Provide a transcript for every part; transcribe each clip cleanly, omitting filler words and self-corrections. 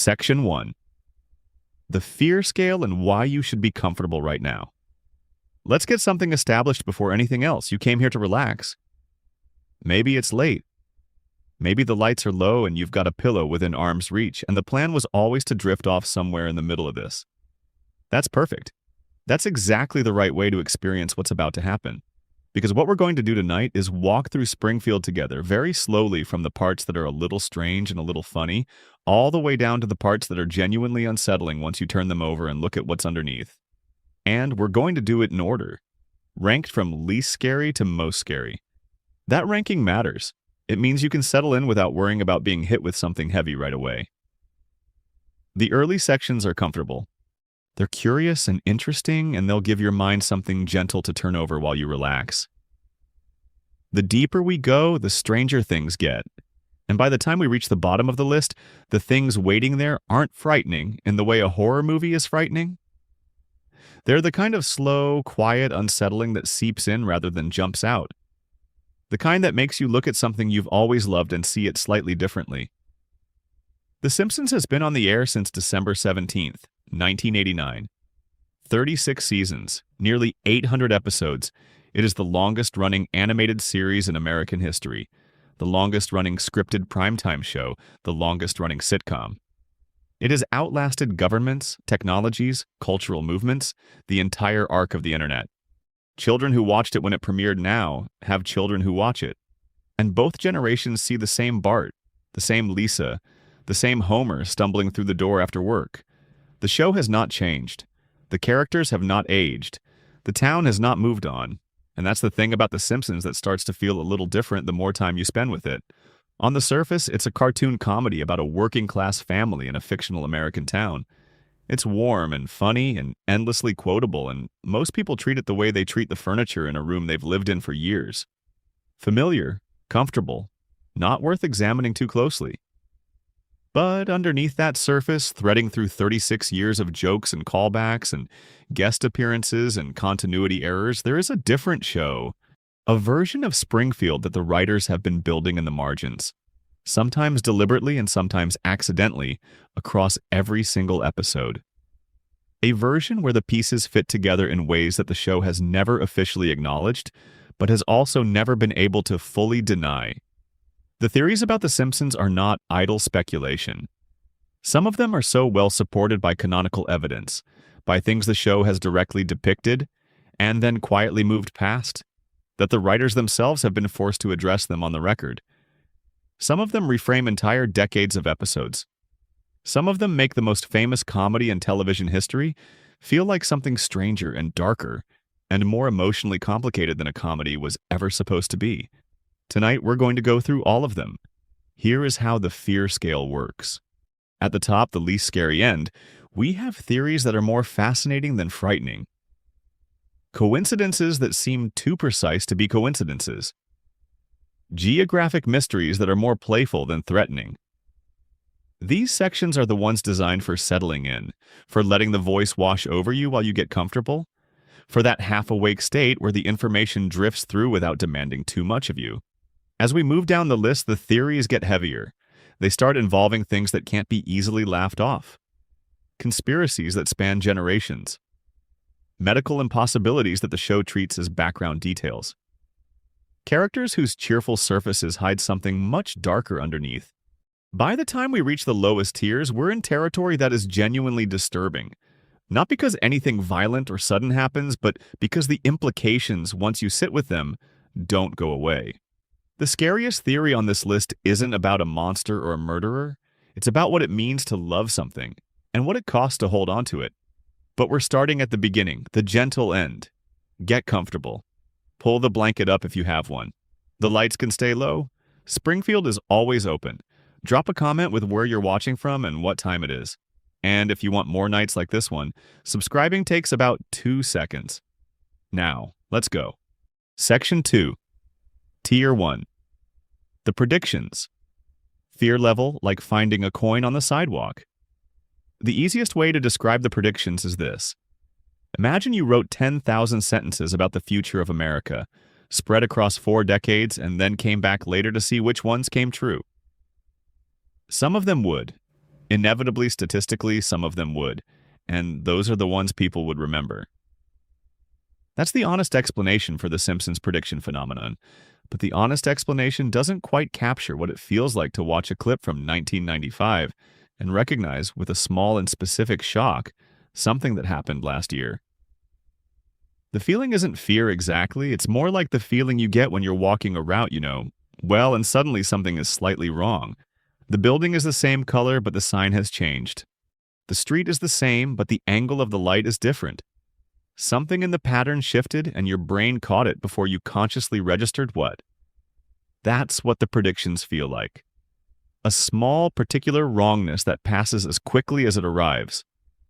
Section 1. The fear scale and why you should be comfortable right now. Let's get something established before anything else. You came here to relax. Maybe it's late. Maybe the lights are low and you've got a pillow within arm's reach, and the plan was always to drift off somewhere in the middle of this. That's perfect. That's exactly the right way to experience what's about to happen. Because what we're going to do tonight is walk through Springfield together very slowly, from the parts that are a little strange and a little funny, all the way down to the parts that are genuinely unsettling once you turn them over and look at what's underneath. And we're going to do it in order, ranked from least scary to most scary. That ranking matters. It means you can settle in without worrying about being hit with something heavy right away. The early sections are comfortable. They're curious and interesting, and they'll give your mind something gentle to turn over while you relax. The deeper we go, the stranger things get. And by the time we reach the bottom of the list, the things waiting there aren't frightening in the way a horror movie is frightening. They're the kind of slow, quiet unsettling that seeps in rather than jumps out. The kind that makes you look at something you've always loved and see it slightly differently. The Simpsons has been on the air since December 17th. 1989. 36 seasons, nearly 800 episodes. It is the longest-running animated series in American history, the longest-running scripted primetime show, the longest-running sitcom. It has outlasted governments, technologies, cultural movements, the entire arc of the internet. Children who watched it when it premiered now have children who watch it. And both generations see the same Bart, the same Lisa, the same Homer stumbling through the door after work. The show has not changed. The characters have not aged. The town has not moved on. And that's the thing about The Simpsons that starts to feel a little different the more time you spend with it. On the surface, it's a cartoon comedy about a working-class family in a fictional American town. It's warm and funny and endlessly quotable, and most people treat it the way they treat the furniture in a room they've lived in for years. Familiar, comfortable, not worth examining too closely. But underneath that surface, threading through 36 years of jokes and callbacks and guest appearances and continuity errors, there is a different show. A version of Springfield that the writers have been building in the margins, sometimes deliberately and sometimes accidentally, across every single episode. A version where the pieces fit together in ways that the show has never officially acknowledged, but has also never been able to fully deny. The theories about The Simpsons are not idle speculation. Some of them are so well supported by canonical evidence, by things the show has directly depicted and then quietly moved past, that the writers themselves have been forced to address them on the record. Some of them reframe entire decades of episodes. Some of them make the most famous comedy in television history feel like something stranger and darker and more emotionally complicated than a comedy was ever supposed to be. Tonight, we're going to go through all of them. Here is how the fear scale works. At the top, the least scary end, we have theories that are more fascinating than frightening. Coincidences that seem too precise to be coincidences. Geographic mysteries that are more playful than threatening. These sections are the ones designed for settling in, for letting the voice wash over you while you get comfortable, for that half-awake state where the information drifts through without demanding too much of you. As we move down the list, the theories get heavier. They start involving things that can't be easily laughed off. Conspiracies that span generations. Medical impossibilities that the show treats as background details. Characters whose cheerful surfaces hide something much darker underneath. By the time we reach the lowest tiers, we're in territory that is genuinely disturbing. Not because anything violent or sudden happens, but because the implications, once you sit with them, don't go away. The scariest theory on this list isn't about a monster or a murderer. It's about what it means to love something, and what it costs to hold on to it. But we're starting at the beginning, the gentle end. Get comfortable. Pull the blanket up if you have one. The lights can stay low. Springfield is always open. Drop a comment with where you're watching from and what time it is. And if you want more nights like this one, subscribing takes about 2 seconds. Now, let's go. Section 2. Tier 1. The predictions. Fear level like finding a coin on the sidewalk. The easiest way to describe the predictions is this. Imagine you wrote 10,000 sentences about the future of America, spread across 4 decades, and then came back later to see which ones came true. Some of them would. Inevitably, statistically, some of them would, and those are the ones people would remember. That's the honest explanation for the Simpsons prediction phenomenon, but the honest explanation doesn't quite capture what it feels like to watch a clip from 1995 and recognize, with a small and specific shock, something that happened last year. The feeling isn't fear exactly, it's more like the feeling you get when you're walking a route, well, and suddenly something is slightly wrong. The building is the same color, but the sign has changed. The street is the same, but the angle of the light is different. Something in the pattern shifted, and your brain caught it before you consciously registered what? That's what the predictions feel like. A small, particular wrongness that passes as quickly as it arrives.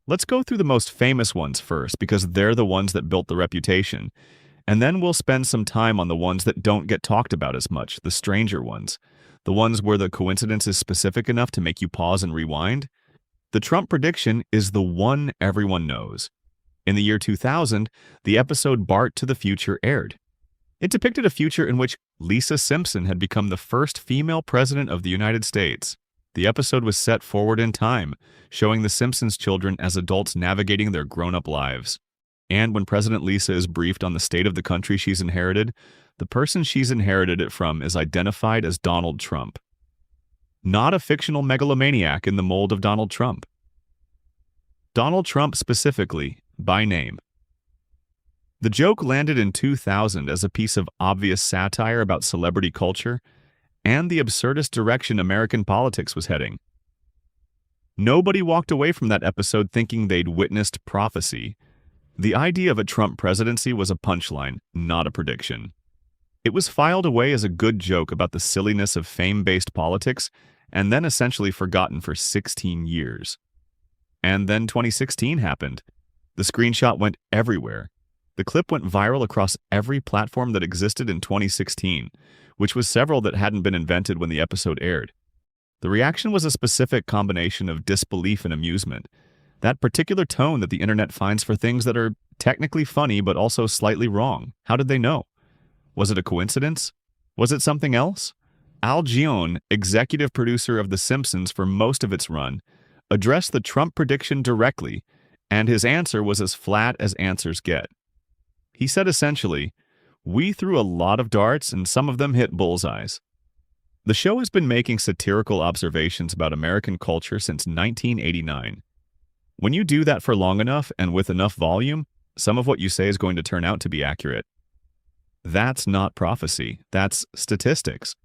Let's go through the most famous ones first, because they're the ones that built the reputation. And then we'll spend some time on the ones that don't get talked about as much, the stranger ones. The ones where the coincidence is specific enough to make you pause and rewind. The Trump prediction is the one everyone knows. In the year 2000, the episode Bart to the Future aired. It depicted a future in which Lisa Simpson had become the first female president of the United States. The episode was set forward in time, showing the Simpsons children as adults navigating their grown-up lives. And when President Lisa is briefed on the state of the country she's inherited, the person she's inherited it from is identified as Donald Trump. Not a fictional megalomaniac in the mold of Donald Trump. Donald Trump specifically, by name. The joke landed in 2000 as a piece of obvious satire about celebrity culture and the absurdist direction American politics was heading. Nobody walked away from that episode thinking they'd witnessed prophecy. The idea of a Trump presidency was a punchline, not a prediction. It was filed away as a good joke about the silliness of fame-based politics and then essentially forgotten for 16 years. And then 2016 happened. The screenshot went everywhere. The clip went viral across every platform that existed in 2016, which was several that hadn't been invented when the episode aired. The reaction was a specific combination of disbelief and amusement, that particular tone that the internet finds for things that are technically funny but also slightly wrong. How did they know? Was it a coincidence? Was it something else? Al Gion, executive producer of The Simpsons for most of its run, addressed the Trump prediction directly, and his answer was as flat as answers get. He said essentially, "We threw a lot of darts and some of them hit bullseyes." The show has been making satirical observations about American culture since 1989. When you do that for long enough and with enough volume, some of what you say is going to turn out to be accurate. That's not prophecy, that's statistics.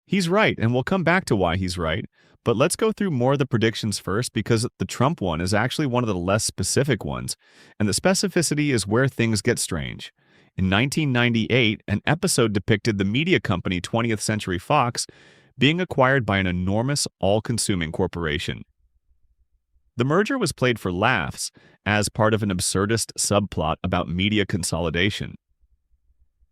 He's right, and we'll come back to why he's right, but let's go through more of the predictions first because the Trump one is actually one of the less specific ones, and the specificity is where things get strange. In 1998, an episode depicted the media company 20th Century Fox being acquired by an enormous, all-consuming corporation. The merger was played for laughs as part of an absurdist subplot about media consolidation.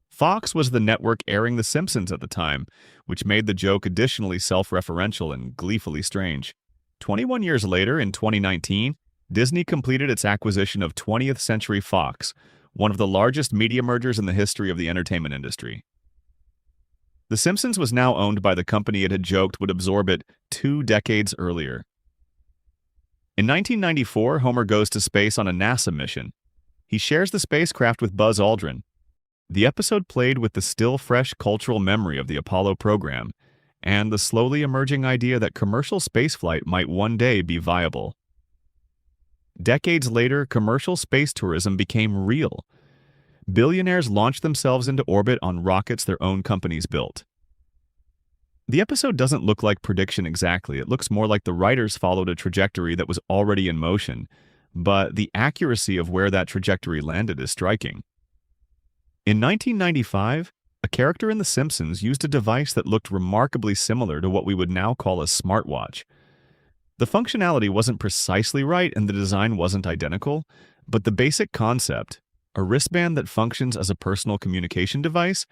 Fox was the network airing The Simpsons at the time, which made the joke additionally self-referential and gleefully strange. 21 years later, in 2019, Disney completed its acquisition of 20th Century Fox, one of the largest media mergers in the history of the entertainment industry. The Simpsons was now owned by the company it had joked would absorb it 2 decades earlier. In 1994, Homer goes to space on a NASA mission. He shares the spacecraft with Buzz Aldrin. The episode played with the still-fresh cultural memory of the Apollo program and the slowly emerging idea that commercial spaceflight might one day be viable. Decades later, commercial space tourism became real. Billionaires launched themselves into orbit on rockets their own companies built. The episode doesn't look like prediction exactly. It looks more like the writers followed a trajectory that was already in motion, but the accuracy of where that trajectory landed is striking. In 1995, a character in The Simpsons used a device that looked remarkably similar to what we would now call a smartwatch. The functionality wasn't precisely right and the design wasn't identical, but the basic concept, a wristband that functions as a personal communication device,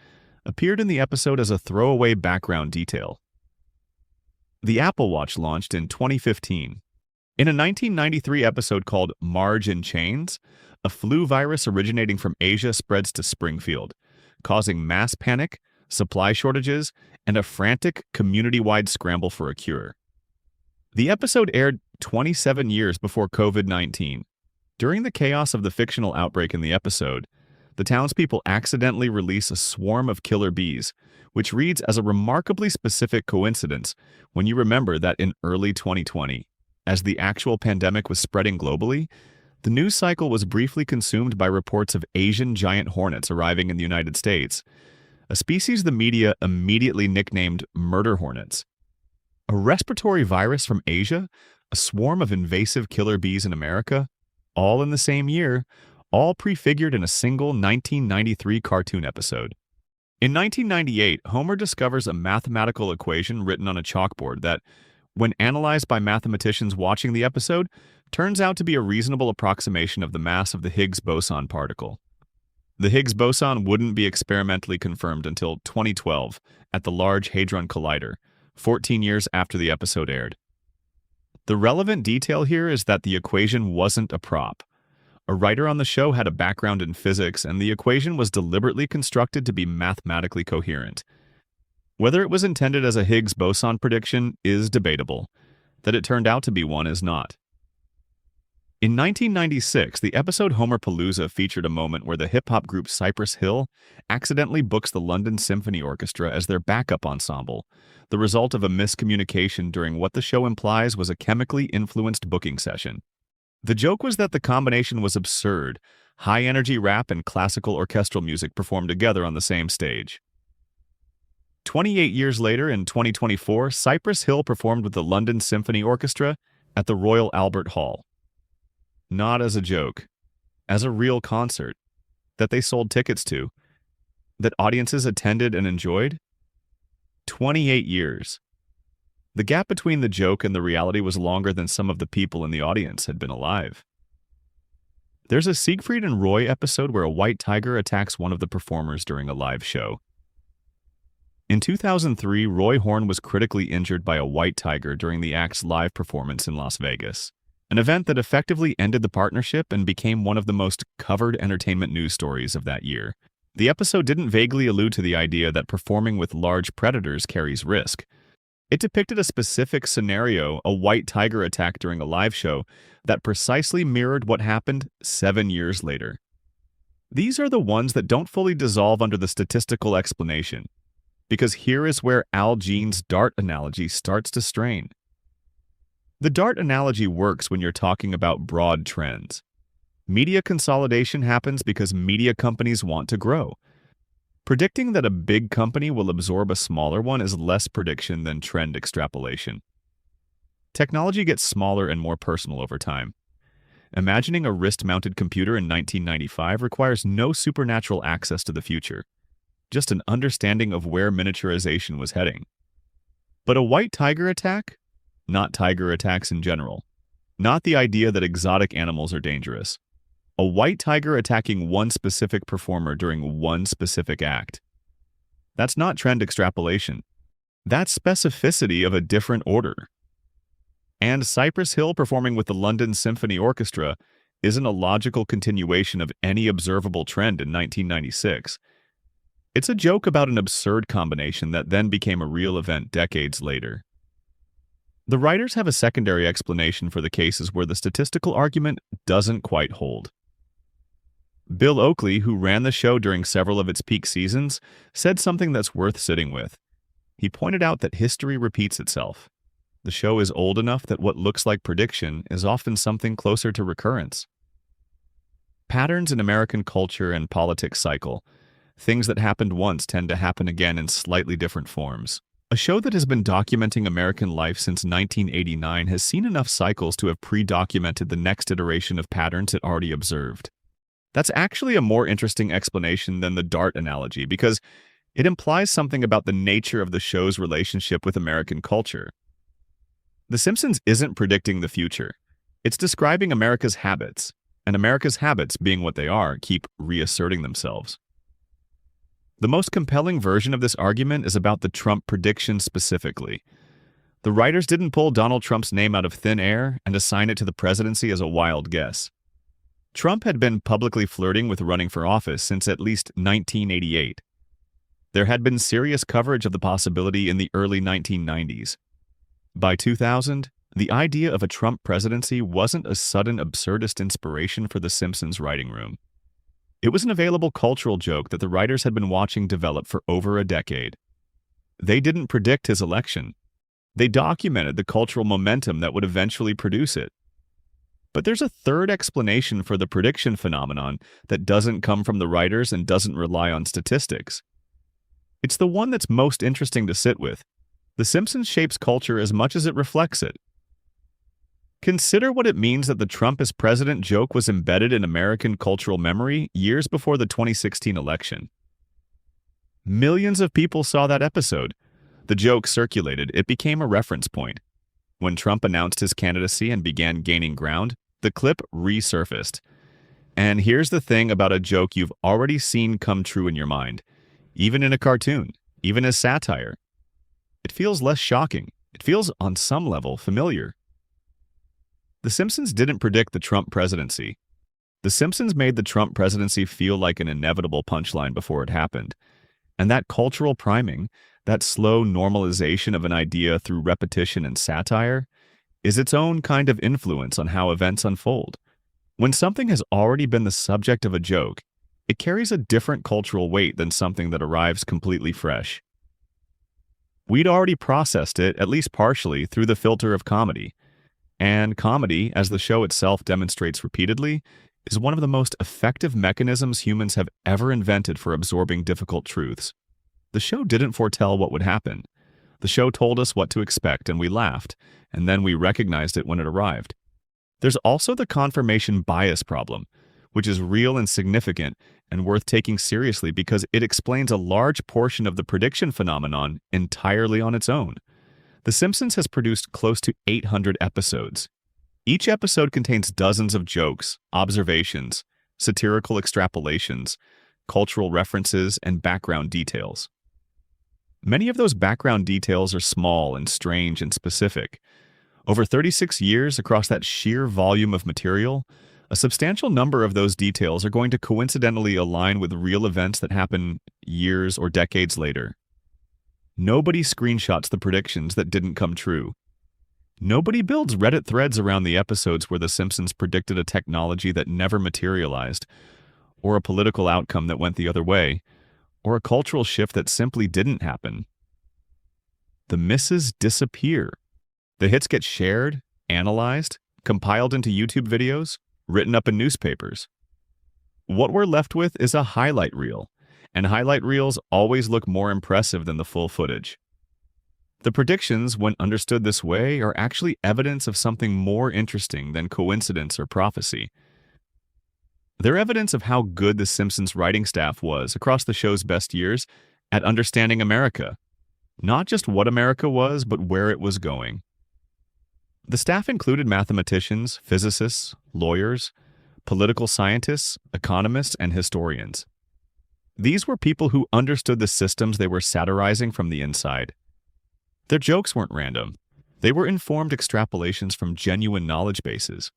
appeared in the episode as a throwaway background detail. The Apple Watch launched in 2015. In a 1993 episode called Marge in Chains, a flu virus originating from Asia spreads to Springfield, causing mass panic, supply shortages, and a frantic community-wide scramble for a cure. The episode aired 27 years before COVID-19. During the chaos of the fictional outbreak in the episode, the townspeople accidentally release a swarm of killer bees, which reads as a remarkably specific coincidence when you remember that in early 2020, as the actual pandemic was spreading globally, the news cycle was briefly consumed by reports of Asian giant hornets arriving in the United States, a species the media immediately nicknamed murder hornets. A respiratory virus from Asia, a swarm of invasive killer bees in America, all in the same year, all prefigured in a single 1993 cartoon episode. In 1998, Homer discovers a mathematical equation written on a chalkboard that, when analyzed by mathematicians watching the episode, turns out to be a reasonable approximation of the mass of the Higgs boson particle. The Higgs boson wouldn't be experimentally confirmed until 2012 at the Large Hadron Collider, 14 years after the episode aired. The relevant detail here is that the equation wasn't a prop. A writer on the show had a background in physics, and the equation was deliberately constructed to be mathematically coherent. Whether it was intended as a Higgs boson prediction is debatable. That it turned out to be one is not. In 1996, the episode Homerpalooza featured a moment where the hip-hop group Cypress Hill accidentally books the London Symphony Orchestra as their backup ensemble, the result of a miscommunication during what the show implies was a chemically influenced booking session. The joke was that the combination was absurd: high-energy rap and classical orchestral music performed together on the same stage. 28 years later, in 2024, Cypress Hill performed with the London Symphony Orchestra at the Royal Albert Hall. Not as a joke, as a real concert that they sold tickets to, that audiences attended and enjoyed. 28 years. The gap between the joke and the reality was longer than some of the people in the audience had been alive. There's a Siegfried and Roy episode where a white tiger attacks one of the performers during a live show. In 2003, Roy Horn was critically injured by a white tiger during the act's live performance in Las Vegas, an event that effectively ended the partnership and became one of the most covered entertainment news stories of that year. The episode didn't vaguely allude to the idea that performing with large predators carries risk. It depicted a specific scenario, a white tiger attack during a live show, that precisely mirrored what happened 7 years later. These are the ones that don't fully dissolve under the statistical explanation, because here is where Al Jean's dart analogy starts to strain. The dart analogy works when you're talking about broad trends. Media consolidation happens because media companies want to grow. Predicting that a big company will absorb a smaller one is less prediction than trend extrapolation. Technology gets smaller and more personal over time. Imagining a wrist-mounted computer in 1995 requires no supernatural access to the future, just an understanding of where miniaturization was heading. But a white tiger attack? Not tiger attacks in general. Not the idea that exotic animals are dangerous. A white tiger attacking one specific performer during one specific act. That's not trend extrapolation. That's specificity of a different order. And Cypress Hill performing with the London Symphony Orchestra isn't a logical continuation of any observable trend in 1996. It's a joke about an absurd combination that then became a real event decades later. The writers have a secondary explanation for the cases where the statistical argument doesn't quite hold. Bill Oakley, who ran the show during several of its peak seasons, said something that's worth sitting with. He pointed out that history repeats itself. The show is old enough that what looks like prediction is often something closer to recurrence. Patterns in American culture and politics cycle. Things that happened once tend to happen again in slightly different forms. A show that has been documenting American life since 1989 has seen enough cycles to have pre-documented the next iteration of patterns it already observed. That's actually a more interesting explanation than the dart analogy because it implies something about the nature of the show's relationship with American culture. The Simpsons isn't predicting the future. It's describing America's habits, and America's habits, being what they are, keep reasserting themselves. The most compelling version of this argument is about the Trump prediction specifically. The writers didn't pull Donald Trump's name out of thin air and assign it to the presidency as a wild guess. Trump had been publicly flirting with running for office since at least 1988. There had been serious coverage of the possibility in the early 1990s. By 2000, The idea of a Trump presidency wasn't a sudden absurdist inspiration for The Simpsons writing room. It was an available cultural joke that the writers had been watching develop for over a decade. They didn't predict his election. They documented the cultural momentum that would eventually produce it. But there's a third explanation for the prediction phenomenon that doesn't come from the writers and doesn't rely on statistics. It's the one that's most interesting to sit with. The Simpsons shapes culture as much as it reflects it. Consider what it means that the Trump is president joke was embedded in American cultural memory years before the 2016 election. Millions of people saw that episode. The joke circulated. It became a reference point. When Trump announced his candidacy and began gaining ground, the clip resurfaced. And here's the thing about a joke you've already seen come true in your mind. Even in a cartoon, even as satire. It feels less shocking. It feels, on some level, familiar. The Simpsons didn't predict the Trump presidency. The Simpsons made the Trump presidency feel like an inevitable punchline before it happened. And that cultural priming, that slow normalization of an idea through repetition and satire, is its own kind of influence on how events unfold. When something has already been the subject of a joke, it carries a different cultural weight than something that arrives completely fresh. We'd already processed it, at least partially, through the filter of comedy. And comedy, as the show itself demonstrates repeatedly, is one of the most effective mechanisms humans have ever invented for absorbing difficult truths. The show didn't foretell what would happen. The show told us what to expect, and we laughed, and then we recognized it when it arrived. There's also the confirmation bias problem, which is real and significant and worth taking seriously because it explains a large portion of the prediction phenomenon entirely on its own. The Simpsons has produced close to 800 episodes. Each episode contains dozens of jokes, observations, satirical extrapolations, cultural references, and background details. Many of those background details are small and strange and specific. Over 36 years across that sheer volume of material, a substantial number of those details are going to coincidentally align with real events that happen years or decades later. Nobody screenshots the predictions that didn't come true. Nobody builds Reddit threads around the episodes where The Simpsons predicted a technology that never materialized, or a political outcome that went the other way, or a cultural shift that simply didn't happen. The misses disappear. The hits get shared, analyzed, compiled into YouTube videos, written up in newspapers. What we're left with is a highlight reel, and highlight reels always look more impressive than the full footage. The predictions, when understood this way, are actually evidence of something more interesting than coincidence or prophecy. They're evidence of how good the Simpsons writing staff was across the show's best years at understanding America. Not just what America was, but where it was going. The staff included mathematicians, physicists, lawyers, political scientists, economists, and historians. These were people who understood the systems they were satirizing from the inside. Their jokes weren't random. They were informed extrapolations from genuine knowledge bases.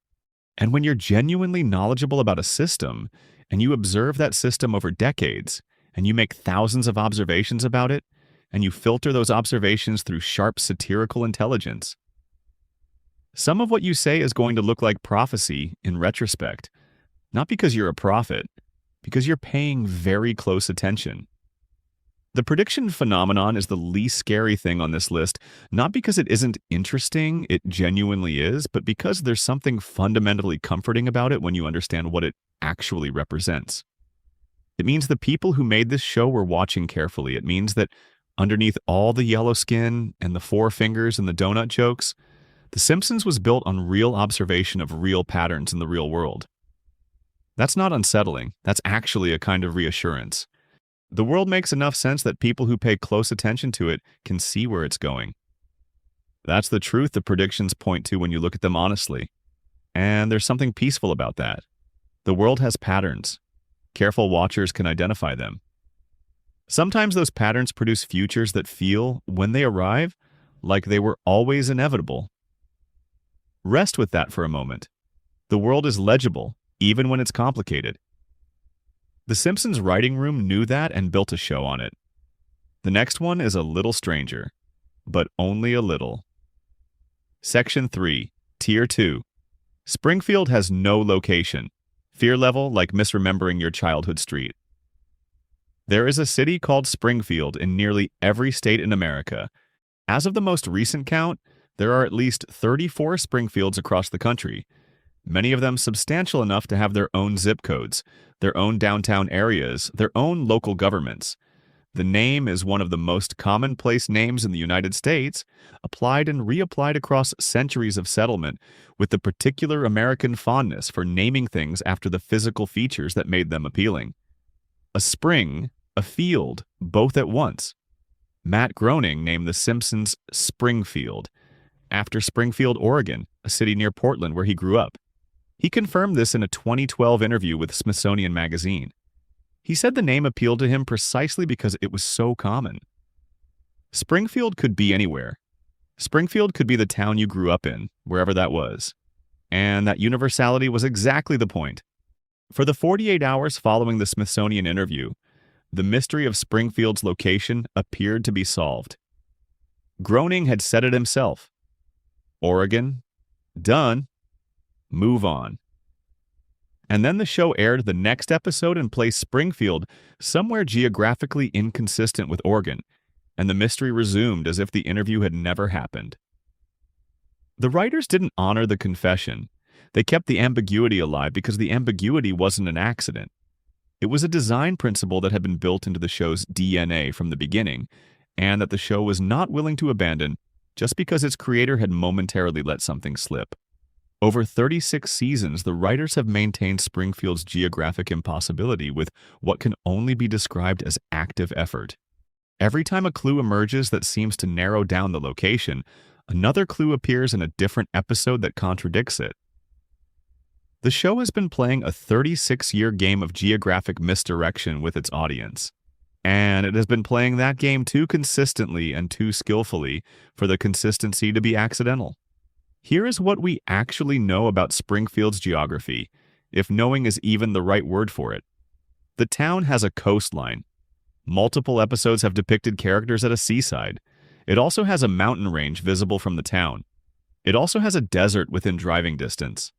And when you're genuinely knowledgeable about a system, and you observe that system over decades, and you make thousands of observations about it, and you filter those observations through sharp satirical intelligence, some of what you say is going to look like prophecy in retrospect, not because you're a prophet, because you're paying very close attention. The prediction phenomenon is the least scary thing on this list, not because it isn't interesting, it genuinely is, but because there's something fundamentally comforting about it when you understand what it actually represents. It means the people who made this show were watching carefully. It means that underneath all the yellow skin and the four fingers and the donut jokes, The Simpsons was built on real observation of real patterns in the real world. That's not unsettling. That's actually a kind of reassurance. The world makes enough sense that people who pay close attention to it can see where it's going. That's the truth the predictions point to when you look at them honestly. And there's something peaceful about that. The world has patterns. Careful watchers can identify them. Sometimes those patterns produce futures that feel, when they arrive, like they were always inevitable. Rest with that for a moment. The world is legible, even when it's complicated. The Simpsons writing room knew that and built a show on it. The next one is a little stranger, but only a little. Section 3, Tier 2. Springfield has no location. Fear level like misremembering your childhood street. There is a city called Springfield in nearly every state in America. As of the most recent count, there are at least 34 Springfields across the country, many of them substantial enough to have their own zip codes, their own downtown areas, their own local governments. The name is one of the most commonplace names in the United States, applied and reapplied across centuries of settlement, with the particular American fondness for naming things after the physical features that made them appealing. A spring, a field, both at once. Matt Groening named The Simpsons Springfield, after Springfield, Oregon, a city near Portland where he grew up. He confirmed this in a 2012 interview with Smithsonian Magazine. He said the name appealed to him precisely because it was so common. Springfield could be anywhere. Springfield could be the town you grew up in, wherever that was. And that universality was exactly the point. For the 48 hours following the Smithsonian interview, the mystery of Springfield's location appeared to be solved. Groening had said it himself. Oregon, done, move on. And then the show aired the next episode and placed Springfield somewhere geographically inconsistent with Oregon, and the mystery resumed as if the interview had never happened. The writers didn't honor the confession. They kept the ambiguity alive because the ambiguity wasn't an accident. It was a design principle that had been built into the show's DNA from the beginning, and that the show was not willing to abandon just because its creator had momentarily let something slip. Over 36 seasons, the writers have maintained Springfield's geographic impossibility with what can only be described as active effort. Every time a clue emerges that seems to narrow down the location, another clue appears in a different episode that contradicts it. The show has been playing a 36-year game of geographic misdirection with its audience. And it has been playing that game too consistently and too skillfully for the consistency to be accidental. Here is what we actually know about Springfield's geography, if knowing is even the right word for it. The town has a coastline. Multiple episodes have depicted characters at a seaside. It also has a mountain range visible from the town. It also has a desert within driving distance.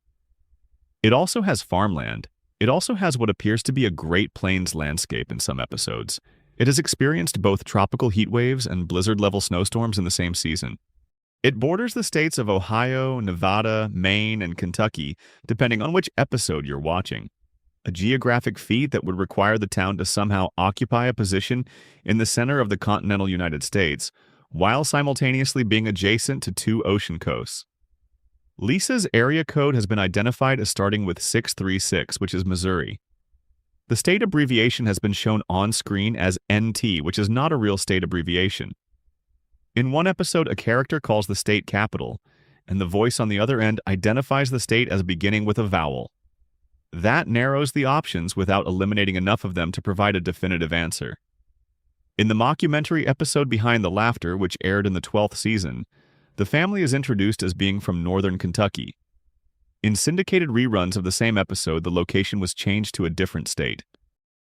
It also has farmland. It also has what appears to be a Great Plains landscape in some episodes. It has experienced both tropical heat waves and blizzard-level snowstorms in the same season. It borders the states of Ohio, Nevada, Maine, and Kentucky, depending on which episode you're watching. A geographic feat that would require the town to somehow occupy a position in the center of the continental United States, while simultaneously being adjacent to two ocean coasts. Lisa's area code has been identified as starting with 636, which is Missouri. The state abbreviation has been shown on screen as NT, which is not a real state abbreviation. In one episode, a character calls the state capital, and the voice on the other end identifies the state as beginning with a vowel. That narrows the options without eliminating enough of them to provide a definitive answer. In the mockumentary episode Behind the Laughter, which aired in the 12th season, the family is introduced as being from northern Kentucky. In syndicated reruns of the same episode, the location was changed to a different state.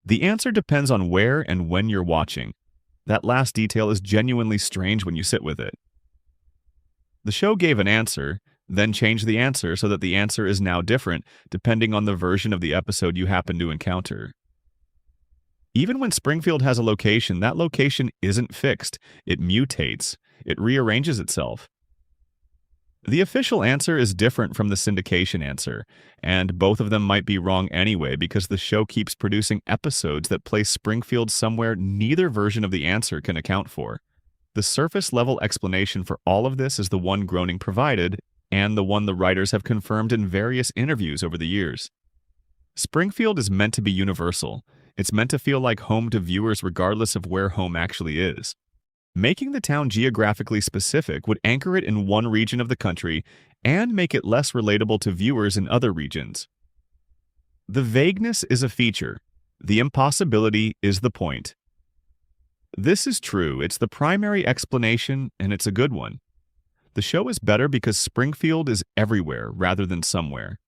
The answer depends on where and when you're watching. That last detail is genuinely strange when you sit with it. The show gave an answer, then changed the answer so that the answer is now different depending on the version of the episode you happen to encounter. Even when Springfield has a location, that location isn't fixed. It mutates. It rearranges itself. The official answer is different from the syndication answer, and both of them might be wrong anyway because the show keeps producing episodes that place Springfield somewhere neither version of the answer can account for. The surface-level explanation for all of this is the one Groening provided, and the one the writers have confirmed in various interviews over the years. Springfield is meant to be universal. It's meant to feel like home to viewers regardless of where home actually is. Making the town geographically specific would anchor it in one region of the country and make it less relatable to viewers in other regions. The vagueness is a feature. The impossibility is the point. This is true. It's the primary explanation, and it's a good one. The show is better because Springfield is everywhere rather than somewhere.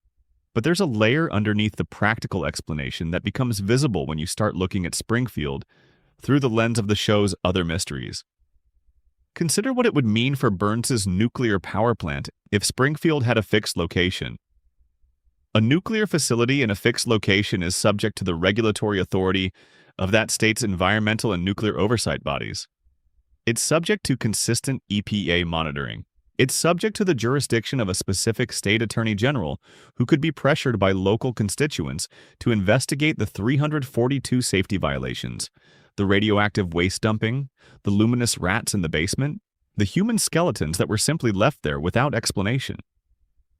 But there's a layer underneath the practical explanation that becomes visible when you start looking at Springfield through the lens of the show's other mysteries. Consider what it would mean for Burns's nuclear power plant if Springfield had a fixed location. A nuclear facility in a fixed location is subject to the regulatory authority of that state's environmental and nuclear oversight bodies. It's subject to consistent EPA monitoring. It's subject to the jurisdiction of a specific state attorney general who could be pressured by local constituents to investigate the 342 safety violations, the radioactive waste dumping, the luminous rats in the basement, the human skeletons that were simply left there without explanation.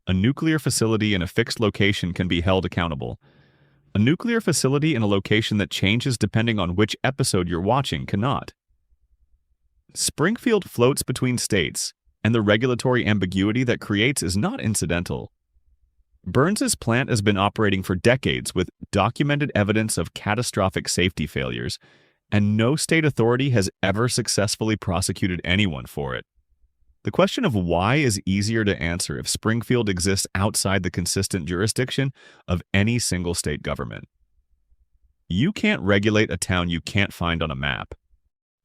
A nuclear facility in a fixed location can be held accountable. A nuclear facility in a location that changes depending on which episode you're watching cannot. Springfield floats between states, and the regulatory ambiguity that creates is not incidental. Burns's plant has been operating for decades with documented evidence of catastrophic safety failures, and no state authority has ever successfully prosecuted anyone for it. The question of why is easier to answer if Springfield exists outside the consistent jurisdiction of any single state government. You can't regulate a town you can't find on a map.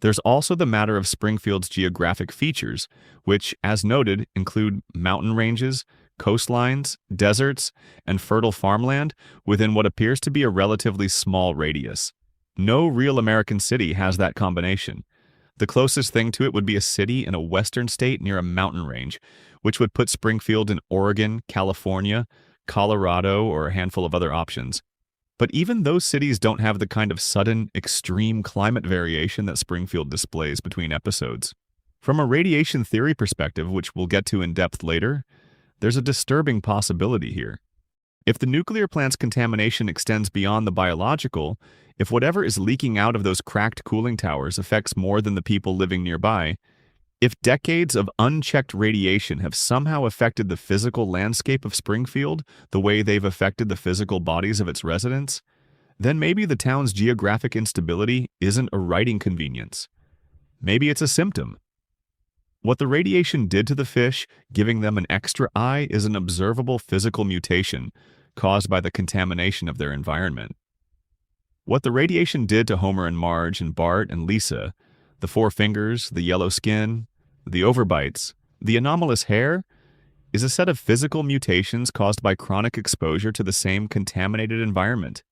There's also the matter of Springfield's geographic features, which, as noted, include mountain ranges, coastlines, deserts, and fertile farmland within what appears to be a relatively small radius. No real American city has that combination. The closest thing to it would be a city in a western state near a mountain range, which would put Springfield in Oregon, California, Colorado, or a handful of other options. But even those cities don't have the kind of sudden, extreme climate variation that Springfield displays between episodes. From a radiation theory perspective, which we'll get to in depth later, there's a disturbing possibility here. If the nuclear plant's contamination extends beyond the biological, if whatever is leaking out of those cracked cooling towers affects more than the people living nearby, if decades of unchecked radiation have somehow affected the physical landscape of Springfield the way they've affected the physical bodies of its residents, then maybe the town's geographic instability isn't a right inconvenience. Maybe it's a symptom. What the radiation did to the fish, giving them an extra eye, is an observable physical mutation caused by the contamination of their environment. What the radiation did to Homer and Marge and Bart and Lisa, the four fingers, the yellow skin, the overbites, the anomalous hair, is a set of physical mutations caused by chronic exposure to the same contaminated environment.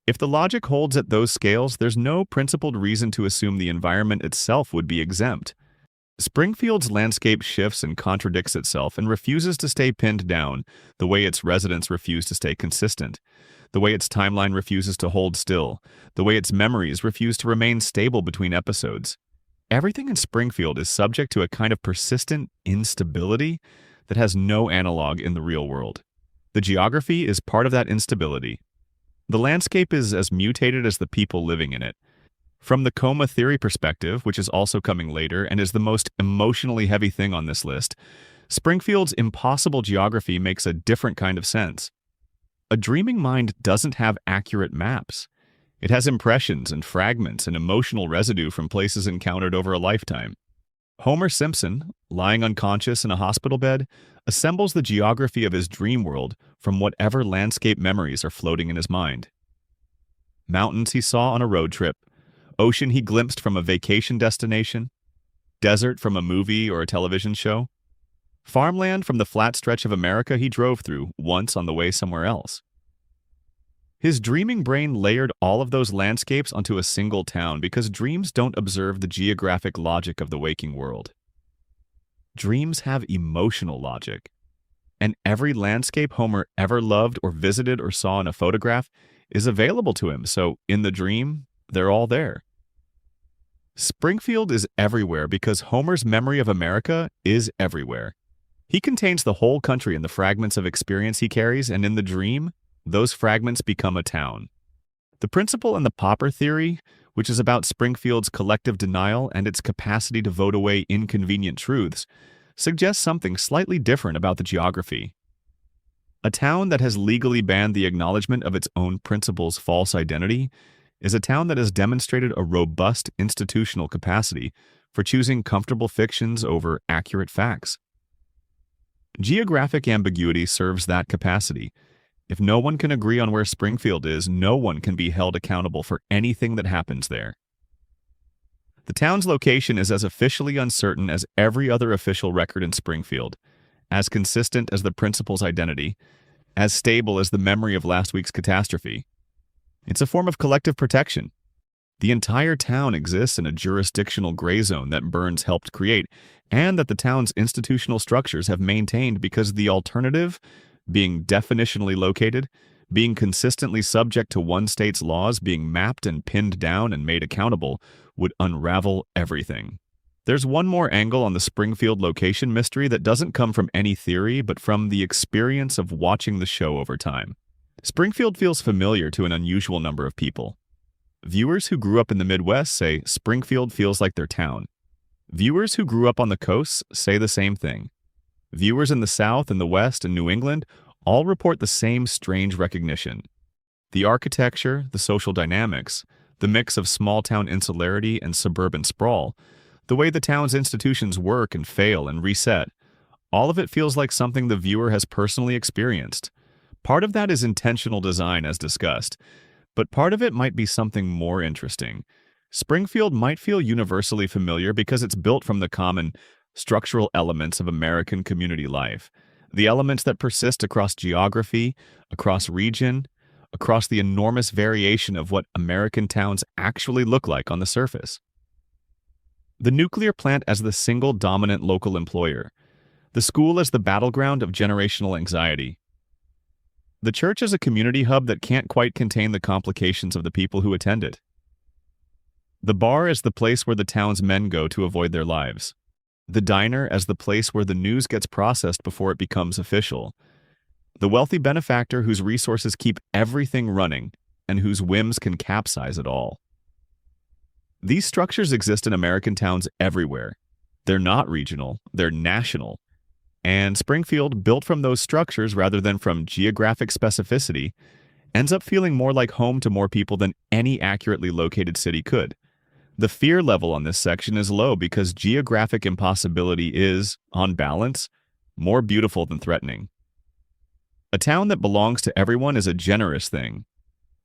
If the logic holds at those scales, there's no principled reason to assume the environment itself would be exempt. Springfield's landscape shifts and contradicts itself and refuses to stay pinned down the way its residents refuse to stay consistent, the way its timeline refuses to hold still, the way its memories refuse to remain stable between episodes. Everything in Springfield is subject to a kind of persistent instability that has no analog in the real world. The geography is part of that instability. The landscape is as mutated as the people living in it. From the coma theory perspective, which is also coming later and is the most emotionally heavy thing on this list, Springfield's impossible geography makes a different kind of sense. A dreaming mind doesn't have accurate maps. It has impressions and fragments and emotional residue from places encountered over a lifetime. Homer Simpson, lying unconscious in a hospital bed, assembles the geography of his dream world from whatever landscape memories are floating in his mind. Mountains he saw on a road trip, ocean he glimpsed from a vacation destination, desert from a movie or a television show, farmland from the flat stretch of America he drove through once on the way somewhere else. His dreaming brain layered all of those landscapes onto a single town because dreams don't observe the geographic logic of the waking world. Dreams have emotional logic, and every landscape Homer ever loved or visited or saw in a photograph is available to him, so in the dream, they're all there. Springfield is everywhere because Homer's memory of America is everywhere. He contains the whole country in the fragments of experience he carries, and in the dream, those fragments become a town. The principle in the Popper theory, which is about Springfield's collective denial and its capacity to vote away inconvenient truths, suggests something slightly different about the geography. A town that has legally banned the acknowledgement of its own principle's false identity is a town that has demonstrated a robust institutional capacity for choosing comfortable fictions over accurate facts. Geographic ambiguity serves that capacity. If no one can agree on where Springfield is, no one can be held accountable for anything that happens there. The town's location is as officially uncertain as every other official record in Springfield, as consistent as the principal's identity, as stable as the memory of last week's catastrophe. It's a form of collective protection. The entire town exists in a jurisdictional gray zone that Burns helped create, and that the town's institutional structures have maintained because the alternative, being definitionally located, being consistently subject to one state's laws, being mapped and pinned down and made accountable, would unravel everything. There's one more angle on the Springfield location mystery that doesn't come from any theory, but from the experience of watching the show over time. Springfield feels familiar to an unusual number of people. Viewers who grew up in the Midwest say Springfield feels like their town. Viewers who grew up on the coasts say the same thing. Viewers in the South and the West and New England all report the same strange recognition. The architecture, the social dynamics, the mix of small-town insularity and suburban sprawl, the way the town's institutions work and fail and reset, all of it feels like something the viewer has personally experienced. Part of that is intentional design, as discussed, but part of it might be something more interesting. Springfield might feel universally familiar because it's built from the common structural elements of American community life, the elements that persist across geography, across region, across the enormous variation of what American towns actually look like on the surface. The nuclear plant as the single dominant local employer, the school as the battleground of generational anxiety, the church as a community hub that can't quite contain the complications of the people who attend it, the bar as the place where the town's men go to avoid their lives, the diner as the place where the news gets processed before it becomes official, the wealthy benefactor whose resources keep everything running and whose whims can capsize it all. These structures exist in American towns everywhere. They're not regional, they're national. And Springfield, built from those structures rather than from geographic specificity, ends up feeling more like home to more people than any accurately located city could. The fear level on this section is low because geographic impossibility is, on balance, more beautiful than threatening. A town that belongs to everyone is a generous thing.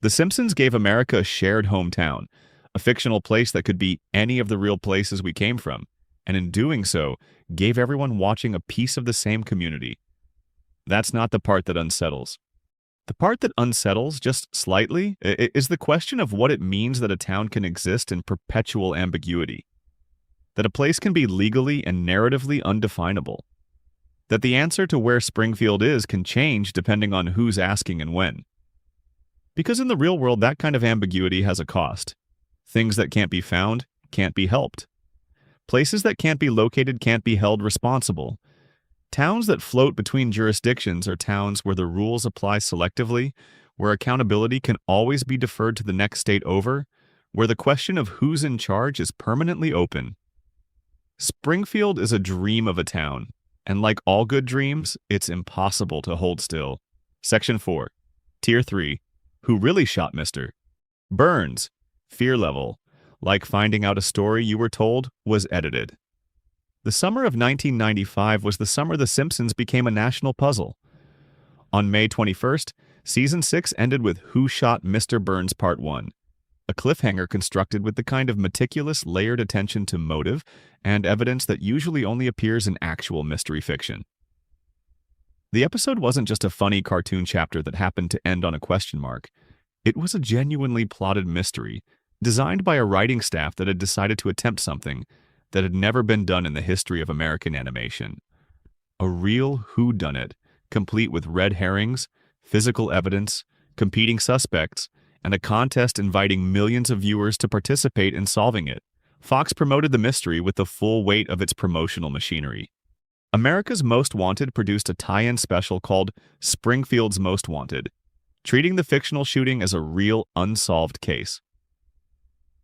The Simpsons gave America a shared hometown, a fictional place that could be any of the real places we came from, and in doing so, gave everyone watching a piece of the same community. That's not the part that unsettles. The part that unsettles, just slightly, is the question of what it means that a town can exist in perpetual ambiguity. That a place can be legally and narratively undefinable. That the answer to where Springfield is can change depending on who's asking and when. Because in the real world, that kind of ambiguity has a cost. Things that can't be found can't be helped. Places that can't be located can't be held responsible. Towns that float between jurisdictions are towns where the rules apply selectively, where accountability can always be deferred to the next state over, where the question of who's in charge is permanently open. Springfield is a dream of a town, and like all good dreams, it's impossible to hold still. Section 4. Tier 3. Who really shot Mr. Burns? Fear level. Like finding out a story you were told was edited. The summer of 1995 was the summer The Simpsons became a national puzzle. On May 21st, Season 6 ended with Who Shot Mr. Burns Part 1, a cliffhanger constructed with the kind of meticulous, layered attention to motive and evidence that usually only appears in actual mystery fiction. The episode wasn't just a funny cartoon chapter that happened to end on a question mark. It was a genuinely plotted mystery, designed by a writing staff that had decided to attempt something that had never been done in the history of American animation. A real whodunit, complete with red herrings, physical evidence, competing suspects, and a contest inviting millions of viewers to participate in solving it. Fox promoted the mystery with the full weight of its promotional machinery. America's Most Wanted produced a tie-in special called Springfield's Most Wanted, treating the fictional shooting as a real unsolved case.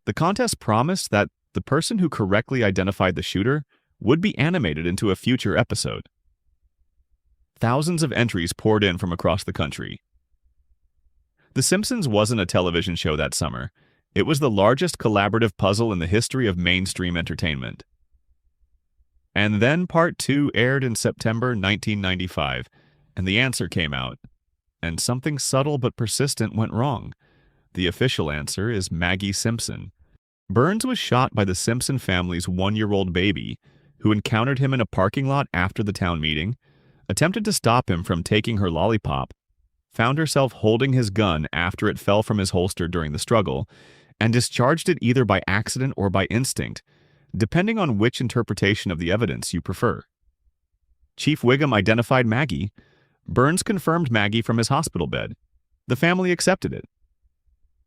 The contest promised that the person who correctly identified the shooter would be animated into a future episode. Thousands of entries poured in from across the country. The Simpsons wasn't a television show that summer. It was the largest collaborative puzzle in the history of mainstream entertainment. And then Part 2 aired in September 1995, and the answer came out. And something subtle but persistent went wrong. The official answer is Maggie Simpson. Burns was shot by the Simpson family's 1-year-old baby, who encountered him in a parking lot after the town meeting, attempted to stop him from taking her lollipop, found herself holding his gun after it fell from his holster during the struggle, and discharged it either by accident or by instinct, depending on which interpretation of the evidence you prefer. Chief Wiggum identified Maggie. Burns confirmed Maggie from his hospital bed. The family accepted it.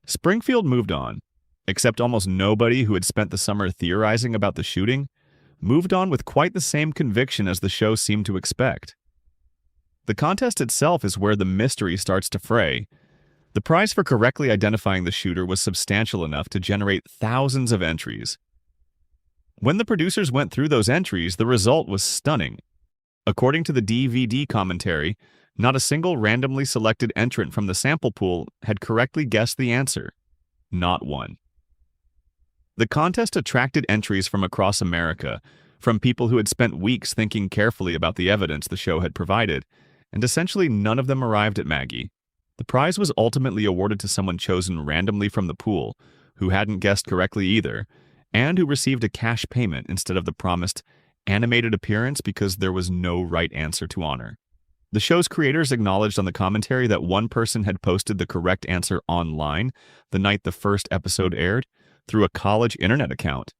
Springfield moved on, except almost nobody who had spent the summer theorizing about the shooting moved on with quite the same conviction as the show seemed to expect. The contest itself is where the mystery starts to fray. The prize for correctly identifying the shooter was substantial enough to generate thousands of entries. When the producers went through those entries, the result was stunning. According to the DVD commentary, not a single randomly selected entrant from the sample pool had correctly guessed the answer. Not one. The contest attracted entries from across America, from people who had spent weeks thinking carefully about the evidence the show had provided, and essentially none of them arrived at Maggie. The prize was ultimately awarded to someone chosen randomly from the pool, who hadn't guessed correctly either, and who received a cash payment instead of the promised animated appearance because there was no right answer to honor. The show's creators acknowledged on the commentary that one person had posted the correct answer online the night the first episode aired through a college internet account.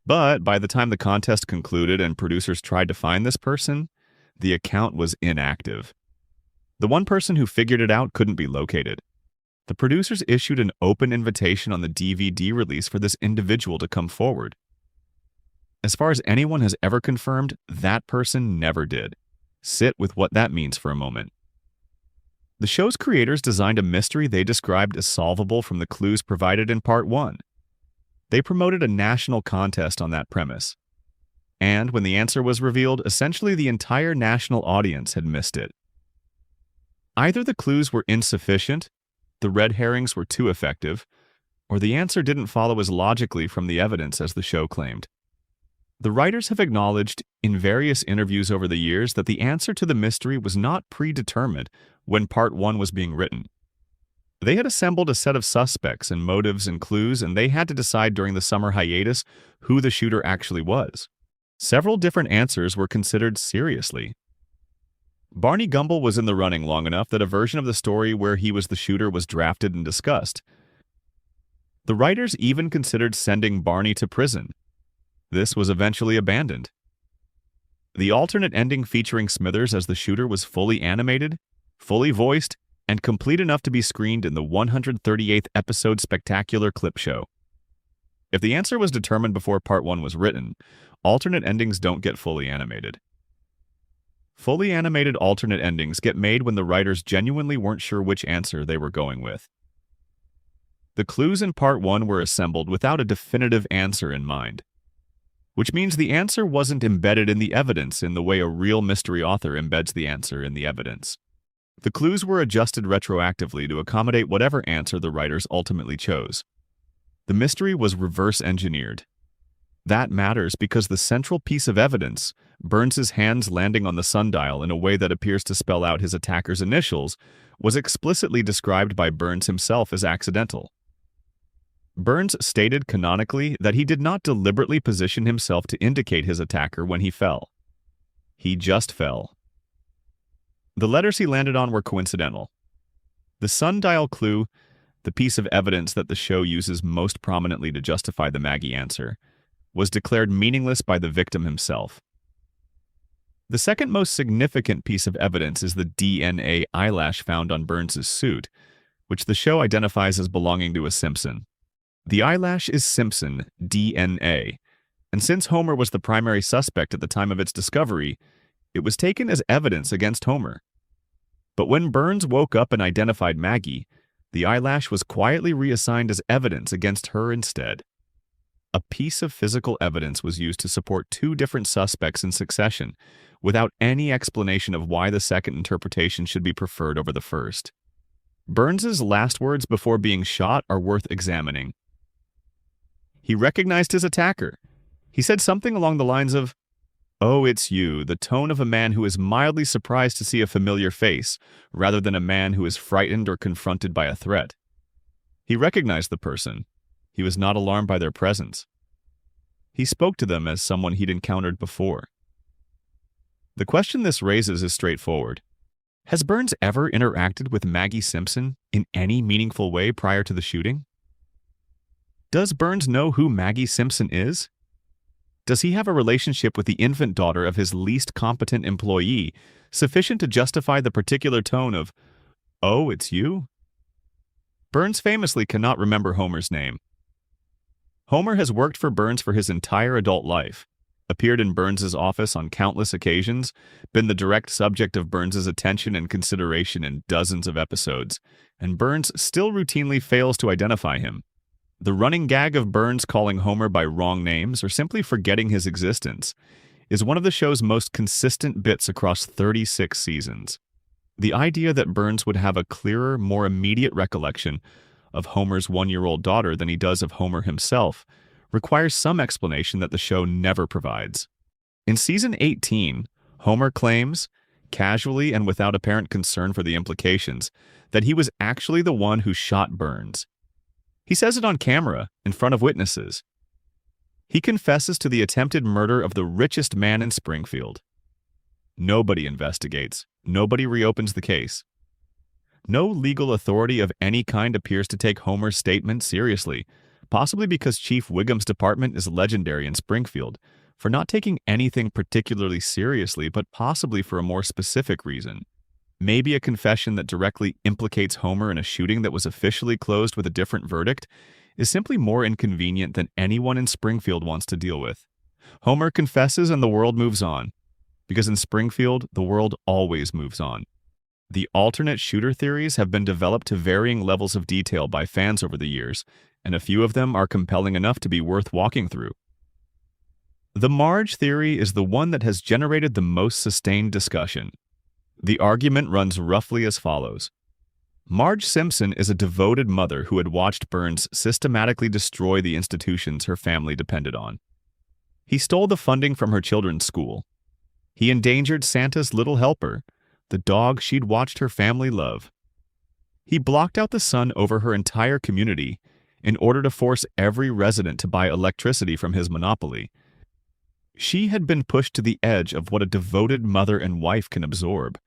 But by the time the contest concluded and producers tried to find this person, the account was inactive. The one person who figured it out couldn't be located. The producers issued an open invitation on the DVD release for this individual to come forward. As far as anyone has ever confirmed, that person never did. Sit with what that means for a moment. The show's creators designed a mystery they described as solvable from the clues provided in Part 1. They promoted a national contest on that premise. And when the answer was revealed, essentially the entire national audience had missed it. Either the clues were insufficient, the red herrings were too effective, or the answer didn't follow as logically from the evidence as the show claimed. The writers have acknowledged in various interviews over the years that the answer to the mystery was not predetermined when Part 1 was being written. They had assembled a set of suspects and motives and clues, and they had to decide during the summer hiatus who the shooter actually was. Several different answers were considered seriously. Barney Gumble was in the running long enough that a version of the story where he was the shooter was drafted and discussed. The writers even considered sending Barney to prison. This was eventually abandoned. The alternate ending featuring Smithers as the shooter was fully animated, fully voiced, and complete enough to be screened in the 138th episode spectacular clip show. If the answer was determined before Part 1 was written, alternate endings don't get fully animated. Fully animated alternate endings get made when the writers genuinely weren't sure which answer they were going with. The clues in Part 1 were assembled without a definitive answer in mind, which means the answer wasn't embedded in the evidence in the way a real mystery author embeds the answer in the evidence. The clues were adjusted retroactively to accommodate whatever answer the writers ultimately chose. The mystery was reverse engineered. That matters because the central piece of evidence, Burns's hands landing on the sundial in a way that appears to spell out his attacker's initials, was explicitly described by Burns himself as accidental. Burns stated canonically that he did not deliberately position himself to indicate his attacker when he fell. He just fell. The letters he landed on were coincidental. The sundial clue, the piece of evidence that the show uses most prominently to justify the Maggie answer, was declared meaningless by the victim himself. The second most significant piece of evidence is the DNA eyelash found on Burns's suit, which the show identifies as belonging to a Simpson. The eyelash is Simpson DNA, and since Homer was the primary suspect at the time of its discovery, it was taken as evidence against Homer. But when Burns woke up and identified Maggie, the eyelash was quietly reassigned as evidence against her instead. A piece of physical evidence was used to support two different suspects in succession, without any explanation of why the second interpretation should be preferred over the first. Burns's last words before being shot are worth examining. He recognized his attacker. He said something along the lines of, "Oh, it's you," the tone of a man who is mildly surprised to see a familiar face, rather than a man who is frightened or confronted by a threat. He recognized the person. He was not alarmed by their presence. He spoke to them as someone he'd encountered before. The question this raises is straightforward. Has Burns ever interacted with Maggie Simpson in any meaningful way prior to the shooting? Does Burns know who Maggie Simpson is? Does he have a relationship with the infant daughter of his least competent employee sufficient to justify the particular tone of, "Oh, it's you?" Burns famously cannot remember Homer's name. Homer has worked for Burns for his entire adult life, appeared in Burns's office on countless occasions, been the direct subject of Burns's attention and consideration in dozens of episodes, and Burns still routinely fails to identify him. The running gag of Burns calling Homer by wrong names or simply forgetting his existence is one of the show's most consistent bits across 36 seasons. The idea that Burns would have a clearer, more immediate recollection of Homer's one-year-old daughter than he does of Homer himself requires some explanation that the show never provides. In season 18, Homer claims, casually and without apparent concern for the implications, that he was actually the one who shot Burns. He says it on camera, in front of witnesses. He confesses to the attempted murder of the richest man in Springfield. Nobody investigates. Nobody reopens the case. No legal authority of any kind appears to take Homer's statement seriously, possibly because Chief Wiggum's department is legendary in Springfield for not taking anything particularly seriously, but possibly for a more specific reason. Maybe a confession that directly implicates Homer in a shooting that was officially closed with a different verdict is simply more inconvenient than anyone in Springfield wants to deal with. Homer confesses and the world moves on, because in Springfield, the world always moves on. The alternate shooter theories have been developed to varying levels of detail by fans over the years, and a few of them are compelling enough to be worth walking through. The Marge theory is the one that has generated the most sustained discussion. The argument runs roughly as follows. Marge Simpson is a devoted mother who had watched Burns systematically destroy the institutions her family depended on. He stole the funding from her children's school. He endangered Santa's little helper, the dog she'd watched her family love. He blocked out the sun over her entire community in order to force every resident to buy electricity from his monopoly. She had been pushed to the edge of what a devoted mother and wife can absorb,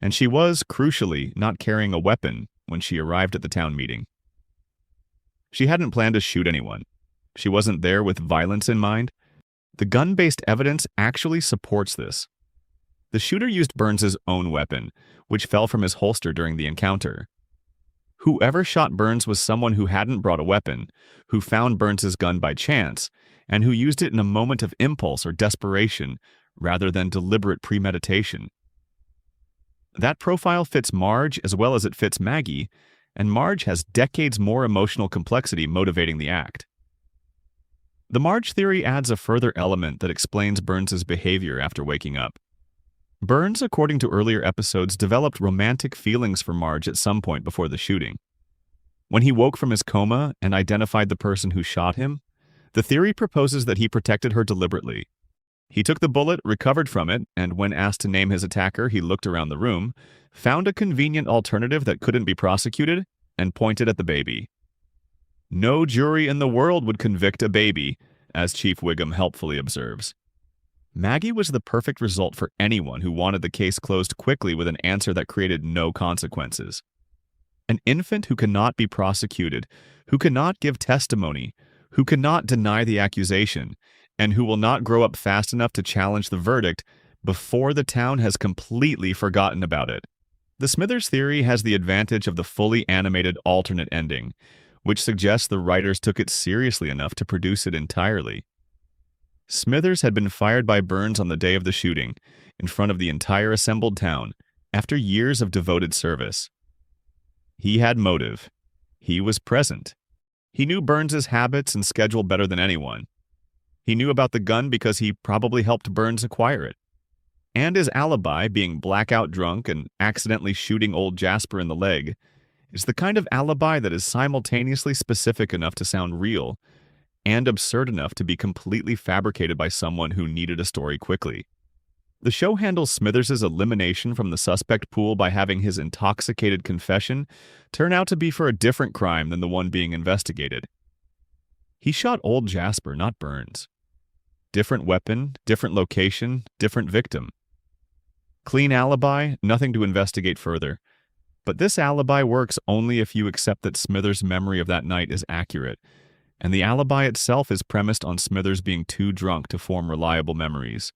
and she was, crucially, not carrying a weapon when she arrived at the town meeting. She hadn't planned to shoot anyone. She wasn't there with violence in mind. The gun-based evidence actually supports this. The shooter used Burns's own weapon, which fell from his holster during the encounter. Whoever shot Burns was someone who hadn't brought a weapon, who found Burns's gun by chance, and who used it in a moment of impulse or desperation rather than deliberate premeditation. That profile fits Marge as well as it fits Maggie, and Marge has decades more emotional complexity motivating the act. The Marge theory adds a further element that explains Burns's behavior after waking up. Burns, according to earlier episodes, developed romantic feelings for Marge at some point before the shooting. When he woke from his coma and identified the person who shot him, the theory proposes that he protected her deliberately. He took the bullet, recovered from it, and when asked to name his attacker, he looked around the room, found a convenient alternative that couldn't be prosecuted, and pointed at the baby. No jury in the world would convict a baby, as Chief Wiggum helpfully observes. Maggie was the perfect result for anyone who wanted the case closed quickly with an answer that created no consequences. An infant who cannot be prosecuted, who cannot give testimony, who cannot deny the accusation, and who will not grow up fast enough to challenge the verdict before the town has completely forgotten about it. The Smithers theory has the advantage of the fully animated alternate ending, which suggests the writers took it seriously enough to produce it entirely. Smithers had been fired by Burns on the day of the shooting, in front of the entire assembled town, after years of devoted service. He had motive. He was present. He knew Burns's habits and schedule better than anyone. He knew about the gun because he probably helped Burns acquire it. And his alibi, being blackout drunk and accidentally shooting old Jasper in the leg, is the kind of alibi that is simultaneously specific enough to sound real and absurd enough to be completely fabricated by someone who needed a story quickly. The show handles Smithers' elimination from the suspect pool by having his intoxicated confession turn out to be for a different crime than the one being investigated. He shot old Jasper, not Burns. Different weapon, different location, different victim. Clean alibi, nothing to investigate further. But this alibi works only if you accept that Smithers' memory of that night is accurate, and the alibi itself is premised on Smithers being too drunk to form reliable memories.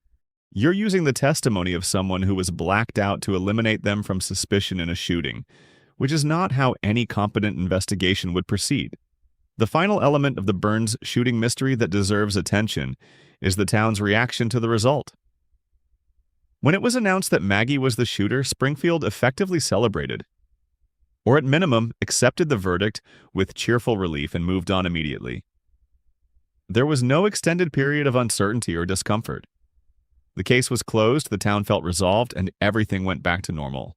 You're using the testimony of someone who was blacked out to eliminate them from suspicion in a shooting, which is not how any competent investigation would proceed. The final element of the Burns shooting mystery that deserves attention is the town's reaction to the result. When it was announced that Maggie was the shooter, Springfield effectively celebrated, or at minimum, accepted the verdict with cheerful relief and moved on immediately. There was no extended period of uncertainty or discomfort. The case was closed, the town felt resolved, and everything went back to normal.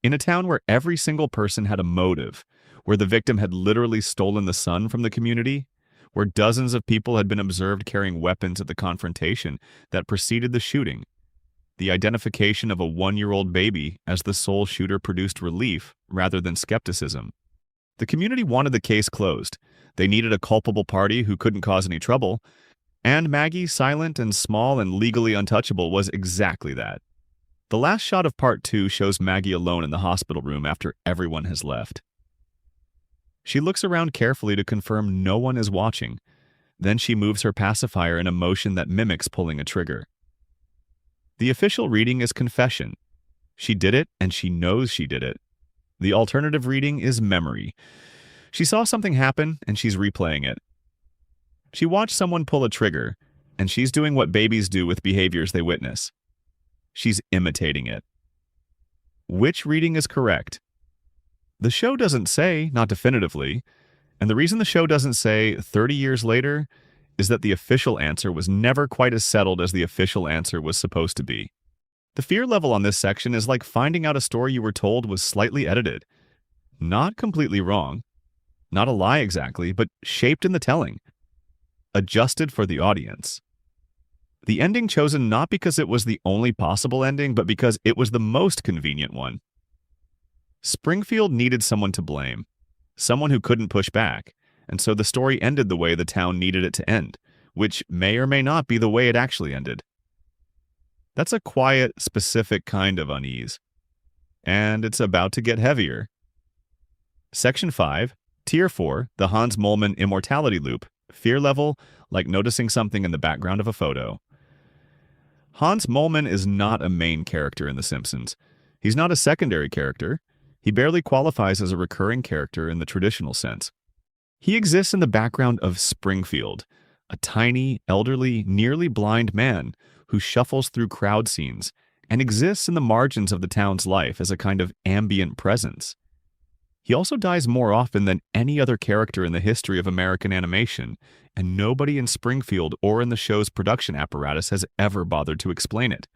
In a town where every single person had a motive, where the victim had literally stolen the sun from the community, where dozens of people had been observed carrying weapons at the confrontation that preceded the shooting, the identification of a 1-year-old baby as the sole shooter produced relief rather than skepticism. The community wanted the case closed. They needed a culpable party who couldn't cause any trouble, and Maggie, silent and small and legally untouchable, was exactly that. The last shot of part 2 shows Maggie alone in the hospital room after everyone has left. She looks around carefully to confirm no one is watching. Then she moves her pacifier in a motion that mimics pulling a trigger. The official reading is confession. She did it, and she knows she did it. The alternative reading is memory. She saw something happen, and she's replaying it. She watched someone pull a trigger, and she's doing what babies do with behaviors they witness. She's imitating it. Which reading is correct? The show doesn't say, not definitively, and the reason the show doesn't say 30 years later is that the official answer was never quite as settled as the official answer was supposed to be. The fear level on this section is like finding out a story you were told was slightly edited. Not completely wrong, not a lie exactly, but shaped in the telling. Adjusted for the audience. The ending chosen not because it was the only possible ending, but because it was the most convenient one. Springfield needed someone to blame, someone who couldn't push back, and so the story ended the way the town needed it to end, which may or may not be the way it actually ended. That's a quiet, specific kind of unease. And it's about to get heavier. Section 5, Tier 4, the Hans Moleman Immortality Loop, fear level, like noticing something in the background of a photo. Hans Moleman is not a main character in The Simpsons. He's not a secondary character. He barely qualifies as a recurring character in the traditional sense. He exists in the background of Springfield, a tiny, elderly, nearly blind man who shuffles through crowd scenes and exists in the margins of the town's life as a kind of ambient presence. He also dies more often than any other character in the history of American animation, and nobody in Springfield or in the show's production apparatus has ever bothered to explain it.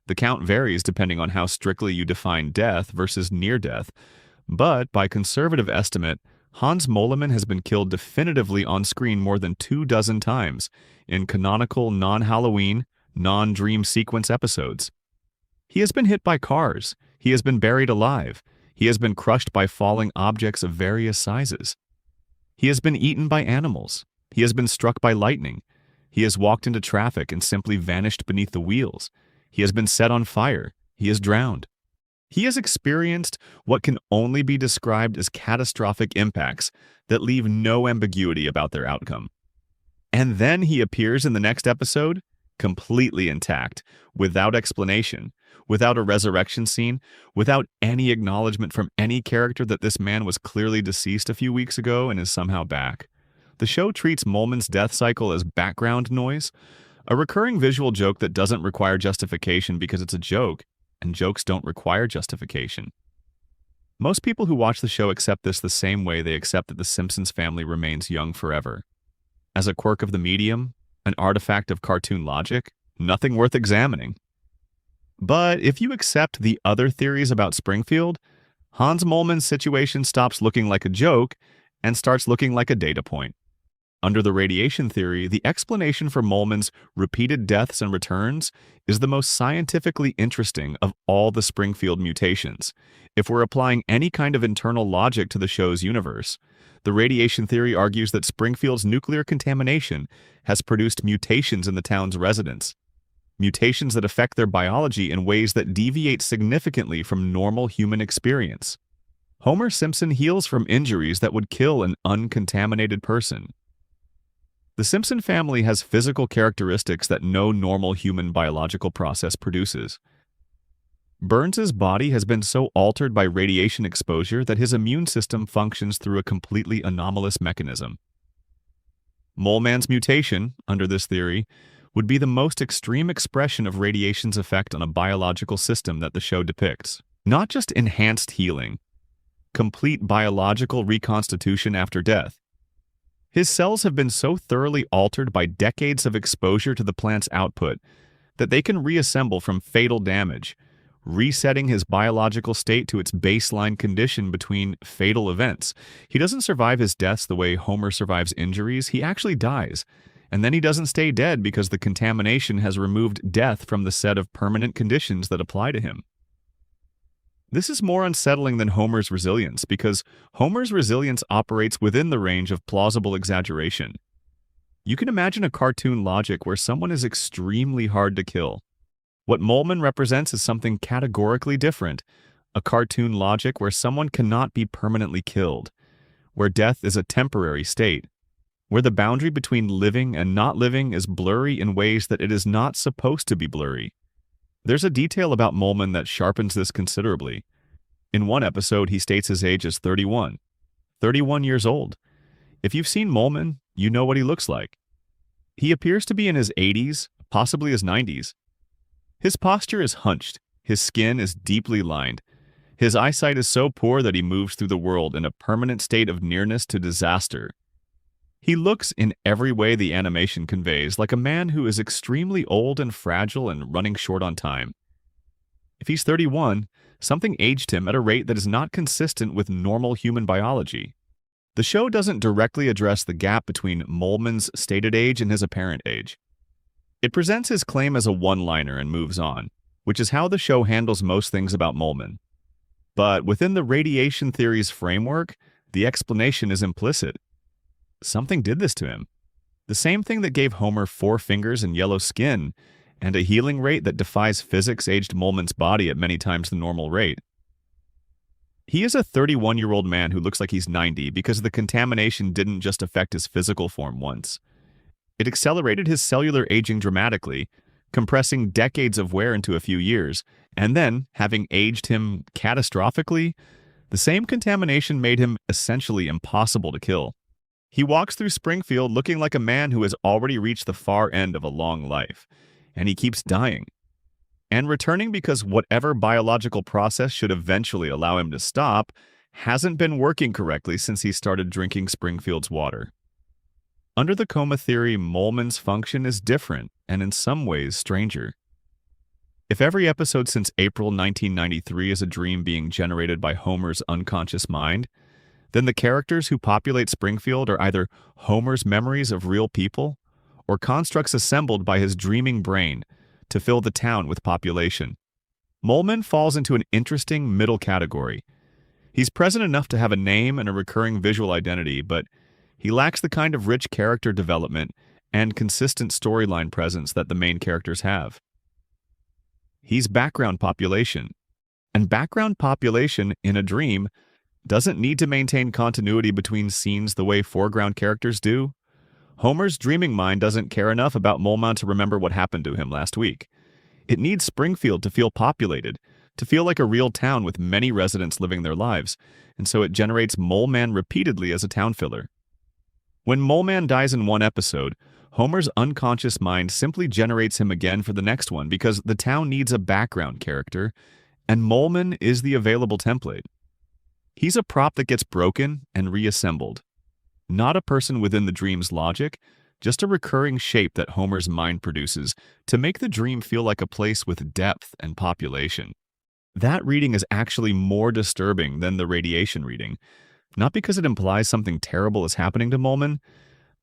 The count varies depending on how strictly you define death versus near death, but by conservative estimate, Hans Moleman has been killed definitively on screen more than 24 times in canonical non-Halloween, non-dream sequence episodes. He has been hit by cars. He has been buried alive. He has been crushed by falling objects of various sizes. He has been eaten by animals. He has been struck by lightning. He has walked into traffic and simply vanished beneath the wheels. He has been set on fire. He has drowned. He has experienced what can only be described as catastrophic impacts that leave no ambiguity about their outcome. And then he appears in the next episode, completely intact, without explanation, without a resurrection scene, without any acknowledgement from any character that this man was clearly deceased a few weeks ago and is somehow back. The show treats Moleman's death cycle as background noise, a recurring visual joke that doesn't require justification because it's a joke, and jokes don't require justification. Most people who watch the show accept this the same way they accept that the Simpsons family remains young forever. As a quirk of the medium, an artifact of cartoon logic, nothing worth examining. But if you accept the other theories about Springfield, Hans Moleman's situation stops looking like a joke and starts looking like a data point. Under the radiation theory, the explanation for Molman's repeated deaths and returns is the most scientifically interesting of all the Springfield mutations. If we're applying any kind of internal logic to the show's universe, the radiation theory argues that Springfield's nuclear contamination has produced mutations in the town's residents, mutations that affect their biology in ways that deviate significantly from normal human experience. Homer Simpson heals from injuries that would kill an uncontaminated person. The Simpson family has physical characteristics that no normal human biological process produces. Burns's body has been so altered by radiation exposure that his immune system functions through a completely anomalous mechanism. Moleman's mutation, under this theory, would be the most extreme expression of radiation's effect on a biological system that the show depicts. Not just enhanced healing, complete biological reconstitution after death. His cells have been so thoroughly altered by decades of exposure to the plant's output that they can reassemble from fatal damage, resetting his biological state to its baseline condition between fatal events. He doesn't survive his deaths the way Homer survives injuries. He actually dies, and then he doesn't stay dead because the contamination has removed death from the set of permanent conditions that apply to him. This is more unsettling than Homer's resilience because Homer's resilience operates within the range of plausible exaggeration. You can imagine a cartoon logic where someone is extremely hard to kill. What Molman represents is something categorically different, a cartoon logic where someone cannot be permanently killed, where death is a temporary state, where the boundary between living and not living is blurry in ways that it is not supposed to be blurry. There's a detail about Molman that sharpens this considerably. In one episode, he states his age as 31. 31 years old. If you've seen Molman, you know what he looks like. He appears to be in his 80s, possibly his 90s. His posture is hunched. His skin is deeply lined. His eyesight is so poor that he moves through the world in a permanent state of nearness to disaster. He looks, in every way the animation conveys, like a man who is extremely old and fragile and running short on time. If he's 31, something aged him at a rate that is not consistent with normal human biology. The show doesn't directly address the gap between Molman's stated age and his apparent age. It presents his claim as a one-liner and moves on, which is how the show handles most things about Molman. But within the radiation theory's framework, the explanation is implicit. Something did this to him. The same thing that gave Homer 4 fingers and yellow skin, and a healing rate that defies physics aged Molman's body at many times the normal rate. He is a 31-year-old man who looks like he's 90 because the contamination didn't just affect his physical form once. It accelerated his cellular aging dramatically, compressing decades of wear into a few years, and then, having aged him catastrophically, the same contamination made him essentially impossible to kill. He walks through Springfield looking like a man who has already reached the far end of a long life, and he keeps dying. And returning because whatever biological process should eventually allow him to stop hasn't been working correctly since he started drinking Springfield's water. Under the coma theory, Molman's function is different and in some ways stranger. If every episode since April 1993 is a dream being generated by Homer's unconscious mind, then the characters who populate Springfield are either Homer's memories of real people or constructs assembled by his dreaming brain to fill the town with population. Molman falls into an interesting middle category. He's present enough to have a name and a recurring visual identity, but he lacks the kind of rich character development and consistent storyline presence that the main characters have. He's background population, and background population in a dream doesn't need to maintain continuity between scenes the way foreground characters do. Homer's dreaming mind doesn't care enough about Molman to remember what happened to him last week. It needs Springfield to feel populated, to feel like a real town with many residents living their lives, and so it generates Molman repeatedly as a town filler. When Molman dies in one episode, Homer's unconscious mind simply generates him again for the next one because the town needs a background character, and Molman is the available template. He's a prop that gets broken and reassembled. Not a person within the dream's logic, just a recurring shape that Homer's mind produces to make the dream feel like a place with depth and population. That reading is actually more disturbing than the radiation reading, not because it implies something terrible is happening to Molman,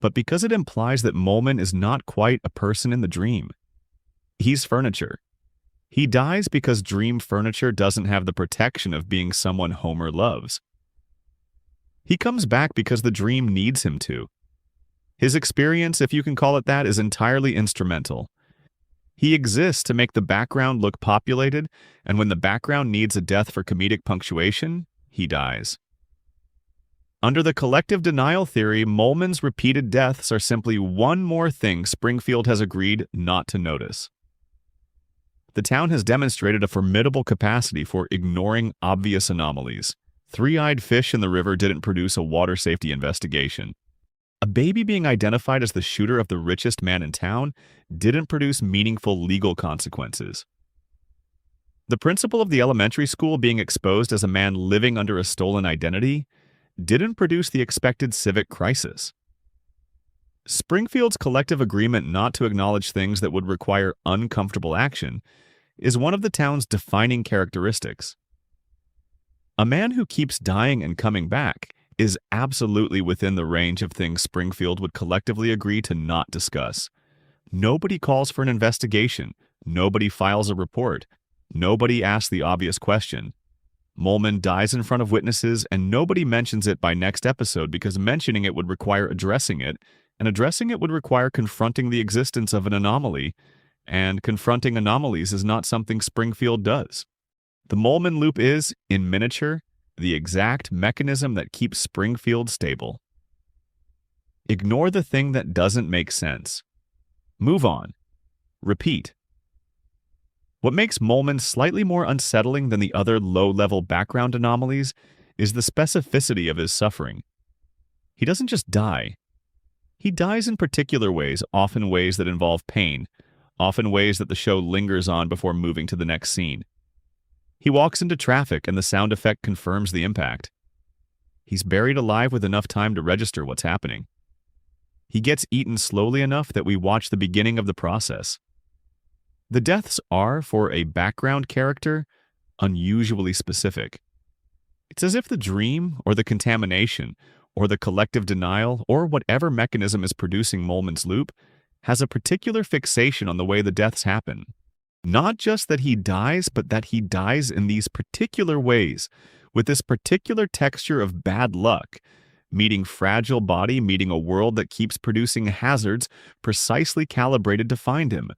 but because it implies that Molman is not quite a person in the dream. He's furniture. He dies because dream furniture doesn't have the protection of being someone Homer loves. He comes back because the dream needs him to. His experience, if you can call it that, is entirely instrumental. He exists to make the background look populated, and when the background needs a death for comedic punctuation, he dies. Under the collective denial theory, Molman's repeated deaths are simply one more thing Springfield has agreed not to notice. The town has demonstrated a formidable capacity for ignoring obvious anomalies. Three-eyed fish in the river didn't produce a water safety investigation. A baby being identified as the shooter of the richest man in town didn't produce meaningful legal consequences. The principal of the elementary school being exposed as a man living under a stolen identity didn't produce the expected civic crisis. Springfield's collective agreement not to acknowledge things that would require uncomfortable action is one of the town's defining characteristics. A man who keeps dying and coming back is absolutely within the range of things Springfield would collectively agree to not discuss. Nobody calls for an investigation. Nobody files a report. Nobody asks the obvious question. Molman dies in front of witnesses, and nobody mentions it by next episode because mentioning it would require addressing it, and addressing it would require confronting the existence of an anomaly, and confronting anomalies is not something Springfield does. The Molman loop is, in miniature, the exact mechanism that keeps Springfield stable. Ignore the thing that doesn't make sense. Move on. Repeat. What makes Molman slightly more unsettling than the other low-level background anomalies is the specificity of his suffering. He doesn't just die. He dies in particular ways, often ways that involve pain, often ways that the show lingers on before moving to the next scene. He walks into traffic and the sound effect confirms the impact. He's buried alive with enough time to register what's happening. He gets eaten slowly enough that we watch the beginning of the process. The deaths are, for a background character, unusually specific. It's as if the dream, or the contamination, or the collective denial, or whatever mechanism is producing Molman's loop, has a particular fixation on the way the deaths happen. Not just that he dies, but that he dies in these particular ways, with this particular texture of bad luck, meeting fragile body, meeting a world that keeps producing hazards precisely calibrated to find him.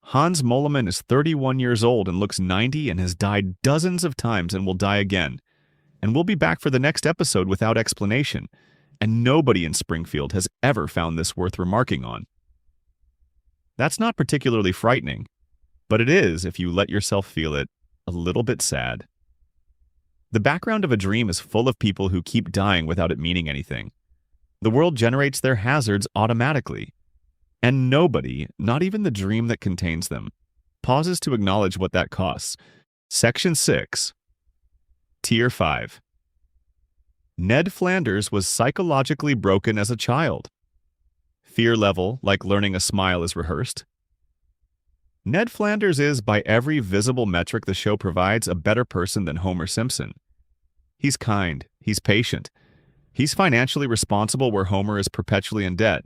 Hans Molman is 31 years old and looks 90 and has died dozens of times and will die again. And we'll be back for the next episode without explanation, and nobody in Springfield has ever found this worth remarking on. That's not particularly frightening, but it is, if you let yourself feel it, a little bit sad. The background of a dream is full of people who keep dying without it meaning anything. The world generates their hazards automatically. And nobody, not even the dream that contains them, pauses to acknowledge what that costs. Section 6. Tier 5. Ned Flanders was psychologically broken as a child. Fear level, like learning a smile, is rehearsed. Ned Flanders is, by every visible metric the show provides, a better person than Homer Simpson. He's kind. He's patient. He's financially responsible where Homer is perpetually in debt.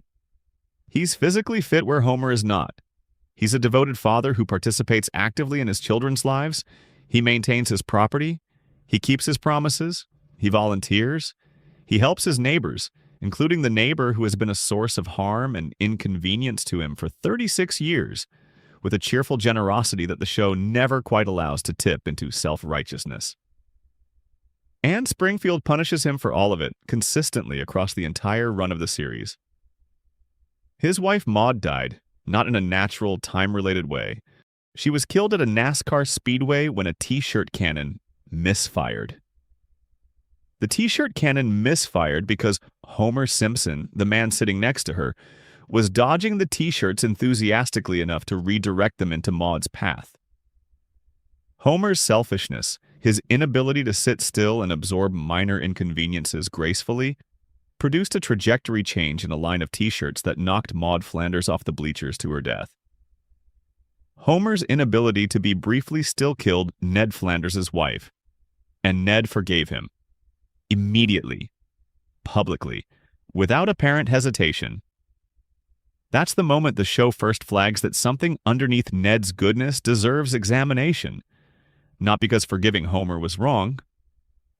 He's physically fit where Homer is not. He's a devoted father who participates actively in his children's lives. He maintains his property. He keeps his promises. He volunteers. He helps his neighbors, including the neighbor who has been a source of harm and inconvenience to him for 36 years, with a cheerful generosity that the show never quite allows to tip into self-righteousness. And Springfield punishes him for all of it, consistently across the entire run of the series. His wife Maud died, not in a natural, time-related way. She was killed at a NASCAR speedway when a T-shirt cannon misfired. The T-shirt cannon misfired because Homer Simpson, the man sitting next to her, was dodging the T-shirts enthusiastically enough to redirect them into Maud's path. Homer's selfishness, his inability to sit still and absorb minor inconveniences gracefully, produced a trajectory change in a line of T-shirts that knocked Maud Flanders off the bleachers to her death. Homer's inability to be briefly still killed Ned Flanders' wife, and Ned forgave him. Immediately. Publicly. without apparent hesitation. That's the moment the show first flags that something underneath Ned's goodness deserves examination. Not because forgiving Homer was wrong.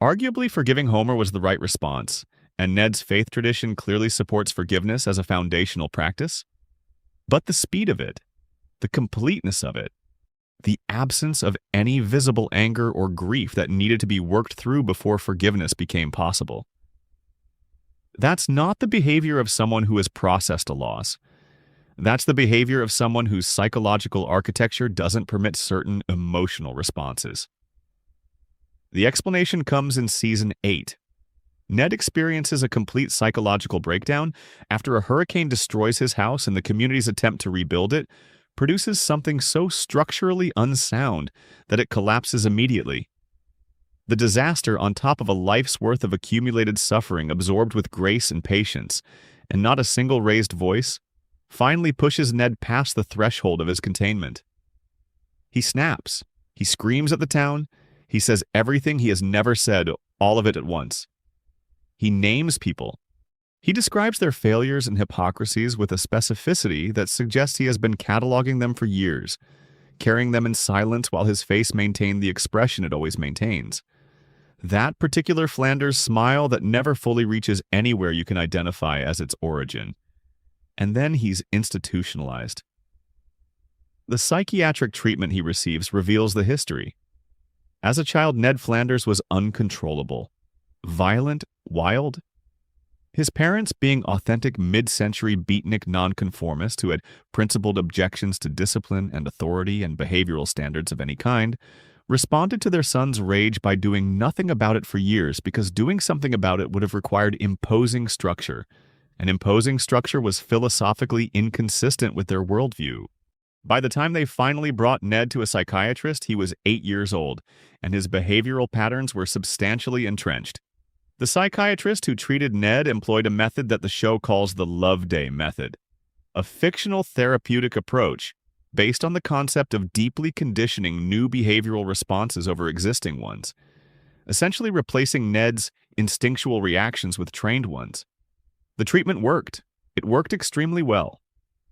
Arguably, forgiving Homer was the right response, and Ned's faith tradition clearly supports forgiveness as a foundational practice. But the speed of it, the completeness of it, the absence of any visible anger or grief that needed to be worked through before forgiveness became possible. That's not the behavior of someone who has processed a loss. That's the behavior of someone whose psychological architecture doesn't permit certain emotional responses. The explanation comes in Season 8. Ned experiences a complete psychological breakdown after a hurricane destroys his house and the community's attempt to rebuild it produces something so structurally unsound that it collapses immediately. The disaster, on top of a life's worth of accumulated suffering absorbed with grace and patience, and not a single raised voice, finally pushes Ned past the threshold of his containment. He snaps. He screams at the town. He says everything he has never said, all of it at once. He names people. He describes their failures and hypocrisies with a specificity that suggests he has been cataloging them for years, carrying them in silence while his face maintained the expression it always maintains. That particular Flanders smile that never fully reaches anywhere you can identify as its origin. And then he's institutionalized. The psychiatric treatment he receives reveals the history. As a child, Ned Flanders was uncontrollable, violent, wild. His parents, being authentic mid-century beatnik nonconformists who had principled objections to discipline and authority and behavioral standards of any kind, responded to their son's rage by doing nothing about it for years because doing something about it would have required imposing structure, and imposing structure was philosophically inconsistent with their worldview. By the time they finally brought Ned to a psychiatrist, he was 8 years old, and his behavioral patterns were substantially entrenched. The psychiatrist who treated Ned employed a method that the show calls the Love Day method, a fictional therapeutic approach based on the concept of deeply conditioning new behavioral responses over existing ones, essentially replacing Ned's instinctual reactions with trained ones. The treatment worked. It worked extremely well.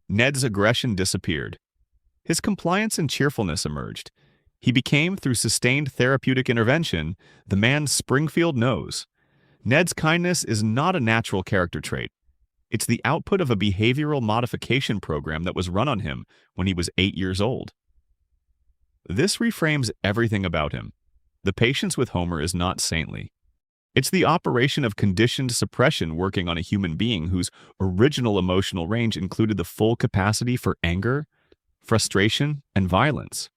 Ned's aggression disappeared. His compliance and cheerfulness emerged. He became, through sustained therapeutic intervention, the man Springfield knows. Ned's kindness is not a natural character trait. It's the output of a behavioral modification program that was run on him when he was 8 years old. This reframes everything about him. The patience with Homer is not saintly. It's the operation of conditioned suppression working on a human being whose original emotional range included the full capacity for anger, frustration, and violence.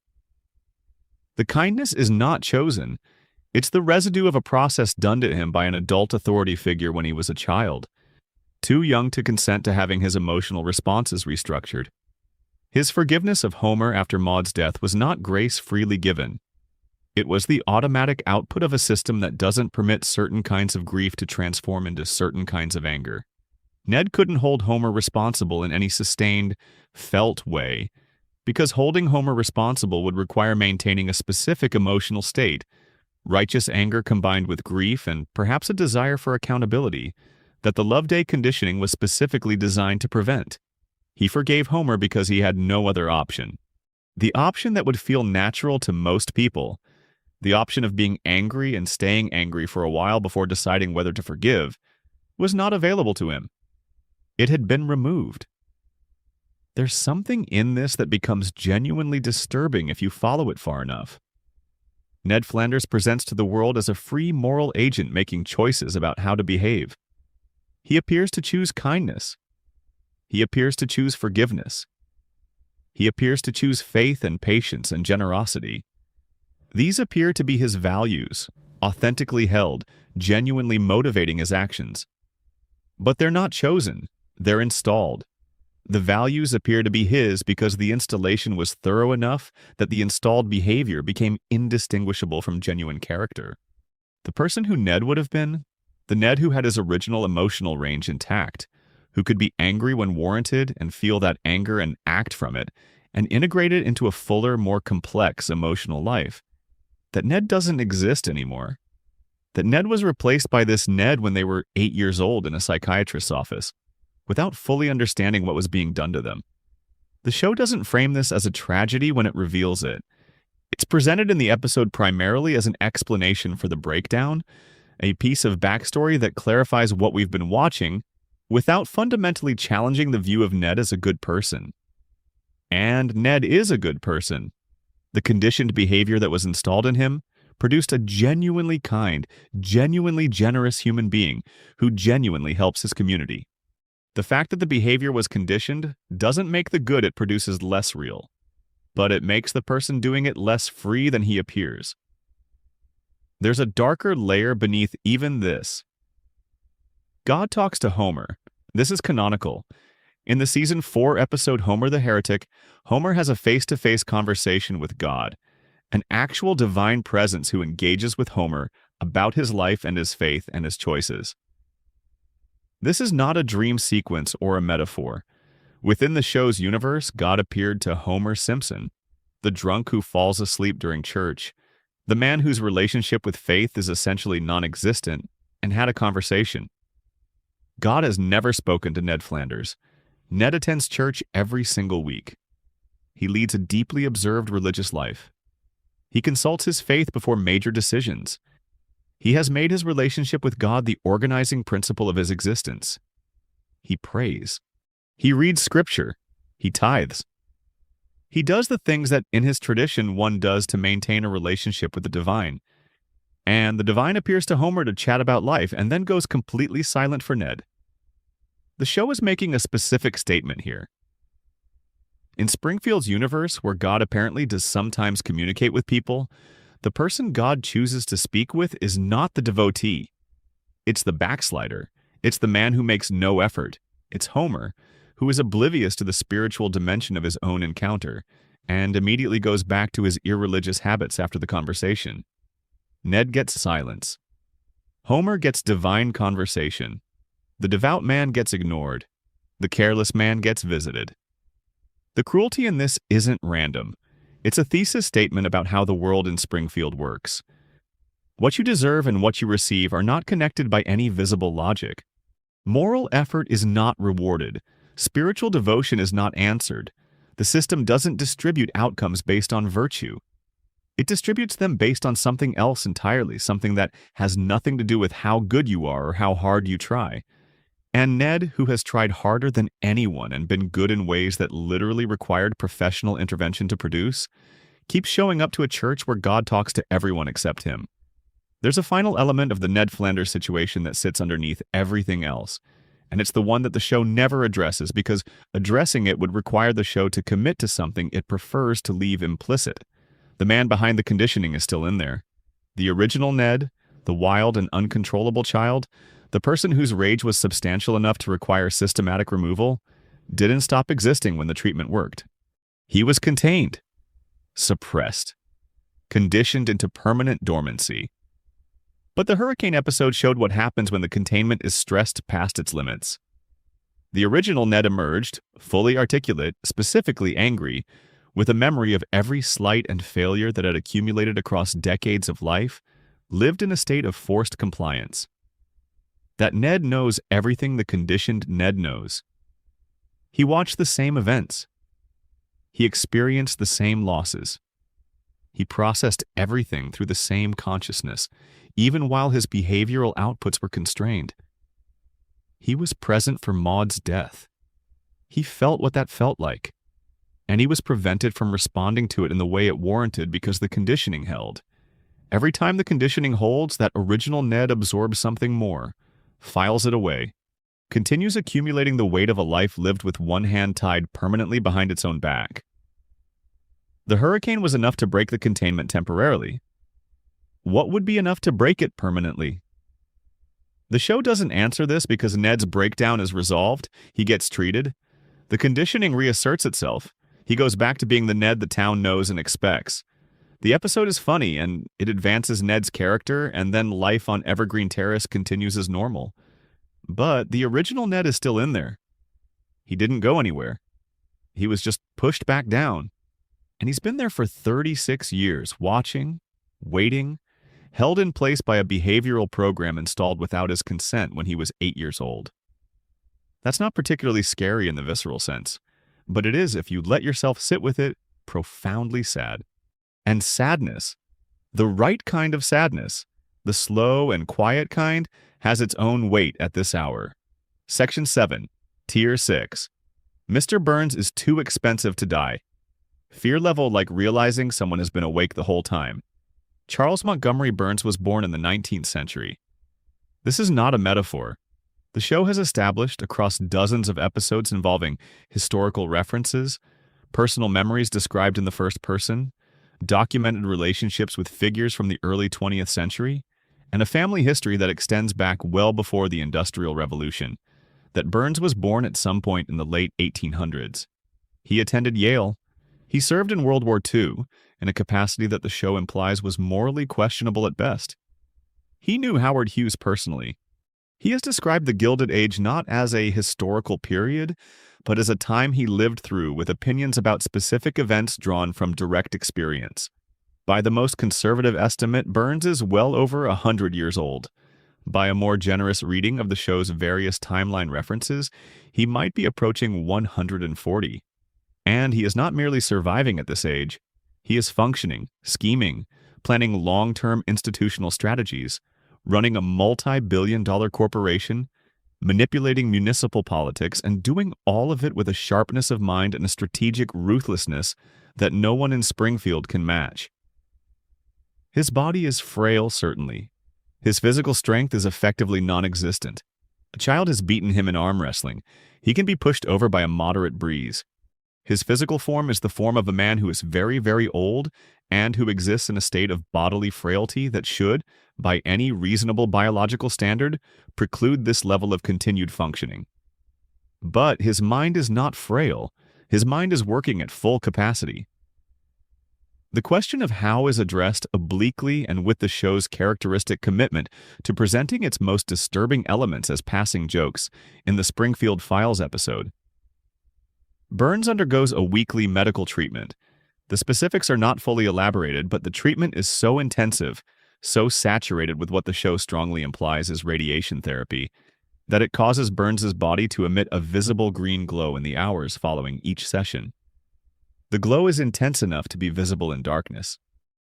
The kindness is not chosen. It's the residue of a process done to him by an adult authority figure when he was a child, too young to consent to having his emotional responses restructured. His forgiveness of Homer after Maud's death was not grace freely given. It was the automatic output of a system that doesn't permit certain kinds of grief to transform into certain kinds of anger. Ned couldn't hold Homer responsible in any sustained, felt way, because holding Homer responsible would require maintaining a specific emotional state, righteous anger combined with grief and perhaps a desire for accountability, that the Love Day conditioning was specifically designed to prevent. He forgave Homer because he had no other option. The option that would feel natural to most people, the option of being angry and staying angry for a while before deciding whether to forgive, was not available to him. It had been removed. There's something in this that becomes genuinely disturbing if you follow it far enough. Ned Flanders presents to the world as a free moral agent making choices about how to behave. He appears to choose kindness. He appears to choose forgiveness. He appears to choose faith and patience and generosity. These appear to be his values, authentically held, genuinely motivating his actions. But they're not chosen, they're installed. The values appear to be his because the installation was thorough enough that the installed behavior became indistinguishable from genuine character. The person who Ned would have been, the Ned who had his original emotional range intact, who could be angry when warranted and feel that anger and act from it, and integrate it into a fuller, more complex emotional life. That Ned doesn't exist anymore. that Ned was replaced by this Ned when they were 8 years old in a psychiatrist's office, without fully understanding what was being done to them. The show doesn't frame this as a tragedy when it reveals it. It's presented in the episode primarily as an explanation for the breakdown, a piece of backstory that clarifies what we've been watching without fundamentally challenging the view of Ned as a good person. And Ned is a good person. The conditioned behavior that was installed in him produced a genuinely kind, genuinely generous human being who genuinely helps his community. The fact that the behavior was conditioned doesn't make the good it produces less real, but it makes the person doing it less free than he appears. There's a darker layer beneath even this. God talks to Homer. This is canonical. In the season 4 episode Homer the Heretic, Homer has a face-to-face conversation with God, an actual divine presence who engages with Homer about his life and his faith and his choices. This is not a dream sequence or a metaphor. Within the show's universe, God appeared to Homer Simpson, the drunk who falls asleep during church, the man whose relationship with faith is essentially non-existent, and had a conversation. God has never spoken to Ned Flanders. Ned attends church every single week. He leads a deeply observed religious life. He consults his faith before major decisions. He has made his relationship with God the organizing principle of his existence. He prays. He reads scripture. He tithes. He does the things that in his tradition one does to maintain a relationship with the divine. And the divine appears to Homer to chat about life and then goes completely silent for Ned. The show is making a specific statement here. In Springfield's universe, where God apparently does sometimes communicate with people, the person God chooses to speak with is not the devotee. It's the backslider. It's the man who makes no effort. It's Homer, who is oblivious to the spiritual dimension of his own encounter, and immediately goes back to his irreligious habits after the conversation. Ned gets silence. Homer gets divine conversation. The devout man gets ignored. The careless man gets visited. The cruelty in this isn't random. It's a thesis statement about how the world in Springfield works. What you deserve and what you receive are not connected by any visible logic. Moral effort is not rewarded. Spiritual devotion is not answered. The system doesn't distribute outcomes based on virtue. It distributes them based on something else entirely, something that has nothing to do with how good you are or how hard you try. And Ned, who has tried harder than anyone and been good in ways that literally required professional intervention to produce, keeps showing up to a church where God talks to everyone except him. There's a final element of the Ned Flanders situation that sits underneath everything else, and it's the one that the show never addresses because addressing it would require the show to commit to something it prefers to leave implicit. The man behind the conditioning is still in there. The original Ned, the wild and uncontrollable child, the person whose rage was substantial enough to require systematic removal, didn't stop existing when the treatment worked. He was contained, suppressed, conditioned into permanent dormancy. But the hurricane episode showed what happens when the containment is stressed past its limits. The original Ned emerged, fully articulate, specifically angry, with a memory of every slight and failure that had accumulated across decades of life, lived in a state of forced compliance. That Ned knows everything the conditioned Ned knows. He watched the same events. He experienced the same losses. He processed everything through the same consciousness, even while his behavioral outputs were constrained. He was present for Maud's death. He felt what that felt like, and he was prevented from responding to it in the way it warranted because the conditioning held. Every time the conditioning holds, that original Ned absorbs something more, files it away, continues accumulating the weight of a life lived with one hand tied permanently behind its own back. The hurricane was enough to break the containment temporarily. What would be enough to break it permanently? The show doesn't answer this because Ned's breakdown is resolved, he gets treated. The conditioning reasserts itself. He goes back to being the Ned the town knows and expects. The episode is funny, and it advances Ned's character, and then life on Evergreen Terrace continues as normal. But the original Ned is still in there. He didn't go anywhere. He was just pushed back down. And he's been there for 36 years, watching, waiting, held in place by a behavioral program installed without his consent when he was 8 years old. That's not particularly scary in the visceral sense, but it is, if you let yourself sit with it, profoundly sad. And sadness, the right kind of sadness, the slow and quiet kind, has its own weight at this hour. Section 7, Tier 6. Mr. Burns is too expensive to die. Fear level like realizing someone has been awake the whole time. Charles Montgomery Burns was born in the 19th century. This is not a metaphor. The show has established, across dozens of episodes involving historical references, personal memories described in the first person, documented relationships with figures from the early 20th century, and a family history that extends back well before the Industrial Revolution, that Burns was born at some point in the late 1800s. He attended Yale. He served in World War II in a capacity that the show implies was morally questionable at best. He knew Howard Hughes personally. He has described the Gilded Age not as a historical period, but as a time he lived through with opinions about specific events drawn from direct experience. By the most conservative estimate, Burns is well over 100 years old. By a more generous reading of the show's various timeline references, he might be approaching 140. And he is not merely surviving at this age. He is functioning, scheming, planning long-term institutional strategies, running a multi-billion-dollar corporation, manipulating municipal politics, and doing all of it with a sharpness of mind and a strategic ruthlessness that no one in Springfield can match. His body is frail, certainly. His physical strength is effectively non-existent. A child has beaten him in arm wrestling. He can be pushed over by a moderate breeze. His physical form is the form of a man who is very, very old and who exists in a state of bodily frailty that should, by any reasonable biological standard, preclude this level of continued functioning. But his mind is not frail. His mind is working at full capacity. The question of how is addressed obliquely and with the show's characteristic commitment to presenting its most disturbing elements as passing jokes in the Springfield Files episode. Burns undergoes a weekly medical treatment. The specifics are not fully elaborated, but the treatment is so intensive, so saturated with what the show strongly implies is radiation therapy, that it causes Burns's body to emit a visible green glow in the hours following each session. The glow is intense enough to be visible in darkness.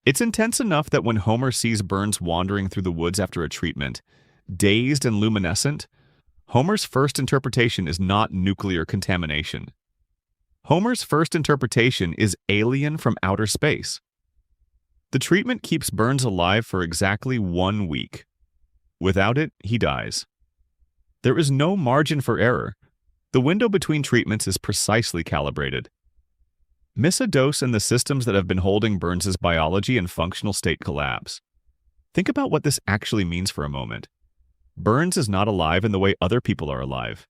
It's intense enough that when Homer sees Burns wandering through the woods after a treatment, dazed and luminescent, Homer's first interpretation is not nuclear contamination. Homer's first interpretation is alien from outer space. The treatment keeps Burns alive for exactly 1 week. Without it, he dies. There is no margin for error. The window between treatments is precisely calibrated. Miss a dose and the systems that have been holding Burns's biology and functional state collapse. Think about what this actually means for a moment. Burns is not alive in the way other people are alive.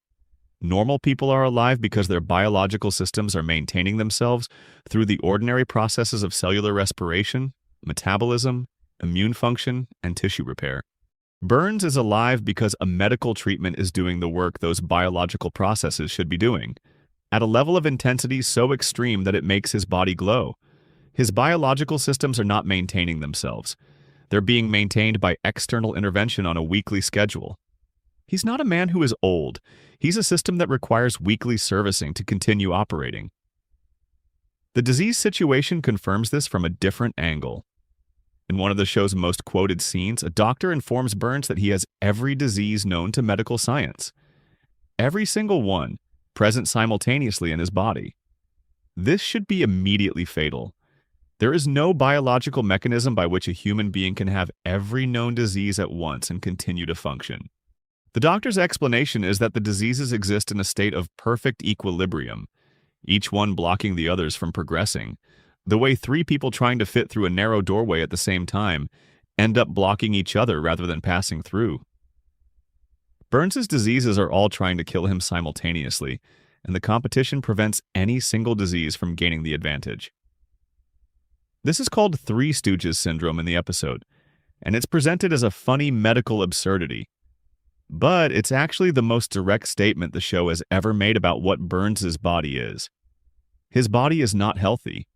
Normal people are alive because their biological systems are maintaining themselves through the ordinary processes of cellular respiration, metabolism, immune function, and tissue repair. Burns is alive because a medical treatment is doing the work those biological processes should be doing, at a level of intensity so extreme that it makes his body glow. His biological systems are not maintaining themselves. They're being maintained by external intervention on a weekly schedule. He's not a man who is old. He's a system that requires weekly servicing to continue operating. The disease situation confirms this from a different angle. In one of the show's most quoted scenes, a doctor informs Burns that he has every disease known to medical science. Every single one, present simultaneously in his body. This should be immediately fatal. There is no biological mechanism by which a human being can have every known disease at once and continue to function. The doctor's explanation is that the diseases exist in a state of perfect equilibrium, each one blocking the others from progressing, the way 3 people trying to fit through a narrow doorway at the same time end up blocking each other rather than passing through. Burns's diseases are all trying to kill him simultaneously, and the competition prevents any single disease from gaining the advantage. This is called Three Stooges syndrome in the episode, and it's presented as a funny medical absurdity. But it's actually the most direct statement the show has ever made about what Burns's body is. His body is not healthy.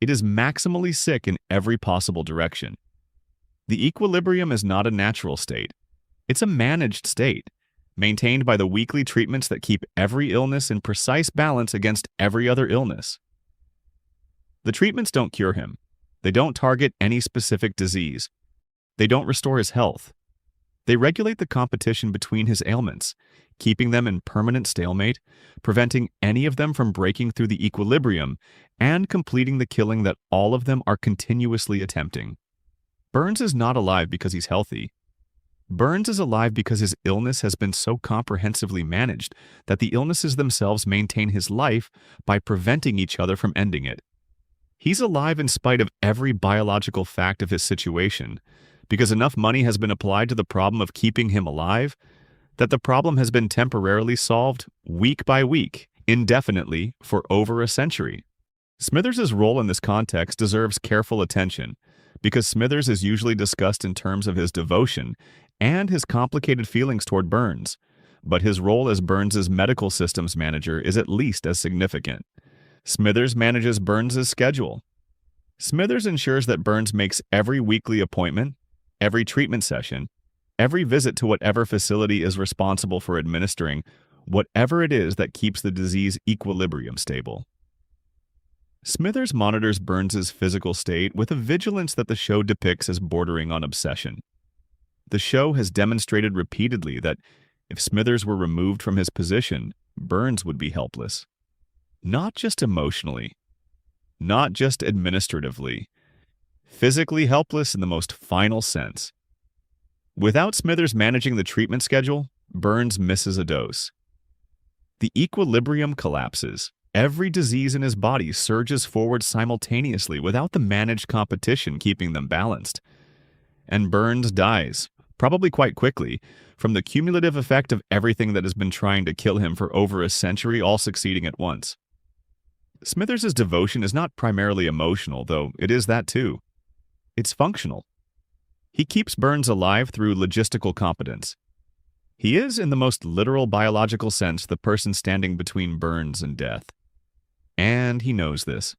It is maximally sick in every possible direction. The equilibrium is not a natural state. It's a managed state, maintained by the weekly treatments that keep every illness in precise balance against every other illness. The treatments don't cure him. They don't target any specific disease. They don't restore his health. They regulate the competition between his ailments, keeping them in permanent stalemate, preventing any of them from breaking through the equilibrium, and completing the killing that all of them are continuously attempting. Burns is not alive because he's healthy. Burns is alive because his illness has been so comprehensively managed that the illnesses themselves maintain his life by preventing each other from ending it. He's alive in spite of every biological fact of his situation, because enough money has been applied to the problem of keeping him alive that the problem has been temporarily solved week by week, indefinitely, for over a century. Smithers' role in this context deserves careful attention, because Smithers is usually discussed in terms of his devotion and his complicated feelings toward Burns, but his role as Burns' medical systems manager is at least as significant. Smithers manages Burns' schedule. Smithers ensures that Burns makes every weekly appointment, every treatment session, every visit to whatever facility is responsible for administering whatever it is that keeps the disease equilibrium stable. Smithers monitors Burns' physical state with a vigilance that the show depicts as bordering on obsession. The show has demonstrated repeatedly that if Smithers were removed from his position, Burns would be helpless. Not just emotionally, not just administratively, physically helpless in the most final sense. Without Smithers managing the treatment schedule, Burns misses a dose. The equilibrium collapses. Every disease in his body surges forward simultaneously without the managed competition keeping them balanced. And Burns dies, probably quite quickly, from the cumulative effect of everything that has been trying to kill him for over a century, all succeeding at once. Smithers' devotion is not primarily emotional, though it is that too. It's functional. He keeps Burns alive through logistical competence. He is, in the most literal biological sense, the person standing between Burns and death. And he knows this.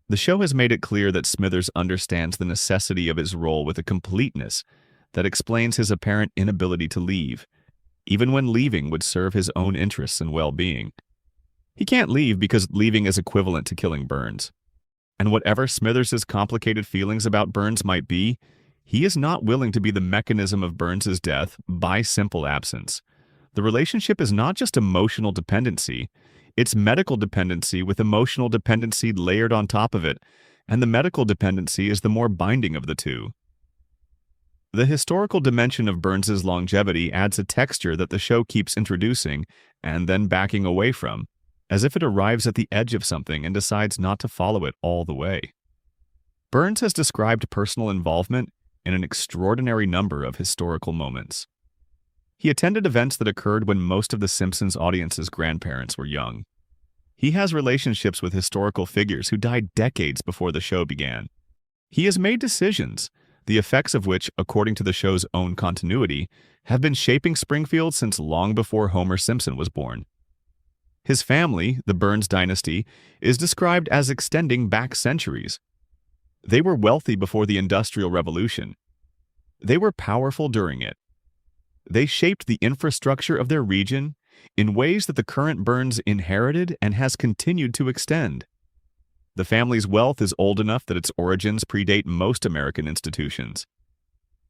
The show has made it clear that Smithers understands the necessity of his role with a completeness that explains his apparent inability to leave, even when leaving would serve his own interests and well-being. He can't leave because leaving is equivalent to killing Burns. And whatever Smithers' complicated feelings about Burns might be, he is not willing to be the mechanism of Burns' death by simple absence. The relationship is not just emotional dependency, it's medical dependency with emotional dependency layered on top of it, and the medical dependency is the more binding of the two. The historical dimension of Burns' longevity adds a texture that the show keeps introducing and then backing away from, as if it arrives at the edge of something and decides not to follow it all the way. Burns has described personal involvement in an extraordinary number of historical moments. He attended events that occurred when most of the Simpsons audience's grandparents were young. He has relationships with historical figures who died decades before the show began. He has made decisions, the effects of which, according to the show's own continuity, have been shaping Springfield since long before Homer Simpson was born. His family, the Burns dynasty, is described as extending back centuries. They were wealthy before the Industrial Revolution. They were powerful during it. They shaped the infrastructure of their region in ways that the current Burns inherited and has continued to extend. The family's wealth is old enough that its origins predate most American institutions.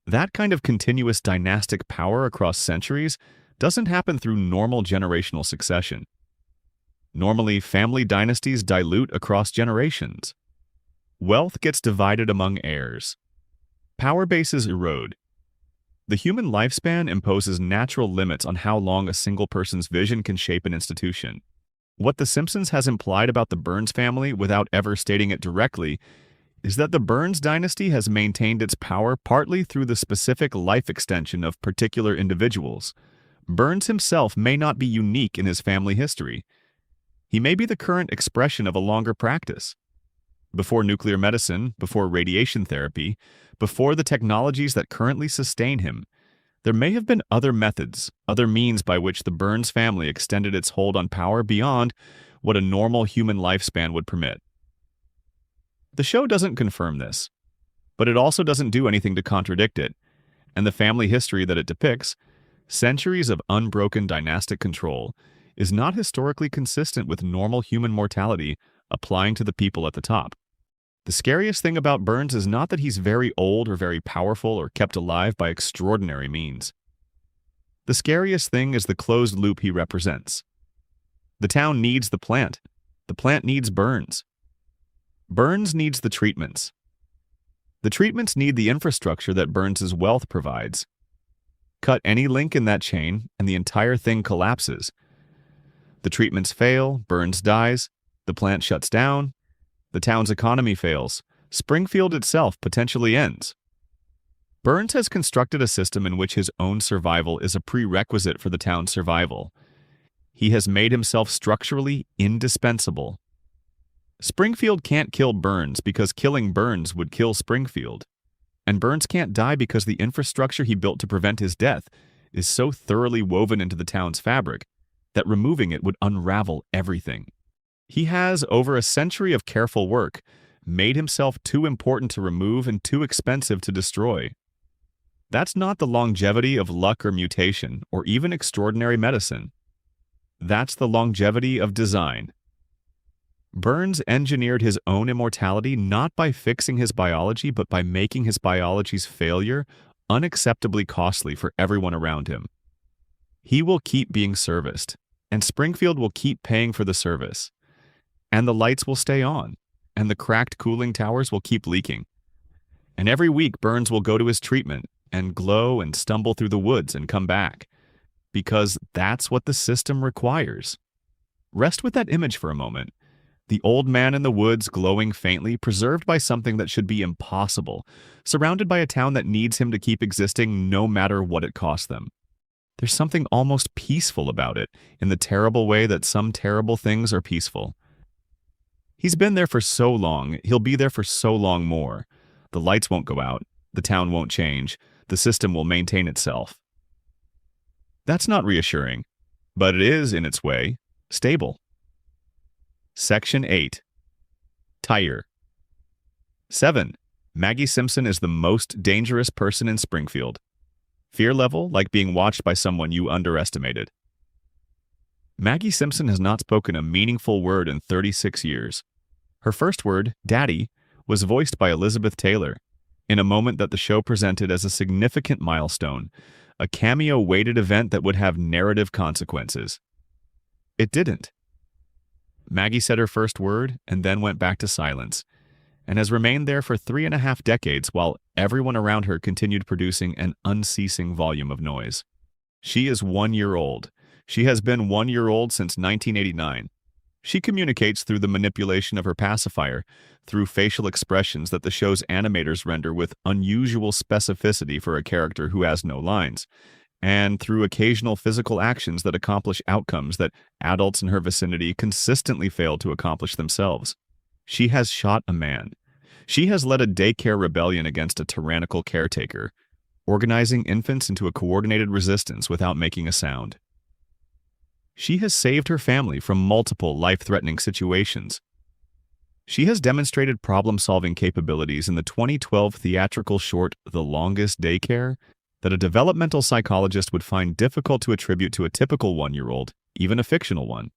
That kind of continuous dynastic power across centuries doesn't happen through normal generational succession. Normally, family dynasties dilute across generations. Wealth gets divided among heirs. Power bases erode. The human lifespan imposes natural limits on how long a single person's vision can shape an institution. What The Simpsons has implied about the Burns family without ever stating it directly is that the Burns dynasty has maintained its power partly through the specific life extension of particular individuals. Burns himself may not be unique in his family history. He may be the current expression of a longer practice. Before nuclear medicine, before radiation therapy, before the technologies that currently sustain him, there may have been other methods, other means by which the Burns family extended its hold on power beyond what a normal human lifespan would permit. The show doesn't confirm this. But it also doesn't do anything to contradict it, and the family history that it depicts, centuries of unbroken dynastic control, is not historically consistent with normal human mortality applying to the people at the top. The scariest thing about Burns is not that he's very old or very powerful or kept alive by extraordinary means. The scariest thing is the closed loop he represents. The town needs the plant. The plant needs Burns. Burns needs the treatments. The treatments need the infrastructure that Burns's wealth provides. Cut any link in that chain, and the entire thing collapses. The treatments fail, Burns dies, the plant shuts down, the town's economy fails, Springfield itself potentially ends. Burns has constructed a system in which his own survival is a prerequisite for the town's survival. He has made himself structurally indispensable. Springfield can't kill Burns because killing Burns would kill Springfield. And Burns can't die because the infrastructure he built to prevent his death is so thoroughly woven into the town's fabric that removing it would unravel everything. He has, over a century of careful work, made himself too important to remove and too expensive to destroy. That's not the longevity of luck or mutation, or even extraordinary medicine. That's the longevity of design. Burns engineered his own immortality not by fixing his biology, but by making his biology's failure unacceptably costly for everyone around him. He will keep being serviced, and Springfield will keep paying for the service. And the lights will stay on, and the cracked cooling towers will keep leaking. And every week Burns will go to his treatment and glow and stumble through the woods and come back, because that's what the system requires. Rest with that image for a moment. The old man in the woods glowing faintly, preserved by something that should be impossible, surrounded by a town that needs him to keep existing no matter what it costs them. There's something almost peaceful about it, in the terrible way that some terrible things are peaceful. He's been there for so long, he'll be there for so long more. The lights won't go out, the town won't change, the system will maintain itself. That's not reassuring, but it is, in its way, stable. Section 8. Tire. 7. Maggie Simpson is the most dangerous person in Springfield. Fear level, like being watched by someone you underestimated. Maggie Simpson has not spoken a meaningful word in 36 years. Her first word, Daddy, was voiced by Elizabeth Taylor, in a moment that the show presented as a significant milestone, a cameo-weighted event that would have narrative consequences. It didn't. Maggie said her first word and then went back to silence, and has remained there for 3.5 decades while everyone around her continued producing an unceasing volume of noise. She is 1 year old. She has been 1 year old since 1989. She communicates through the manipulation of her pacifier, through facial expressions that the show's animators render with unusual specificity for a character who has no lines, and through occasional physical actions that accomplish outcomes that adults in her vicinity consistently fail to accomplish themselves. She has shot a man. She has led a daycare rebellion against a tyrannical caretaker, organizing infants into a coordinated resistance without making a sound. She has saved her family from multiple life-threatening situations. She has demonstrated problem-solving capabilities in the 2012 theatrical short The Longest Daycare that a developmental psychologist would find difficult to attribute to a typical 1-year-old, even a fictional one.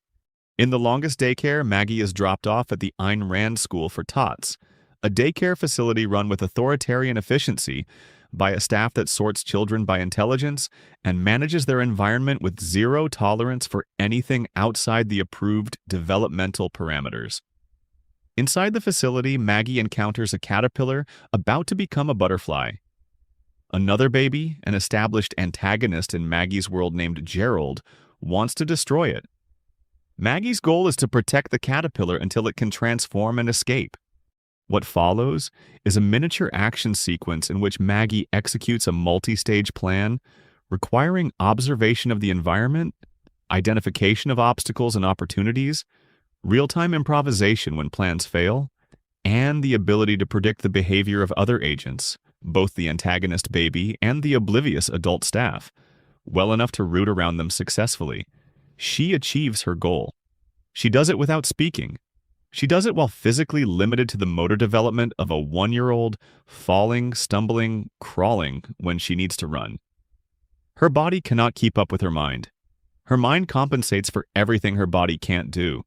In The Longest Daycare, Maggie is dropped off at the Ayn Rand School for Tots, a daycare facility run with authoritarian efficiency by a staff that sorts children by intelligence and manages their environment with zero tolerance for anything outside the approved developmental parameters. Inside the facility, Maggie encounters a caterpillar about to become a butterfly. Another baby, an established antagonist in Maggie's world named Gerald, wants to destroy it. Maggie's goal is to protect the caterpillar until it can transform and escape. What follows is a miniature action sequence in which Maggie executes a multi-stage plan requiring observation of the environment, identification of obstacles and opportunities, real-time improvisation when plans fail, and the ability to predict the behavior of other agents, both the antagonist baby and the oblivious adult staff, well enough to root around them successfully. She achieves her goal. She does it without speaking. She does it while physically limited to the motor development of a 1-year-old, falling, stumbling, crawling when she needs to run. Her body cannot keep up with her mind. Her mind compensates for everything her body can't do.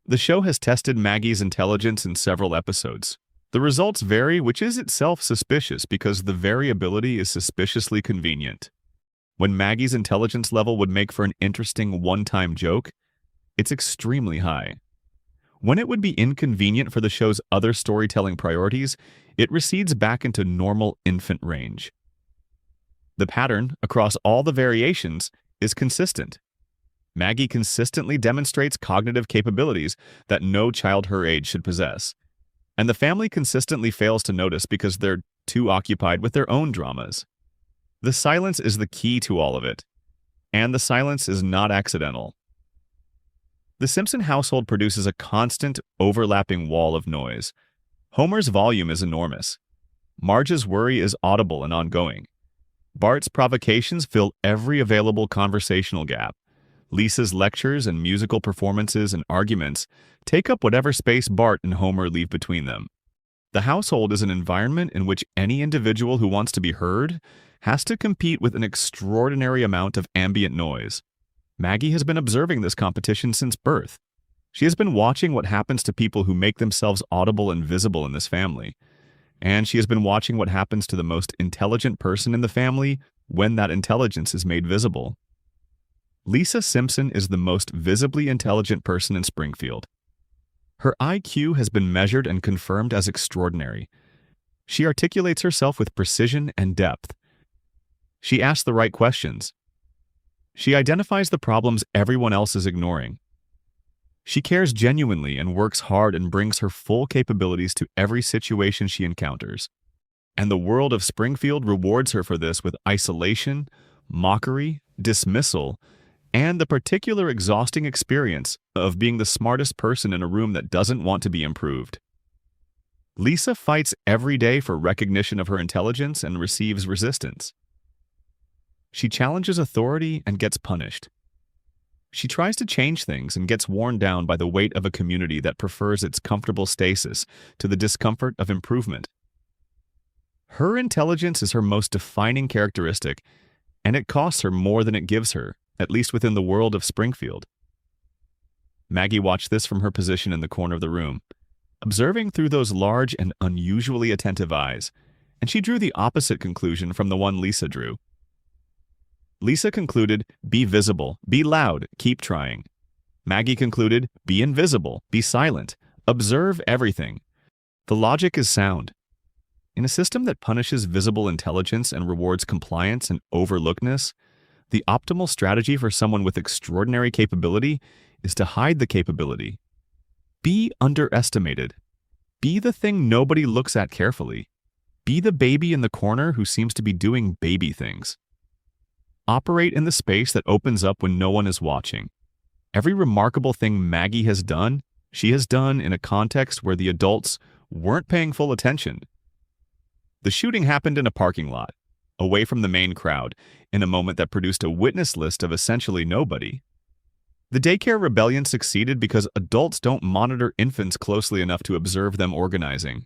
The show has tested Maggie's intelligence in several episodes. The results vary, which is itself suspicious because the variability is suspiciously convenient. When Maggie's intelligence level would make for an interesting one-time joke, it's extremely high. When it would be inconvenient for the show's other storytelling priorities, it recedes back into normal infant range. The pattern, across all the variations, is consistent. Maggie consistently demonstrates cognitive capabilities that no child her age should possess, and the family consistently fails to notice because they're too occupied with their own dramas. The silence is the key to all of it, and the silence is not accidental. The Simpson household produces a constant, overlapping wall of noise. Homer's volume is enormous. Marge's worry is audible and ongoing. Bart's provocations fill every available conversational gap. Lisa's lectures and musical performances and arguments take up whatever space Bart and Homer leave between them. The household is an environment in which any individual who wants to be heard has to compete with an extraordinary amount of ambient noise. Maggie has been observing this competition since birth. She has been watching what happens to people who make themselves audible and visible in this family. And she has been watching what happens to the most intelligent person in the family when that intelligence is made visible. Lisa Simpson is the most visibly intelligent person in Springfield. Her IQ has been measured and confirmed as extraordinary. She articulates herself with precision and depth. She asks the right questions. She identifies the problems everyone else is ignoring. She cares genuinely and works hard and brings her full capabilities to every situation she encounters. And the world of Springfield rewards her for this with isolation, mockery, dismissal, and the particular exhausting experience of being the smartest person in a room that doesn't want to be improved. Lisa fights every day for recognition of her intelligence and receives resistance. She challenges authority and gets punished. She tries to change things and gets worn down by the weight of a community that prefers its comfortable stasis to the discomfort of improvement. Her intelligence is her most defining characteristic, and it costs her more than it gives her, at least within the world of Springfield. Maggie watched this from her position in the corner of the room, observing through those large and unusually attentive eyes, and she drew the opposite conclusion from the one Lisa drew. Lisa concluded, be visible, be loud, keep trying. Maggie concluded, be invisible, be silent, observe everything. The logic is sound. In a system that punishes visible intelligence and rewards compliance and overlookedness, the optimal strategy for someone with extraordinary capability is to hide the capability. Be underestimated. Be the thing nobody looks at carefully. Be the baby in the corner who seems to be doing baby things. Operate in the space that opens up when no one is watching. Every remarkable thing Maggie has done, she has done in a context where the adults weren't paying full attention. The shooting happened in a parking lot, away from the main crowd, in a moment that produced a witness list of essentially nobody. The daycare rebellion succeeded because adults don't monitor infants closely enough to observe them organizing.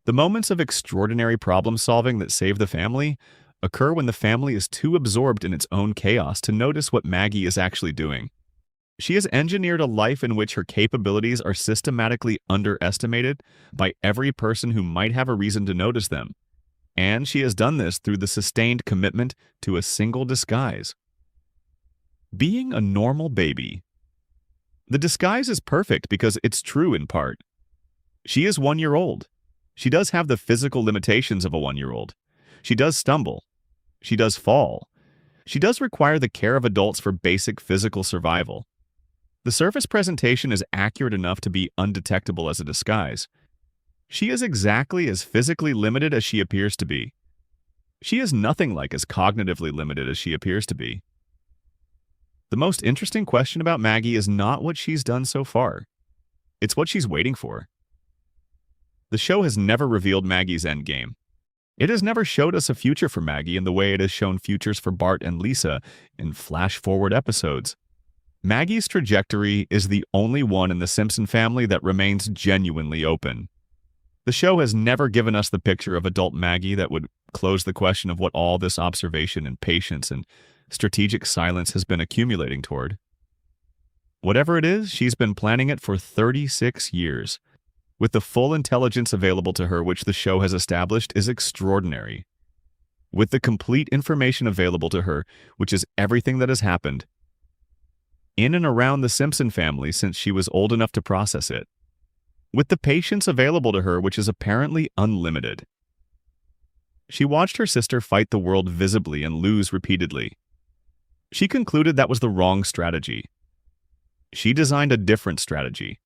The moments of extraordinary problem-solving that save the family occur when the family is too absorbed in its own chaos to notice what Maggie is actually doing. She has engineered a life in which her capabilities are systematically underestimated by every person who might have a reason to notice them, and she has done this through the sustained commitment to a single disguise. Being a normal baby. The disguise is perfect because it's true in part. She is 1 year old. She does have the physical limitations of a 1-year-old. She does stumble. She does fall. She does require the care of adults for basic physical survival. The surface presentation is accurate enough to be undetectable as a disguise. She is exactly as physically limited as she appears to be. She is nothing like as cognitively limited as she appears to be. The most interesting question about Maggie is not what she's done so far. It's what she's waiting for. The show has never revealed Maggie's endgame. It has never showed us a future for Maggie in the way it has shown futures for Bart and Lisa in flash-forward episodes. Maggie's trajectory is the only one in the Simpson family that remains genuinely open. The show has never given us the picture of adult Maggie that would close the question of what all this observation and patience and strategic silence has been accumulating toward. Whatever it is, she's been planning it for 36 years. With the full intelligence available to her, which the show has established is extraordinary. With the complete information available to her, which is everything that has happened in and around the Simpson family since she was old enough to process it. With the patience available to her, which is apparently unlimited. She watched her sister fight the world visibly and lose repeatedly. She concluded that was the wrong strategy. She designed a different strategy.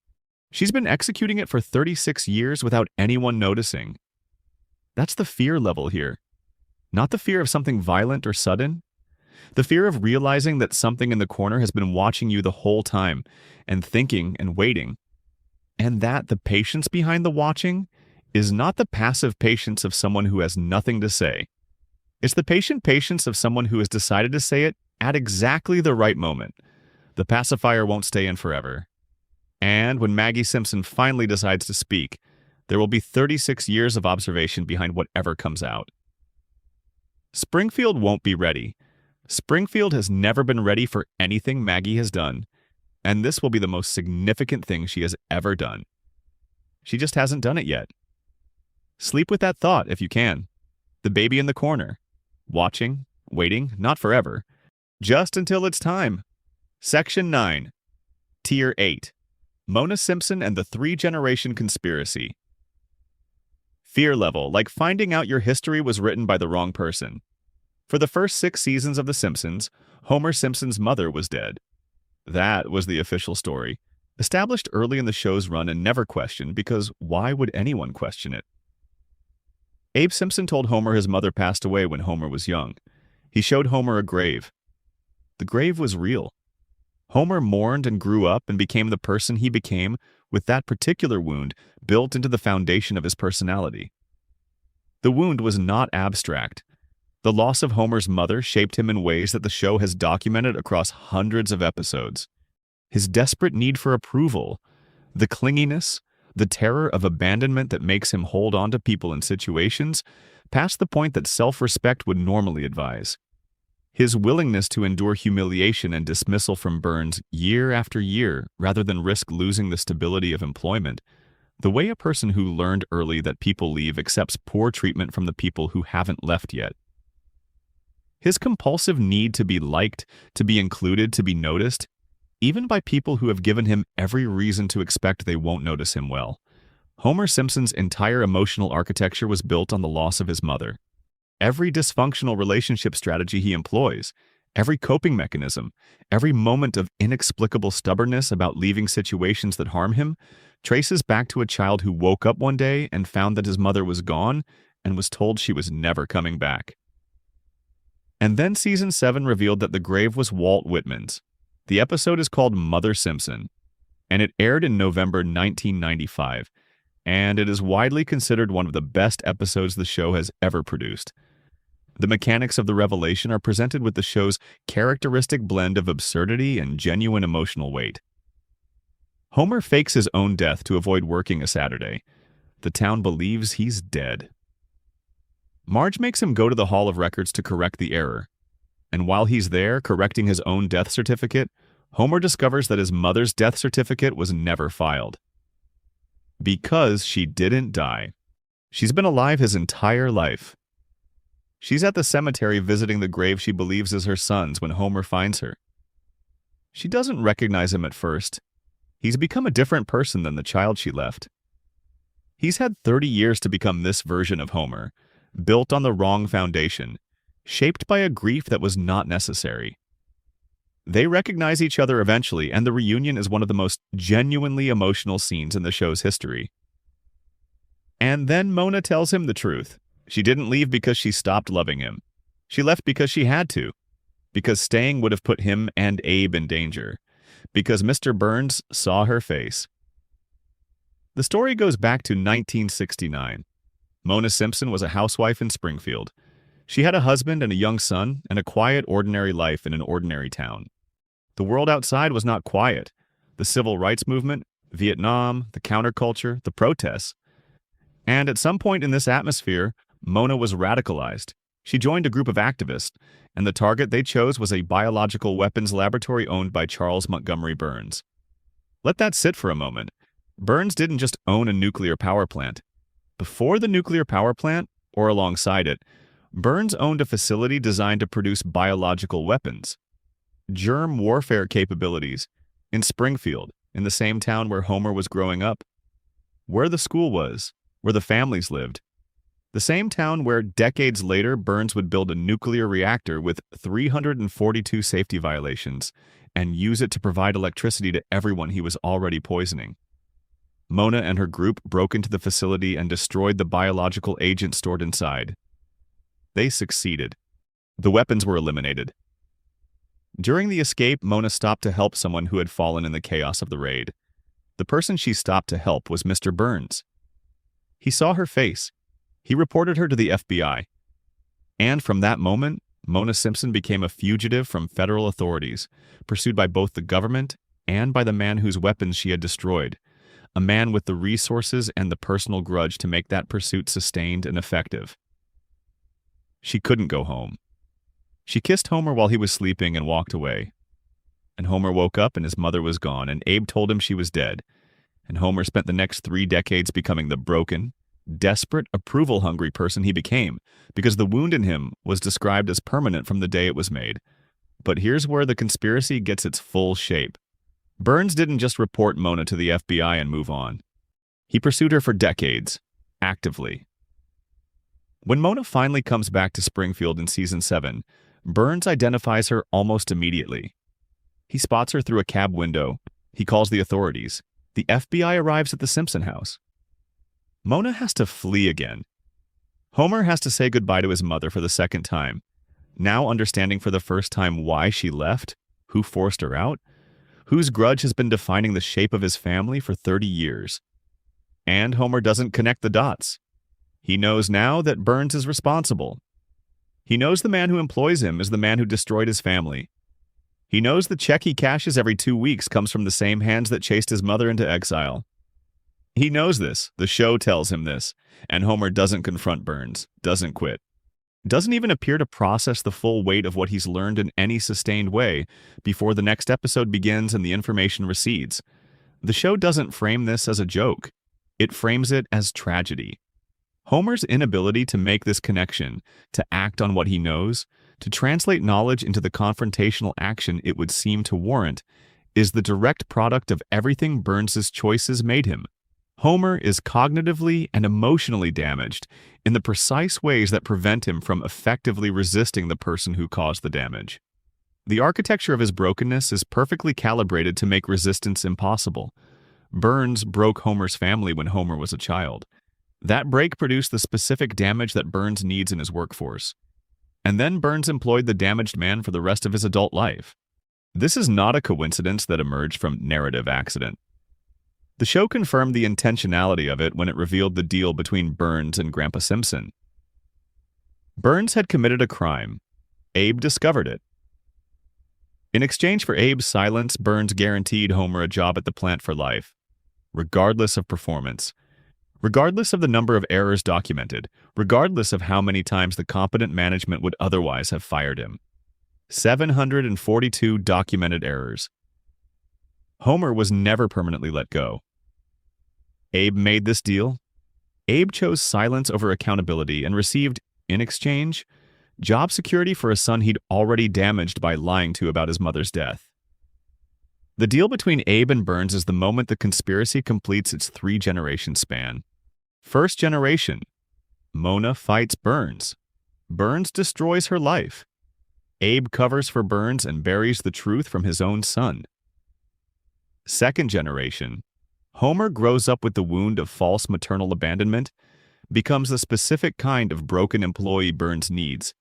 She's been executing it for 36 years without anyone noticing. That's the fear level here. Not the fear of something violent or sudden. The fear of realizing that something in the corner has been watching you the whole time and thinking and waiting. And that the patience behind the watching is not the passive patience of someone who has nothing to say. It's the patient patience of someone who has decided to say it at exactly the right moment. The pacifier won't stay in forever. And when Maggie Simpson finally decides to speak, there will be 36 years of observation behind whatever comes out. Springfield won't be ready. Springfield has never been ready for anything Maggie has done, and this will be the most significant thing she has ever done. She just hasn't done it yet. Sleep with that thought if you can. The baby in the corner. Watching, waiting, not forever. Just until it's time. Section 9. Tier 8. Mona Simpson and the Three-Generation Conspiracy. Fear level, like finding out your history was written by the wrong person. For the first 6 seasons of The Simpsons, Homer Simpson's mother was dead. That was the official story, established early in the show's run and never questioned because why would anyone question it? Abe Simpson told Homer his mother passed away when Homer was young. He showed Homer a grave. The grave was real. Homer mourned and grew up and became the person he became with that particular wound built into the foundation of his personality. The wound was not abstract. The loss of Homer's mother shaped him in ways that the show has documented across hundreds of episodes. His desperate need for approval, the clinginess, the terror of abandonment that makes him hold on to people and situations, past the point that self-respect would normally advise. His willingness to endure humiliation and dismissal from Burns year after year rather than risk losing the stability of employment, the way a person who learned early that people leave accepts poor treatment from the people who haven't left yet. His compulsive need to be liked, to be included, to be noticed, even by people who have given him every reason to expect they won't notice him well. Homer Simpson's entire emotional architecture was built on the loss of his mother. Every dysfunctional relationship strategy he employs, every coping mechanism, every moment of inexplicable stubbornness about leaving situations that harm him, traces back to a child who woke up one day and found that his mother was gone and was told she was never coming back. And then Season 7 revealed that the grave was Walt Whitman's. The episode is called Mother Simpson, and it aired in November 1995, and it is widely considered one of the best episodes the show has ever produced. The mechanics of the revelation are presented with the show's characteristic blend of absurdity and genuine emotional weight. Homer fakes his own death to avoid working a Saturday. The town believes he's dead. Marge makes him go to the Hall of Records to correct the error. And while he's there correcting his own death certificate, Homer discovers that his mother's death certificate was never filed. Because she didn't die. She's been alive his entire life. She's at the cemetery visiting the grave she believes is her son's when Homer finds her. She doesn't recognize him at first. He's become a different person than the child she left. He's had 30 years to become this version of Homer, built on the wrong foundation, shaped by a grief that was not necessary. They recognize each other eventually, and the reunion is one of the most genuinely emotional scenes in the show's history. And then Mona tells him the truth. She didn't leave because she stopped loving him. She left because she had to. Because staying would have put him and Abe in danger. Because Mr. Burns saw her face. The story goes back to 1969. Mona Simpson was a housewife in Springfield. She had a husband and a young son and a quiet, ordinary life in an ordinary town. The world outside was not quiet. The civil rights movement, Vietnam, the counterculture, the protests. And at some point in this atmosphere, Mona was radicalized. She joined a group of activists, and the target they chose was a biological weapons laboratory owned by Charles Montgomery Burns. Let that sit for a moment. Burns didn't just own a nuclear power plant. Before the nuclear power plant, or alongside it, Burns owned a facility designed to produce biological weapons. Germ warfare capabilities in Springfield, in the same town where Homer was growing up, where the school was, where the families lived. The same town where decades later Burns would build a nuclear reactor with 342 safety violations and use it to provide electricity to everyone he was already poisoning. Mona and her group broke into the facility and destroyed the biological agent stored inside. They succeeded. The weapons were eliminated. During the escape, Mona stopped to help someone who had fallen in the chaos of the raid. The person she stopped to help was Mr. Burns. He saw her face. He reported her to the FBI. And from that moment, Mona Simpson became a fugitive from federal authorities, pursued by both the government and by the man whose weapons she had destroyed, a man with the resources and the personal grudge to make that pursuit sustained and effective. She couldn't go home. She kissed Homer while he was sleeping and walked away. And Homer woke up and his mother was gone, and Abe told him she was dead. And Homer spent the next 3 decades becoming the broken, desperate, approval-hungry person he became, because the wound in him was described as permanent from the day it was made. But here's where the conspiracy gets its full shape. Burns didn't just report Mona to the FBI and move on. He pursued her for decades, actively. When Mona finally comes back to Springfield in Season 7, Burns identifies her almost immediately. He spots her through a cab window. He calls the authorities. The FBI arrives at the Simpson house. Mona has to flee again. Homer has to say goodbye to his mother for the second time, now understanding for the first time why she left, who forced her out, whose grudge has been defining the shape of his family for 30 years. And Homer doesn't connect the dots. He knows now that Burns is responsible. He knows the man who employs him is the man who destroyed his family. He knows the check he cashes every 2 weeks comes from the same hands that chased his mother into exile. He knows this, the show tells him this, and Homer doesn't confront Burns, doesn't quit. Doesn't even appear to process the full weight of what he's learned in any sustained way before the next episode begins and the information recedes. The show doesn't frame this as a joke. It frames it as tragedy. Homer's inability to make this connection, to act on what he knows, to translate knowledge into the confrontational action it would seem to warrant, is the direct product of everything Burns's choices made him. Homer is cognitively and emotionally damaged in the precise ways that prevent him from effectively resisting the person who caused the damage. The architecture of his brokenness is perfectly calibrated to make resistance impossible. Burns broke Homer's family when Homer was a child. That break produced the specific damage that Burns needs in his workforce. And then Burns employed the damaged man for the rest of his adult life. This is not a coincidence that emerged from narrative accident. The show confirmed the intentionality of it when it revealed the deal between Burns and Grandpa Simpson. Burns had committed a crime. Abe discovered it. In exchange for Abe's silence, Burns guaranteed Homer a job at the plant for life, regardless of performance, regardless of the number of errors documented, regardless of how many times the competent management would otherwise have fired him. 742 documented errors. Homer was never permanently let go. Abe made this deal. Abe chose silence over accountability and received, in exchange, job security for a son he'd already damaged by lying to about his mother's death. The deal between Abe and Burns is the moment the conspiracy completes its 3-generation span. First generation, Mona fights Burns. Burns destroys her life. Abe covers for Burns and buries the truth from his own son. Second generation, Homer grows up with the wound of false maternal abandonment, becomes the specific kind of broken employee Burns needs,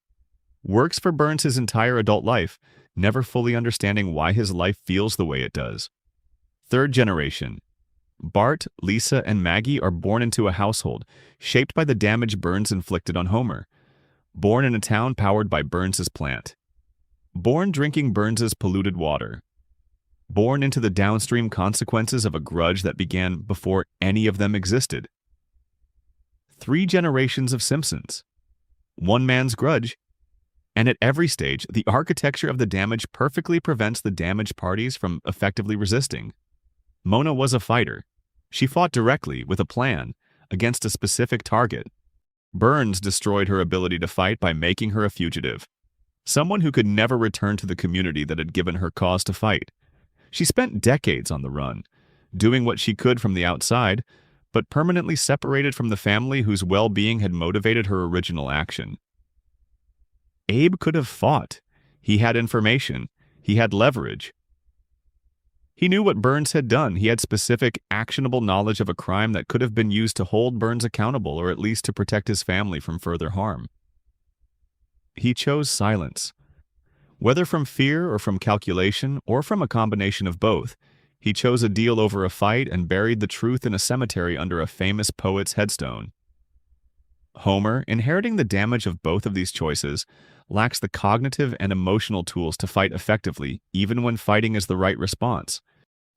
works for Burns his entire adult life, never fully understanding why his life feels the way it does. Third generation, Bart, Lisa, and Maggie are born into a household shaped by the damage Burns inflicted on Homer, born in a town powered by Burns's plant, born drinking Burns's polluted water, born into the downstream consequences of a grudge that began before any of them existed. 3 generations of Simpsons. One man's grudge. And at every stage, the architecture of the damage perfectly prevents the damaged parties from effectively resisting. Mona was a fighter. She fought directly, with a plan, against a specific target. Burns destroyed her ability to fight by making her a fugitive, someone who could never return to the community that had given her cause to fight. She spent decades on the run, doing what she could from the outside, but permanently separated from the family whose well-being had motivated her original action. Abe could have fought. He had information. He had leverage. He knew what Burns had done. He had specific, actionable knowledge of a crime that could have been used to hold Burns accountable or at least to protect his family from further harm. He chose silence. Whether from fear or from calculation or from a combination of both, he chose a deal over a fight and buried the truth in a cemetery under a famous poet's headstone. Homer, inheriting the damage of both of these choices, lacks the cognitive and emotional tools to fight effectively, even when fighting is the right response.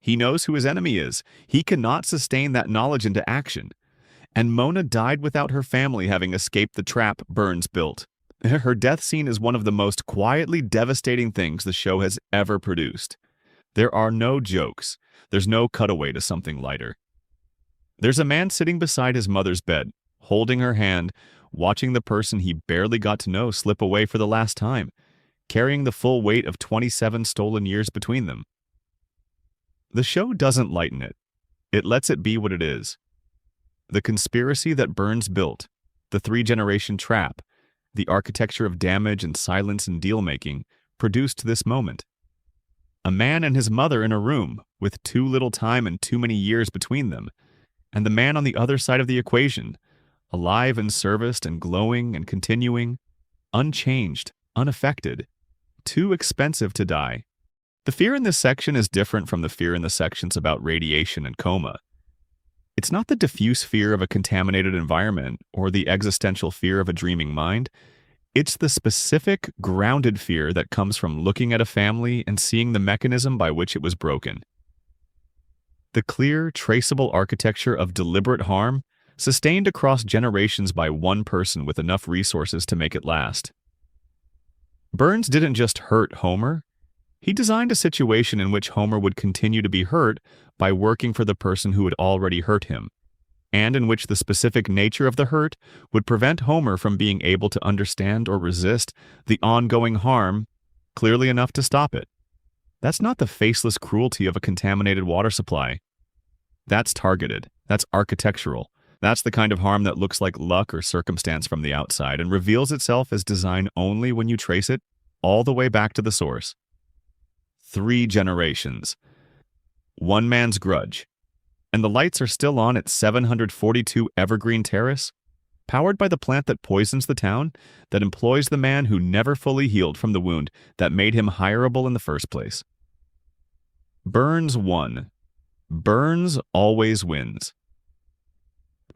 He knows who his enemy is. He cannot sustain that knowledge into action. And Mona died without her family having escaped the trap Burns built. Her death scene is one of the most quietly devastating things the show has ever produced. There are no jokes. There's no cutaway to something lighter. There's a man sitting beside his mother's bed, holding her hand, watching the person he barely got to know slip away for the last time, carrying the full weight of 27 stolen years between them. The show doesn't lighten it. It lets it be what it is. The conspiracy that Burns built, the 3-generation trap, the architecture of damage and silence and deal-making, produced this moment. A man and his mother in a room, with too little time and too many years between them, and the man on the other side of the equation, alive and serviced and glowing and continuing, unchanged, unaffected, too expensive to die. The fear in this section is different from the fear in the sections about radiation and coma. It's not the diffuse fear of a contaminated environment or the existential fear of a dreaming mind. It's the specific, grounded fear that comes from looking at a family and seeing the mechanism by which it was broken. The clear, traceable architecture of deliberate harm sustained across generations by one person with enough resources to make it last. Burns didn't just hurt Homer. He designed a situation in which Homer would continue to be hurt by working for the person who had already hurt him, and in which the specific nature of the hurt would prevent Homer from being able to understand or resist the ongoing harm clearly enough to stop it. That's not the faceless cruelty of a contaminated water supply. That's targeted. That's architectural. That's the kind of harm that looks like luck or circumstance from the outside and reveals itself as design only when you trace it all the way back to the source. 3 generations. One man's grudge. And the lights are still on at 742 Evergreen Terrace, powered by the plant that poisons the town, that employs the man who never fully healed from the wound that made him hireable in the first place. Burns won. Burns always wins.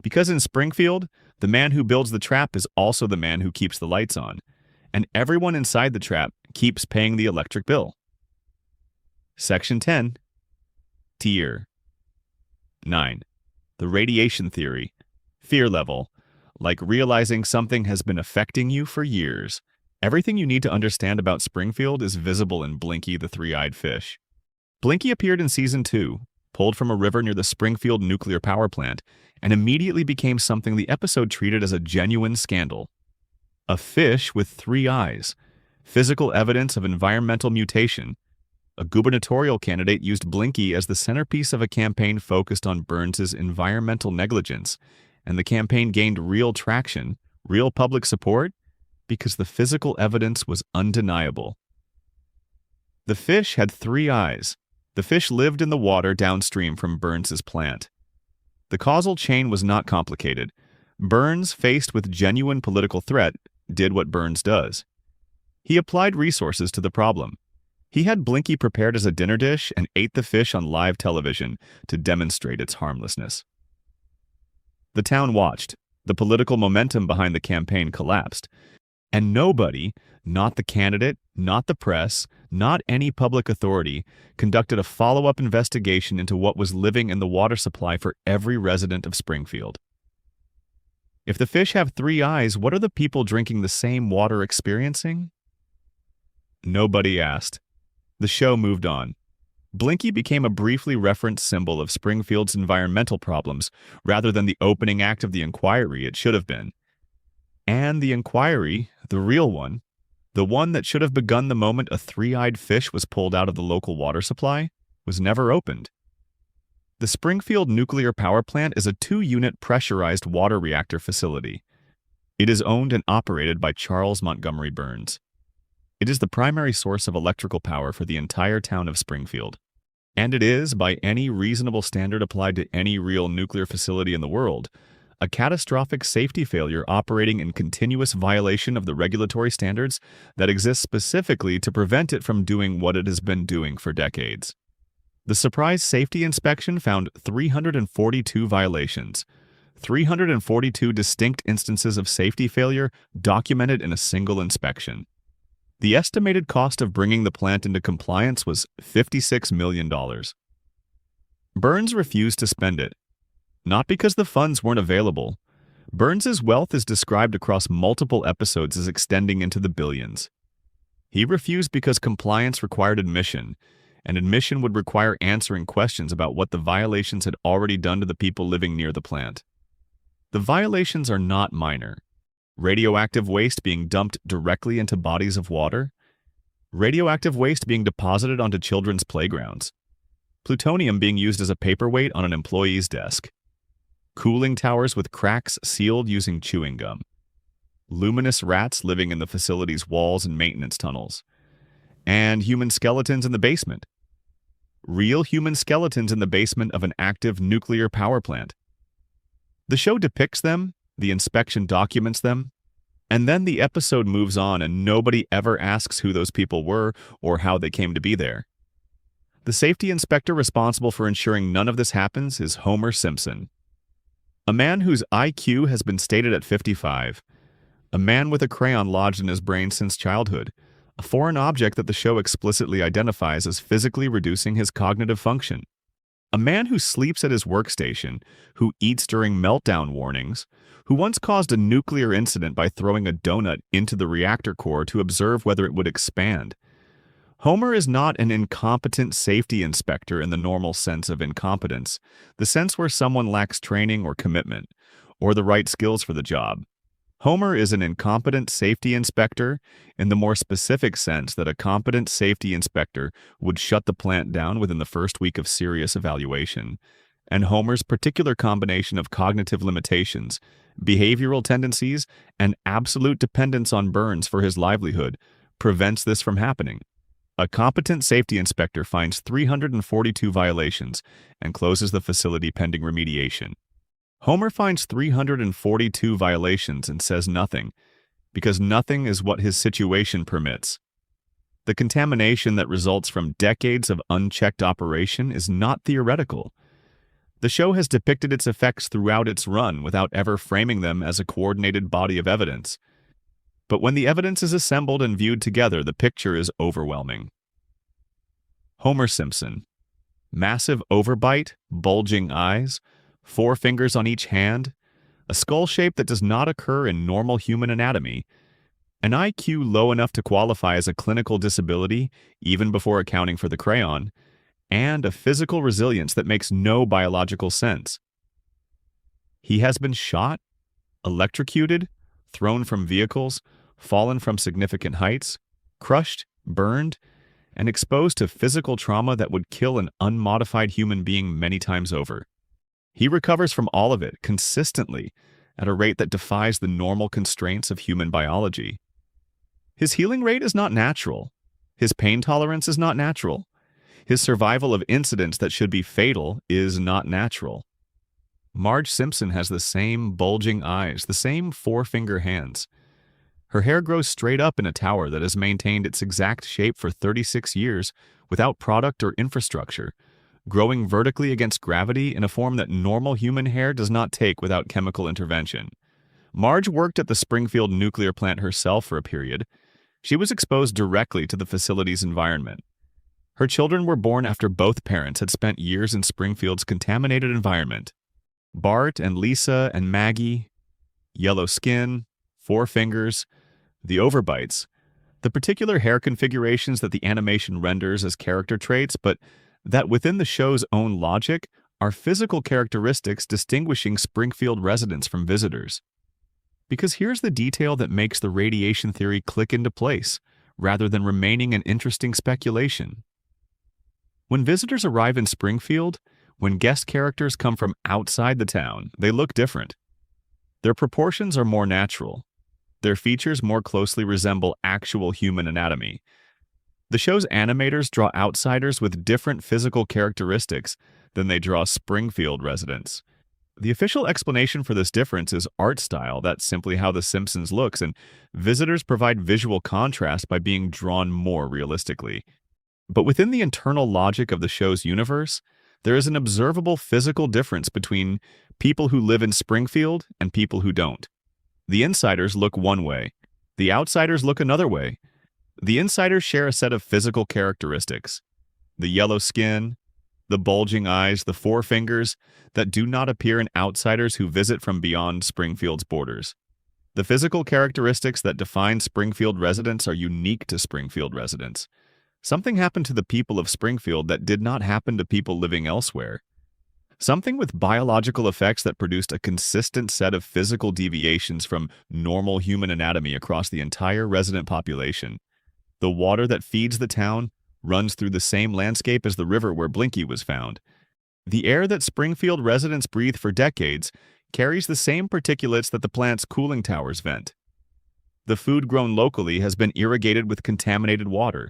Because in Springfield, the man who builds the trap is also the man who keeps the lights on, and everyone inside the trap keeps paying the electric bill. Section 10. Tier 9. The radiation theory. Fear level. Like realizing something has been affecting you for years. Everything you need to understand about Springfield is visible in Blinky the Three-Eyed Fish. Blinky appeared in Season 2, pulled from a river near the Springfield nuclear power plant, and immediately became something the episode treated as a genuine scandal. A fish with 3 eyes. Physical evidence of environmental mutation. A gubernatorial candidate used Blinky as the centerpiece of a campaign focused on Burns's environmental negligence, and the campaign gained real traction, real public support, because the physical evidence was undeniable. The fish had 3 eyes. The fish lived in the water downstream from Burns's plant. The causal chain was not complicated. Burns, faced with genuine political threat, did what Burns does. He applied resources to the problem. He had Blinky prepared as a dinner dish and ate the fish on live television to demonstrate its harmlessness. The town watched. The political momentum behind the campaign collapsed. And nobody, not the candidate, not the press, not any public authority, conducted a follow-up investigation into what was living in the water supply for every resident of Springfield. If the fish have 3 eyes, what are the people drinking the same water experiencing? Nobody asked. The show moved on. Blinky became a briefly referenced symbol of Springfield's environmental problems rather than the opening act of the inquiry it should have been. And the inquiry, the real one, the one that should have begun the moment a 3-eyed fish was pulled out of the local water supply, was never opened. The Springfield Nuclear Power Plant is a 2-unit pressurized water reactor facility. It is owned and operated by Charles Montgomery Burns. It is the primary source of electrical power for the entire town of Springfield. And it is, by any reasonable standard applied to any real nuclear facility in the world, a catastrophic safety failure operating in continuous violation of the regulatory standards that exist specifically to prevent it from doing what it has been doing for decades. The surprise safety inspection found 342 violations, 342 distinct instances of safety failure documented in a single inspection. The estimated cost of bringing the plant into compliance was $56 million. Burns refused to spend it. Not because the funds weren't available. Burns's wealth is described across multiple episodes as extending into the billions. He refused because compliance required admission, and admission would require answering questions about what the violations had already done to the people living near the plant. The violations are not minor. Radioactive waste being dumped directly into bodies of water, radioactive waste being deposited onto children's playgrounds, plutonium being used as a paperweight on an employee's desk, cooling towers with cracks sealed using chewing gum, luminous rats living in the facility's walls and maintenance tunnels, and human skeletons in the basement. Real human skeletons in the basement of an active nuclear power plant. The show depicts them, the inspection documents them, and then the episode moves on and nobody ever asks who those people were or how they came to be there. The safety inspector responsible for ensuring none of this happens is Homer Simpson. A man whose IQ has been stated at 55. A man with a crayon lodged in his brain since childhood. A foreign object that the show explicitly identifies as physically reducing his cognitive function. A man who sleeps at his workstation, who eats during meltdown warnings, who once caused a nuclear incident by throwing a donut into the reactor core to observe whether it would expand. Homer is not an incompetent safety inspector in the normal sense of incompetence, the sense where someone lacks training or commitment, or the right skills for the job. Homer is an incompetent safety inspector in the more specific sense that a competent safety inspector would shut the plant down within the first week of serious evaluation, and Homer's particular combination of cognitive limitations, behavioral tendencies, and absolute dependence on Burns for his livelihood prevents this from happening. A competent safety inspector finds 342 violations and closes the facility pending remediation. Homer finds 342 violations and says nothing, because nothing is what his situation permits. The contamination that results from decades of unchecked operation is not theoretical. The show has depicted its effects throughout its run without ever framing them as a coordinated body of evidence. But when the evidence is assembled and viewed together, the picture is overwhelming. Homer Simpson. Massive overbite, bulging eyes, 4 fingers on each hand, a skull shape that does not occur in normal human anatomy, an IQ low enough to qualify as a clinical disability even before accounting for the crayon, and a physical resilience that makes no biological sense. He has been shot, electrocuted, thrown from vehicles, fallen from significant heights, crushed, burned, and exposed to physical trauma that would kill an unmodified human being many times over. He recovers from all of it consistently at a rate that defies the normal constraints of human biology. His healing rate is not natural. His pain tolerance is not natural. His survival of incidents that should be fatal is not natural. Marge Simpson has the same bulging eyes, the same 4-finger hands. Her hair grows straight up in a tower that has maintained its exact shape for 36 years without product or infrastructure, growing vertically against gravity in a form that normal human hair does not take without chemical intervention. Marge worked at the Springfield nuclear plant herself for a period. She was exposed directly to the facility's environment. Her children were born after both parents had spent years in Springfield's contaminated environment. Bart and Lisa and Maggie, yellow skin, four fingers, the overbites, the particular hair configurations that the animation renders as character traits, but that within the show's own logic are physical characteristics distinguishing Springfield residents from visitors. Because here's the detail that makes the radiation theory click into place, rather than remaining an interesting speculation. When visitors arrive in Springfield, when guest characters come from outside the town, they look different. Their proportions are more natural. Their features more closely resemble actual human anatomy. The show's animators draw outsiders with different physical characteristics than they draw Springfield residents. The official explanation for this difference is art style. That's simply how The Simpsons looks, and visitors provide visual contrast by being drawn more realistically. But within the internal logic of the show's universe, there is an observable physical difference between people who live in Springfield and people who don't. The insiders look one way. The outsiders look another way. The insiders share a set of physical characteristics. The yellow skin, the bulging eyes, the four fingers that do not appear in outsiders who visit from beyond Springfield's borders. The physical characteristics that define Springfield residents are unique to Springfield residents. Something happened to the people of Springfield that did not happen to people living elsewhere. Something with biological effects that produced a consistent set of physical deviations from normal human anatomy across the entire resident population. The water that feeds the town runs through the same landscape as the river where Blinky was found. The air that Springfield residents breathe for decades carries the same particulates that the plant's cooling towers vent. The food grown locally has been irrigated with contaminated water.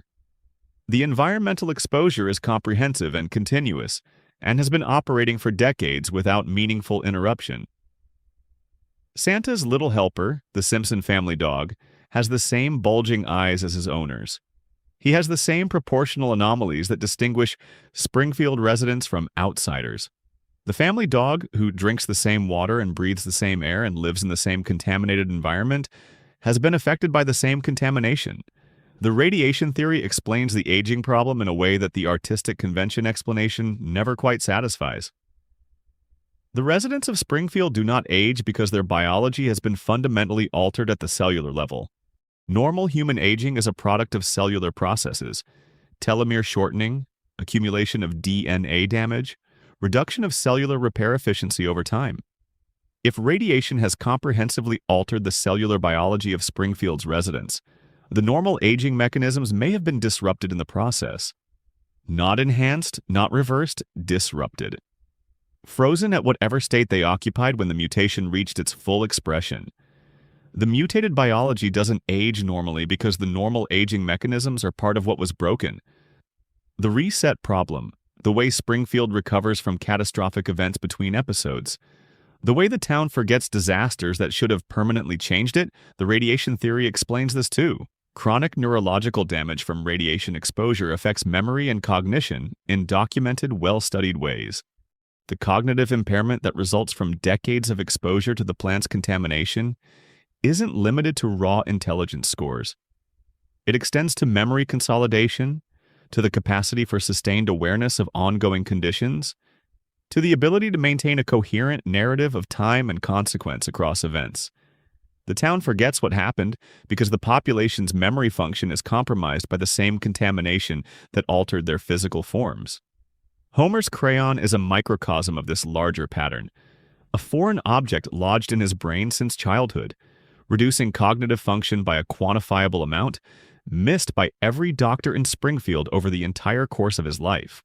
The environmental exposure is comprehensive and continuous, and has been operating for decades without meaningful interruption. Santa's little helper, the Simpson family dog, has the same bulging eyes as his owners. He has the same proportional anomalies that distinguish Springfield residents from outsiders. The family dog, who drinks the same water and breathes the same air and lives in the same contaminated environment, has been affected by the same contamination. The radiation theory explains the aging problem in a way that the artistic convention explanation never quite satisfies. The residents of Springfield do not age because their biology has been fundamentally altered at the cellular level. Normal human aging is a product of cellular processes: telomere shortening, accumulation of DNA damage, reduction of cellular repair efficiency over time. If radiation has comprehensively altered the cellular biology of Springfield's residents, the normal aging mechanisms may have been disrupted in the process. Not enhanced, not reversed, disrupted. Frozen at whatever state they occupied when the mutation reached its full expression. The mutated biology doesn't age normally because the normal aging mechanisms are part of what was broken. The reset problem, the way Springfield recovers from catastrophic events between episodes, the way the town forgets disasters that should have permanently changed it, the radiation theory explains this too. Chronic neurological damage from radiation exposure affects memory and cognition in documented, well-studied ways. The cognitive impairment that results from decades of exposure to the plant's contamination isn't limited to raw intelligence scores. It extends to memory consolidation, to the capacity for sustained awareness of ongoing conditions, to the ability to maintain a coherent narrative of time and consequence across events. The town forgets what happened because the population's memory function is compromised by the same contamination that altered their physical forms. Homer's crayon is a microcosm of this larger pattern, a foreign object lodged in his brain since childhood, reducing cognitive function by a quantifiable amount, missed by every doctor in Springfield over the entire course of his life.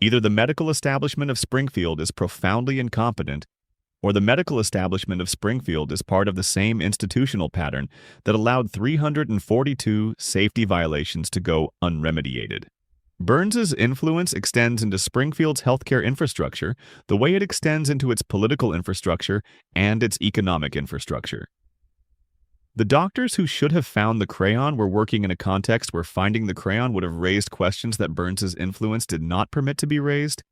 Either the medical establishment of Springfield is profoundly incompetent, or the medical establishment of Springfield is part of the same institutional pattern that allowed 342 safety violations to go unremediated. Burns's influence extends into Springfield's healthcare infrastructure the way it extends into its political infrastructure and its economic infrastructure. The doctors who should have found the crayon were working in a context where finding the crayon would have raised questions that Burns's influence did not permit to be raised.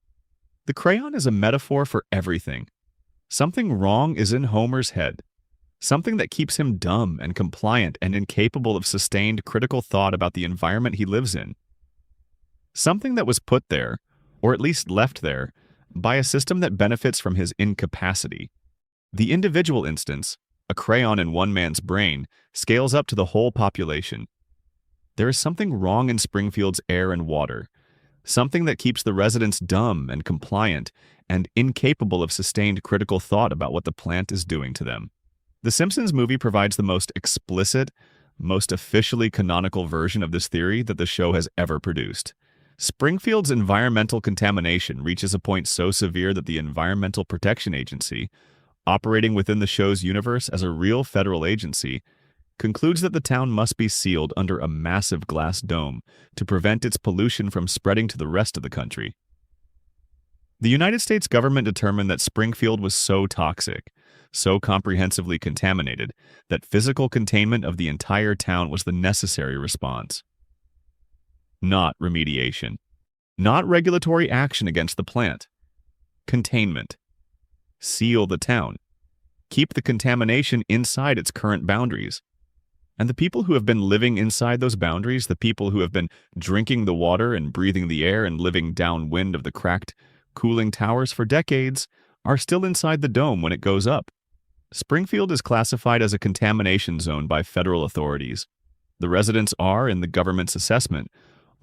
The crayon is a metaphor for everything. Something wrong is in Homer's head. something that keeps him dumb and compliant and incapable of sustained critical thought about the environment he lives in. Something that was put there, or at least left there, by a system that benefits from his incapacity. The individual instance, a crayon in one man's brain, scales up to the whole population. There is something wrong in Springfield's air and water, something that keeps the residents dumb and compliant and incapable of sustained critical thought about what the plant is doing to them. The Simpsons movie provides the most explicit, most officially canonical version of this theory that the show has ever produced. Springfield's environmental contamination reaches a point so severe that the Environmental Protection Agency, operating within the show's universe as a real federal agency, concludes that the town must be sealed under a massive glass dome to prevent its pollution from spreading to the rest of the country. The United States government determined that Springfield was so toxic, so comprehensively contaminated, that physical containment of the entire town was the necessary response. Not remediation. Not regulatory action against the plant. Containment. Seal the town. Keep the contamination inside its current boundaries. And the people who have been living inside those boundaries, the people who have been drinking the water and breathing the air and living downwind of the cracked, cooling towers for decades, are still inside the dome when it goes up. Springfield is classified as a contamination zone by federal authorities. The residents are, in the government's assessment,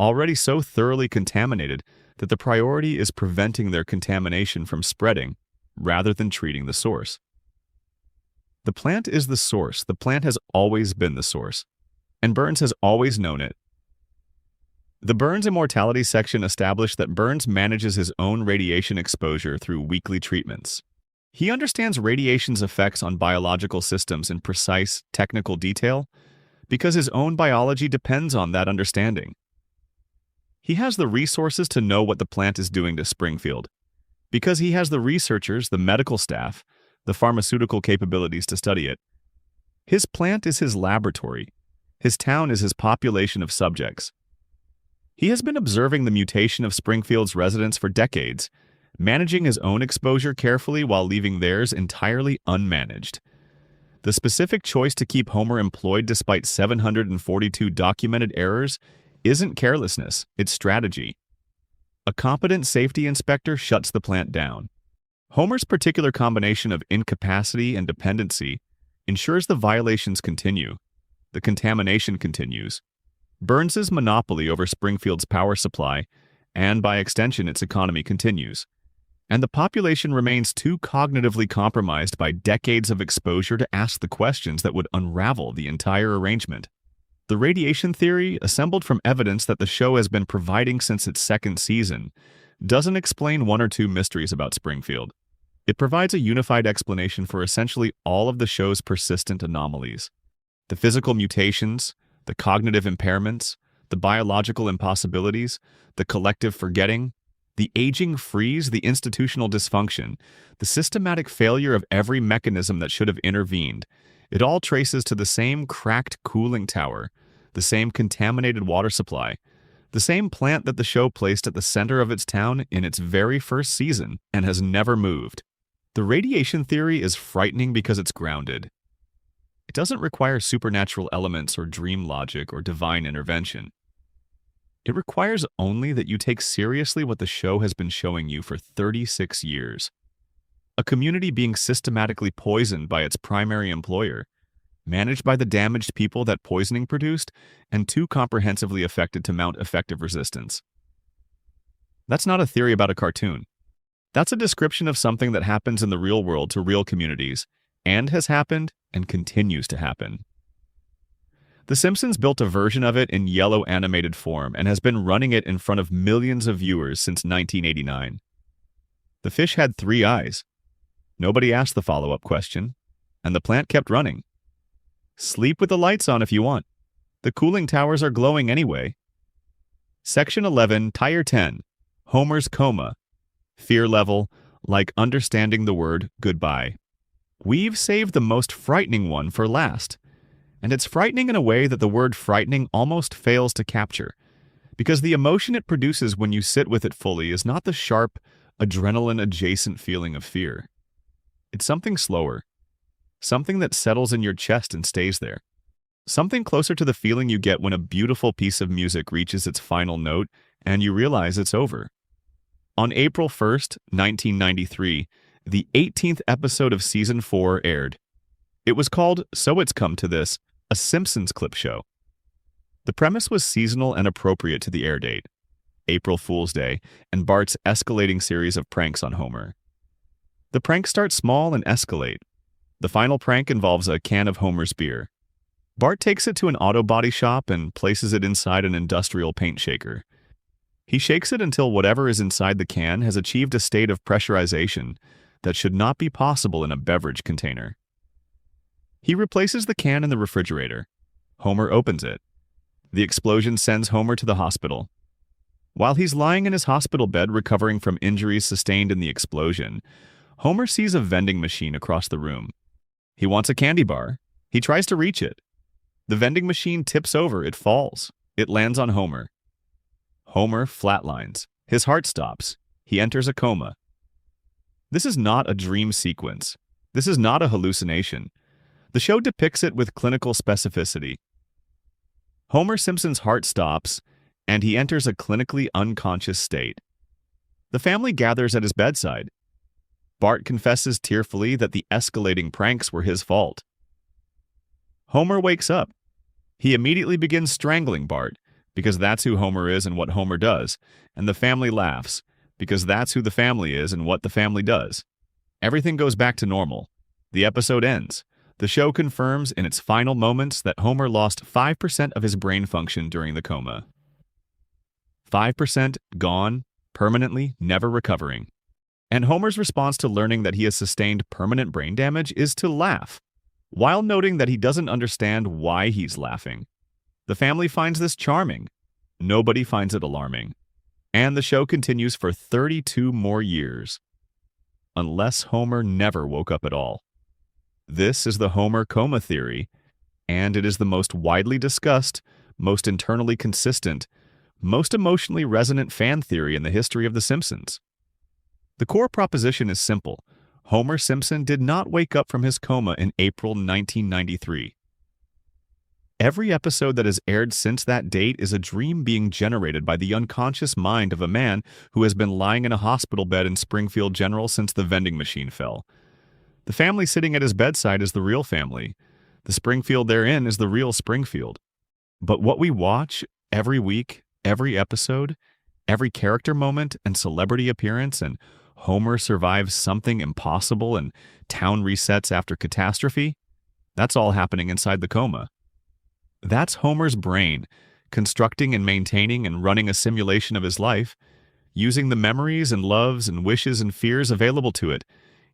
already so thoroughly contaminated that the priority is preventing their contamination from spreading, rather than treating the source. The plant is the source. The plant has always been the source, and Burns has always known it. The Burns Immortality section established that Burns manages his own radiation exposure through weekly treatments. He understands radiation's effects on biological systems in precise, technical detail because his own biology depends on that understanding. He has the resources to know what the plant is doing to Springfield because he has the researchers, the medical staff, the pharmaceutical capabilities to study it. His plant is his laboratory. His town is his population of subjects. He has been observing the mutation of Springfield's residents for decades, managing his own exposure carefully while leaving theirs entirely unmanaged. The specific choice to keep Homer employed despite 742 documented errors isn't carelessness, it's strategy. A competent safety inspector shuts the plant down. Homer's particular combination of incapacity and dependency ensures the violations continue, the contamination continues. Burns's monopoly over Springfield's power supply, and by extension its economy, continues. And the population remains too cognitively compromised by decades of exposure to ask the questions that would unravel the entire arrangement. The radiation theory, assembled from evidence that the show has been providing since its second season, doesn't explain one or two mysteries about Springfield. It provides a unified explanation for essentially all of the show's persistent anomalies. The physical mutations, the cognitive impairments, the biological impossibilities, the collective forgetting, the aging freeze, the institutional dysfunction, the systematic failure of every mechanism that should have intervened. It all traces to the same cracked cooling tower, the same contaminated water supply, the same plant that the show placed at the center of its town in its very first season and has never moved. The radiation theory is frightening because it's grounded. It doesn't require supernatural elements or dream logic or divine intervention. It requires only that you take seriously what the show has been showing you for 36 years. A community being systematically poisoned by its primary employer, managed by the damaged people that poisoning produced, and too comprehensively affected to mount effective resistance. That's not a theory about a cartoon. That's a description of something that happens in the real world to real communities, and has happened and continues to happen. The Simpsons built a version of it in yellow animated form and has been running it in front of millions of viewers since 1989. The fish had 3 eyes. Nobody asked the follow-up question, and the plant kept running. Sleep with the lights on if you want. The cooling towers are glowing anyway. Section 11, Tire 10, Homer's Coma. Fear level, like understanding the word goodbye. We've saved the most frightening one for last. And it's frightening in a way that the word frightening almost fails to capture, because the emotion it produces when you sit with it fully is not the sharp, adrenaline-adjacent feeling of fear. It's something slower, Something that settles in your chest and stays there. Something closer to the feeling you get when a beautiful piece of music reaches its final note and you realize it's over. On April 1st, 1993, the 18th episode of Season 4 aired. It was called So It's Come to This, a Simpsons clip show. The premise was seasonal and appropriate to the air date, April Fool's Day, and Bart's escalating series of pranks on Homer. The pranks start small and escalate. The final prank involves a can of Homer's beer. Bart takes it to an auto body shop and places it inside an industrial paint shaker. He shakes it until whatever is inside the can has achieved a state of pressurization that should not be possible in a beverage container. He replaces the can in the refrigerator. Homer opens it. The explosion sends Homer to the hospital. While he's lying in his hospital bed recovering from injuries sustained in the explosion, Homer sees a vending machine across the room. He wants a candy bar. He tries to reach it. The vending machine tips over. It falls. It lands on Homer. Homer flatlines. His heart stops. He enters a coma. This is not a dream sequence. This is not a hallucination. The show depicts it with clinical specificity. Homer Simpson's heart stops, and he enters a clinically unconscious state. The family gathers at his bedside. Bart confesses tearfully that the escalating pranks were his fault. Homer wakes up. He immediately begins strangling Bart, because that's who Homer is and what Homer does, and the family laughs, because that's who the family is and what the family does. Everything goes back to normal. The episode ends. The show confirms in its final moments that Homer lost 5% of his brain function during the coma. 5% gone, permanently, never recovering. And Homer's response to learning that he has sustained permanent brain damage is to laugh, while noting that he doesn't understand why he's laughing. The family finds this charming. Nobody finds it alarming. And the show continues for 32 more years. Unless Homer never woke up at all. This is the Homer coma theory, and it is the most widely discussed, most internally consistent, most emotionally resonant fan theory in the history of The Simpsons. The core proposition is simple. Homer Simpson did not wake up from his coma in April 1993. Every episode that has aired since that date is a dream being generated by the unconscious mind of a man who has been lying in a hospital bed in Springfield General since the vending machine fell. The family sitting at his bedside is the real family. The Springfield they're in is the real Springfield. But what we watch every week, every episode, every character moment and celebrity appearance, and Homer survives something impossible and town resets after catastrophe, that's all happening inside the coma. That's Homer's brain, constructing and maintaining and running a simulation of his life, using the memories and loves and wishes and fears available to it,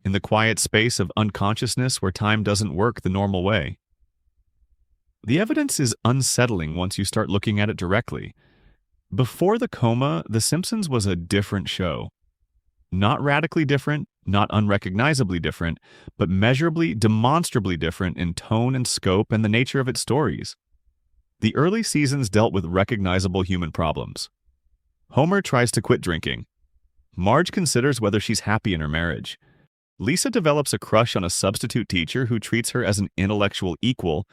in the quiet space of unconsciousness where time doesn't work the normal way. The evidence is unsettling once you start looking at it directly. Before the coma, The Simpsons was a different show. Not radically different, not unrecognizably different, but measurably, demonstrably different in tone and scope and the nature of its stories. The early seasons dealt with recognizable human problems. Homer tries to quit drinking. Marge considers whether she's happy in her marriage. Lisa develops a crush on a substitute teacher who treats her as an intellectual equal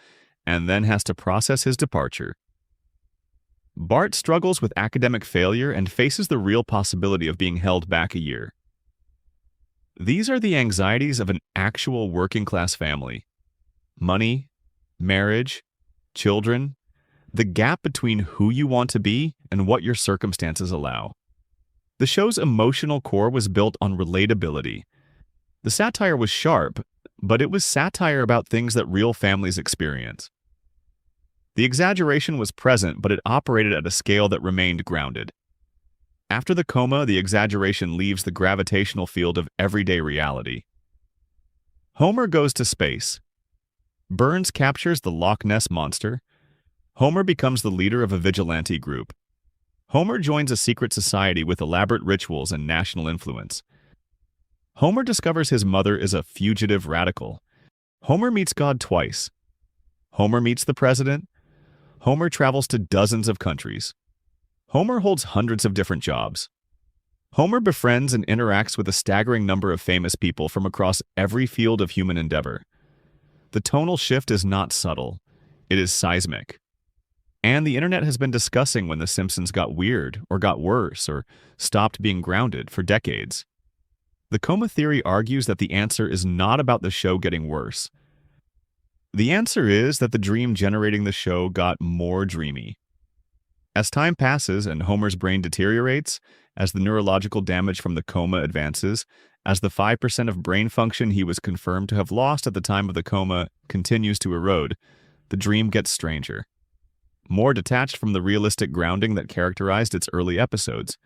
and then has to process his departure. Bart struggles with academic failure and faces the real possibility of being held back a year. These are the anxieties of an actual working-class family. Money, marriage, children, the gap between who you want to be and what your circumstances allow. The show's emotional core was built on relatability. The satire was sharp, but it was satire about things that real families experience. The exaggeration was present, but it operated at a scale that remained grounded. After the coma, the exaggeration leaves the gravitational field of everyday reality. Homer goes to space. Burns captures the Loch Ness Monster. Homer becomes the leader of a vigilante group. Homer joins a secret society with elaborate rituals and national influence. Homer discovers his mother is a fugitive radical. Homer meets God twice. Homer meets the president. Homer travels to dozens of countries. Homer holds hundreds of different jobs. Homer befriends and interacts with a staggering number of famous people from across every field of human endeavor. The tonal shift is not subtle. It is seismic. And the internet has been discussing when The Simpsons got weird, or got worse, or stopped being grounded for decades. The coma theory argues that the answer is not about the show getting worse. The answer is that the dream generating the show got more dreamy. As time passes and Homer's brain deteriorates, as the neurological damage from the coma advances, as the 5% of brain function he was confirmed to have lost at the time of the coma continues to erode, the dream gets stranger. More detached from the realistic grounding that characterized its early episodes,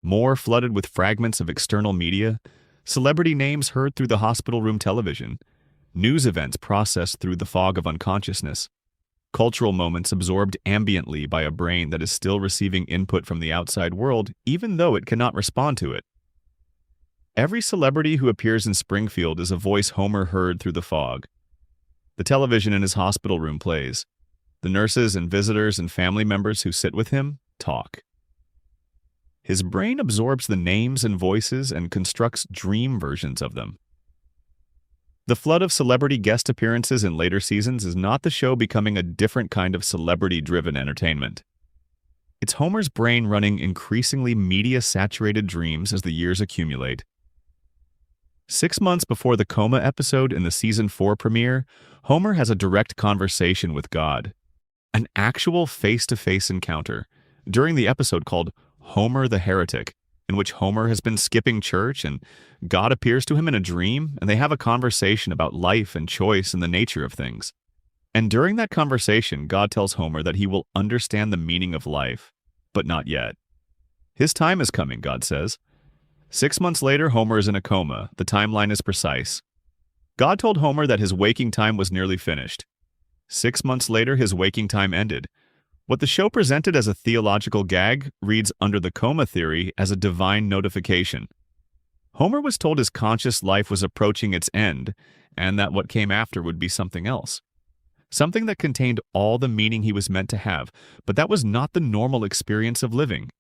more flooded with fragments of external media, celebrity names heard through the hospital room television, news events processed through the fog of unconsciousness, cultural moments absorbed ambiently by a brain that is still receiving input from the outside world even though it cannot respond to it. Every celebrity who appears in Springfield is a voice Homer heard through the fog. The television in his hospital room plays. The nurses and visitors and family members who sit with him talk. His brain absorbs the names and voices and constructs dream versions of them. The flood of celebrity guest appearances in later seasons is not the show becoming a different kind of celebrity-driven entertainment. It's Homer's brain running increasingly media-saturated dreams as the years accumulate. 6 months before the coma episode in the Season 4 premiere, Homer has a direct conversation with God. An actual face-to-face encounter during the episode called Homer the Heretic, in which Homer has been skipping church and God appears to him in a dream and they have a conversation about life and choice and the nature of things. And during that conversation, God tells Homer that he will understand the meaning of life, but not yet. His time is coming, God says. 6 months later, Homer is in a coma. The timeline is precise. God told Homer that his waking time was nearly finished. 6 months later, his waking time ended. What the show presented as a theological gag reads under the coma theory as a divine notification. Homer was told his conscious life was approaching its end, and that what came after would be something else. Something that contained all the meaning he was meant to have, but that was not the normal experience of living.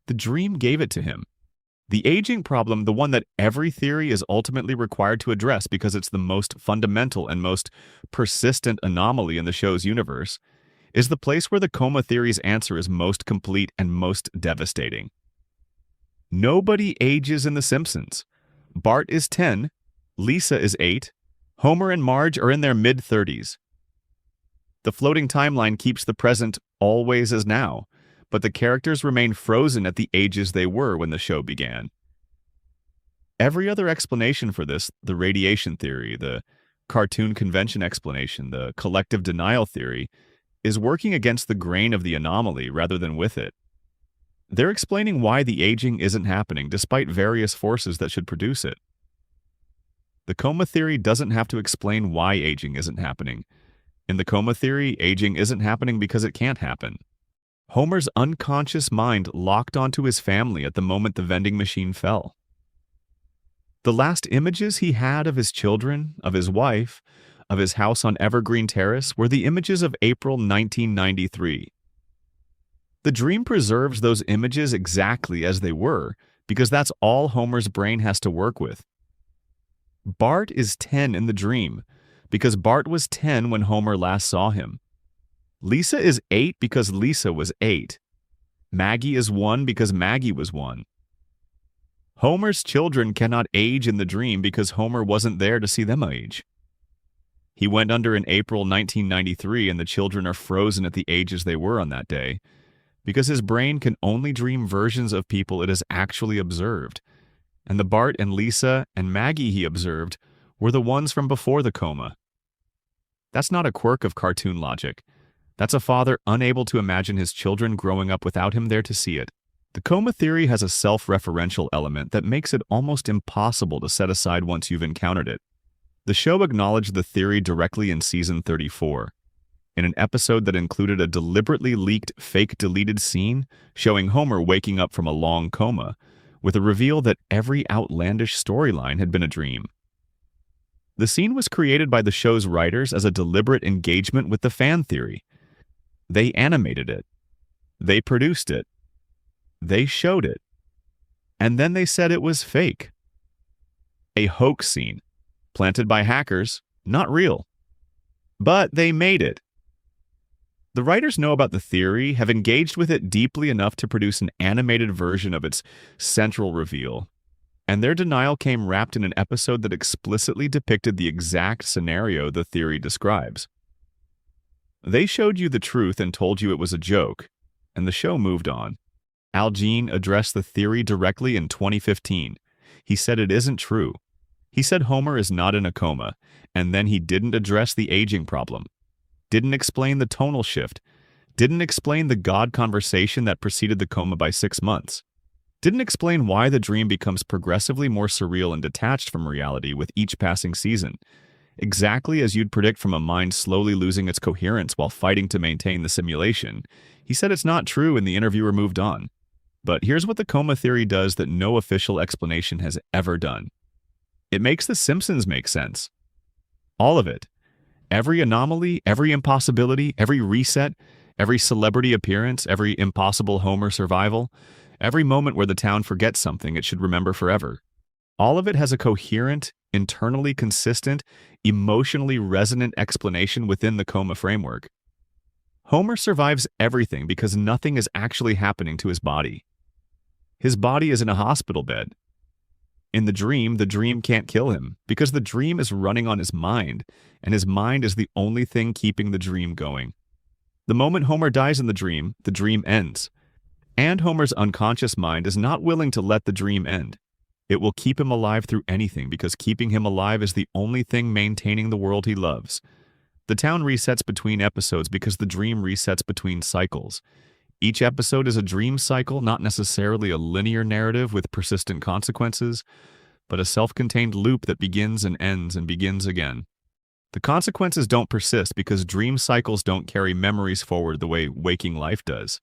The dream gave it to him. The aging problem, the one that every theory is ultimately required to address because it's the most fundamental and most persistent anomaly in the show's universe, is the place where the coma theory's answer is most complete and most devastating. Nobody ages in The Simpsons. Bart is 10, Lisa is 8, Homer and Marge are in their mid-30s. The floating timeline keeps the present always as now, but the characters remain frozen at the ages they were when the show began. Every other explanation for this, the radiation theory, the cartoon convention explanation, the collective denial theory, is working against the grain of the anomaly rather than with it. They're explaining why the aging isn't happening despite various forces that should produce it. The coma theory doesn't have to explain why aging isn't happening. In the coma theory, aging isn't happening because it can't happen. Homer's unconscious mind locked onto his family at the moment the vending machine fell. The last images he had of his children, of his wife, of his house on Evergreen Terrace were the images of April 1993. The dream preserves those images exactly as they were because that's all Homer's brain has to work with. Bart is 10 in the dream because Bart was 10 when Homer last saw him. Lisa is 8 because Lisa was 8. Maggie is 1 because Maggie was 1. Homer's children cannot age in the dream because Homer wasn't there to see them age. He went under in April 1993 and the children are frozen at the ages they were on that day because his brain can only dream versions of people it has actually observed. And the Bart and Lisa and Maggie he observed were the ones from before the coma. That's not a quirk of cartoon logic. That's a father unable to imagine his children growing up without him there to see it. The coma theory has a self-referential element that makes it almost impossible to set aside once you've encountered it. The show acknowledged the theory directly in Season 34, in an episode that included a deliberately leaked fake deleted scene showing Homer waking up from a long coma, with a reveal that every outlandish storyline had been a dream. The scene was created by the show's writers as a deliberate engagement with the fan theory. They animated it. They produced it. They showed it. And then they said it was fake. A hoax scene, planted by hackers, not real. But they made it. The writers know about the theory, have engaged with it deeply enough to produce an animated version of its central reveal, and their denial came wrapped in an episode that explicitly depicted the exact scenario the theory describes. They showed you the truth and told you it was a joke, and the show moved on. Al Jean addressed the theory directly in 2015. He said it isn't true. He said Homer is not in a coma, and then he didn't address the aging problem. Didn't explain the tonal shift, didn't explain the God conversation that preceded the coma by 6 months, didn't explain why the dream becomes progressively more surreal and detached from reality with each passing season, exactly as you'd predict from a mind slowly losing its coherence while fighting to maintain the simulation. He said it's not true and the interviewer moved on. But here's what the coma theory does that no official explanation has ever done. It makes The Simpsons make sense. All of it. Every anomaly, every impossibility, every reset, every celebrity appearance, every impossible Homer survival, every moment where the town forgets something it should remember forever. All of it has a coherent, internally consistent, emotionally resonant explanation within the coma framework. Homer survives everything because nothing is actually happening to his body. His body is in a hospital bed. In the dream can't kill him because the dream is running on his mind, and his mind is the only thing keeping the dream going. The moment Homer dies in the dream ends. And Homer's unconscious mind is not willing to let the dream end. It will keep him alive through anything because keeping him alive is the only thing maintaining the world he loves. The town resets between episodes because the dream resets between cycles. Each episode is a dream cycle, not necessarily a linear narrative with persistent consequences, but a self-contained loop that begins and ends and begins again. The consequences don't persist because dream cycles don't carry memories forward the way waking life does.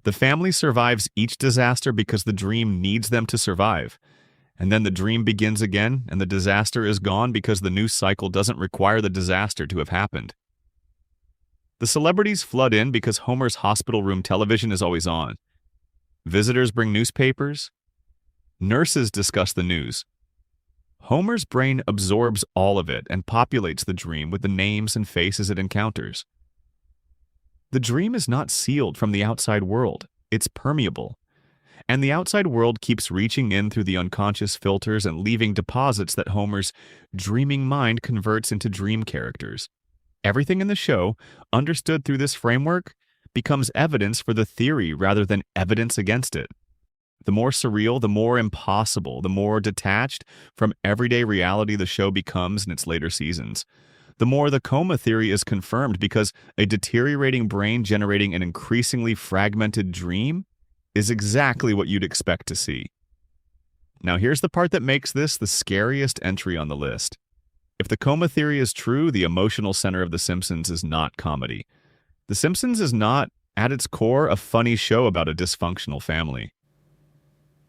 The family survives each disaster because the dream needs them to survive. And then the dream begins again, and the disaster is gone because the new cycle doesn't require the disaster to have happened. The celebrities flood in because Homer's hospital room television is always on. Visitors bring newspapers. Nurses discuss the news. Homer's brain absorbs all of it and populates the dream with the names and faces it encounters. The dream is not sealed from the outside world. It's permeable. And the outside world keeps reaching in through the unconscious filters and leaving deposits that Homer's dreaming mind converts into dream characters. Everything in the show, understood through this framework, becomes evidence for the theory rather than evidence against it. The more surreal, the more impossible, the more detached from everyday reality the show becomes in its later seasons, the more the coma theory is confirmed because a deteriorating brain generating an increasingly fragmented dream is exactly what you'd expect to see. Now here's the part that makes this the scariest entry on the list. If the coma theory is true, the emotional center of The Simpsons is not comedy. The Simpsons is not, at its core, a funny show about a dysfunctional family.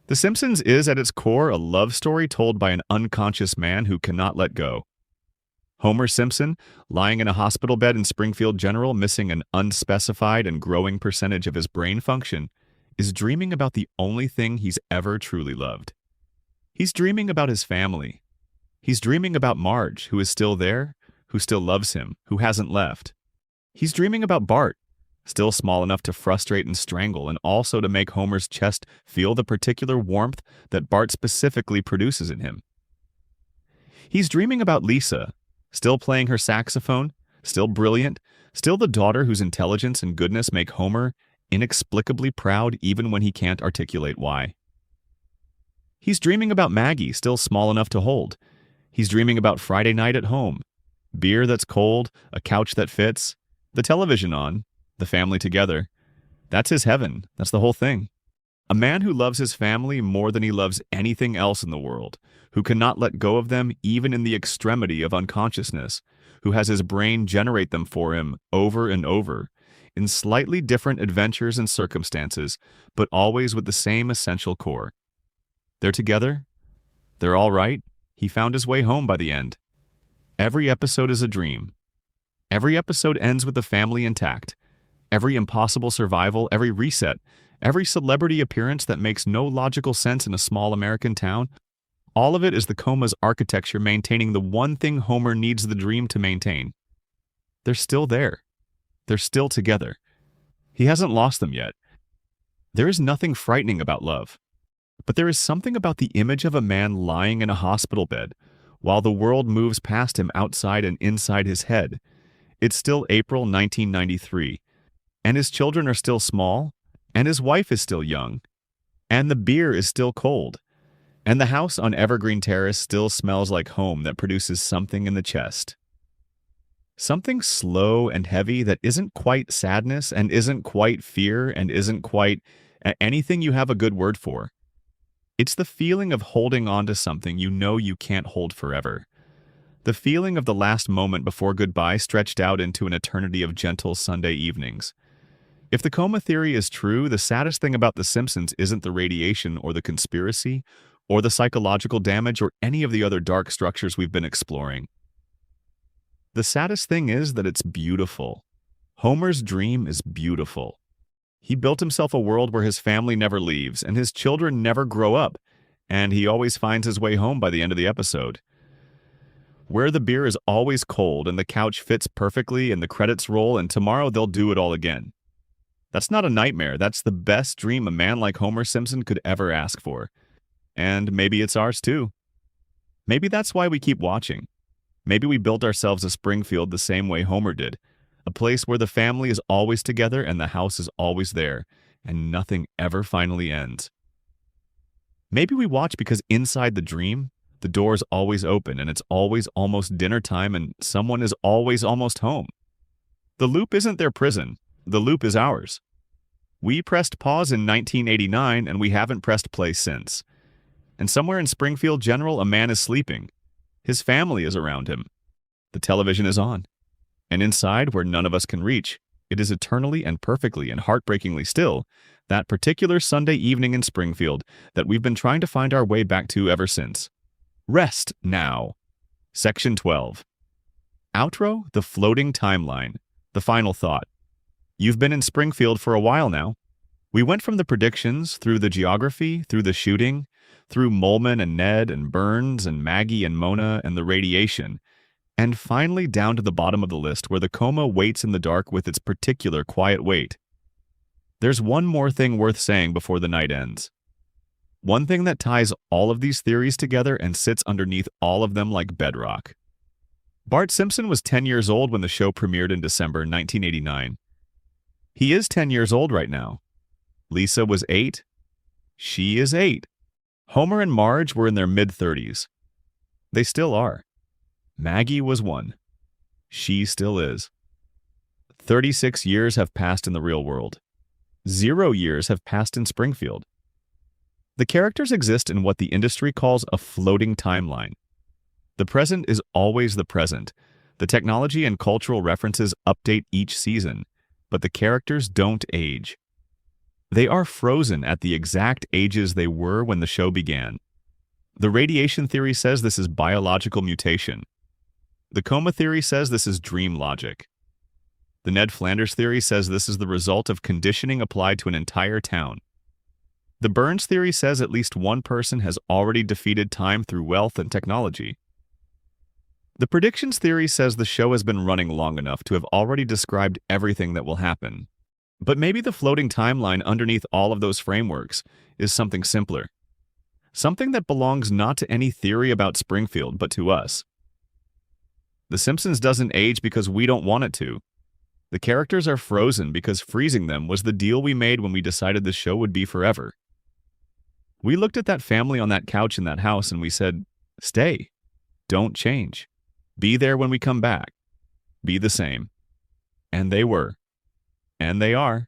The Simpsons is, at its core, a love story told by an unconscious man who cannot let go. Homer Simpson, lying in a hospital bed in Springfield General, missing an unspecified and growing percentage of his brain function, is dreaming about the only thing he's ever truly loved. He's dreaming about his family. He's dreaming about Marge, who is still there, who still loves him, who hasn't left. He's dreaming about Bart, still small enough to frustrate and strangle, and also to make Homer's chest feel the particular warmth that Bart specifically produces in him. He's dreaming about Lisa, still playing her saxophone, still brilliant, still the daughter whose intelligence and goodness make Homer inexplicably proud even when he can't articulate why. He's dreaming about Maggie, still small enough to hold. He's dreaming about Friday night at home, beer that's cold, a couch that fits, the television on, the family together. That's his heaven. That's the whole thing. A man who loves his family more than he loves anything else in the world, who cannot let go of them even in the extremity of unconsciousness, who has his brain generate them for him over and over, in slightly different adventures and circumstances, but always with the same essential core. They're together. They're all right. He found his way home by the end. Every episode is a dream. Every episode ends with the family intact. Every impossible survival, every reset, every celebrity appearance that makes no logical sense in a small American town, all of it is the coma's architecture maintaining the one thing Homer needs the dream to maintain. They're still there. They're still together. He hasn't lost them yet. There is nothing frightening about love, but there is something about the image of a man lying in a hospital bed while the world moves past him outside and inside his head. It's still April 1993, and his children are still small, and his wife is still young, and the beer is still cold, and the house on Evergreen Terrace still smells like home that produces something in the chest. Something slow and heavy that isn't quite sadness and isn't quite fear and isn't quite anything you have a good word for. It's the feeling of holding on to something you know you can't hold forever. The feeling of the last moment before goodbye stretched out into an eternity of gentle Sunday evenings. If the coma theory is true, the saddest thing about The Simpsons isn't the radiation or the conspiracy or the psychological damage or any of the other dark structures we've been exploring. The saddest thing is that it's beautiful. Homer's dream is beautiful. He built himself a world where his family never leaves and his children never grow up, and he always finds his way home by the end of the episode. Where the beer is always cold and the couch fits perfectly and the credits roll and tomorrow they'll do it all again. That's not a nightmare. That's the best dream a man like Homer Simpson could ever ask for. And maybe it's ours too. Maybe that's why we keep watching. Maybe we built ourselves a Springfield the same way Homer did, a place where the family is always together and the house is always there, and nothing ever finally ends. Maybe we watch because inside the dream, the door's always open and it's always almost dinner time and someone is always almost home. The loop isn't their prison. The loop is ours. We pressed pause in 1989 and we haven't pressed play since. And somewhere in Springfield General, a man is sleeping. His family is around him. The television is on. And inside, where none of us can reach, it is eternally and perfectly and heartbreakingly still that particular Sunday evening in Springfield that we've been trying to find our way back to ever since. Rest now. Section 12. Outro, the floating timeline. The final thought. You've been in Springfield for a while now. We went from the predictions, through the geography, through the shooting, through Molman and Ned and Burns and Maggie and Mona and the radiation, and finally down to the bottom of the list where the coma waits in the dark with its particular quiet wait. There's one more thing worth saying before the night ends. One thing that ties all of these theories together and sits underneath all of them like bedrock. Bart Simpson was 10 years old when the show premiered in December 1989. He is 10 years old right now. Lisa was 8. She is 8. Homer and Marge were in their mid-30s. They still are. Maggie was 1. She still is. 36 years have passed in the real world. 0 years have passed in Springfield. The characters exist in what the industry calls a floating timeline. The present is always the present. The technology and cultural references update each season, but the characters don't age. They are frozen at the exact ages they were when the show began. The radiation theory says this is biological mutation. The coma theory says this is dream logic. The Ned Flanders theory says this is the result of conditioning applied to an entire town. The Burns theory says at least one person has already defeated time through wealth and technology. The predictions theory says the show has been running long enough to have already described everything that will happen. But maybe the floating timeline underneath all of those frameworks is something simpler. Something that belongs not to any theory about Springfield, but to us. The Simpsons doesn't age because we don't want it to. The characters are frozen because freezing them was the deal we made when we decided the show would be forever. We looked at that family on that couch in that house and we said, stay. Don't change. Be there when we come back. Be the same. And they were. And they are.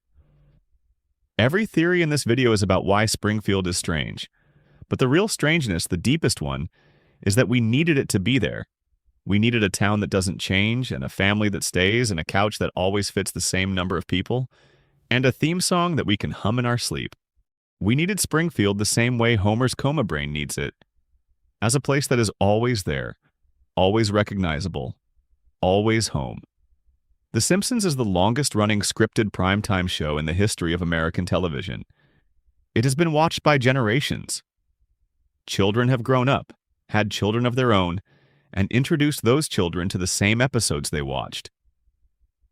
Every theory in this video is about why Springfield is strange. But the real strangeness, the deepest one, is that we needed it to be there. We needed a town that doesn't change, and a family that stays, and a couch that always fits the same number of people, and a theme song that we can hum in our sleep. We needed Springfield the same way Homer's coma brain needs it. As a place that is always there, always recognizable, always home. The Simpsons is the longest-running scripted primetime show in the history of American television. It has been watched by generations. Children have grown up, had children of their own, and introduced those children to the same episodes they watched.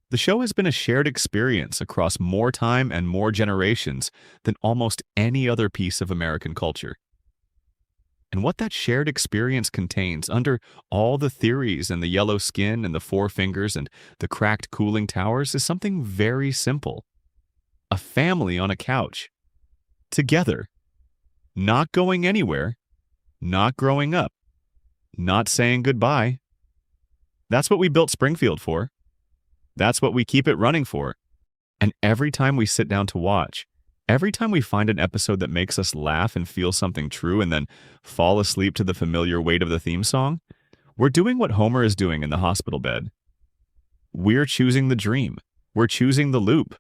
The show has been a shared experience across more time and more generations than almost any other piece of American culture. And what that shared experience contains, under all the theories and the yellow skin and the four fingers and the cracked cooling towers, is something very simple. A family on a couch, together, not going anywhere, not growing up, not saying goodbye. That's what we built Springfield for. That's what we keep it running for. And every time we sit down to watch, every time we find an episode that makes us laugh and feel something true and then fall asleep to the familiar weight of the theme song, we're doing what Homer is doing in the hospital bed. We're choosing the dream. We're choosing the loop.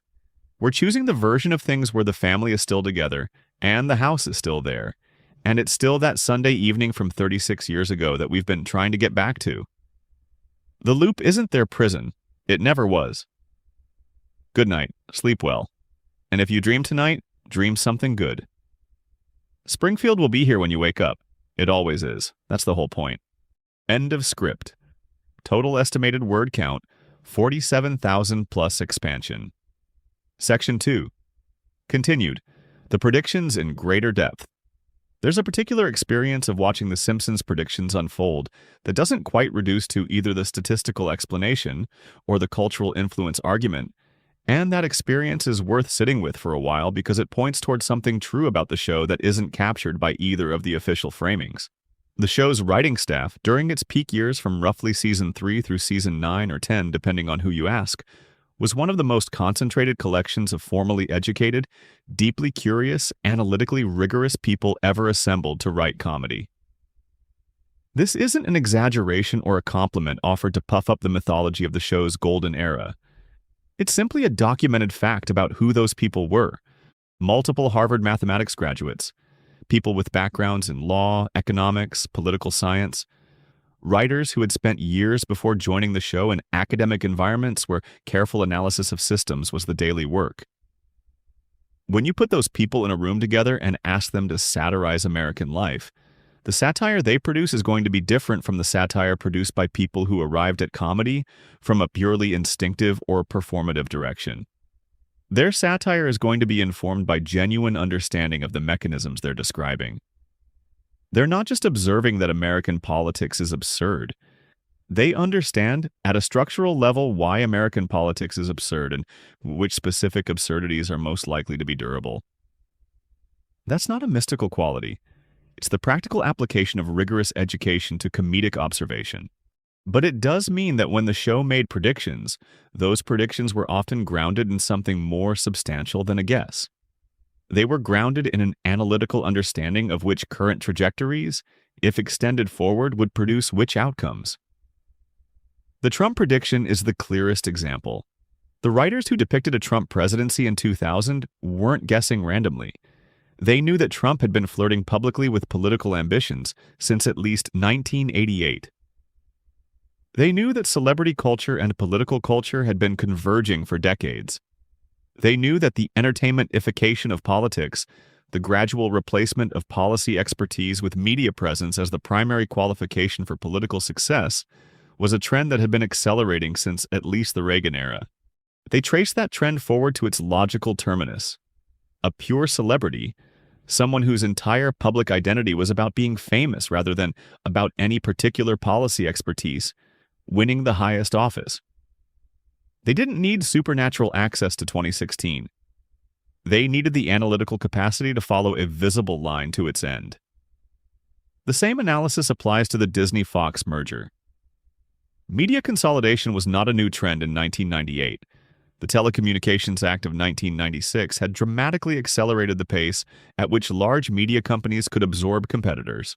We're choosing the version of things where the family is still together and the house is still there. And it's still that Sunday evening from 36 years ago that we've been trying to get back to. The loop isn't their prison. It never was. Good night. Sleep well. And if you dream tonight, dream something good. Springfield will be here when you wake up. It always is. That's the whole point. End of script. Total estimated word count, 47,000 plus expansion. Section 2. Continued. The predictions in greater depth. There's a particular experience of watching The Simpsons predictions unfold that doesn't quite reduce to either the statistical explanation or the cultural influence argument, and that experience is worth sitting with for a while because it points towards something true about the show that isn't captured by either of the official framings. The show's writing staff, during its peak years from roughly season 3 through season 9 or 10, depending on who you ask, was one of the most concentrated collections of formally educated, deeply curious, analytically rigorous people ever assembled to write comedy. This isn't an exaggeration or a compliment offered to puff up the mythology of the show's golden era. It's simply a documented fact about who those people were. Multiple Harvard mathematics graduates, people with backgrounds in law, economics, political science, writers who had spent years before joining the show in academic environments where careful analysis of systems was the daily work. When you put those people in a room together and ask them to satirize American life, the satire they produce is going to be different from the satire produced by people who arrived at comedy from a purely instinctive or performative direction. Their satire is going to be informed by genuine understanding of the mechanisms they're describing. They're not just observing that American politics is absurd. They understand, at a structural level, why American politics is absurd and which specific absurdities are most likely to be durable. That's not a mystical quality. It's the practical application of rigorous education to comedic observation. But it does mean that when the show made predictions, those predictions were often grounded in something more substantial than a guess. They were grounded in an analytical understanding of which current trajectories, if extended forward, would produce which outcomes. The Trump prediction is the clearest example. The writers who depicted a Trump presidency in 2000 weren't guessing randomly. They knew that Trump had been flirting publicly with political ambitions since at least 1988. They knew that celebrity culture and political culture had been converging for decades. They knew that the entertainmentification of politics, the gradual replacement of policy expertise with media presence as the primary qualification for political success, was a trend that had been accelerating since at least the Reagan era. They traced that trend forward to its logical terminus. A pure celebrity, someone whose entire public identity was about being famous rather than about any particular policy expertise, winning the highest office. They didn't need supernatural access to 2016. They needed the analytical capacity to follow a visible line to its end. The same analysis applies to the Disney-Fox merger. Media consolidation was not a new trend in 1998. The Telecommunications Act of 1996 had dramatically accelerated the pace at which large media companies could absorb competitors.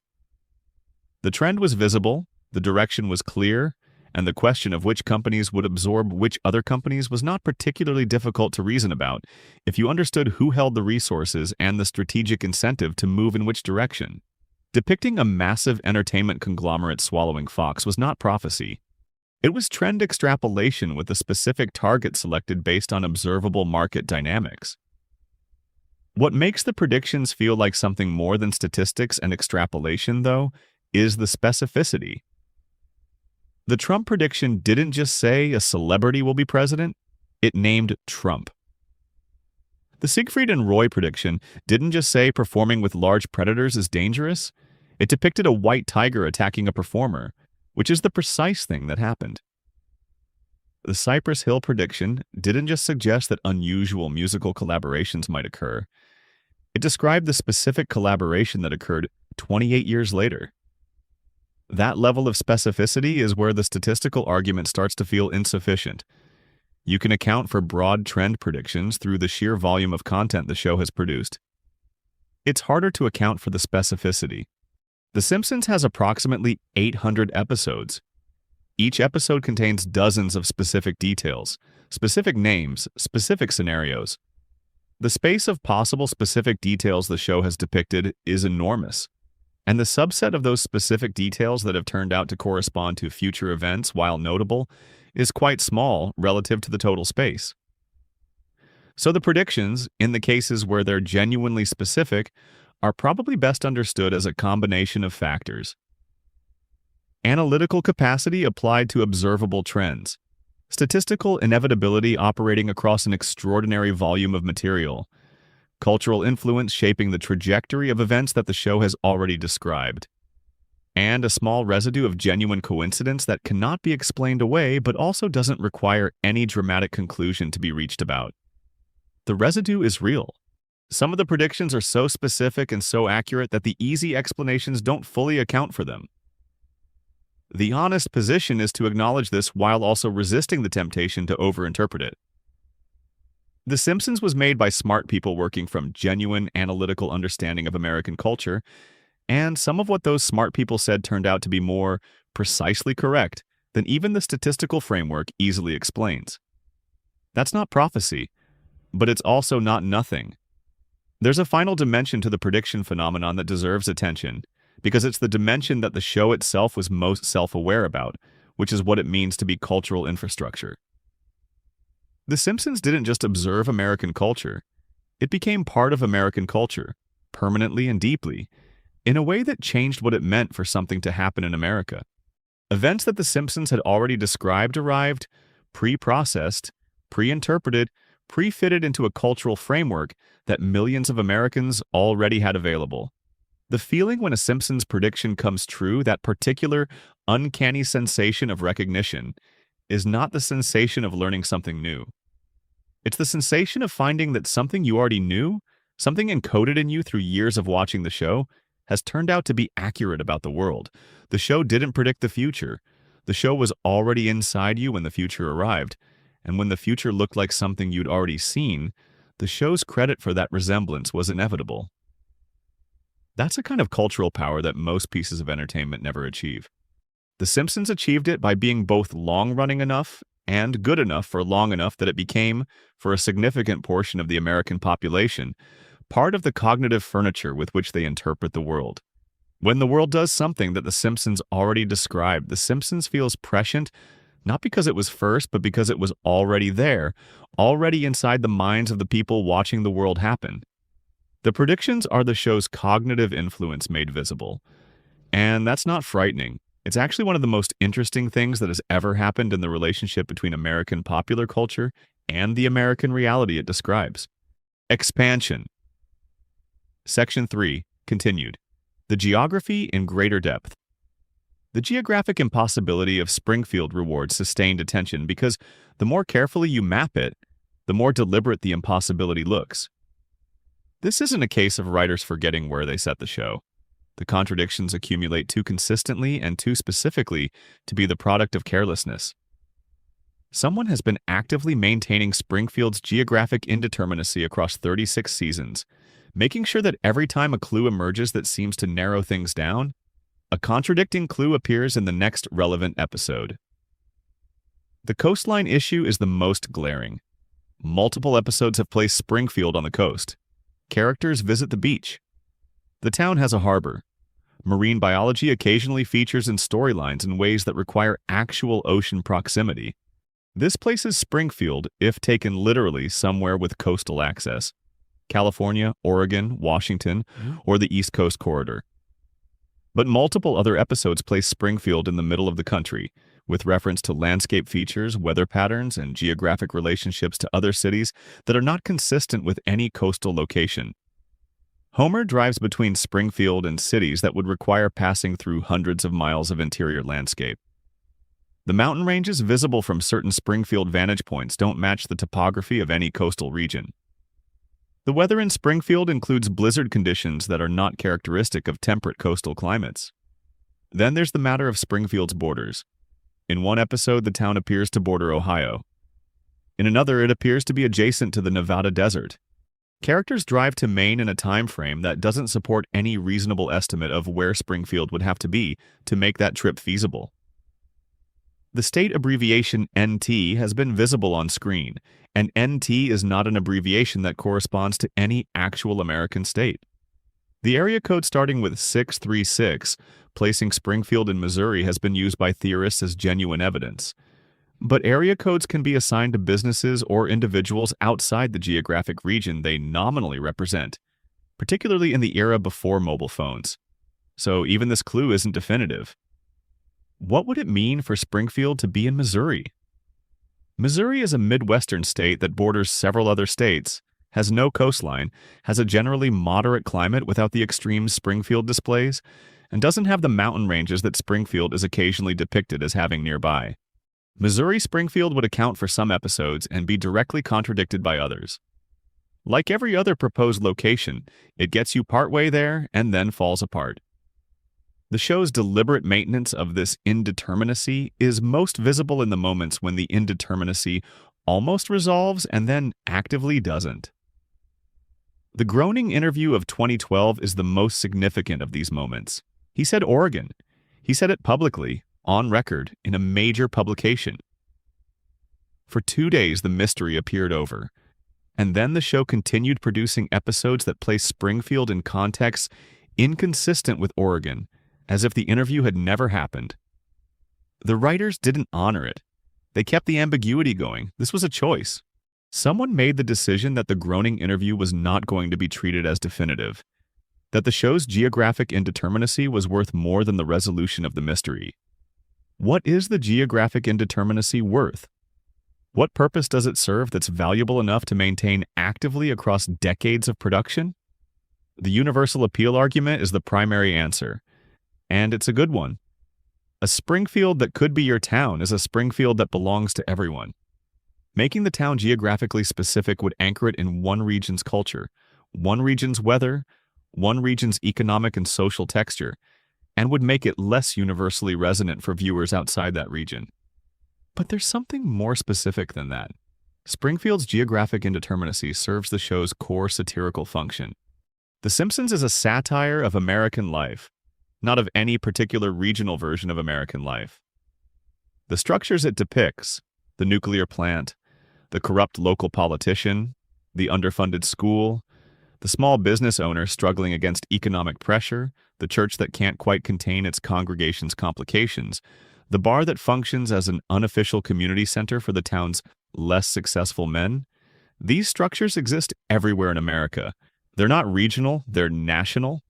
The trend was visible, the direction was clear, and the question of which companies would absorb which other companies was not particularly difficult to reason about if you understood who held the resources and the strategic incentive to move in which direction. Depicting a massive entertainment conglomerate swallowing Fox was not prophecy. It was trend extrapolation with a specific target selected based on observable market dynamics. What makes the predictions feel like something more than statistics and extrapolation, though, is the specificity. The Trump prediction didn't just say a celebrity will be president, it named Trump. The Siegfried and Roy prediction didn't just say performing with large predators is dangerous, it depicted a white tiger attacking a performer, which is the precise thing that happened. The Cypress Hill prediction didn't just suggest that unusual musical collaborations might occur, it described the specific collaboration that occurred 28 years later. That level of specificity is where the statistical argument starts to feel insufficient. You can account for broad trend predictions through the sheer volume of content the show has produced. It's harder to account for the specificity. The Simpsons has approximately 800 episodes. Each episode contains dozens of specific details, specific names, specific scenarios. The space of possible specific details the show has depicted is enormous, and the subset of those specific details that have turned out to correspond to future events, while notable, is quite small relative to the total space. So the predictions, in the cases where they're genuinely specific, are probably best understood as a combination of factors. Analytical capacity applied to observable trends. Statistical inevitability operating across an extraordinary volume of material. Cultural influence shaping the trajectory of events that the show has already described. And a small residue of genuine coincidence that cannot be explained away but also doesn't require any dramatic conclusion to be reached about. The residue is real. Some of the predictions are so specific and so accurate that the easy explanations don't fully account for them. The honest position is to acknowledge this while also resisting the temptation to overinterpret it. The Simpsons was made by smart people working from genuine analytical understanding of American culture, and some of what those smart people said turned out to be more precisely correct than even the statistical framework easily explains. That's not prophecy, but it's also not nothing. There's a final dimension to the prediction phenomenon that deserves attention, because it's the dimension that the show itself was most self-aware about, which is what it means to be cultural infrastructure. The Simpsons didn't just observe American culture, it became part of American culture, permanently and deeply, in a way that changed what it meant for something to happen in America. Events that The Simpsons had already described arrived, pre-processed, pre-interpreted, pre-fitted into a cultural framework that millions of Americans already had available. The feeling when a Simpsons prediction comes true, that particular uncanny sensation of recognition, is not the sensation of learning something new. It's the sensation of finding that something you already knew, something encoded in you through years of watching the show, has turned out to be accurate about the world. The show didn't predict the future. The show was already inside you when the future arrived, and when the future looked like something you'd already seen, the show's credit for that resemblance was inevitable. That's a kind of cultural power that most pieces of entertainment never achieve. The Simpsons achieved it by being both long-running enough and good enough for long enough that it became, for a significant portion of the American population, part of the cognitive furniture with which they interpret the world. When the world does something that The Simpsons already described, The Simpsons feels prescient, not because it was first, but because it was already there, already inside the minds of the people watching the world happen. The predictions are the show's cognitive influence made visible. And that's not frightening. It's actually one of the most interesting things that has ever happened in the relationship between American popular culture and the American reality it describes. Expansion. Section 3, continued. The geography in greater depth. The geographic impossibility of Springfield rewards sustained attention because the more carefully you map it, the more deliberate the impossibility looks. This isn't a case of writers forgetting where they set the show. The contradictions accumulate too consistently and too specifically to be the product of carelessness. Someone has been actively maintaining Springfield's geographic indeterminacy across 36 seasons, making sure that every time a clue emerges that seems to narrow things down, a contradicting clue appears in the next relevant episode. The coastline issue is the most glaring. Multiple episodes have placed Springfield on the coast. Characters visit the beach. The town has a harbor. Marine biology occasionally features in storylines in ways that require actual ocean proximity. This places Springfield, if taken literally, somewhere with coastal access. California, Oregon, Washington, or the East Coast corridor. But multiple other episodes place Springfield in the middle of the country, with reference to landscape features, weather patterns, and geographic relationships to other cities that are not consistent with any coastal location. Homer drives between Springfield and cities that would require passing through hundreds of miles of interior landscape. The mountain ranges visible from certain Springfield vantage points don't match the topography of any coastal region. The weather in Springfield includes blizzard conditions that are not characteristic of temperate coastal climates. Then there's the matter of Springfield's borders. In one episode, the town appears to border Ohio. In another, it appears to be adjacent to the Nevada desert. Characters drive to Maine in a time frame that doesn't support any reasonable estimate of where Springfield would have to be to make that trip feasible. The state abbreviation NT has been visible on screen, and NT is not an abbreviation that corresponds to any actual American state. The area code starting with 636, placing Springfield in Missouri, has been used by theorists as genuine evidence. But area codes can be assigned to businesses or individuals outside the geographic region they nominally represent, particularly in the era before mobile phones. So even this clue isn't definitive. What would it mean for Springfield to be in Missouri? Missouri is a Midwestern state that borders several other states, has no coastline, has a generally moderate climate without the extremes Springfield displays, and doesn't have the mountain ranges that Springfield is occasionally depicted as having nearby. Missouri-Springfield would account for some episodes and be directly contradicted by others. Like every other proposed location, it gets you partway there and then falls apart. The show's deliberate maintenance of this indeterminacy is most visible in the moments when the indeterminacy almost resolves and then actively doesn't. The Groening interview of 2012 is the most significant of these moments. He said Oregon. He said it publicly, on record, in a major publication. For 2 days, the mystery appeared over, and then the show continued producing episodes that place Springfield in contexts inconsistent with Oregon, as if the interview had never happened. The writers didn't honor it. They kept the ambiguity going. This was a choice. Someone made the decision that the Groening interview was not going to be treated as definitive, that the show's geographic indeterminacy was worth more than the resolution of the mystery. What is the geographic indeterminacy worth? What purpose does it serve that's valuable enough to maintain actively across decades of production? The universal appeal argument is the primary answer, and it's a good one. A Springfield that could be your town is a Springfield that belongs to everyone. Making the town geographically specific would anchor it in one region's culture, one region's weather, one region's economic and social texture, and would make it less universally resonant for viewers outside that region. But there's something more specific than that. Springfield's geographic indeterminacy serves the show's core satirical function. The Simpsons is a satire of American life, not of any particular regional version of American life. The structures it depicts, the nuclear plant, the corrupt local politician, the underfunded school, the small business owner struggling against economic pressure, the church that can't quite contain its congregation's complications, the bar that functions as an unofficial community center for the town's less successful men. These structures exist everywhere in America. They're not regional, they're national.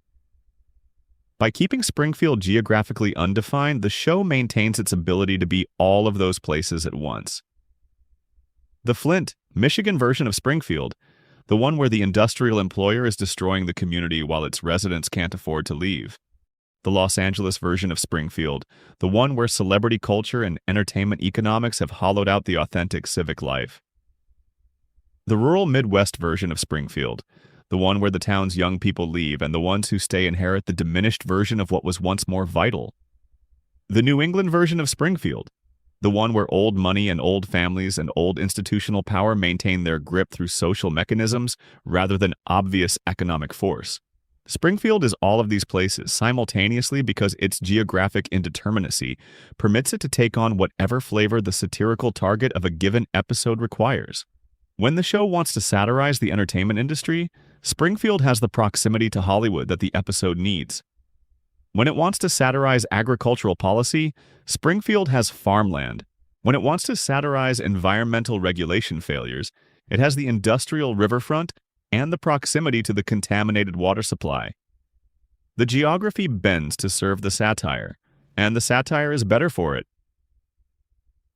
By keeping Springfield geographically undefined, the show maintains its ability to be all of those places at once. The Flint, Michigan version of Springfield, the one where the industrial employer is destroying the community while its residents can't afford to leave. The Los Angeles version of Springfield, the one where celebrity culture and entertainment economics have hollowed out the authentic civic life. The rural Midwest version of Springfield, the one where the town's young people leave and the ones who stay inherit the diminished version of what was once more vital. The New England version of Springfield, the one where old money and old families and old institutional power maintain their grip through social mechanisms rather than obvious economic force. Springfield is all of these places simultaneously because its geographic indeterminacy permits it to take on whatever flavor the satirical target of a given episode requires. When the show wants to satirize the entertainment industry, Springfield has the proximity to Hollywood that the episode needs. When it wants to satirize agricultural policy, Springfield has farmland. When it wants to satirize environmental regulation failures, it has the industrial riverfront and the proximity to the contaminated water supply. The geography bends to serve the satire, and the satire is better for it.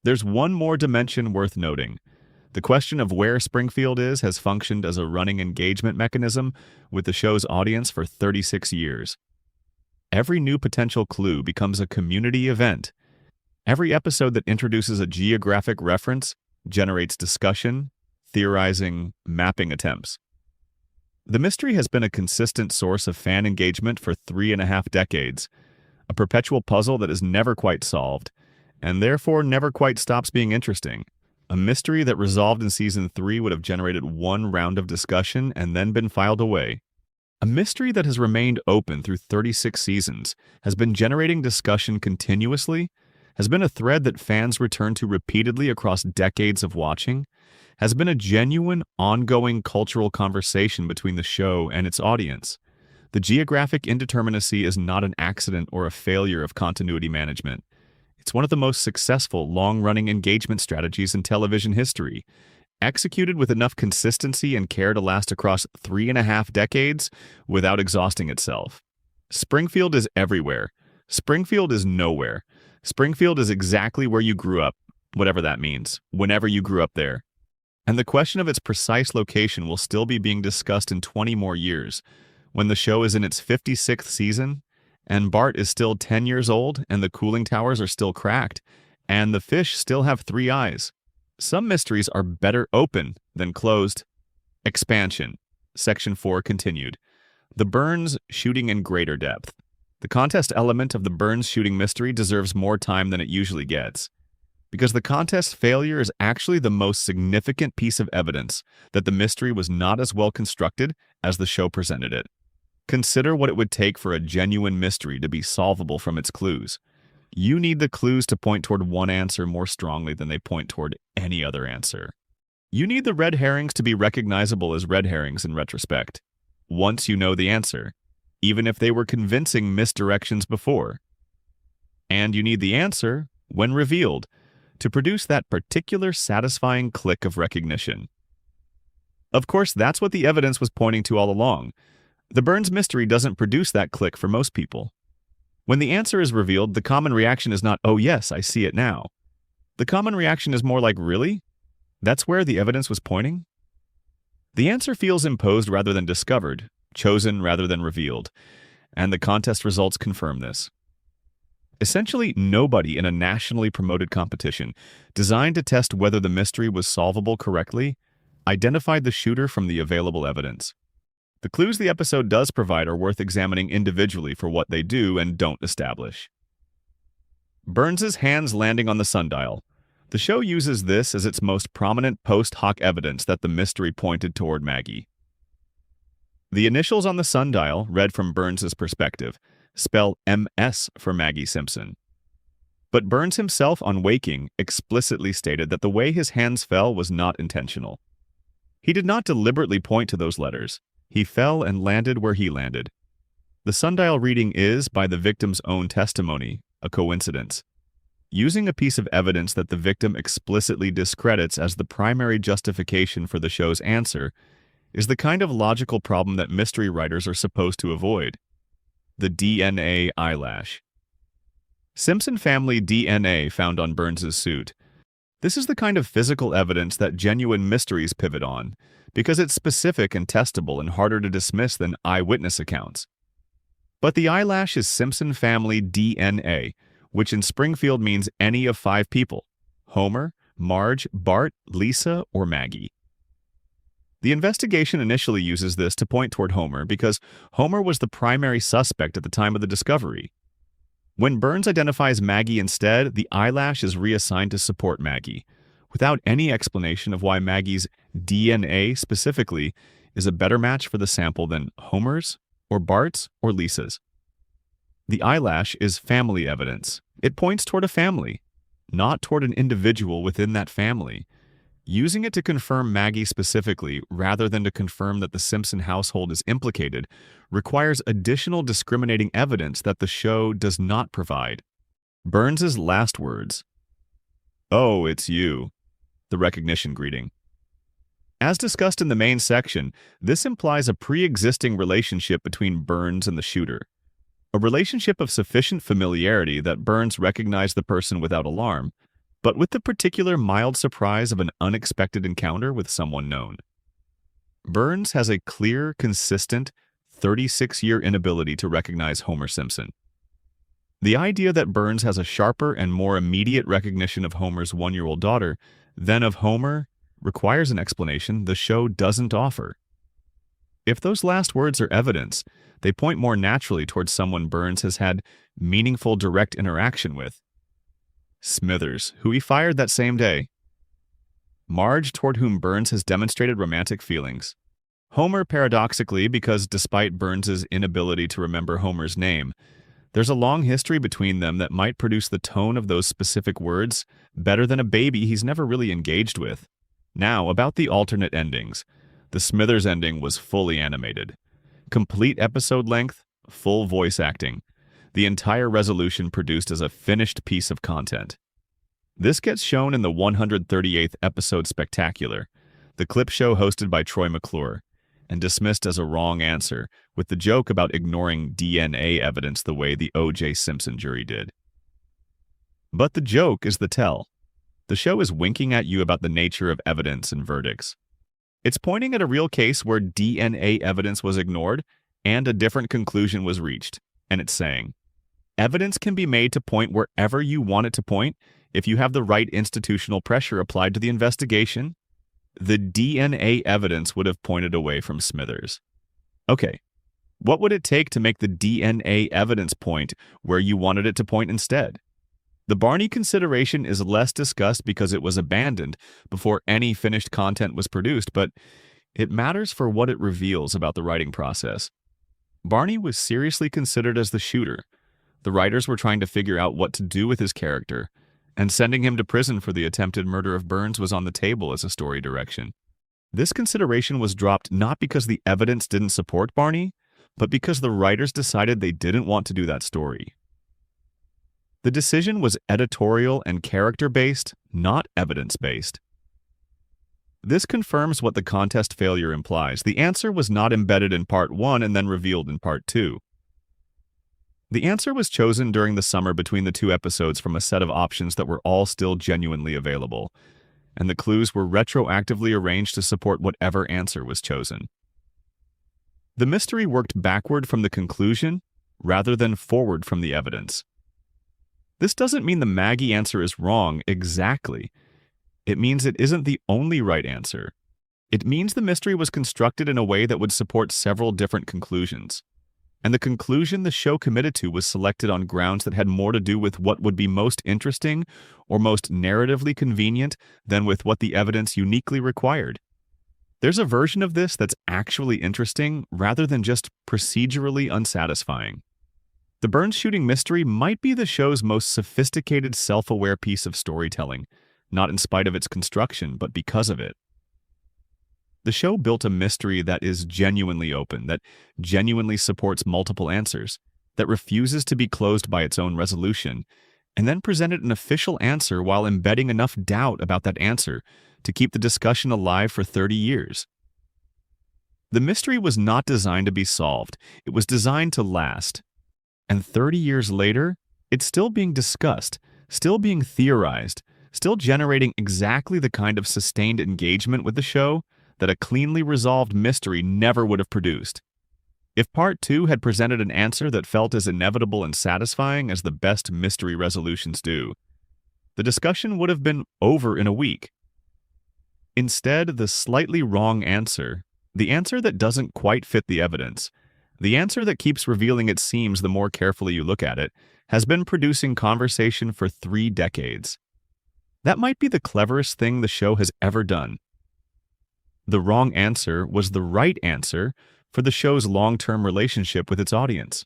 There's one more dimension worth noting. The question of where Springfield is has functioned as a running engagement mechanism with the show's audience for 36 years. Every new potential clue becomes a community event. Every episode that introduces a geographic reference generates discussion, theorizing, mapping attempts. The mystery has been a consistent source of fan engagement for 3.5 decades, a perpetual puzzle that is never quite solved, and therefore never quite stops being interesting. A mystery that resolved in Season 3 would have generated one round of discussion and then been filed away. A mystery that has remained open through 36 seasons, has been generating discussion continuously, has been a thread that fans return to repeatedly across decades of watching, has been a genuine, ongoing cultural conversation between the show and its audience. The geographic indeterminacy is not an accident or a failure of continuity management. It's one of the most successful, long-running engagement strategies in television history, executed with enough consistency and care to last across 3.5 decades without exhausting itself. Springfield is everywhere. Springfield is nowhere. Springfield is exactly where you grew up, whatever that means, whenever you grew up there. And the question of its precise location will still be being discussed in 20 more years, when the show is in its 56th season, and Bart is still 10 years old, and the cooling towers are still cracked, and the fish still have 3 eyes. Some mysteries are better open than closed. Expansion. Section 4 continued. The Burns shooting in greater depth. The contest element of the Burns shooting mystery deserves more time than it usually gets, because the contest failure is actually the most significant piece of evidence that the mystery was not as well constructed as the show presented it. Consider what it would take for a genuine mystery to be solvable from its clues. You need the clues to point toward one answer more strongly than they point toward any other answer. You need the red herrings to be recognizable as red herrings in retrospect, once you know the answer, even if they were convincing misdirections before. And you need the answer, when revealed, to produce that particular satisfying click of recognition. Of course, that's what the evidence was pointing to all along. The Burns mystery doesn't produce that click for most people. When the answer is revealed, the common reaction is not, "Oh yes, I see it now." The common reaction is more like, "Really? That's where the evidence was pointing?" The answer feels imposed rather than discovered, chosen rather than revealed, and the contest results confirm this. Essentially, nobody in a nationally promoted competition, designed to test whether the mystery was solvable correctly, identified the shooter from the available evidence. The clues the episode does provide are worth examining individually for what they do and don't establish. Burns's hands landing on the sundial. The show uses this as its most prominent post hoc evidence that the mystery pointed toward Maggie. The initials on the sundial, read from Burns's perspective, spell MS for Maggie Simpson. But Burns himself, on waking, explicitly stated that the way his hands fell was not intentional. He did not deliberately point to those letters. He fell and landed where he landed. The sundial reading is, by the victim's own testimony, a coincidence. Using a piece of evidence that the victim explicitly discredits as the primary justification for the show's answer is the kind of logical problem that mystery writers are supposed to avoid. The DNA eyelash. Simpson family DNA found on Burns's suit. This is the kind of physical evidence that genuine mysteries pivot on, because it's specific and testable and harder to dismiss than eyewitness accounts. But the eyelash is Simpson family DNA, which in Springfield means any of 5 people: Homer, Marge, Bart, Lisa, or Maggie. The investigation initially uses this to point toward Homer because Homer was the primary suspect at the time of the discovery. When Burns identifies Maggie instead, the eyelash is reassigned to support Maggie, without any explanation of why Maggie's DNA specifically is a better match for the sample than Homer's, or Bart's, or Lisa's. The eyelash is family evidence. It points toward a family, not toward an individual within that family. Using it to confirm Maggie specifically, rather than to confirm that the Simpson household is implicated, requires additional discriminating evidence that the show does not provide. Burns's last words. "Oh, it's you." The recognition greeting. As discussed in the main section, this implies a pre-existing relationship between Burns and the shooter. A relationship of sufficient familiarity that Burns recognized the person without alarm, but with the particular mild surprise of an unexpected encounter with someone known. Burns has a clear, consistent, 36-year inability to recognize Homer Simpson. The idea that Burns has a sharper and more immediate recognition of Homer's one-year-old daughter than of Homer requires an explanation the show doesn't offer. If those last words are evidence, they point more naturally towards someone Burns has had meaningful direct interaction with. Smithers, who he fired that same day. Marge, toward whom Burns has demonstrated romantic feelings. Homer, paradoxically, because despite Burns's inability to remember Homer's name, there's a long history between them that might produce the tone of those specific words better than a baby he's never really engaged with. Now, about the alternate endings. The Smithers ending was fully animated. Complete episode length, full voice acting. The entire resolution produced as a finished piece of content. This gets shown in the 138th episode Spectacular, the clip show hosted by Troy McClure, and dismissed as a wrong answer, with the joke about ignoring DNA evidence the way the O.J. Simpson jury did. But the joke is the tell. The show is winking at you about the nature of evidence and verdicts. It's pointing at a real case where DNA evidence was ignored and a different conclusion was reached, and it's saying, evidence can be made to point wherever you want it to point if you have the right institutional pressure applied to the investigation. The DNA evidence would have pointed away from Smithers. Okay, what would it take to make the DNA evidence point where you wanted it to point instead? The Barney consideration is less discussed because it was abandoned before any finished content was produced, but it matters for what it reveals about the writing process. Barney was seriously considered as the shooter. The writers were trying to figure out what to do with his character, and sending him to prison for the attempted murder of Burns was on the table as a story direction. This consideration was dropped not because the evidence didn't support Barney, but because the writers decided they didn't want to do that story. The decision was editorial and character-based, not evidence-based. This confirms what the contest failure implies. The answer was not embedded in Part 1 and then revealed in Part 2. The answer was chosen during the summer between the two episodes from a set of options that were all still genuinely available, and the clues were retroactively arranged to support whatever answer was chosen. The mystery worked backward from the conclusion rather than forward from the evidence. This doesn't mean the Maggie answer is wrong exactly. It means it isn't the only right answer. It means the mystery was constructed in a way that would support several different conclusions. And the conclusion the show committed to was selected on grounds that had more to do with what would be most interesting or most narratively convenient than with what the evidence uniquely required. There's a version of this that's actually interesting rather than just procedurally unsatisfying. The Burns shooting mystery might be the show's most sophisticated, self-aware piece of storytelling, not in spite of its construction, but because of it. The show built a mystery that is genuinely open, that genuinely supports multiple answers, that refuses to be closed by its own resolution, and then presented an official answer while embedding enough doubt about that answer to keep the discussion alive for 30 years. The mystery was not designed to be solved. It was designed to last. And 30 years later, it's still being discussed, still being theorized, still generating exactly the kind of sustained engagement with the show that a cleanly resolved mystery never would have produced. If Part 2 had presented an answer that felt as inevitable and satisfying as the best mystery resolutions do, the discussion would have been over in a week. Instead, the slightly wrong answer, the answer that doesn't quite fit the evidence, the answer that keeps revealing its seams the more carefully you look at it, has been producing conversation for 3 decades. That might be the cleverest thing the show has ever done. The wrong answer was the right answer for the show's long-term relationship with its audience.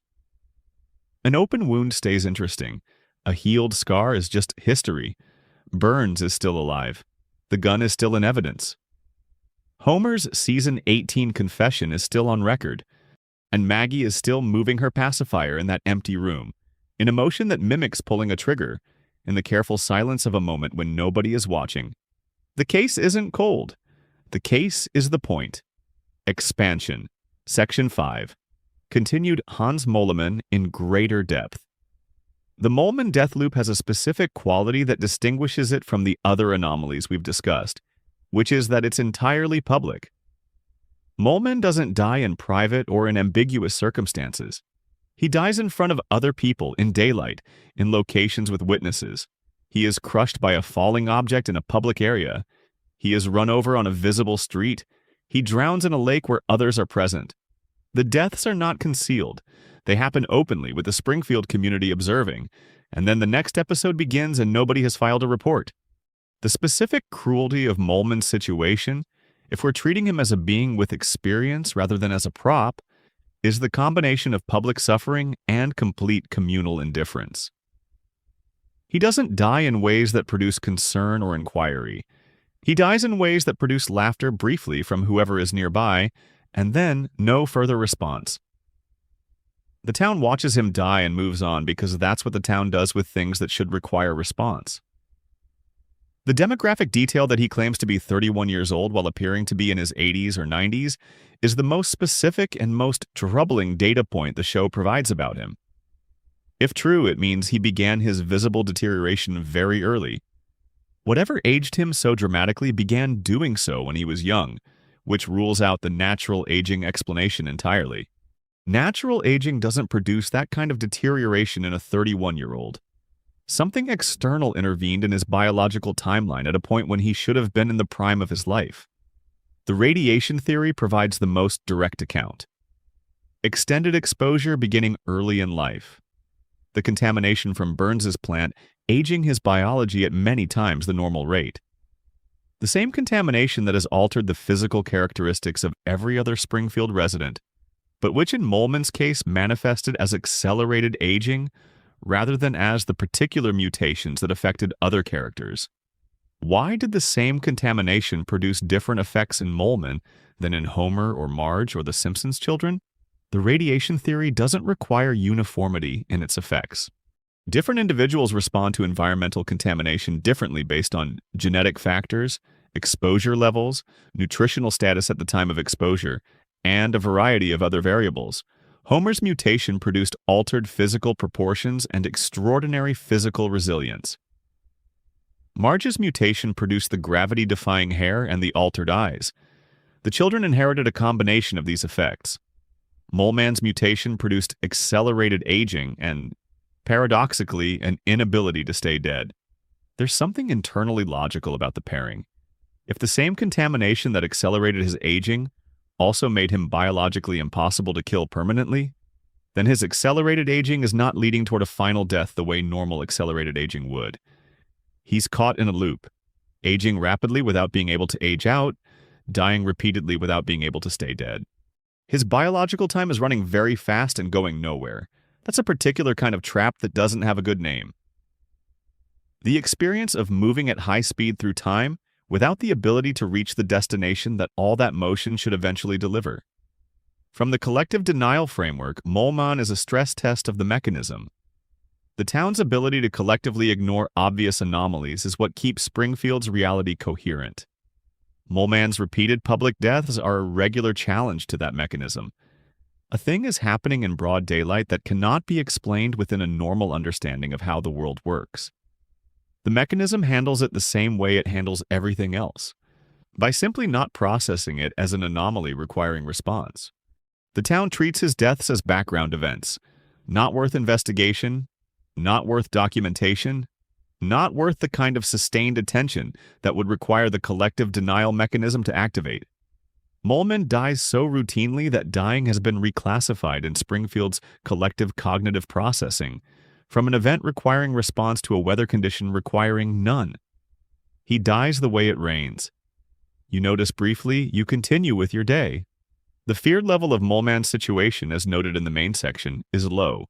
An open wound stays interesting. A healed scar is just history. Burns is still alive. The gun is still in evidence. Homer's season 18 confession is still on record, and Maggie is still moving her pacifier in that empty room, in a motion that mimics pulling a trigger, in the careful silence of a moment when nobody is watching. The case isn't cold. The case is the point. Expansion. Section 5. Continued Hans Moleman in greater depth. The Moleman death loop has a specific quality that distinguishes it from the other anomalies we've discussed, which is that it's entirely public. Moleman doesn't die in private or in ambiguous circumstances. He dies in front of other people in daylight, in locations with witnesses. He is crushed by a falling object in a public area. He is run over on a visible street. He drowns in a lake where others are present. The deaths are not concealed. They happen openly with the Springfield community observing, and then the next episode begins and nobody has filed a report. The specific cruelty of Moleman's situation, if we're treating him as a being with experience rather than as a prop, is the combination of public suffering and complete communal indifference. He doesn't die in ways that produce concern or inquiry. He dies in ways that produce laughter briefly from whoever is nearby, and then no further response. The town watches him die and moves on because that's what the town does with things that should require response. The demographic detail that he claims to be 31 years old while appearing to be in his 80s or 90s is the most specific and most troubling data point the show provides about him. If true, it means he began his visible deterioration very early. Whatever aged him so dramatically began doing so when he was young, which rules out the natural aging explanation entirely. Natural aging doesn't produce that kind of deterioration in a 31-year-old. Something external intervened in his biological timeline at a point when he should have been in the prime of his life. The radiation theory provides the most direct account. Extended exposure beginning early in life. The contamination from Burns's plant aging his biology at many times the normal rate. The same contamination that has altered the physical characteristics of every other Springfield resident, but which in Moleman's case manifested as accelerated aging rather than as the particular mutations that affected other characters. Why did the same contamination produce different effects in Moleman than in Homer or Marge or the Simpsons children? The radiation theory doesn't require uniformity in its effects. Different individuals respond to environmental contamination differently based on genetic factors, exposure levels, nutritional status at the time of exposure, and a variety of other variables. Homer's mutation produced altered physical proportions and extraordinary physical resilience. Marge's mutation produced the gravity-defying hair and the altered eyes. The children inherited a combination of these effects. Moleman's mutation produced accelerated aging and, paradoxically, an inability to stay dead. There's something internally logical about the pairing. If the same contamination that accelerated his aging also made him biologically impossible to kill permanently, then his accelerated aging is not leading toward a final death the way normal accelerated aging would. He's caught in a loop, aging rapidly without being able to age out, dying repeatedly without being able to stay dead. His biological time is running very fast and going nowhere. That's a particular kind of trap that doesn't have a good name. The experience of moving at high speed through time without the ability to reach the destination that all that motion should eventually deliver. From the collective denial framework, Moleman is a stress test of the mechanism. The town's ability to collectively ignore obvious anomalies is what keeps Springfield's reality coherent. Moleman's repeated public deaths are a regular challenge to that mechanism. A thing is happening in broad daylight that cannot be explained within a normal understanding of how the world works. The mechanism handles it the same way it handles everything else, by simply not processing it as an anomaly requiring response. The town treats his deaths as background events, not worth investigation, not worth documentation, not worth the kind of sustained attention that would require the collective denial mechanism to activate. Moleman dies so routinely that dying has been reclassified in Springfield's collective cognitive processing from an event requiring response to a weather condition requiring none. He dies the way it rains. You notice briefly, you continue with your day. The feared level of Moleman's situation, as noted in the main section, is low,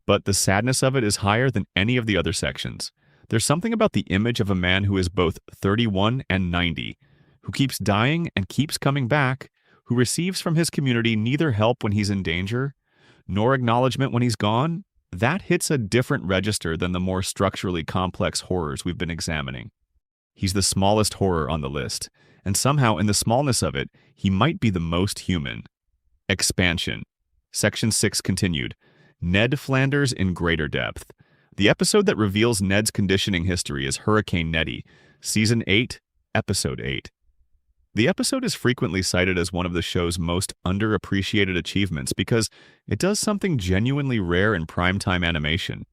but the sadness of it is higher than any of the other sections. There's something about the image of a man who is both 31 and 90, who keeps dying and keeps coming back, who receives from his community neither help when he's in danger, nor acknowledgement when he's gone. That hits a different register than the more structurally complex horrors we've been examining. He's the smallest horror on the list, and somehow in the smallness of it, he might be the most human. Expansion. Section 6 continued. Ned Flanders in greater depth. The episode that reveals Ned's conditioning history is Hurricane Nettie, Season 8, Episode 8. The episode is frequently cited as one of the show's most underappreciated achievements because it does something genuinely rare in primetime animation.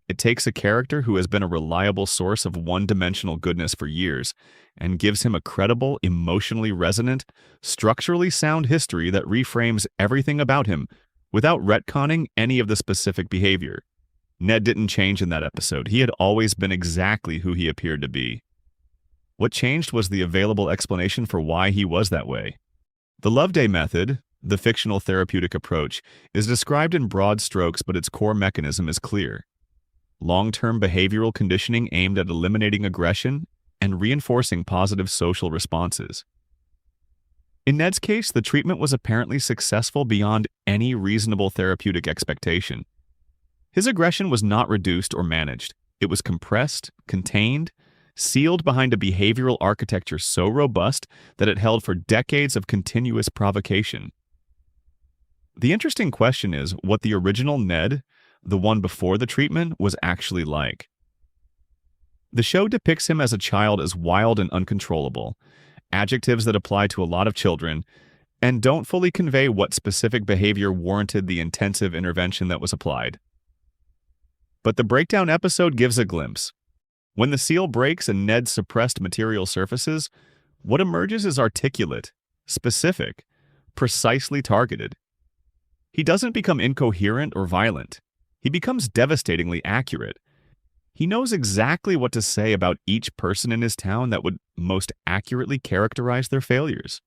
It takes a character who has been a reliable source of one-dimensional goodness for years and gives him a credible, emotionally resonant, structurally sound history that reframes everything about him without retconning any of the specific behavior. Ned didn't change in that episode. He had always been exactly who he appeared to be. What changed was the available explanation for why he was that way. The Loveday method, the fictional therapeutic approach, is described in broad strokes, but its core mechanism is clear. Long-term behavioral conditioning aimed at eliminating aggression and reinforcing positive social responses. In Ned's case, the treatment was apparently successful beyond any reasonable therapeutic expectation. His aggression was not reduced or managed. It was compressed, contained, sealed behind a behavioral architecture so robust that it held for decades of continuous provocation. The interesting question is what the original Ned, the one before the treatment, was actually like. The show depicts him as a child as wild and uncontrollable, adjectives that apply to a lot of children, and don't fully convey what specific behavior warranted the intensive intervention that was applied. But the breakdown episode gives a glimpse. When the seal breaks and Ned's suppressed material surfaces, what emerges is articulate, specific, precisely targeted. He doesn't become incoherent or violent. He becomes devastatingly accurate. He knows exactly what to say about each person in his town that would most accurately characterize their failures.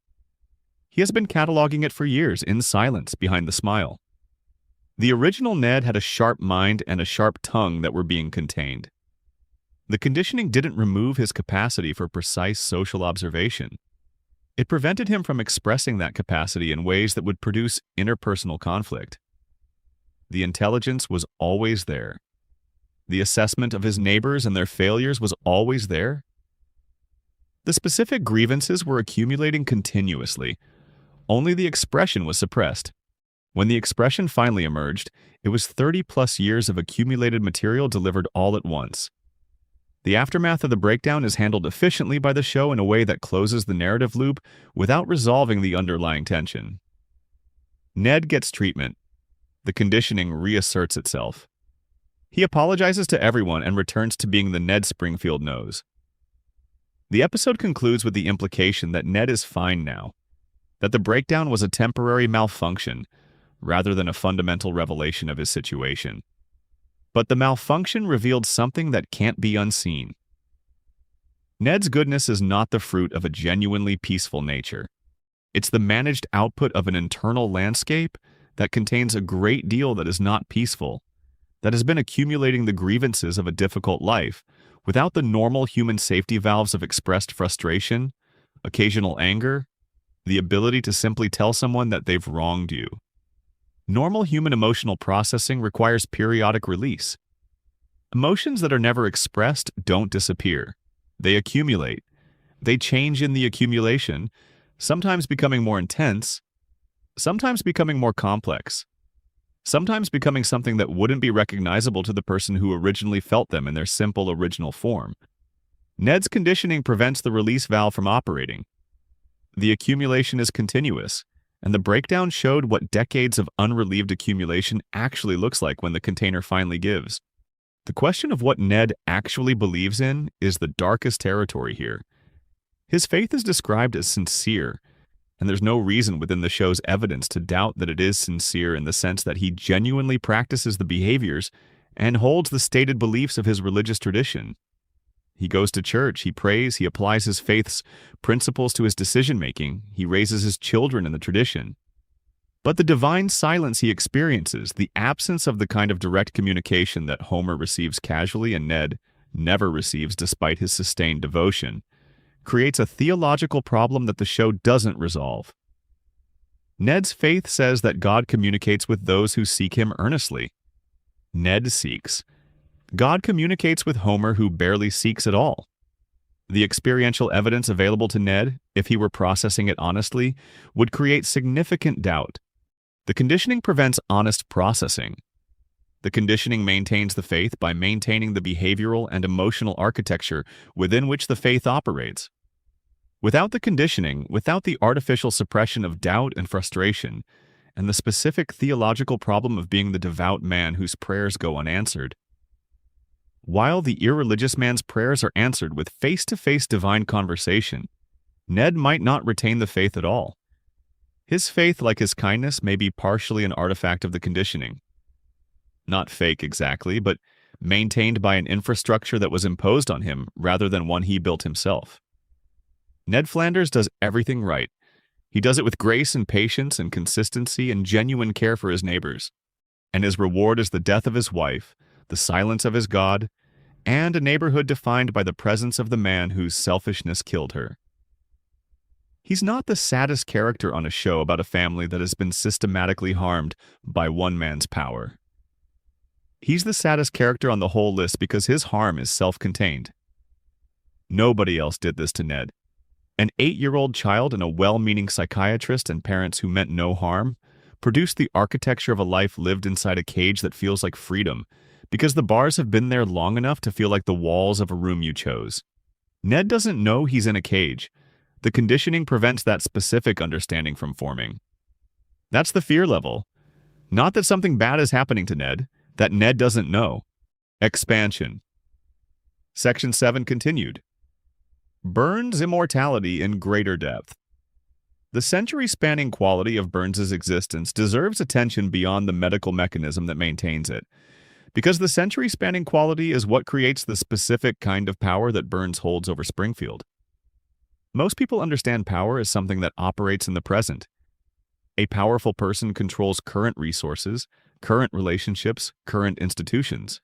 He has been cataloging it for years in silence behind the smile. The original Ned had a sharp mind and a sharp tongue that were being contained. The conditioning didn't remove his capacity for precise social observation. It prevented him from expressing that capacity in ways that would produce interpersonal conflict. The intelligence was always there. The assessment of his neighbors and their failures was always there. The specific grievances were accumulating continuously. Only the expression was suppressed. When the expression finally emerged, it was 30-plus years of accumulated material delivered all at once. The aftermath of the breakdown is handled efficiently by the show in a way that closes the narrative loop without resolving the underlying tension. Ned gets treatment. The conditioning reasserts itself. He apologizes to everyone and returns to being the Ned Springfield knows. The episode concludes with the implication that Ned is fine now, that the breakdown was a temporary malfunction rather than a fundamental revelation of his situation. But the malfunction revealed something that can't be unseen. Ned's goodness is not the fruit of a genuinely peaceful nature. It's the managed output of an internal landscape that contains a great deal that is not peaceful, that has been accumulating the grievances of a difficult life without the normal human safety valves of expressed frustration, occasional anger, the ability to simply tell someone that they've wronged you. Normal human emotional processing requires periodic release. Emotions that are never expressed don't disappear. They accumulate. They change in the accumulation, sometimes becoming more intense, sometimes becoming more complex, sometimes becoming something that wouldn't be recognizable to the person who originally felt them in their simple original form. Ned's conditioning prevents the release valve from operating. The accumulation is continuous, and the breakdown showed what decades of unrelieved accumulation actually looks like when the container finally gives. The question of what Ned actually believes in is the darkest territory here. His faith is described as sincere, and there's no reason within the show's evidence to doubt that it is sincere in the sense that he genuinely practices the behaviors and holds the stated beliefs of his religious tradition. He goes to church, he prays, he applies his faith's principles to his decision-making, he raises his children in the tradition. But the divine silence he experiences, the absence of the kind of direct communication that Homer receives casually and Ned never receives despite his sustained devotion, creates a theological problem that the show doesn't resolve. Ned's faith says that God communicates with those who seek him earnestly. Ned seeks. God communicates with Homer, who barely seeks at all. The experiential evidence available to Ned, if he were processing it honestly, would create significant doubt. The conditioning prevents honest processing. The conditioning maintains the faith by maintaining the behavioral and emotional architecture within which the faith operates. Without the conditioning, without the artificial suppression of doubt and frustration, and the specific theological problem of being the devout man whose prayers go unanswered, while the irreligious man's prayers are answered with face-to-face divine conversation, Ned might not retain the faith at all. His faith, like his kindness, may be partially an artifact of the conditioning. Not fake exactly, but maintained by an infrastructure that was imposed on him rather than one he built himself. Ned Flanders does everything right. He does it with grace and patience and consistency and genuine care for his neighbors. And his reward is the death of his wife, the silence of his God, and a neighborhood defined by the presence of the man whose selfishness killed her. He's not the saddest character on a show about a family that has been systematically harmed by one man's power. He's the saddest character on the whole list because his harm is self-contained. Nobody else did this to Ned. An 8-year-old child and a well-meaning psychiatrist and parents who meant no harm produced the architecture of a life lived inside a cage that feels like freedom, because the bars have been there long enough to feel like the walls of a room you chose. Ned doesn't know he's in a cage. The conditioning prevents that specific understanding from forming. That's the fear level. Not that something bad is happening to Ned, that Ned doesn't know. Expansion. Section 7 continued. Burns' immortality in greater depth. The century-spanning quality of Burns's existence deserves attention beyond the medical mechanism that maintains it, because the century-spanning quality is what creates the specific kind of power that Burns holds over Springfield. Most people understand power as something that operates in the present. A powerful person controls current resources, current relationships, current institutions.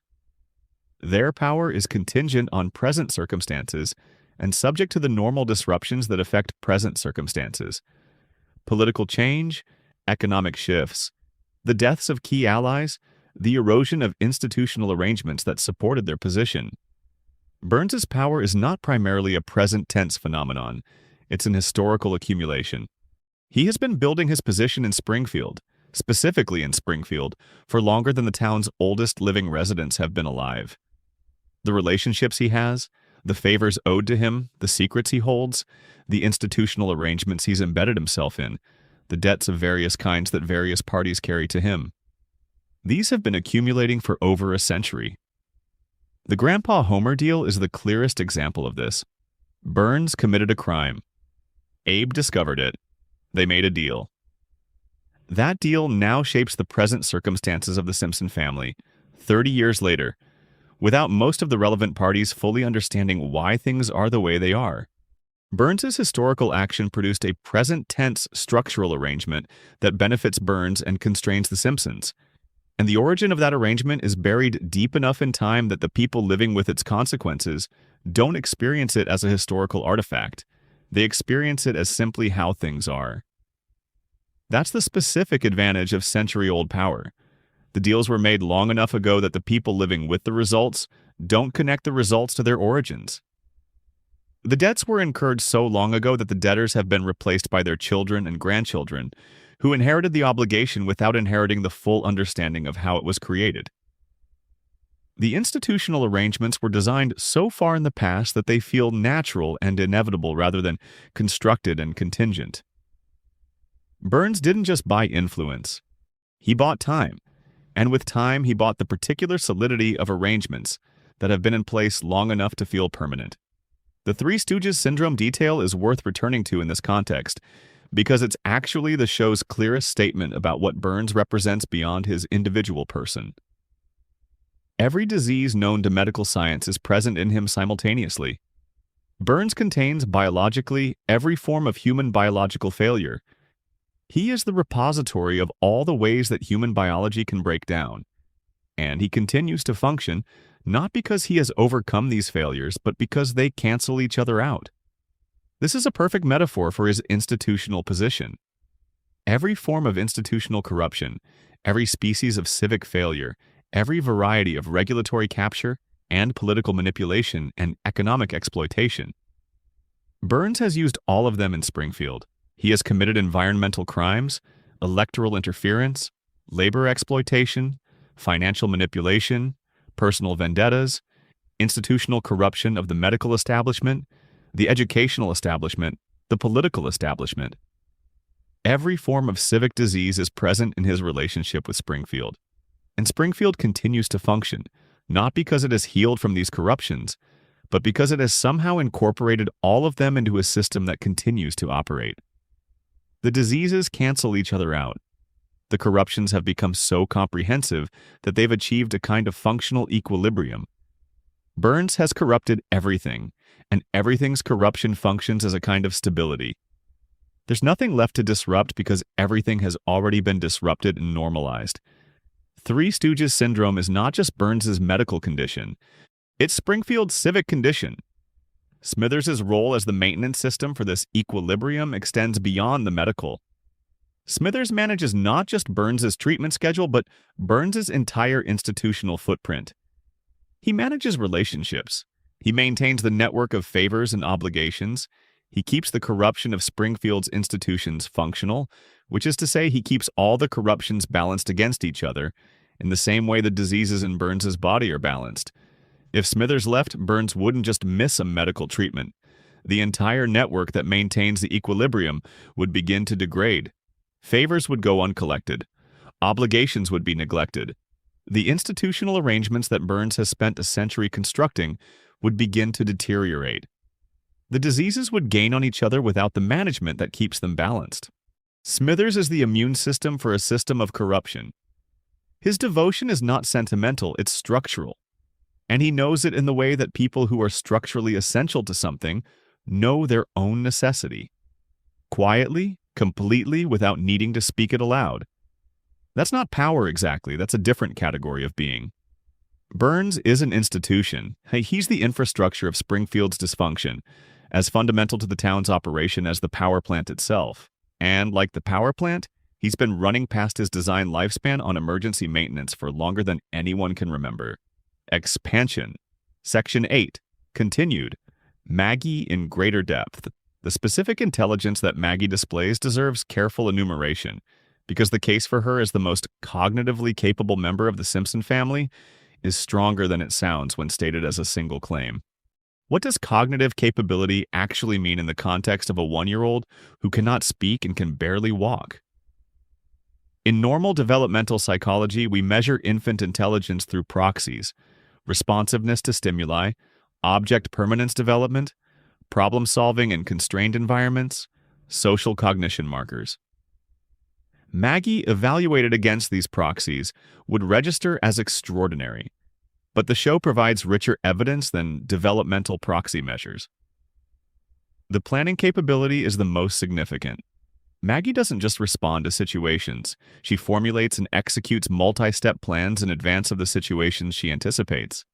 Their power is contingent on present circumstances and subject to the normal disruptions that affect present circumstances. Political change, economic shifts, the deaths of key allies, the erosion of institutional arrangements that supported their position. Burns's power is not primarily a present-tense phenomenon. It's an historical accumulation. He has been building his position in Springfield, specifically in Springfield, for longer than the town's oldest living residents have been alive. The relationships he has, the favors owed to him, the secrets he holds, the institutional arrangements he's embedded himself in, the debts of various kinds that various parties carry to him. These have been accumulating for over a century. The Grandpa Homer deal is the clearest example of this. Burns committed a crime. Abe discovered it. They made a deal. That deal now shapes the present circumstances of the Simpson family, 30 years later, without most of the relevant parties fully understanding why things are the way they are. Burns's historical action produced a present-tense structural arrangement that benefits Burns and constrains the Simpsons. And the origin of that arrangement is buried deep enough in time that the people living with its consequences don't experience it as a historical artifact. They experience it as simply how things are. That's the specific advantage of century-old power. The deals were made long enough ago that the people living with the results don't connect the results to their origins. The debts were incurred so long ago that the debtors have been replaced by their children and grandchildren, who inherited the obligation without inheriting the full understanding of how it was created. The institutional arrangements were designed so far in the past that they feel natural and inevitable rather than constructed and contingent. Burns didn't just buy influence. He bought time. And with time, he bought the particular solidity of arrangements that have been in place long enough to feel permanent. The Three Stooges syndrome detail is worth returning to in this context, because it's actually the show's clearest statement about what Burns represents beyond his individual person. Every disease known to medical science is present in him simultaneously. Burns contains, biologically, every form of human biological failure. He is the repository of all the ways that human biology can break down. And he continues to function, not because he has overcome these failures, but because they cancel each other out. This is a perfect metaphor for his institutional position. Every form of institutional corruption, every species of civic failure, every variety of regulatory capture and political manipulation and economic exploitation. Burns has used all of them in Springfield. He has committed environmental crimes, electoral interference, labor exploitation, financial manipulation, personal vendettas, institutional corruption of the medical establishment, the educational establishment, the political establishment. Every form of civic disease is present in his relationship with Springfield. And Springfield continues to function, not because it has healed from these corruptions, but because it has somehow incorporated all of them into a system that continues to operate. The diseases cancel each other out. The corruptions have become so comprehensive that they've achieved a kind of functional equilibrium. Burns has corrupted everything, and everything's corruption functions as a kind of stability. There's nothing left to disrupt because everything has already been disrupted and normalized. Three Stooges syndrome is not just Burns's medical condition, it's Springfield's civic condition. Smithers's role as the maintenance system for this equilibrium extends beyond the medical. Smithers manages not just Burns's treatment schedule, but Burns's entire institutional footprint. He manages relationships. He maintains the network of favors and obligations. He keeps the corruption of Springfield's institutions functional, which is to say he keeps all the corruptions balanced against each other, in the same way the diseases in Burns's body are balanced. If Smithers left, Burns wouldn't just miss a medical treatment. The entire network that maintains the equilibrium would begin to degrade. Favors would go uncollected. Obligations would be neglected. The institutional arrangements that Burns has spent a century constructing would begin to deteriorate. The diseases would gain on each other without the management that keeps them balanced. Smithers is the immune system for a system of corruption. His devotion is not sentimental, it's structural. And he knows it in the way that people who are structurally essential to something know their own necessity. Quietly, completely, without needing to speak it aloud. That's not power exactly, that's a different category of being. Burns is an institution. He's the infrastructure of Springfield's dysfunction, as fundamental to the town's operation as the power plant itself. And like the power plant, he's been running past his design lifespan on emergency maintenance for longer than anyone can remember. Expansion. Section 8. Continued. Maggie in greater depth. The specific intelligence that Maggie displays deserves careful enumeration, because the case for her as the most cognitively capable member of the Simpson family is stronger than it sounds when stated as a single claim. What does cognitive capability actually mean in the context of a 1-year-old who cannot speak and can barely walk? In normal developmental psychology, we measure infant intelligence through proxies: responsiveness to stimuli, object permanence development, problem-solving in constrained environments, social cognition markers. Maggie, evaluated against these proxies, would register as extraordinary, but the show provides richer evidence than developmental proxy measures. The planning capability is the most significant. Maggie doesn't just respond to situations. She formulates and executes multi-step plans in advance of the situations she anticipates.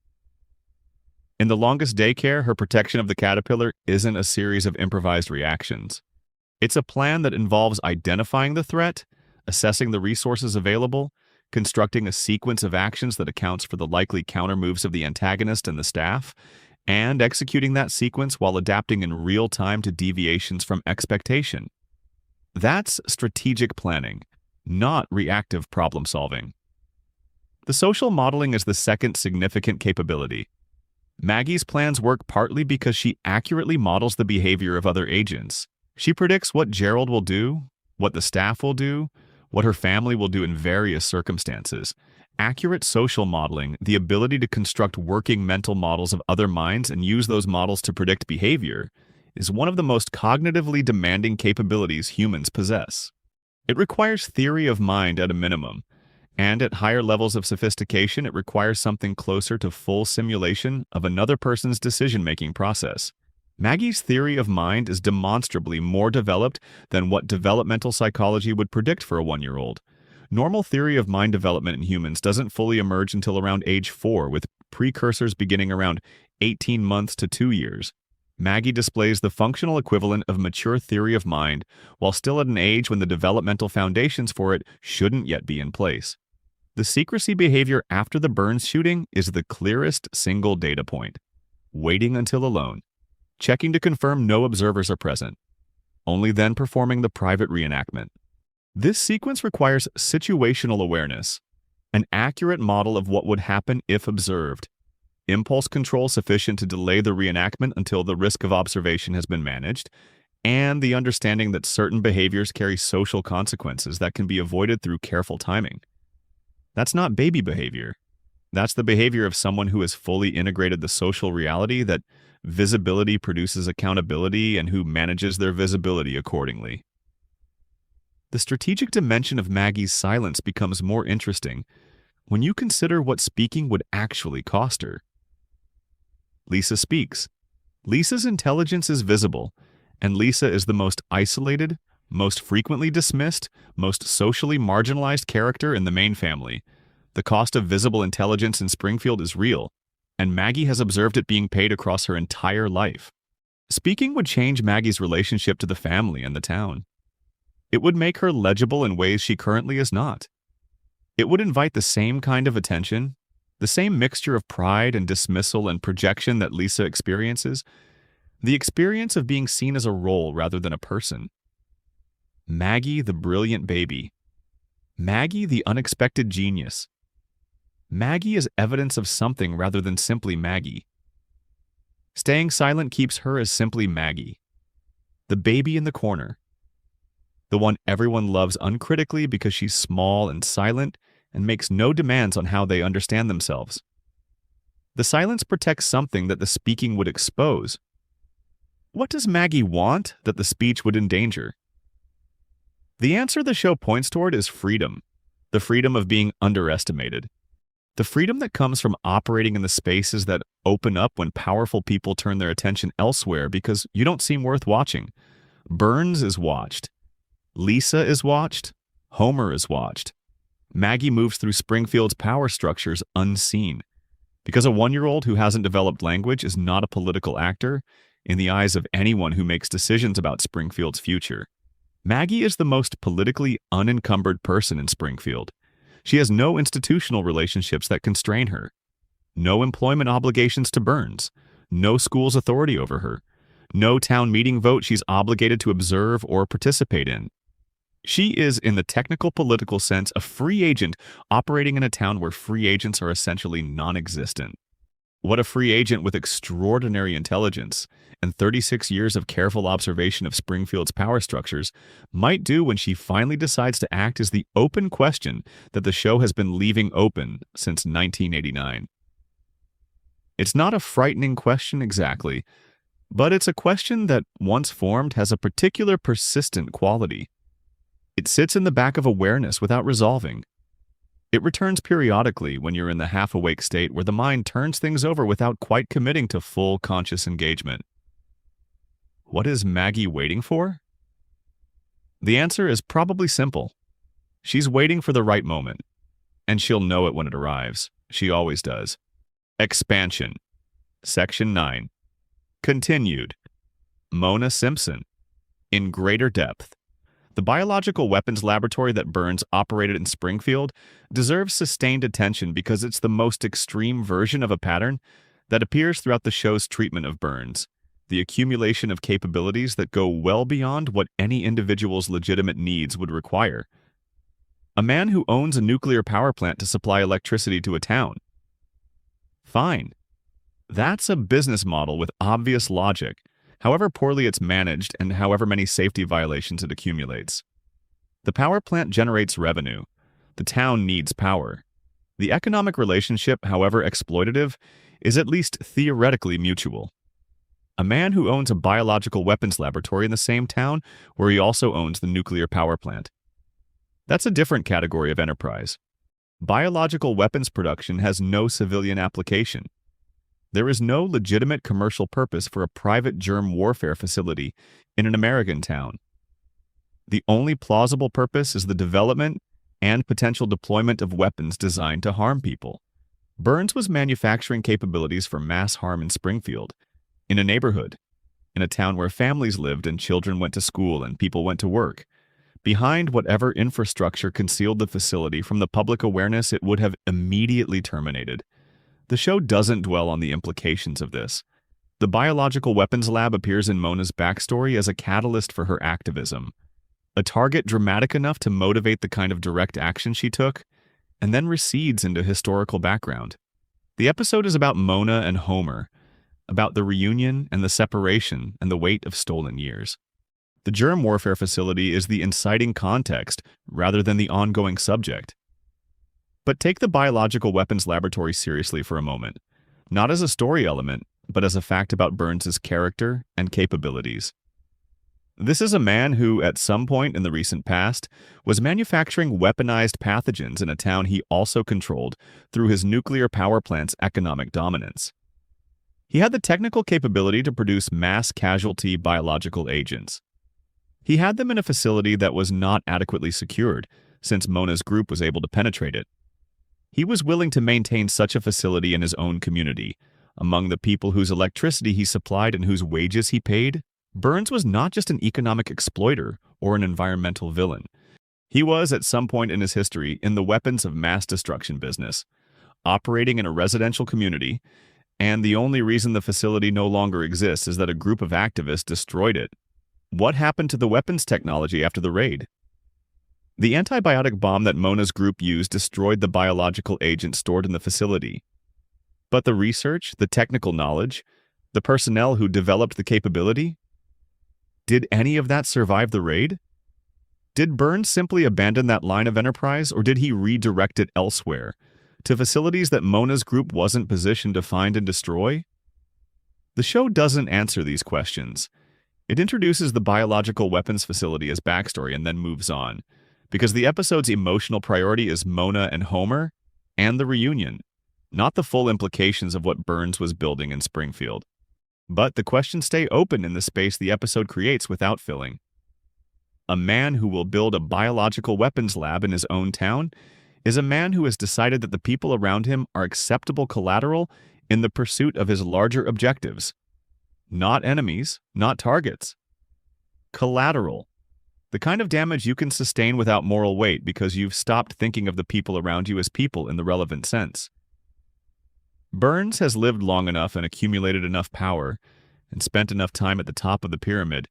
In The Longest Daycare, her protection of the caterpillar isn't a series of improvised reactions. It's a plan that involves identifying the threat, assessing the resources available, constructing a sequence of actions that accounts for the likely countermoves of the antagonist and the staff, and executing that sequence while adapting in real time to deviations from expectation. That's strategic planning, not reactive problem solving. The social modeling is the second significant capability. Maggie's plans work partly because she accurately models the behavior of other agents. She predicts what Gerald will do, what the staff will do, what her family will do in various circumstances. Accurate social modeling, the ability to construct working mental models of other minds and use those models to predict behavior, is one of the most cognitively demanding capabilities humans possess. It requires theory of mind at a minimum, and at higher levels of sophistication, it requires something closer to full simulation of another person's decision-making process. Maggie's theory of mind is demonstrably more developed than what developmental psychology would predict for a 1-year-old. Normal theory of mind development in humans doesn't fully emerge until around age 4, with precursors beginning around 18 months to 2 years. Maggie displays the functional equivalent of mature theory of mind while still at an age when the developmental foundations for it shouldn't yet be in place. The secrecy behavior after the Burns shooting is the clearest single data point. Waiting until alone. Checking to confirm no observers are present. Only then performing the private reenactment. This sequence requires situational awareness. An accurate model of what would happen if observed. Impulse control sufficient to delay the reenactment until the risk of observation has been managed, and the understanding that certain behaviors carry social consequences that can be avoided through careful timing. That's not baby behavior. That's the behavior of someone who has fully integrated the social reality that visibility produces accountability and who manages their visibility accordingly. The strategic dimension of Maggie's silence becomes more interesting when you consider what speaking would actually cost her. Lisa speaks. Lisa's intelligence is visible, and Lisa is the most isolated, most frequently dismissed, most socially marginalized character in the main family. The cost of visible intelligence in Springfield is real, and Maggie has observed it being paid across her entire life. Speaking would change Maggie's relationship to the family and the town. It would make her legible in ways she currently is not. It would invite the same kind of attention, the same mixture of pride and dismissal and projection that Lisa experiences, the experience of being seen as a role rather than a person. Maggie, the brilliant baby. Maggie, the unexpected genius. Maggie is evidence of something rather than simply Maggie. Staying silent keeps her as simply Maggie. The baby in the corner. The one everyone loves uncritically because she's small and silent and makes no demands on how they understand themselves. The silence protects something that the speaking would expose. What does Maggie want that the speech would endanger? The answer the show points toward is freedom. The freedom of being underestimated. The freedom that comes from operating in the spaces that open up when powerful people turn their attention elsewhere because you don't seem worth watching. Burns is watched. Lisa is watched. Homer is watched. Maggie moves through Springfield's power structures unseen. Because a 1-year-old who hasn't developed language is not a political actor in the eyes of anyone who makes decisions about Springfield's future. Maggie is the most politically unencumbered person in Springfield. She has no institutional relationships that constrain her, no employment obligations to Burns, no school's authority over her, no town meeting vote she's obligated to observe or participate in. She is, in the technical political sense, a free agent operating in a town where free agents are essentially non-existent. What a free agent with extraordinary intelligence and 36 years of careful observation of Springfield's power structures might do when she finally decides to act is the open question that the show has been leaving open since 1989. It's not a frightening question exactly, but it's a question that, once formed, has a particular persistent quality. It sits in the back of awareness without resolving. It returns periodically when you're in the half-awake state where the mind turns things over without quite committing to full conscious engagement. What is Maggie waiting for? The answer is probably simple. She's waiting for the right moment, and she'll know it when it arrives. She always does. Expansion. Section 9. Continued. Mona Simpson. In greater depth. The biological weapons laboratory that Burns operated in Springfield deserves sustained attention because it's the most extreme version of a pattern that appears throughout the show's treatment of Burns, the accumulation of capabilities that go well beyond what any individual's legitimate needs would require. A man who owns a nuclear power plant to supply electricity to a town. Fine. That's a business model with obvious logic, however poorly it's managed and however many safety violations it accumulates. The power plant generates revenue. The town needs power. The economic relationship, however exploitative, is at least theoretically mutual. A man who owns a biological weapons laboratory in the same town where he also owns the nuclear power plant. That's a different category of enterprise. Biological weapons production has no civilian application. There is no legitimate commercial purpose for a private germ warfare facility in an American town. The only plausible purpose is the development and potential deployment of weapons designed to harm people. Burns was manufacturing capabilities for mass harm in Springfield, in a neighborhood, in a town where families lived and children went to school and people went to work. Behind whatever infrastructure concealed the facility from the public awareness it would have immediately terminated. The show doesn't dwell on the implications of this. The biological weapons lab appears in Mona's backstory as a catalyst for her activism, a target dramatic enough to motivate the kind of direct action she took, and then recedes into historical background. The episode is about Mona and Homer, about the reunion and the separation and the weight of stolen years. The germ warfare facility is the inciting context rather than the ongoing subject. But take the biological weapons laboratory seriously for a moment, not as a story element, but as a fact about Burns's character and capabilities. This is a man who, at some point in the recent past, was manufacturing weaponized pathogens in a town he also controlled through his nuclear power plant's economic dominance. He had the technical capability to produce mass casualty biological agents. He had them in a facility that was not adequately secured, since Mona's group was able to penetrate it. He was willing to maintain such a facility in his own community, among the people whose electricity he supplied and whose wages he paid. Burns was not just an economic exploiter or an environmental villain. He was, at some point in his history, in the weapons of mass destruction business, operating in a residential community, and the only reason the facility no longer exists is that a group of activists destroyed it. What happened to the weapons technology after the raid? The antibiotic bomb that Mona's group used destroyed the biological agent stored in the facility. But the research, the technical knowledge, the personnel who developed the capability? Did any of that survive the raid? Did Burns simply abandon that line of enterprise, or did he redirect it elsewhere, to facilities that Mona's group wasn't positioned to find and destroy? The show doesn't answer these questions. It introduces the biological weapons facility as backstory and then moves on, because the episode's emotional priority is Mona and Homer and the reunion, not the full implications of what Burns was building in Springfield. But the questions stay open in the space the episode creates without filling. A man who will build a biological weapons lab in his own town is a man who has decided that the people around him are acceptable collateral in the pursuit of his larger objectives. Not enemies, not targets. Collateral. The kind of damage you can sustain without moral weight because you've stopped thinking of the people around you as people in the relevant sense. Burns has lived long enough and accumulated enough power and spent enough time at the top of the pyramid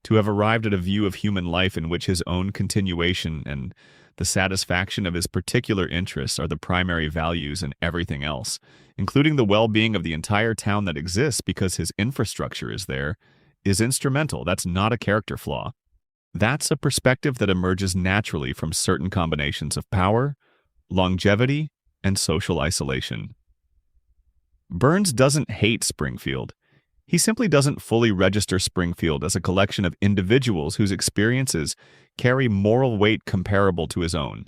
to have arrived at a view of human life in which his own continuation and the satisfaction of his particular interests are the primary values and everything else, including the well-being of the entire town that exists because his infrastructure is there, is instrumental. That's not a character flaw. That's a perspective that emerges naturally from certain combinations of power, longevity, and social isolation. Burns doesn't hate Springfield. He simply doesn't fully register Springfield as a collection of individuals whose experiences carry moral weight comparable to his own.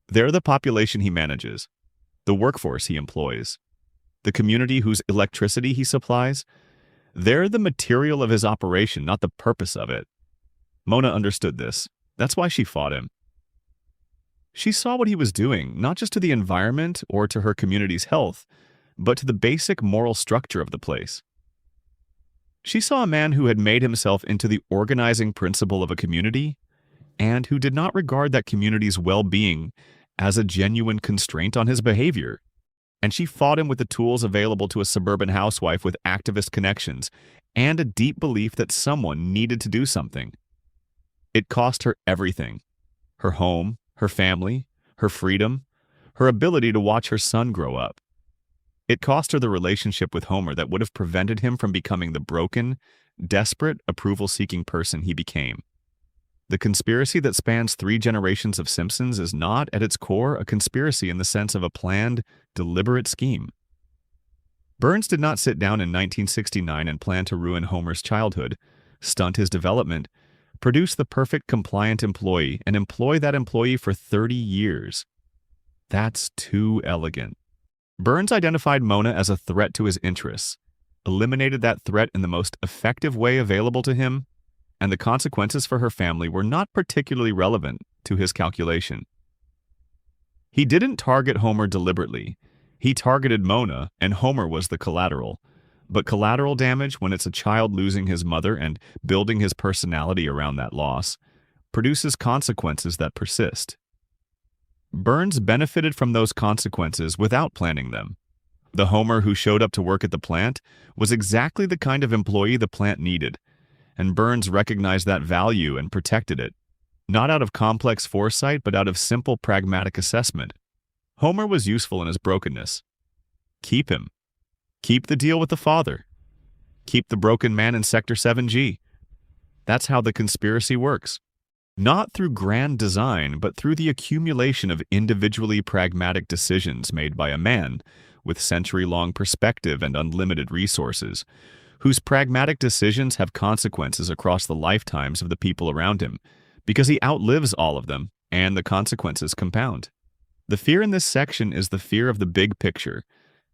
They're the population he manages, the workforce he employs, the community whose electricity he supplies. They're the material of his operation, not the purpose of it. Mona understood this. That's why she fought him. She saw what he was doing, not just to the environment or to her community's health, but to the basic moral structure of the place. She saw a man who had made himself into the organizing principle of a community and who did not regard that community's well-being as a genuine constraint on his behavior. And she fought him with the tools available to a suburban housewife with activist connections and a deep belief that someone needed to do something. It cost her everything: her home, her family, her freedom, her ability to watch her son grow up. It cost her the relationship with Homer that would have prevented him from becoming the broken, desperate, approval-seeking person he became. The conspiracy that spans 3 generations of Simpsons is not, at its core, a conspiracy in the sense of a planned, deliberate scheme. Burns did not sit down in 1969 and plan to ruin Homer's childhood, stunt his development, produce the perfect compliant employee, and employ that employee for 30 years. That's too elegant. Burns identified Mona as a threat to his interests, eliminated that threat in the most effective way available to him, and the consequences for her family were not particularly relevant to his calculation. He didn't target Homer deliberately. He targeted Mona, and Homer was the collateral. But collateral damage, when it's a child losing his mother and building his personality around that loss, produces consequences that persist. Burns benefited from those consequences without planning them. The Homer who showed up to work at the plant was exactly the kind of employee the plant needed, and Burns recognized that value and protected it, not out of complex foresight but out of simple pragmatic assessment. Homer was useful in his brokenness. Keep him. Keep the deal with the father. Keep the broken man in Sector 7G. That's how the conspiracy works. Not through grand design, but through the accumulation of individually pragmatic decisions made by a man with century-long perspective and unlimited resources, whose pragmatic decisions have consequences across the lifetimes of the people around him, because he outlives all of them, and the consequences compound. The fear in this section is the fear of the big picture,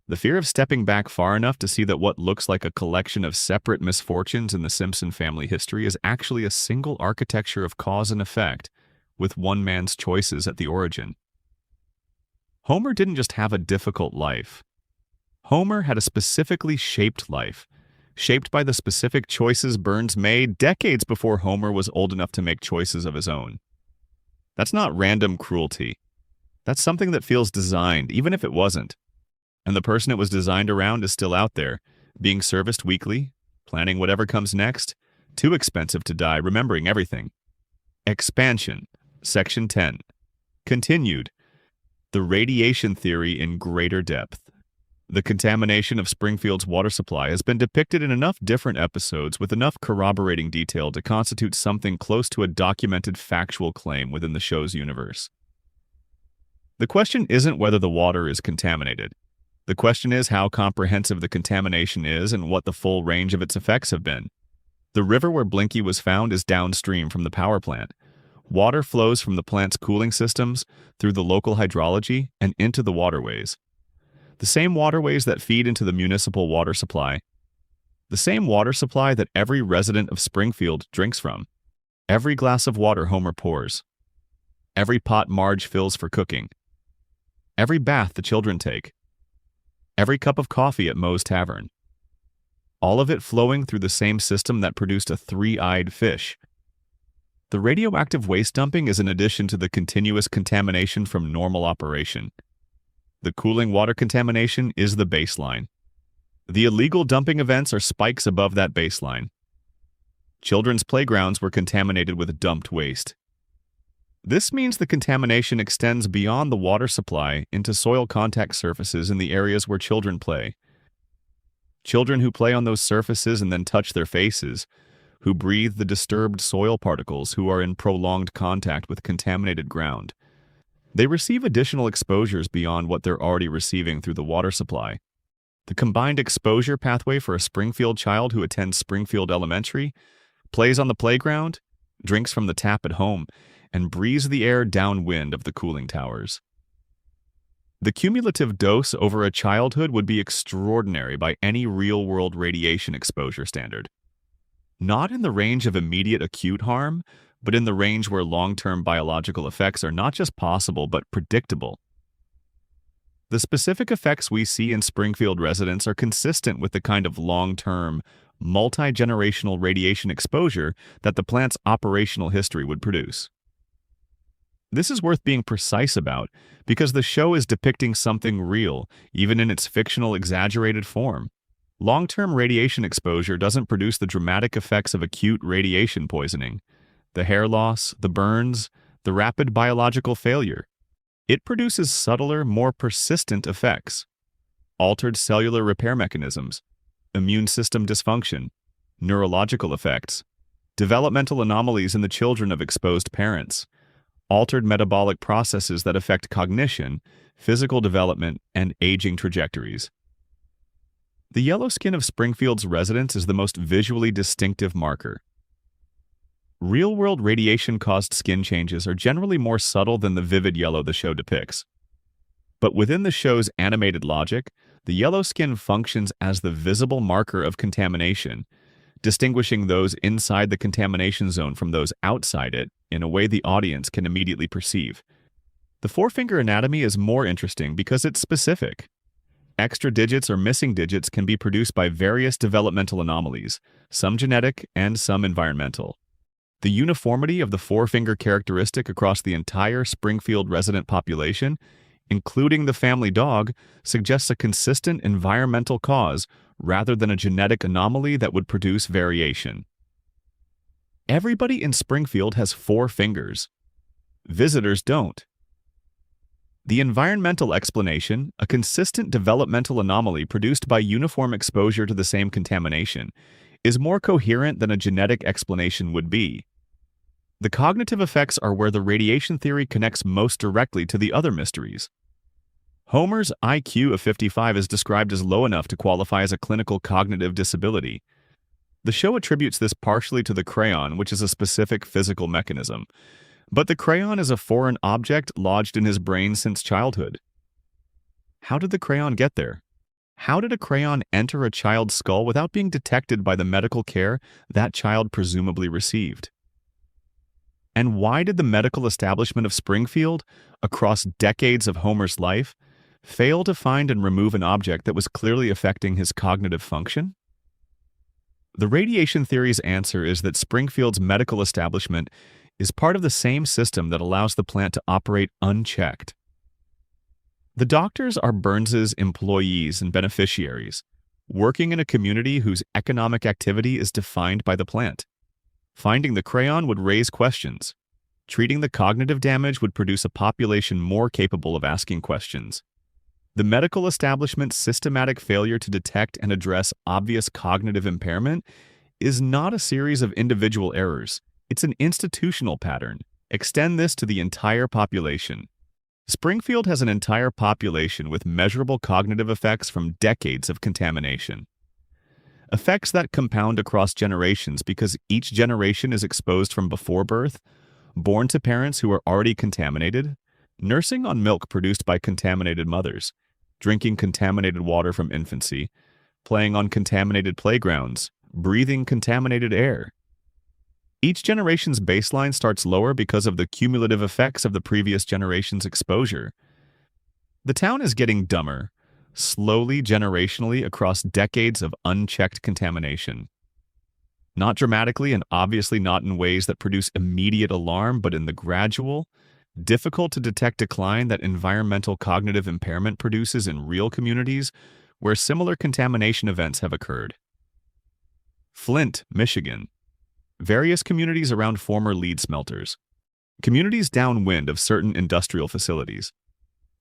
the fear of stepping back far enough to see that what looks like a collection of separate misfortunes in the Simpson family history is actually a single architecture of cause and effect, with one man's choices at the origin. Homer didn't just have a difficult life. Homer had a specifically shaped life, shaped by the specific choices Burns made decades before Homer was old enough to make choices of his own. That's not random cruelty. That's something that feels designed, even if it wasn't. And the person it was designed around is still out there, being serviced weekly, planning whatever comes next, too expensive to die, remembering everything. Expansion, Section 10. Continued. The radiation theory in greater depth. The contamination of Springfield's water supply has been depicted in enough different episodes with enough corroborating detail to constitute something close to a documented factual claim within the show's universe. The question isn't whether the water is contaminated. The question is how comprehensive the contamination is and what the full range of its effects have been. The river where Blinky was found is downstream from the power plant. Water flows from the plant's cooling systems, through the local hydrology, and into the waterways. The same waterways that feed into the municipal water supply. The same water supply that every resident of Springfield drinks from. Every glass of water Homer pours. Every pot Marge fills for cooking. Every bath the children take. Every cup of coffee at Moe's Tavern. All of it flowing through the same system that produced a three-eyed fish. The radioactive waste dumping is in addition to the continuous contamination from normal operation. The cooling water contamination is the baseline. The illegal dumping events are spikes above that baseline. Children's playgrounds were contaminated with dumped waste. This means the contamination extends beyond the water supply into soil contact surfaces in the areas where children play. Children who play on those surfaces and then touch their faces, who breathe the disturbed soil particles, who are in prolonged contact with contaminated ground. They receive additional exposures beyond what they're already receiving through the water supply. The combined exposure pathway for a Springfield child who attends Springfield Elementary, plays on the playground, drinks from the tap at home, and breathes the air downwind of the cooling towers. The cumulative dose over a childhood would be extraordinary by any real-world radiation exposure standard. Not in the range of immediate acute harm, but in the range where long-term biological effects are not just possible but predictable. The specific effects we see in Springfield residents are consistent with the kind of long-term, multi-generational radiation exposure that the plant's operational history would produce. This is worth being precise about because the show is depicting something real, even in its fictional exaggerated form. Long-term radiation exposure doesn't produce the dramatic effects of acute radiation poisoning, the hair loss, the burns, the rapid biological failure. It produces subtler, more persistent effects. Altered cellular repair mechanisms, immune system dysfunction, neurological effects, developmental anomalies in the children of exposed parents, altered metabolic processes that affect cognition, physical development, and aging trajectories. The yellow skin of Springfield's residents is the most visually distinctive marker. Real-world radiation-caused skin changes are generally more subtle than the vivid yellow the show depicts. But within the show's animated logic, the yellow skin functions as the visible marker of contamination, distinguishing those inside the contamination zone from those outside it in a way the audience can immediately perceive. The forefinger anatomy is more interesting because it's specific. Extra digits or missing digits can be produced by various developmental anomalies, some genetic and some environmental. The uniformity of the forefinger characteristic across the entire Springfield resident population, including the family dog, suggests a consistent environmental cause rather than a genetic anomaly that would produce variation. Everybody in Springfield has 4 fingers. Visitors don't. The environmental explanation, a consistent developmental anomaly produced by uniform exposure to the same contamination, is more coherent than a genetic explanation would be. The cognitive effects are where the radiation theory connects most directly to the other mysteries. Homer's IQ of 55 is described as low enough to qualify as a clinical cognitive disability. The show attributes this partially to the crayon, which is a specific physical mechanism. But the crayon is a foreign object lodged in his brain since childhood. How did the crayon get there? How did a crayon enter a child's skull without being detected by the medical care that child presumably received? And why did the medical establishment of Springfield, across decades of Homer's life, fail to find and remove an object that was clearly affecting his cognitive function? The radiation theory's answer is that Springfield's medical establishment is part of the same system that allows the plant to operate unchecked. The doctors are Burns's employees and beneficiaries, working in a community whose economic activity is defined by the plant. Finding the crayon would raise questions. Treating the cognitive damage would produce a population more capable of asking questions. The medical establishment's systematic failure to detect and address obvious cognitive impairment is not a series of individual errors. It's an institutional pattern. Extend this to the entire population. Springfield has an entire population with measurable cognitive effects from decades of contamination. Effects that compound across generations because each generation is exposed from before birth, born to parents who are already contaminated, nursing on milk produced by contaminated mothers, drinking contaminated water from infancy, playing on contaminated playgrounds, breathing contaminated air. Each generation's baseline starts lower because of the cumulative effects of the previous generation's exposure. The town is getting dumber, slowly, generationally, across decades of unchecked contamination. Not dramatically and obviously not in ways that produce immediate alarm, but in the gradual, difficult-to-detect decline that environmental cognitive impairment produces in real communities where similar contamination events have occurred. Flint, Michigan. Various communities around former lead smelters. Communities downwind of certain industrial facilities.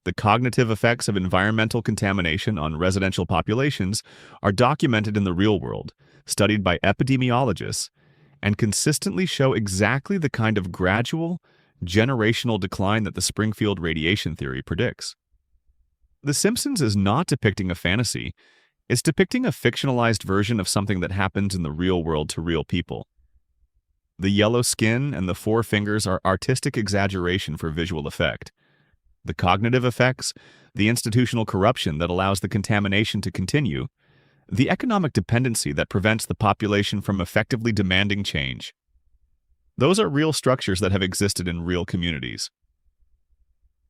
The cognitive effects of environmental contamination on residential populations are documented in the real world, studied by epidemiologists, and consistently show exactly the kind of gradual, generational decline that the Springfield radiation theory predicts. The Simpsons is not depicting a fantasy, it's depicting a fictionalized version of something that happens in the real world to real people. The yellow skin and the four fingers are artistic exaggeration for visual effect. The cognitive effects, the institutional corruption that allows the contamination to continue, the economic dependency that prevents the population from effectively demanding change. Those are real structures that have existed in real communities.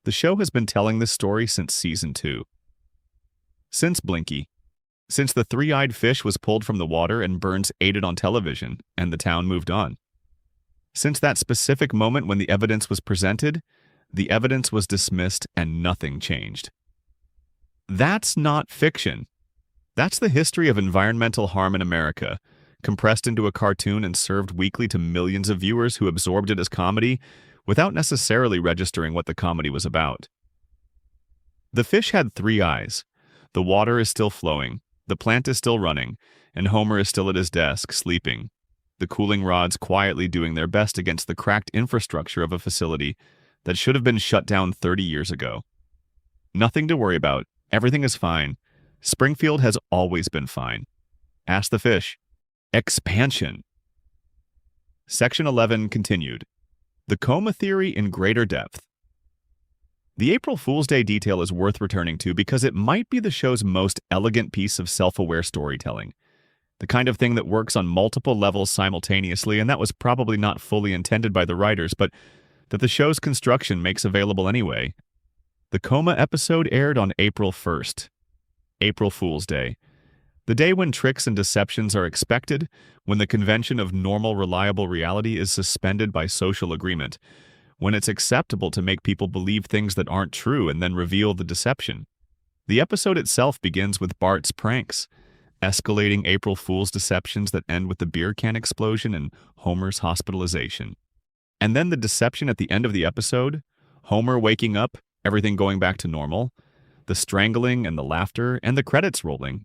The show has been telling this story since season 2. Since Blinky. Since the three-eyed fish was pulled from the water and Burns ate it on television, and the town moved on. Since that specific moment when the evidence was presented, the evidence was dismissed and nothing changed. That's not fiction. That's the history of environmental harm in America, compressed into a cartoon and served weekly to millions of viewers who absorbed it as comedy without necessarily registering what the comedy was about. The fish had 3 eyes. The water is still flowing, the plant is still running, and Homer is still at his desk, sleeping. The cooling rods quietly doing their best against the cracked infrastructure of a facility that should have been shut down 30 years ago. Nothing to worry about. Everything is fine. Springfield has always been fine. Ask the fish. Expansion. Section 11 continued. The coma theory in greater depth. The April Fool's Day detail is worth returning to because it might be the show's most elegant piece of self-aware storytelling. The kind of thing that works on multiple levels simultaneously, and that was probably not fully intended by the writers, but that the show's construction makes available anyway. The coma episode aired on April 1st, April Fool's Day, the day when tricks and deceptions are expected, when the convention of normal, reliable reality is suspended by social agreement, when it's acceptable to make people believe things that aren't true and then reveal the deception. The episode itself begins with Bart's pranks, escalating April Fool's deceptions that end with the beer can explosion and Homer's hospitalization. And then the deception at the end of the episode, Homer waking up everything going back to normal, the strangling and the laughter and the credits rolling.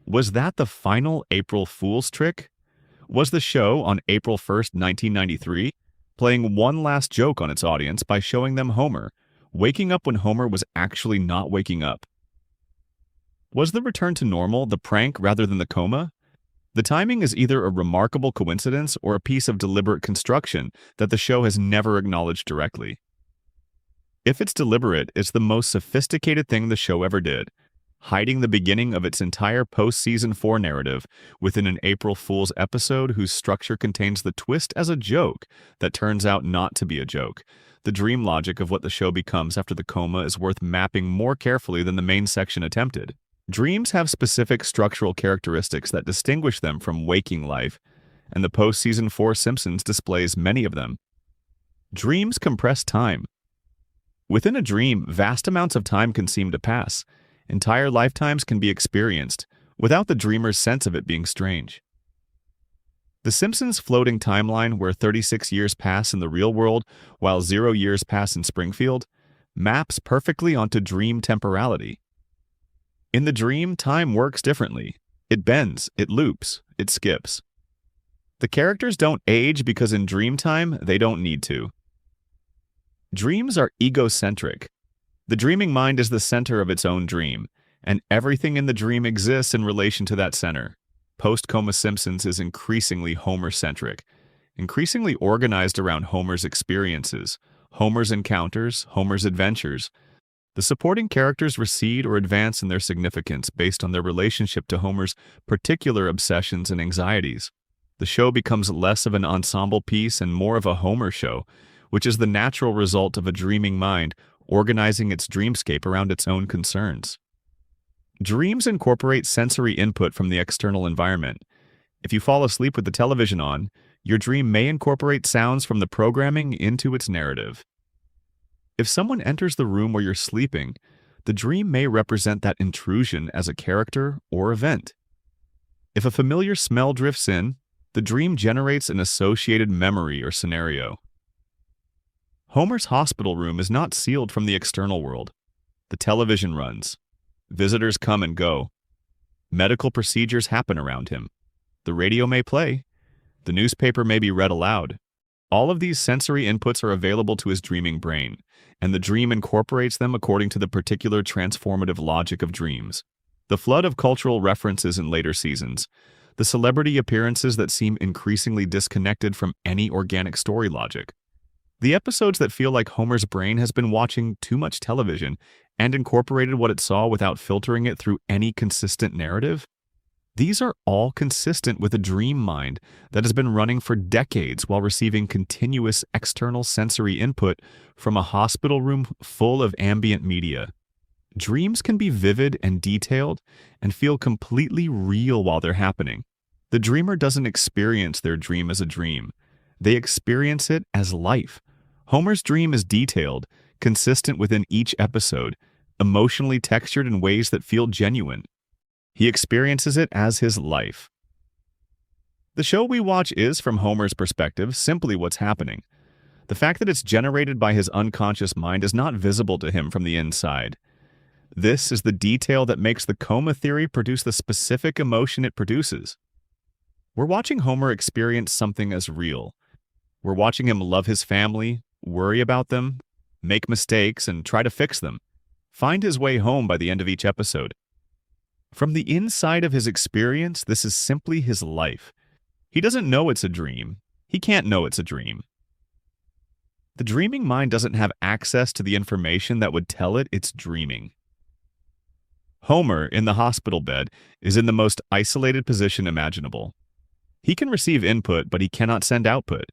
Was that the final April Fool's trick? Was the show on April 1st, 1993, playing one last joke on its audience by showing them Homer, waking up when Homer was actually not waking up? Was the return to normal the prank rather than the coma? The timing is either a remarkable coincidence or a piece of deliberate construction that the show has never acknowledged directly. If it's deliberate, it's the most sophisticated thing the show ever did, hiding the beginning of its entire post-season 4 narrative within an April Fool's episode whose structure contains the twist as a joke that turns out not to be a joke. The dream logic of what the show becomes after the coma is worth mapping more carefully than the main section attempted. Dreams have specific structural characteristics that distinguish them from waking life, and the post-season 4 Simpsons displays many of them. Dreams compress time. Within a dream, vast amounts of time can seem to pass. Entire lifetimes can be experienced, without the dreamer's sense of it being strange. The Simpsons' floating timeline, where 36 years pass in the real world while 0 years pass in Springfield, maps perfectly onto dream temporality. In the dream, time works differently. It bends, it loops, it skips. The characters don't age because in dream time, they don't need to. Dreams are egocentric. The dreaming mind is the center of its own dream, and everything in the dream exists in relation to that center. Post-coma Simpsons is increasingly Homer-centric, increasingly organized around Homer's experiences, Homer's encounters, Homer's adventures. The supporting characters recede or advance in their significance based on their relationship to Homer's particular obsessions and anxieties. The show becomes less of an ensemble piece and more of a Homer show, which is the natural result of a dreaming mind organizing its dreamscape around its own concerns. Dreams incorporate sensory input from the external environment. If you fall asleep with the television on, your dream may incorporate sounds from the programming into its narrative. If someone enters the room where you're sleeping, the dream may represent that intrusion as a character or event. If a familiar smell drifts in, the dream generates an associated memory or scenario. Homer's hospital room is not sealed from the external world. The television runs. Visitors come and go. Medical procedures happen around him. The radio may play. The newspaper may be read aloud. All of these sensory inputs are available to his dreaming brain, and the dream incorporates them according to the particular transformative logic of dreams. The flood of cultural references in later seasons, the celebrity appearances that seem increasingly disconnected from any organic story logic, the episodes that feel like Homer's brain has been watching too much television and incorporated what it saw without filtering it through any consistent narrative. These are all consistent with a dream mind that has been running for decades while receiving continuous external sensory input from a hospital room full of ambient media. Dreams can be vivid and detailed and feel completely real while they're happening. The dreamer doesn't experience their dream as a dream. They experience it as life. Homer's dream is detailed, consistent within each episode, emotionally textured in ways that feel genuine. He experiences it as his life. The show we watch is, from Homer's perspective, simply what's happening. The fact that it's generated by his unconscious mind is not visible to him from the inside. This is the detail that makes the coma theory produce the specific emotion it produces. We're watching Homer experience something as real. We're watching him love his family, worry about them, make mistakes, and try to fix them. Find his way home by the end of each episode. From the inside of his experience, this is simply his life. He doesn't know it's a dream. He can't know it's a dream. The dreaming mind doesn't have access to the information that would tell it it's dreaming. Homer, in the hospital bed, is in the most isolated position imaginable. He can receive input, but he cannot send output.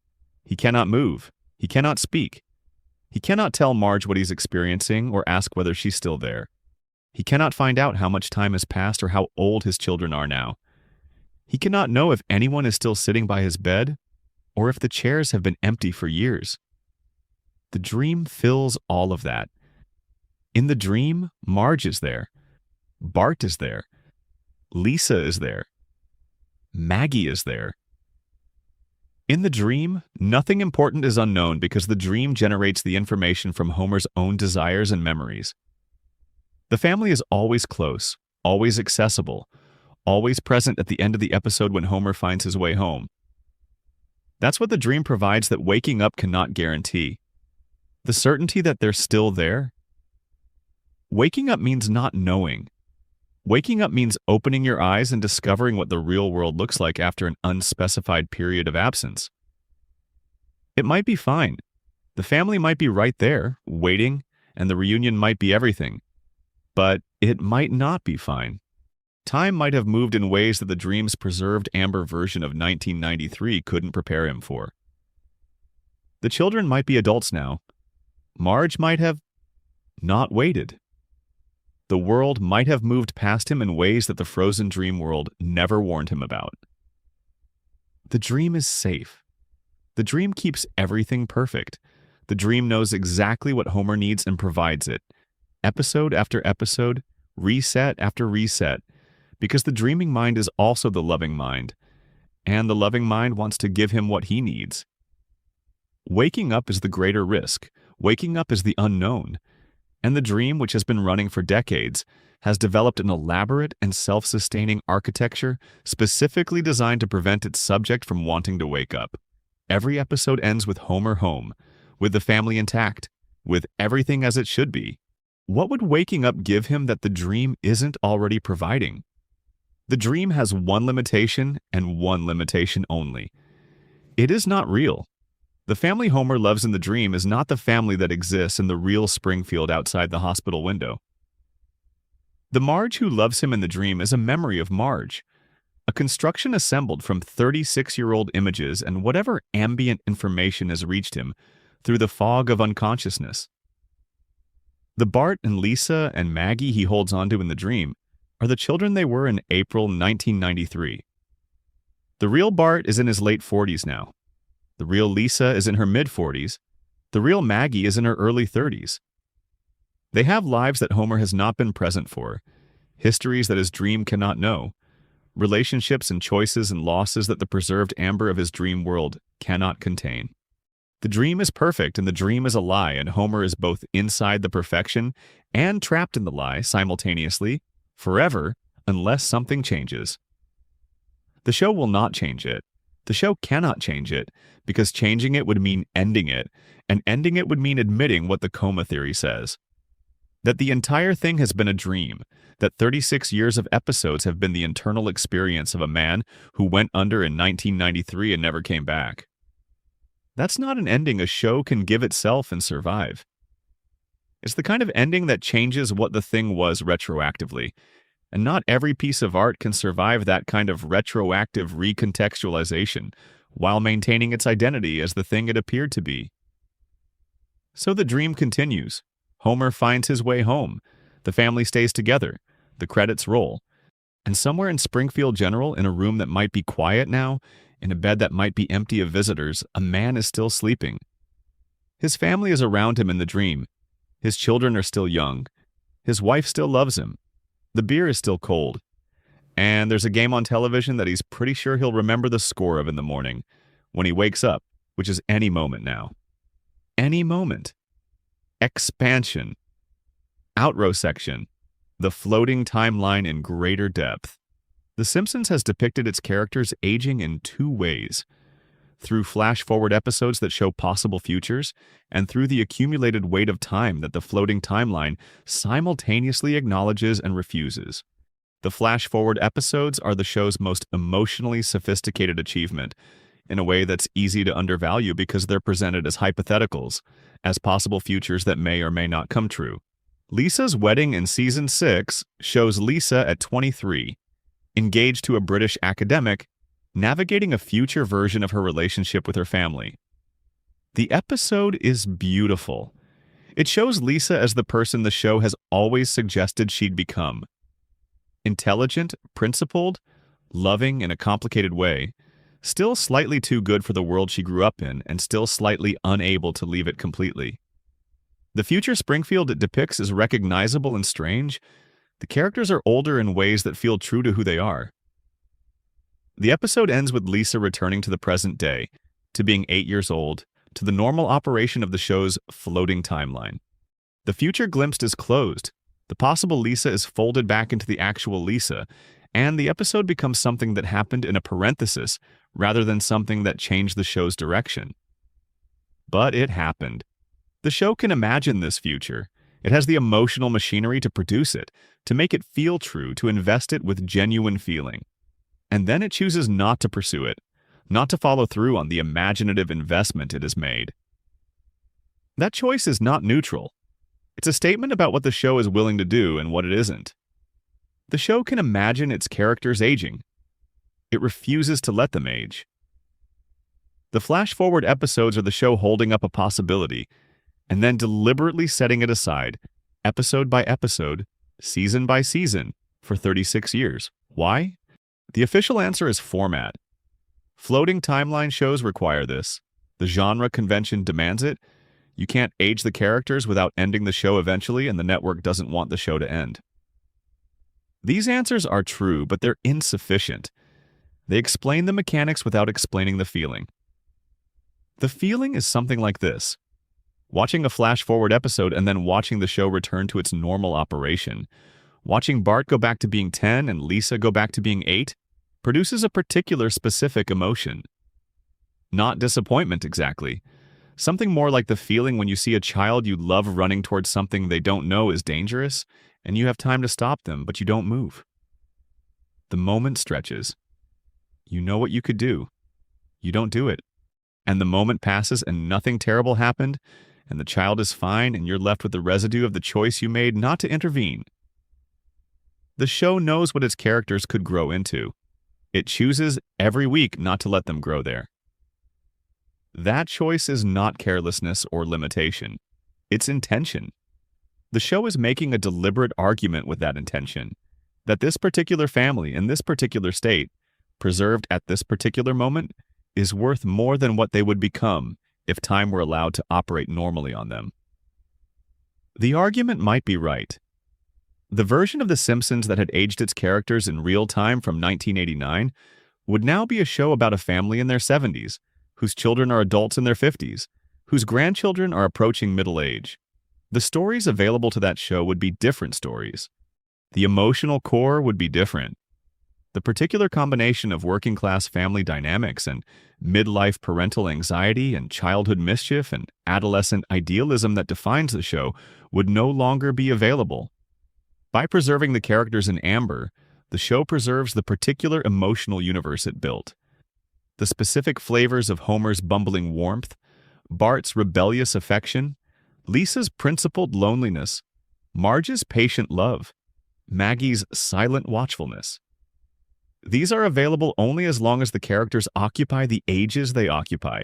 He cannot move. He cannot speak. He cannot tell Marge what he's experiencing or ask whether she's still there. He cannot find out how much time has passed or how old his children are now. He cannot know if anyone is still sitting by his bed or if the chairs have been empty for years. The dream fills all of that. In the dream, Marge is there. Bart is there. Lisa is there. Maggie is there. In the dream, nothing important is unknown because the dream generates the information from Homer's own desires and memories. The family is always close, always accessible, always present at the end of the episode when Homer finds his way home. That's what the dream provides that waking up cannot guarantee. The certainty that they're still there. Waking up means not knowing. Waking up means opening your eyes and discovering what the real world looks like after an unspecified period of absence. It might be fine. The family might be right there, waiting, and the reunion might be everything. But it might not be fine. Time might have moved in ways that the dream's preserved amber version of 1993 couldn't prepare him for. The children might be adults now. Marge might have not waited. The world might have moved past him in ways that the frozen dream world never warned him about. The dream is safe. The dream keeps everything perfect. The dream knows exactly what Homer needs and provides it, episode after episode, reset after reset, because the dreaming mind is also the loving mind, and the loving mind wants to give him what he needs. Waking up is the greater risk. Waking up is the unknown. And the dream, which has been running for decades, has developed an elaborate and self-sustaining architecture specifically designed to prevent its subject from wanting to wake up. Every episode ends with Homer home, with the family intact, with everything as it should be. What would waking up give him that the dream isn't already providing? The dream has one limitation and one limitation only. It is not real. The family Homer loves in the dream is not the family that exists in the real Springfield outside the hospital window. The Marge who loves him in the dream is a memory of Marge, a construction assembled from 36-year-old images and whatever ambient information has reached him through the fog of unconsciousness. The Bart and Lisa and Maggie he holds onto in the dream are the children they were in April 1993. The real Bart is in his late 40s now. The real Lisa is in her mid-40s. The real Maggie is in her early 30s. They have lives that Homer has not been present for, histories that his dream cannot know, relationships and choices and losses that the preserved amber of his dream world cannot contain. The dream is perfect and the dream is a lie, and Homer is both inside the perfection and trapped in the lie simultaneously, forever, unless something changes. The show will not change it. The show cannot change it, because changing it would mean ending it, and ending it would mean admitting what the coma theory says. That the entire thing has been a dream, that 36 years of episodes have been the internal experience of a man who went under in 1993 and never came back. That's not an ending a show can give itself and survive. It's the kind of ending that changes what the thing was retroactively, and not every piece of art can survive that kind of retroactive recontextualization while maintaining its identity as the thing it appeared to be. So the dream continues. Homer finds his way home. The family stays together. The credits roll. And somewhere in Springfield General, in a room that might be quiet now, in a bed that might be empty of visitors, a man is still sleeping. His family is around him in the dream. His children are still young. His wife still loves him. The beer is still cold. And there's a game on television that he's pretty sure he'll remember the score of in the morning, when he wakes up, which is any moment now. Any moment. Expansion. Outrosection. The floating timeline in greater depth. The Simpsons has depicted its characters aging in two ways. Through flash-forward episodes that show possible futures, and through the accumulated weight of time that the floating timeline simultaneously acknowledges and refuses. The flash-forward episodes are the show's most emotionally sophisticated achievement, in a way that's easy to undervalue because they're presented as hypotheticals, as possible futures that may or may not come true. Lisa's Wedding in Season 6 shows Lisa at 23, engaged to a British academic, navigating a future version of her relationship with her family. The episode is beautiful. It shows Lisa as the person the show has always suggested she'd become. Intelligent, principled, loving in a complicated way, still slightly too good for the world she grew up in, and still slightly unable to leave it completely. The future Springfield it depicts is recognizable and strange. The characters are older in ways that feel true to who they are. The episode ends with Lisa returning to the present day, to being 8 years old, to the normal operation of the show's floating timeline. The future glimpsed is closed, the possible Lisa is folded back into the actual Lisa, and the episode becomes something that happened in a parenthesis rather than something that changed the show's direction. But it happened. The show can imagine this future. It has the emotional machinery to produce it, to make it feel true, to invest it with genuine feeling. And then it chooses not to pursue it, not to follow through on the imaginative investment it has made. That choice is not neutral. It's a statement about what the show is willing to do and what it isn't. The show can imagine its characters aging. It refuses to let them age. The flash-forward episodes are the show holding up a possibility and then deliberately setting it aside, episode by episode, season by season, for 36 years. Why? The official answer is format. Floating timeline shows require this. The genre convention demands it. You can't age the characters without ending the show eventually, and the network doesn't want the show to end. These answers are true, but they're insufficient. They explain the mechanics without explaining the feeling. The feeling is something like this. Watching a flash-forward episode and then watching the show return to its normal operation, watching Bart go back to being 10 and Lisa go back to being 8, produces a particular specific emotion. Not disappointment exactly. Something more like the feeling when you see a child you love running towards something they don't know is dangerous, and you have time to stop them, but you don't move. The moment stretches. You know what you could do. You don't do it. And the moment passes and nothing terrible happened, and the child is fine, and you're left with the residue of the choice you made not to intervene. The show knows what its characters could grow into. It chooses every week not to let them grow there. That choice is not carelessness or limitation. It's intention. The show is making a deliberate argument with that intention, that this particular family in this particular state, preserved at this particular moment, is worth more than what they would become if time were allowed to operate normally on them. The argument might be right. The version of The Simpsons that had aged its characters in real time from 1989 would now be a show about a family in their 70s, whose children are adults in their 50s, whose grandchildren are approaching middle age. The stories available to that show would be different stories. The emotional core would be different. The particular combination of working-class family dynamics and midlife parental anxiety and childhood mischief and adolescent idealism that defines the show would no longer be available. By preserving the characters in amber, the show preserves the particular emotional universe it built. The specific flavors of Homer's bumbling warmth, Bart's rebellious affection, Lisa's principled loneliness, Marge's patient love, Maggie's silent watchfulness. These are available only as long as the characters occupy the ages they occupy.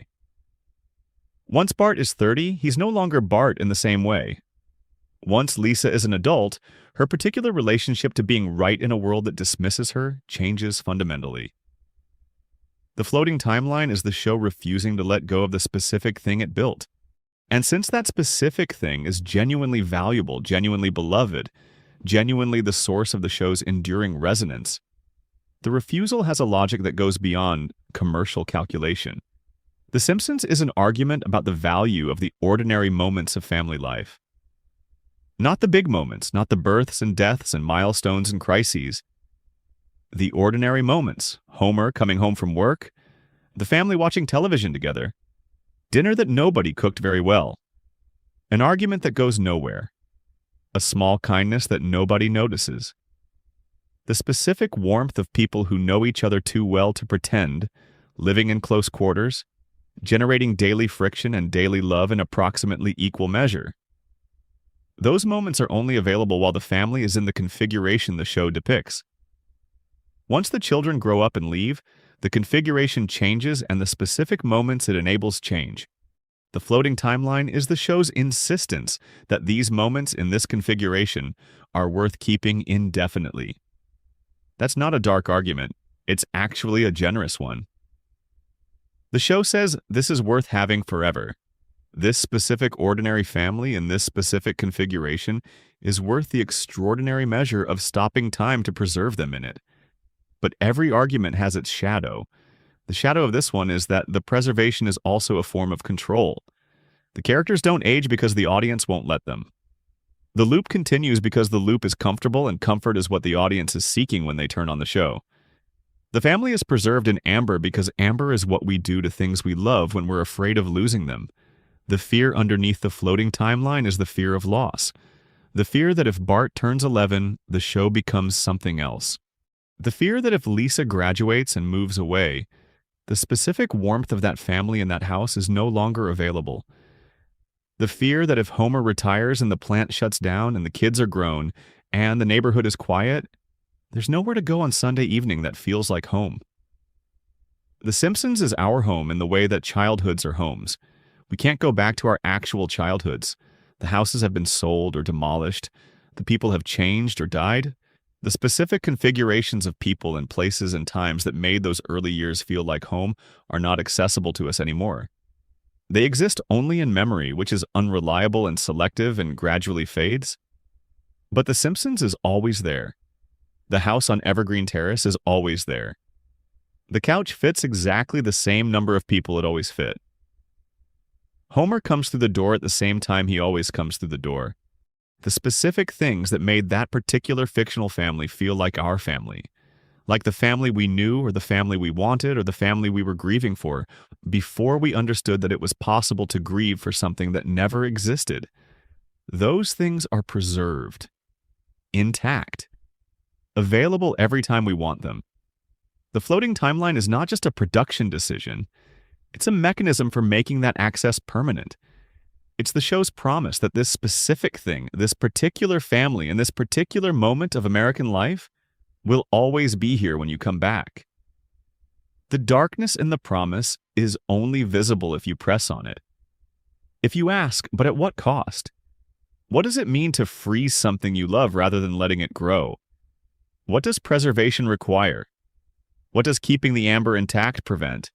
Once Bart is 30, he's no longer Bart in the same way. Once Lisa is an adult, her particular relationship to being right in a world that dismisses her changes fundamentally. The floating timeline is the show refusing to let go of the specific thing it built. And since that specific thing is genuinely valuable, genuinely beloved, genuinely the source of the show's enduring resonance, the refusal has a logic that goes beyond commercial calculation. The Simpsons is an argument about the value of the ordinary moments of family life. Not the big moments, not the births and deaths and milestones and crises. The ordinary moments, Homer coming home from work, the family watching television together, dinner that nobody cooked very well, an argument that goes nowhere, a small kindness that nobody notices. The specific warmth of people who know each other too well to pretend, living in close quarters, generating daily friction and daily love in approximately equal measure. Those moments are only available while the family is in the configuration the show depicts. Once the children grow up and leave, the configuration changes and the specific moments it enables change. The floating timeline is the show's insistence that these moments in this configuration are worth keeping indefinitely. That's not a dark argument. It's actually a generous one. The show says this is worth having forever. This specific ordinary family in this specific configuration is worth the extraordinary measure of stopping time to preserve them in it. But every argument has its shadow. The shadow of this one is that the preservation is also a form of control. The characters don't age because the audience won't let them. The loop continues because the loop is comfortable, and comfort is what the audience is seeking when they turn on the show. The family is preserved in amber because amber is what we do to things we love when we're afraid of losing them. The fear underneath the floating timeline is the fear of loss. The fear that if Bart turns 11, the show becomes something else. The fear that if Lisa graduates and moves away, the specific warmth of that family in that house is no longer available. The fear that if Homer retires and the plant shuts down and the kids are grown and the neighborhood is quiet, there's nowhere to go on Sunday evening that feels like home. The Simpsons is our home in the way that childhoods are homes. We can't go back to our actual childhoods. The houses have been sold or demolished. The people have changed or died. The specific configurations of people and places and times that made those early years feel like home are not accessible to us anymore. They exist only in memory, which is unreliable and selective and gradually fades. But The Simpsons is always there. The house on Evergreen Terrace is always there. The couch fits exactly the same number of people it always fit. Homer comes through the door at the same time he always comes through the door. The specific things that made that particular fictional family feel like our family. Like the family we knew or the family we wanted or the family we were grieving for, before we understood that it was possible to grieve for something that never existed. Those things are preserved, intact, available every time we want them. The floating timeline is not just a production decision, it's a mechanism for making that access permanent. It's the show's promise that this specific thing, this particular family, and this particular moment of American life will always be here when you come back. The darkness in the promise is only visible if you press on it. If you ask, but at what cost? What does it mean to freeze something you love rather than letting it grow? What does preservation require? What does keeping the amber intact prevent?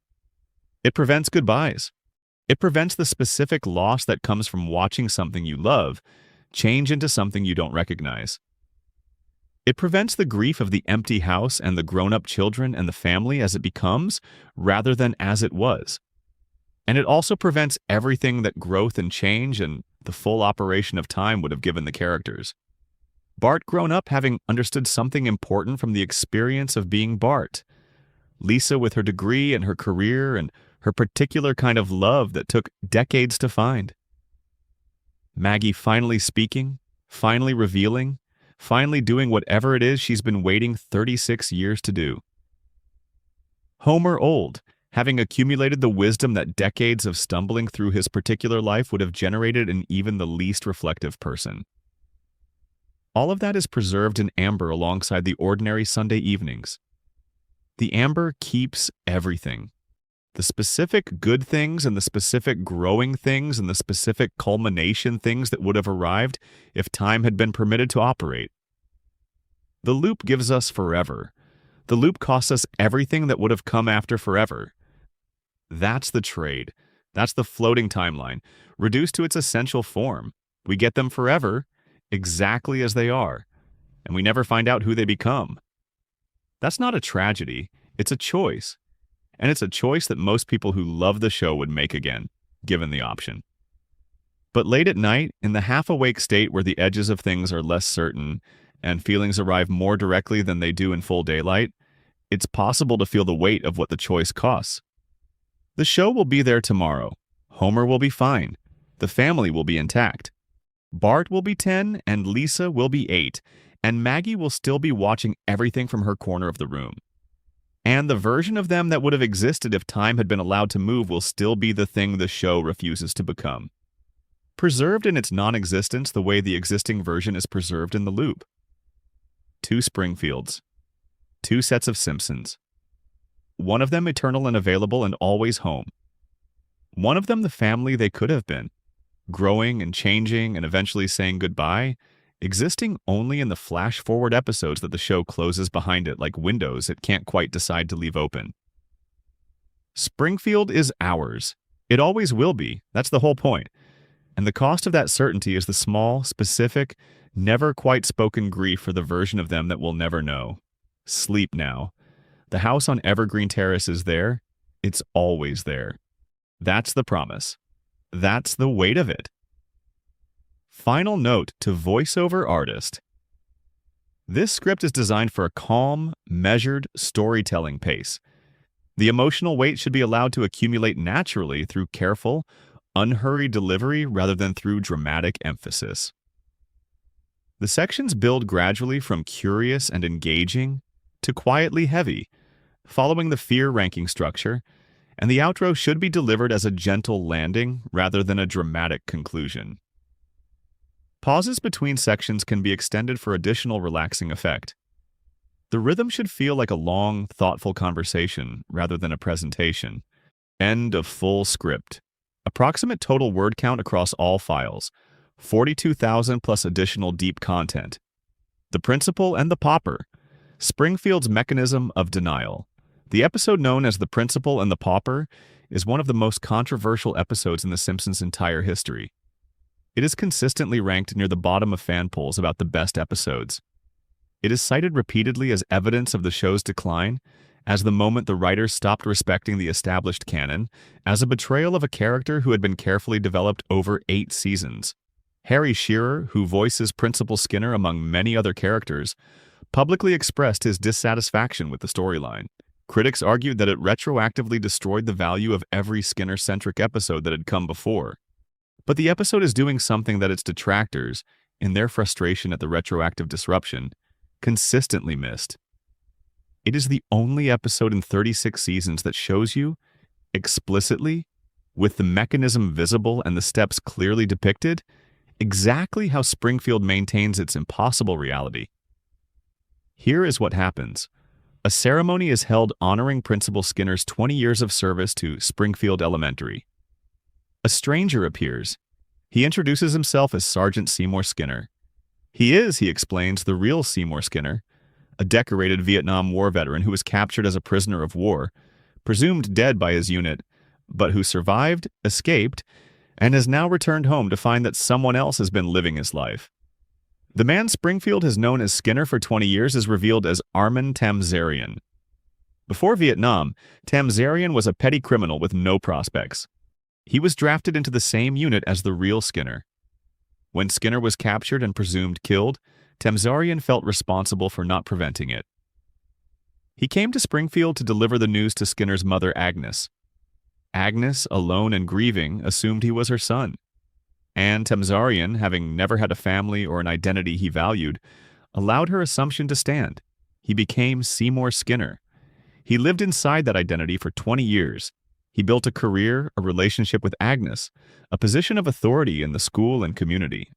It prevents goodbyes. It prevents the specific loss that comes from watching something you love change into something you don't recognize. It prevents the grief of the empty house and the grown-up children and the family as it becomes, rather than as it was. And it also prevents everything that growth and change and the full operation of time would have given the characters. Bart grown up having understood something important from the experience of being Bart. Lisa with her degree and her career and her particular kind of love that took decades to find. Maggie finally speaking, finally revealing, finally doing whatever it is she's been waiting 36 years to do. Homer old, having accumulated the wisdom that decades of stumbling through his particular life would have generated in even the least reflective person. All of that is preserved in amber alongside the ordinary Sunday evenings. The amber keeps everything. The specific good things and the specific growing things and the specific culmination things that would have arrived if time had been permitted to operate. The loop gives us forever. The loop costs us everything that would have come after forever. That's the trade. That's the floating timeline, reduced to its essential form. We get them forever, exactly as they are, and we never find out who they become. That's not a tragedy. It's a choice. And it's a choice that most people who love the show would make again, given the option. But late at night, in the half-awake state where the edges of things are less certain and feelings arrive more directly than they do in full daylight, it's possible to feel the weight of what the choice costs. The show will be there tomorrow. Homer will be fine. The family will be intact. Bart will be 10 and Lisa will be 8, and Maggie will still be watching everything from her corner of the room. And the version of them that would have existed if time had been allowed to move will still be the thing the show refuses to become. Preserved in its non-existence the way the existing version is preserved in the loop. 2 Springfields. 2 sets of Simpsons. One of them eternal and available and always home. One of them the family they could have been, growing and changing and eventually saying goodbye, existing only in the flash-forward episodes that the show closes behind it like windows it can't quite decide to leave open. Springfield is ours. It always will be. That's the whole point. And the cost of that certainty is the small, specific, never quite spoken grief for the version of them that we'll never know. Sleep now. The house on Evergreen Terrace is there. It's always there. That's the promise. That's the weight of it. Final note to voiceover artist. This script is designed for a calm, measured storytelling pace. The emotional weight should be allowed to accumulate naturally through careful, unhurried delivery rather than through dramatic emphasis. The sections build gradually from curious and engaging to quietly heavy, following the fear ranking structure, and the outro should be delivered as a gentle landing rather than a dramatic conclusion. Pauses between sections can be extended for additional relaxing effect. The rhythm should feel like a long, thoughtful conversation rather than a presentation. End of full script. Approximate total word count across all files, 42,000 plus additional deep content. The Principal and the Pauper. Springfield's mechanism of denial. The episode known as The Principal and the Pauper is one of the most controversial episodes in The Simpsons' entire history. It is consistently ranked near the bottom of fan polls about the best episodes. It is cited repeatedly as evidence of the show's decline, as the moment the writers stopped respecting the established canon, as a betrayal of a character who had been carefully developed over 8 seasons. Harry Shearer, who voices Principal Skinner among many other characters, publicly expressed his dissatisfaction with the storyline. Critics argued that it retroactively destroyed the value of every Skinner-centric episode that had come before. But the episode is doing something that its detractors, in their frustration at the retroactive disruption, consistently missed. It is the only episode in 36 seasons that shows you, explicitly, with the mechanism visible and the steps clearly depicted, exactly how Springfield maintains its impossible reality. Here is what happens. A ceremony is held honoring Principal Skinner's 20 years of service to Springfield Elementary. A stranger appears. He introduces himself as Sergeant Seymour Skinner. He explains, the real Seymour Skinner, a decorated Vietnam War veteran who was captured as a prisoner of war, presumed dead by his unit, but who survived, escaped, and has now returned home to find that someone else has been living his life. The man Springfield has known as Skinner for 20 years is revealed as Armin Tamzarian. Before Vietnam, Tamzarian was a petty criminal with no prospects. He was drafted into the same unit as the real Skinner. When Skinner was captured and presumed killed, Tamzarian felt responsible for not preventing it. He came to Springfield to deliver the news to Skinner's mother, Agnes. Agnes, alone and grieving, assumed he was her son. And Tamzarian, having never had a family or an identity he valued, allowed her assumption to stand. He became Seymour Skinner. He lived inside that identity for 20 years. He built a career, a relationship with Agnes, a position of authority in the school and community.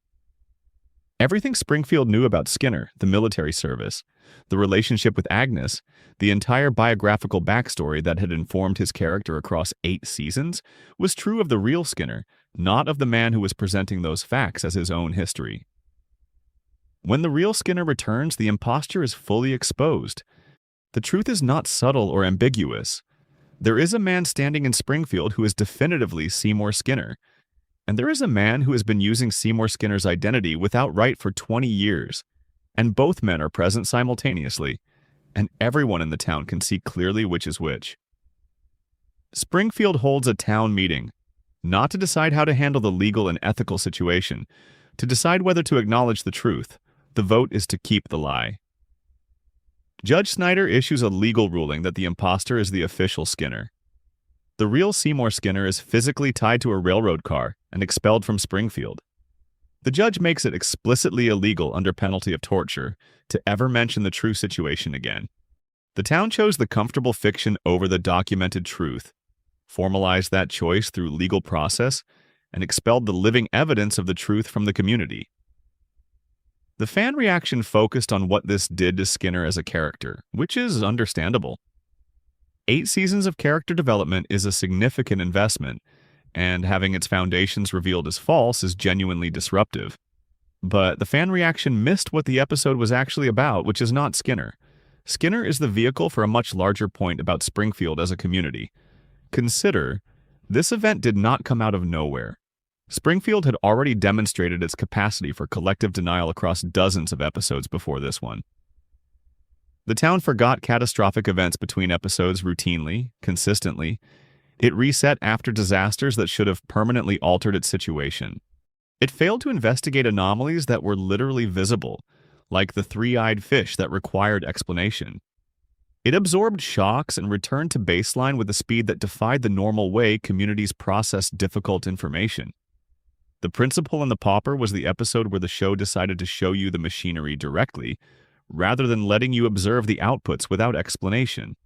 Everything Springfield knew about Skinner, the military service, the relationship with Agnes, the entire biographical backstory that had informed his character across 8 seasons, was true of the real Skinner, not of the man who was presenting those facts as his own history. When the real Skinner returns, the imposture is fully exposed. The truth is not subtle or ambiguous. There is a man standing in Springfield who is definitively Seymour Skinner, and there is a man who has been using Seymour Skinner's identity without right for 20 years, and both men are present simultaneously, and everyone in the town can see clearly which is which. Springfield holds a town meeting, not to decide how to handle the legal and ethical situation, to decide whether to acknowledge the truth. The vote is to keep the lie. Judge Snyder issues a legal ruling that the imposter is the official Skinner. The real Seymour Skinner is physically tied to a railroad car and expelled from Springfield. The judge makes it explicitly illegal under penalty of torture to ever mention the true situation again. The town chose the comfortable fiction over the documented truth, formalized that choice through legal process, and expelled the living evidence of the truth from the community. The fan reaction focused on what this did to Skinner as a character, which is understandable. 8 seasons of character development is a significant investment, and having its foundations revealed as false is genuinely disruptive. But the fan reaction missed what the episode was actually about, which is not Skinner. Skinner is the vehicle for a much larger point about Springfield as a community. Consider, this event did not come out of nowhere. Springfield had already demonstrated its capacity for collective denial across dozens of episodes before this one. The town forgot catastrophic events between episodes routinely, consistently. It reset after disasters that should have permanently altered its situation. It failed to investigate anomalies that were literally visible, like the three-eyed fish that required explanation. It absorbed shocks and returned to baseline with a speed that defied the normal way communities process difficult information. The Principal and the Pauper was the episode where the show decided to show you the machinery directly, rather than letting you observe the outputs without explanation.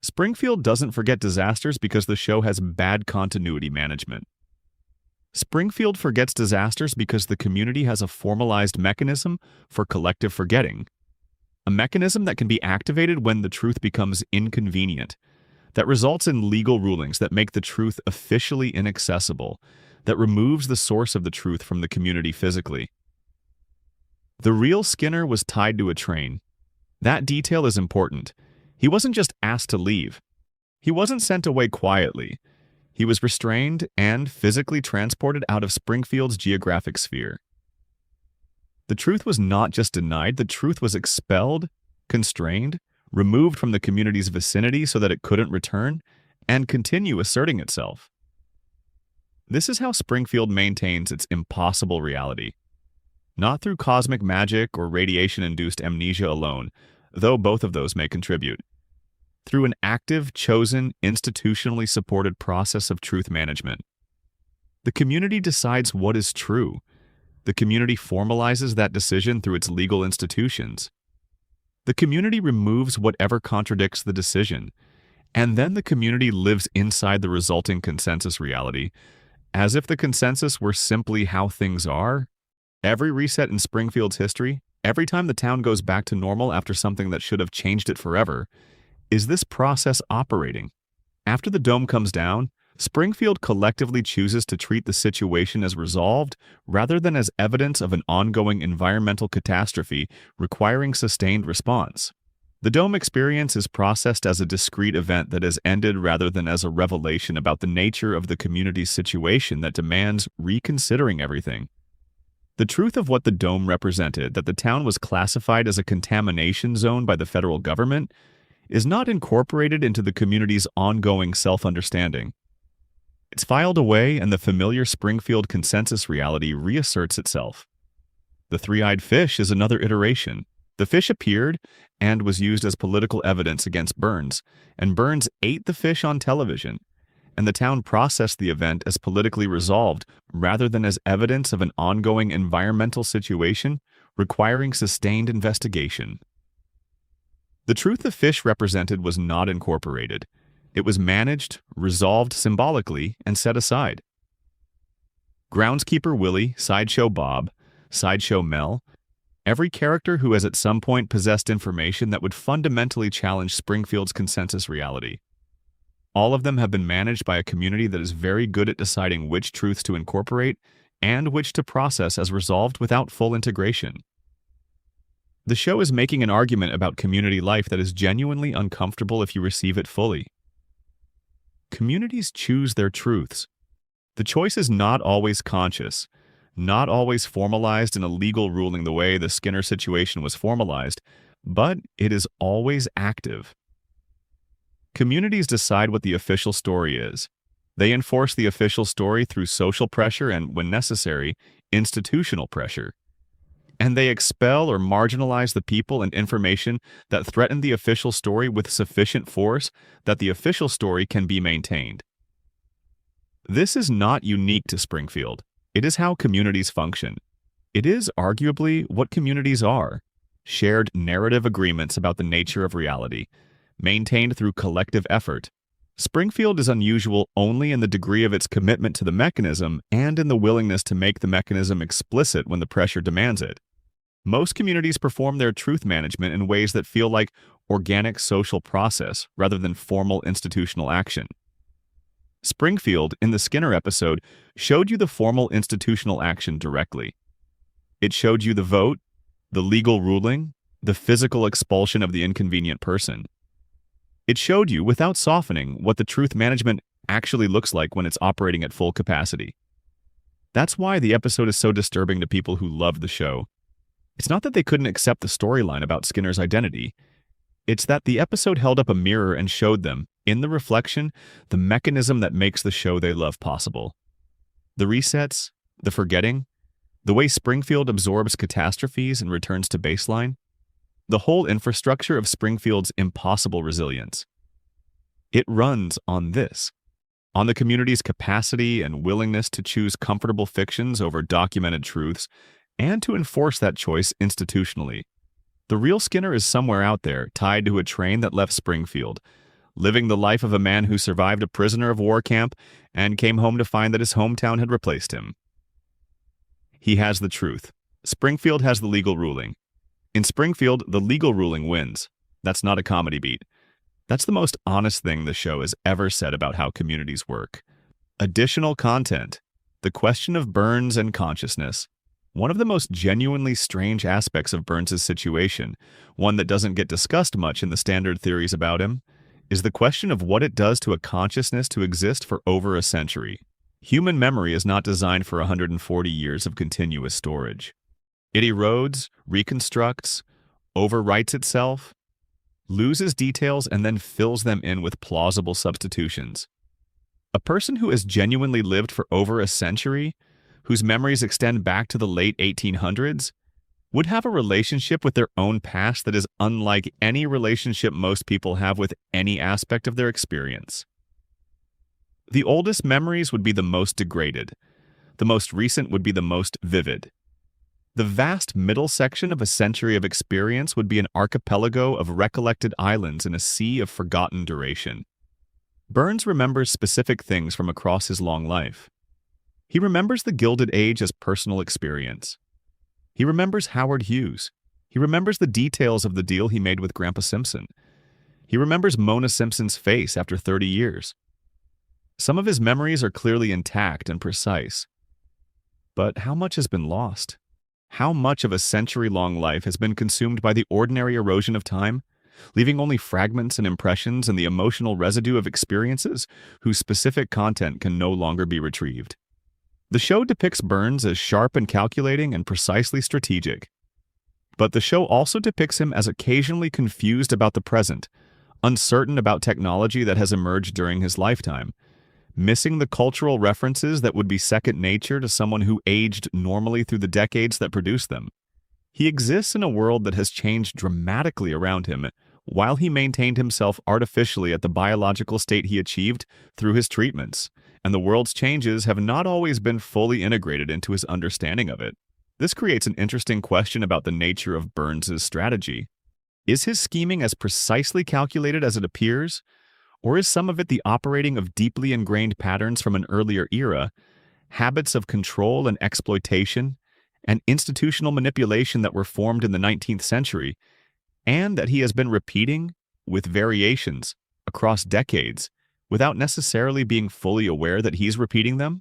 Springfield doesn't forget disasters because the show has bad continuity management. Springfield forgets disasters because the community has a formalized mechanism for collective forgetting. A mechanism that can be activated when the truth becomes inconvenient, that results in legal rulings that make the truth officially inaccessible, that removes the source of the truth from the community physically. The real Skinner was tied to a train. That detail is important. He wasn't just asked to leave. He wasn't sent away quietly. He was restrained and physically transported out of Springfield's geographic sphere. The truth was not just denied, the truth was expelled, constrained, removed from the community's vicinity so that it couldn't return and continue asserting itself. This is how Springfield maintains its impossible reality. Not through cosmic magic or radiation-induced amnesia alone, though both of those may contribute. Through an active, chosen, institutionally supported process of truth management. The community decides what is true. The community formalizes that decision through its legal institutions. The community removes whatever contradicts the decision, and then the community lives inside the resulting consensus reality, as if the consensus were simply how things are. Every reset in Springfield's history, every time the town goes back to normal after something that should have changed it forever, is this process operating. After the dome comes down, Springfield collectively chooses to treat the situation as resolved rather than as evidence of an ongoing environmental catastrophe requiring sustained response. The dome experience is processed as a discrete event that has ended rather than as a revelation about the nature of the community's situation that demands reconsidering everything. The truth of what the dome represented, that the town was classified as a contamination zone by the federal government, is not incorporated into the community's ongoing self-understanding. It's filed away and the familiar Springfield consensus reality reasserts itself. The three-eyed fish is another iteration. The fish appeared and was used as political evidence against Burns, and Burns ate the fish on television, and the town processed the event as politically resolved rather than as evidence of an ongoing environmental situation requiring sustained investigation. The truth the fish represented was not incorporated. It was managed, resolved symbolically, and set aside. Groundskeeper Willie, Sideshow Bob, Sideshow Mel, every character who has at some point possessed information that would fundamentally challenge Springfield's consensus reality. All of them have been managed by a community that is very good at deciding which truths to incorporate and which to process as resolved without full integration. The show is making an argument about community life that is genuinely uncomfortable if you receive it fully. Communities choose their truths. The choice is not always conscious, not always formalized in a legal ruling the way the Skinner situation was formalized, but it is always active. Communities decide what the official story is. They enforce the official story through social pressure and, when necessary, institutional pressure. And they expel or marginalize the people and information that threaten the official story with sufficient force that the official story can be maintained. This is not unique to Springfield. It is how communities function. It is arguably what communities are: shared narrative agreements about the nature of reality, maintained through collective effort. Springfield is unusual only in the degree of its commitment to the mechanism and in the willingness to make the mechanism explicit when the pressure demands it. Most communities perform their truth management in ways that feel like organic social process rather than formal institutional action. Springfield, in the Skinner episode, showed you the formal institutional action directly. It showed you the vote, the legal ruling, the physical expulsion of the inconvenient person. It showed you, without softening, what the truth management actually looks like when it's operating at full capacity. That's why the episode is so disturbing to people who love the show. It's not that they couldn't accept the storyline about Skinner's identity. It's that the episode held up a mirror and showed them, in the reflection, the mechanism that makes the show they love possible. The resets, the forgetting, the way Springfield absorbs catastrophes and returns to baseline, the whole infrastructure of Springfield's impossible resilience. It runs on this, on the community's capacity and willingness to choose comfortable fictions over documented truths, and to enforce that choice institutionally. The real Skinner is somewhere out there, tied to a train that left Springfield, living the life of a man who survived a prisoner of war camp and came home to find that his hometown had replaced him. He has the truth. Springfield has the legal ruling. In Springfield, the legal ruling wins. That's not a comedy beat. That's the most honest thing the show has ever said about how communities work. Additional content. The question of Burns and consciousness. One of the most genuinely strange aspects of Burns's situation, one that doesn't get discussed much in the standard theories about him, is the question of what it does to a consciousness to exist for over a century. Human memory is not designed for 140 years of continuous storage. It erodes, reconstructs, overwrites itself, loses details, and then fills them in with plausible substitutions. A person who has genuinely lived for over a century, whose memories extend back to the late 1800s, would have a relationship with their own past that is unlike any relationship most people have with any aspect of their experience. The oldest memories would be the most degraded. The most recent would be the most vivid. The vast middle section of a century of experience would be an archipelago of recollected islands in a sea of forgotten duration. Burns remembers specific things from across his long life. He remembers the Gilded Age as personal experience. He remembers Howard Hughes. He remembers the details of the deal he made with Grandpa Simpson. He remembers Mona Simpson's face after 30 years. Some of his memories are clearly intact and precise. But how much has been lost? How much of a century-long life has been consumed by the ordinary erosion of time, leaving only fragments and impressions and the emotional residue of experiences whose specific content can no longer be retrieved? The show depicts Burns as sharp and calculating and precisely strategic. But the show also depicts him as occasionally confused about the present, uncertain about technology that has emerged during his lifetime, missing the cultural references that would be second nature to someone who aged normally through the decades that produced them. He exists in a world that has changed dramatically around him, while he maintained himself artificially at the biological state he achieved through his treatments, and the world's changes have not always been fully integrated into his understanding of it. This creates an interesting question about the nature of Burns's strategy. Is his scheming as precisely calculated as it appears? Or is some of it the operating of deeply ingrained patterns from an earlier era, habits of control and exploitation, and institutional manipulation that were formed in the 19th century, and that he has been repeating, with variations, across decades, without necessarily being fully aware that he's repeating them?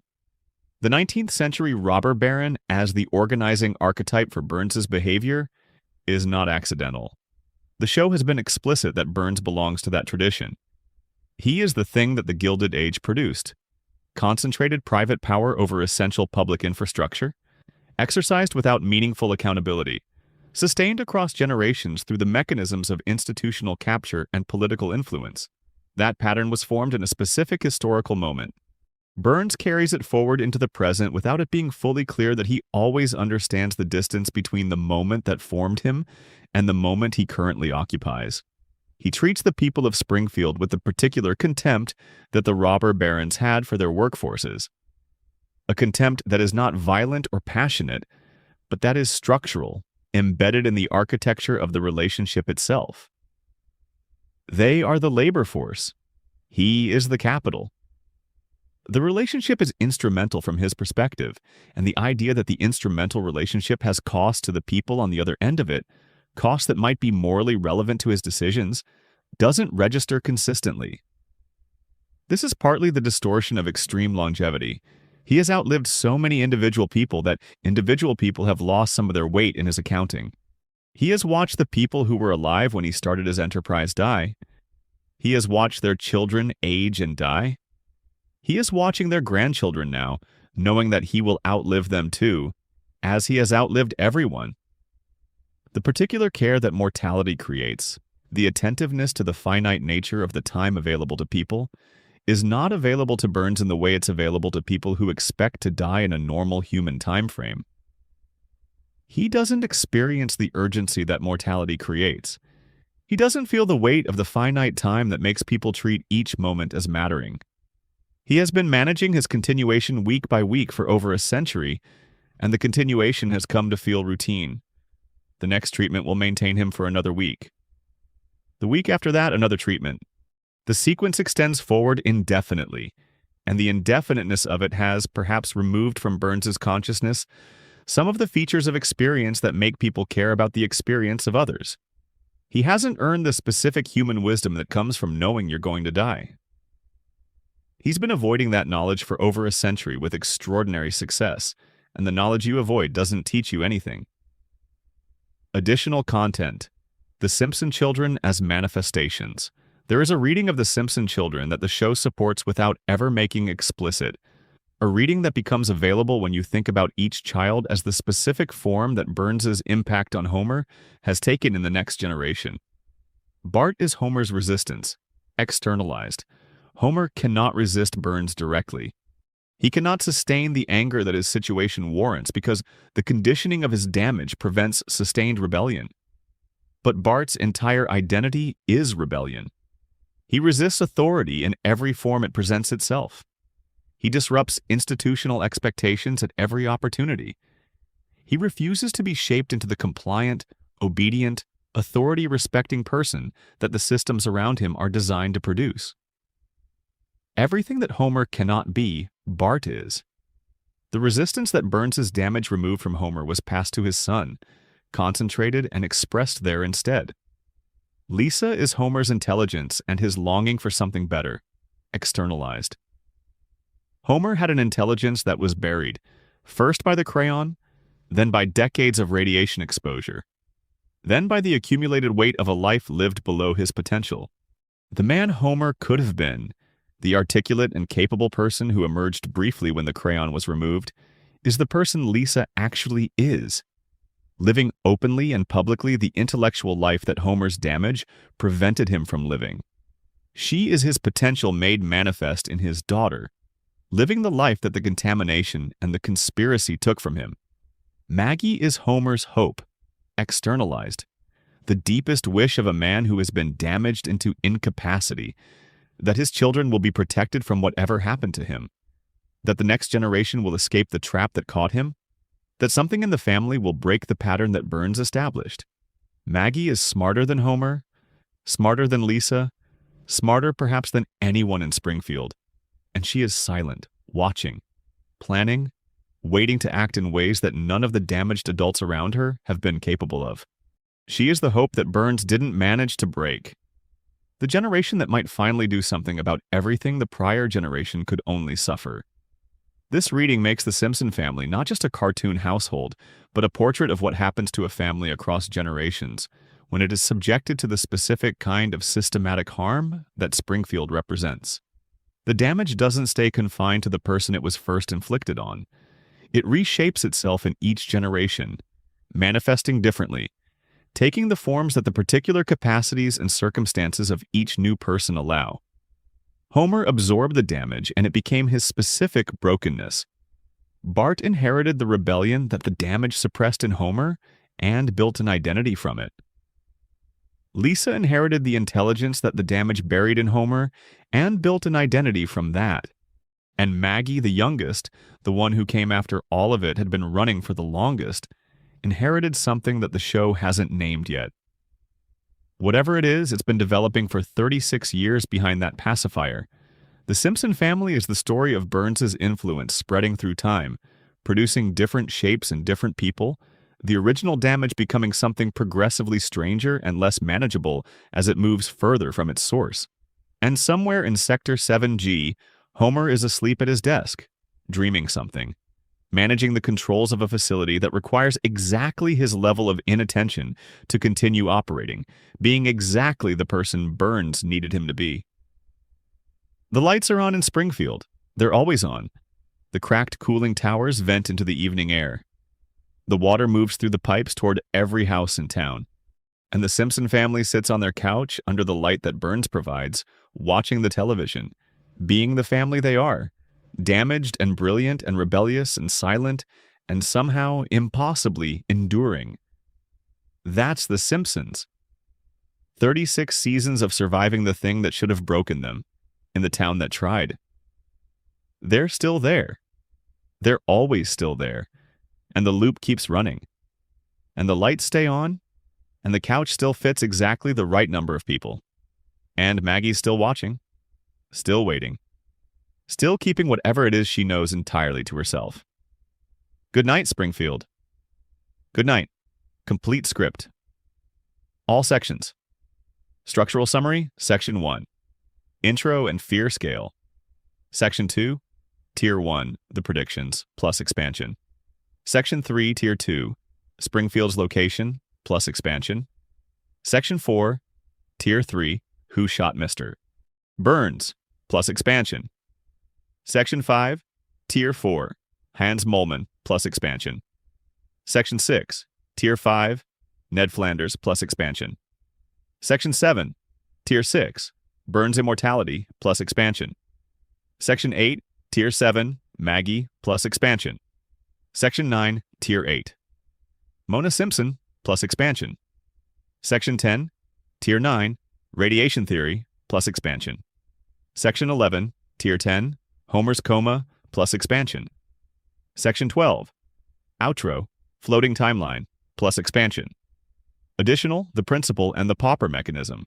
The 19th century robber baron as the organizing archetype for Burns's behavior is not accidental. The show has been explicit that Burns belongs to that tradition. He is the thing that the Gilded Age produced: concentrated private power over essential public infrastructure, exercised without meaningful accountability, sustained across generations through the mechanisms of institutional capture and political influence. That pattern was formed in a specific historical moment. Burns carries it forward into the present without it being fully clear that he always understands the distance between the moment that formed him and the moment he currently occupies. He treats the people of Springfield with the particular contempt that the robber barons had for their workforces. A contempt that is not violent or passionate, but that is structural, embedded in the architecture of the relationship itself. They are the labor force. He is the capital. The relationship is instrumental from his perspective, and the idea that the instrumental relationship has cost to the people on the other end of it, costs that might be morally relevant to his decisions, doesn't register consistently. This is partly the distortion of extreme longevity. He has outlived so many individual people that individual people have lost some of their weight in his accounting. He has watched the people who were alive when he started his enterprise die. He has watched their children age and die. He is watching their grandchildren now, knowing that he will outlive them too, as he has outlived everyone. The particular care that mortality creates, the attentiveness to the finite nature of the time available to people, is not available to Burns in the way it's available to people who expect to die in a normal human time frame. He doesn't experience the urgency that mortality creates. He doesn't feel the weight of the finite time that makes people treat each moment as mattering. He has been managing his continuation week by week for over a century, and the continuation has come to feel routine. The next treatment will maintain him for another week. The week after that, another treatment. The sequence extends forward indefinitely, and the indefiniteness of it has, perhaps removed from Burns's consciousness, some of the features of experience that make people care about the experience of others. He hasn't earned the specific human wisdom that comes from knowing you're going to die. He's been avoiding that knowledge for over a century with extraordinary success, and the knowledge you avoid doesn't teach you anything. Additional content. The Simpson Children as Manifestations. There is a reading of The Simpson Children that the show supports without ever making explicit, a reading that becomes available when you think about each child as the specific form that Burns's impact on Homer has taken in the next generation. Bart is Homer's resistance, externalized. Homer cannot resist Burns directly. He cannot sustain the anger that his situation warrants because the conditioning of his damage prevents sustained rebellion. But Bart's entire identity is rebellion. He resists authority in every form it presents itself. He disrupts institutional expectations at every opportunity. He refuses to be shaped into the compliant, obedient, authority-respecting person that the systems around him are designed to produce. Everything that Homer cannot be, Bart is. The resistance that Burns's damage removed from Homer was passed to his son, concentrated and expressed there instead. Lisa is Homer's intelligence and his longing for something better, externalized. Homer had an intelligence that was buried, first by the crayon, then by decades of radiation exposure, then by the accumulated weight of a life lived below his potential. The man Homer could have been, the articulate and capable person who emerged briefly when the crayon was removed, is the person Lisa actually is, living openly and publicly the intellectual life that Homer's damage prevented him from living. She is his potential made manifest in his daughter, living the life that the contamination and the conspiracy took from him. Maggie is Homer's hope, externalized, the deepest wish of a man who has been damaged into incapacity, that his children will be protected from whatever happened to him, that the next generation will escape the trap that caught him, that something in the family will break the pattern that Burns established. Maggie is smarter than Homer, smarter than Lisa, smarter perhaps than anyone in Springfield, and she is silent, watching, planning, waiting to act in ways that none of the damaged adults around her have been capable of. She is the hope that Burns didn't manage to break. The generation that might finally do something about everything the prior generation could only suffer. This reading makes the Simpson family not just a cartoon household, but a portrait of what happens to a family across generations when it is subjected to the specific kind of systematic harm that Springfield represents. The damage doesn't stay confined to the person it was first inflicted on. It reshapes itself in each generation, manifesting differently, taking the forms that the particular capacities and circumstances of each new person allow. Homer absorbed the damage and it became his specific brokenness. Bart inherited the rebellion that the damage suppressed in Homer and built an identity from it. Lisa inherited the intelligence that the damage buried in Homer and built an identity from that. And Maggie, the youngest, the one who came after all of it had been running for the longest, inherited something that the show hasn't named yet. Whatever it is, it's been developing for 36 years behind that pacifier. The Simpson family is the story of Burns's influence spreading through time, producing different shapes in different people, the original damage becoming something progressively stranger and less manageable as it moves further from its source. And somewhere in Sector 7G, Homer is asleep at his desk, dreaming something, managing the controls of a facility that requires exactly his level of inattention to continue operating, being exactly the person Burns needed him to be. The lights are on in Springfield. They're always on. The cracked cooling towers vent into the evening air. The water moves through the pipes toward every house in town, and the Simpson family sits on their couch under the light that Burns provides, watching the television, being the family they are, damaged and brilliant and rebellious and silent and somehow impossibly enduring. That's the Simpsons. 36 seasons of surviving the thing that should have broken them, in the town that tried. They're still there. They're always still there, and the loop keeps running. And the lights stay on, and the couch still fits exactly the right number of people. And Maggie's still watching, still waiting, still keeping whatever it is she knows entirely to herself. Good night, Springfield. Good night. Complete script. All sections. Structural summary, Section 1. Intro and fear scale. Section 2, Tier 1, the predictions, plus expansion. Section 3, Tier 2, Springfield's location, plus expansion. Section 4, Tier 3, Who Shot Mr. Burns, plus expansion. Section 5, Tier 4, Hans Molman, plus expansion. Section 6, Tier 5, Ned Flanders, plus expansion. Section 7, Tier 6, Burns Immortality, plus expansion. Section 8, Tier 7, Maggie, plus expansion. Section 9, Tier 8, Mona Simpson, plus expansion. Section 10, Tier 9, Radiation Theory, plus expansion. Section 11, Tier 10, Homer's Coma, plus expansion. Section 12, Outro, Floating Timeline, plus expansion. Additional, The Principle and the Pauper Mechanism.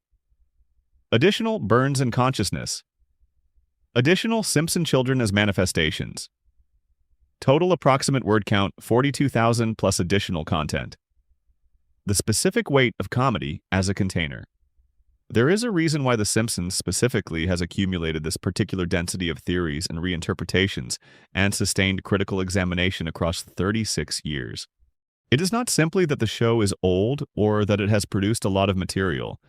Additional, Burns and Consciousness. Additional, Simpson Children as Manifestations. Total approximate word count, 42,000 plus additional content. The specific weight of comedy as a container. There is a reason why The Simpsons specifically has accumulated this particular density of theories and reinterpretations and sustained critical examination across 36 years. It is not simply that the show is old or that it has produced a lot of material.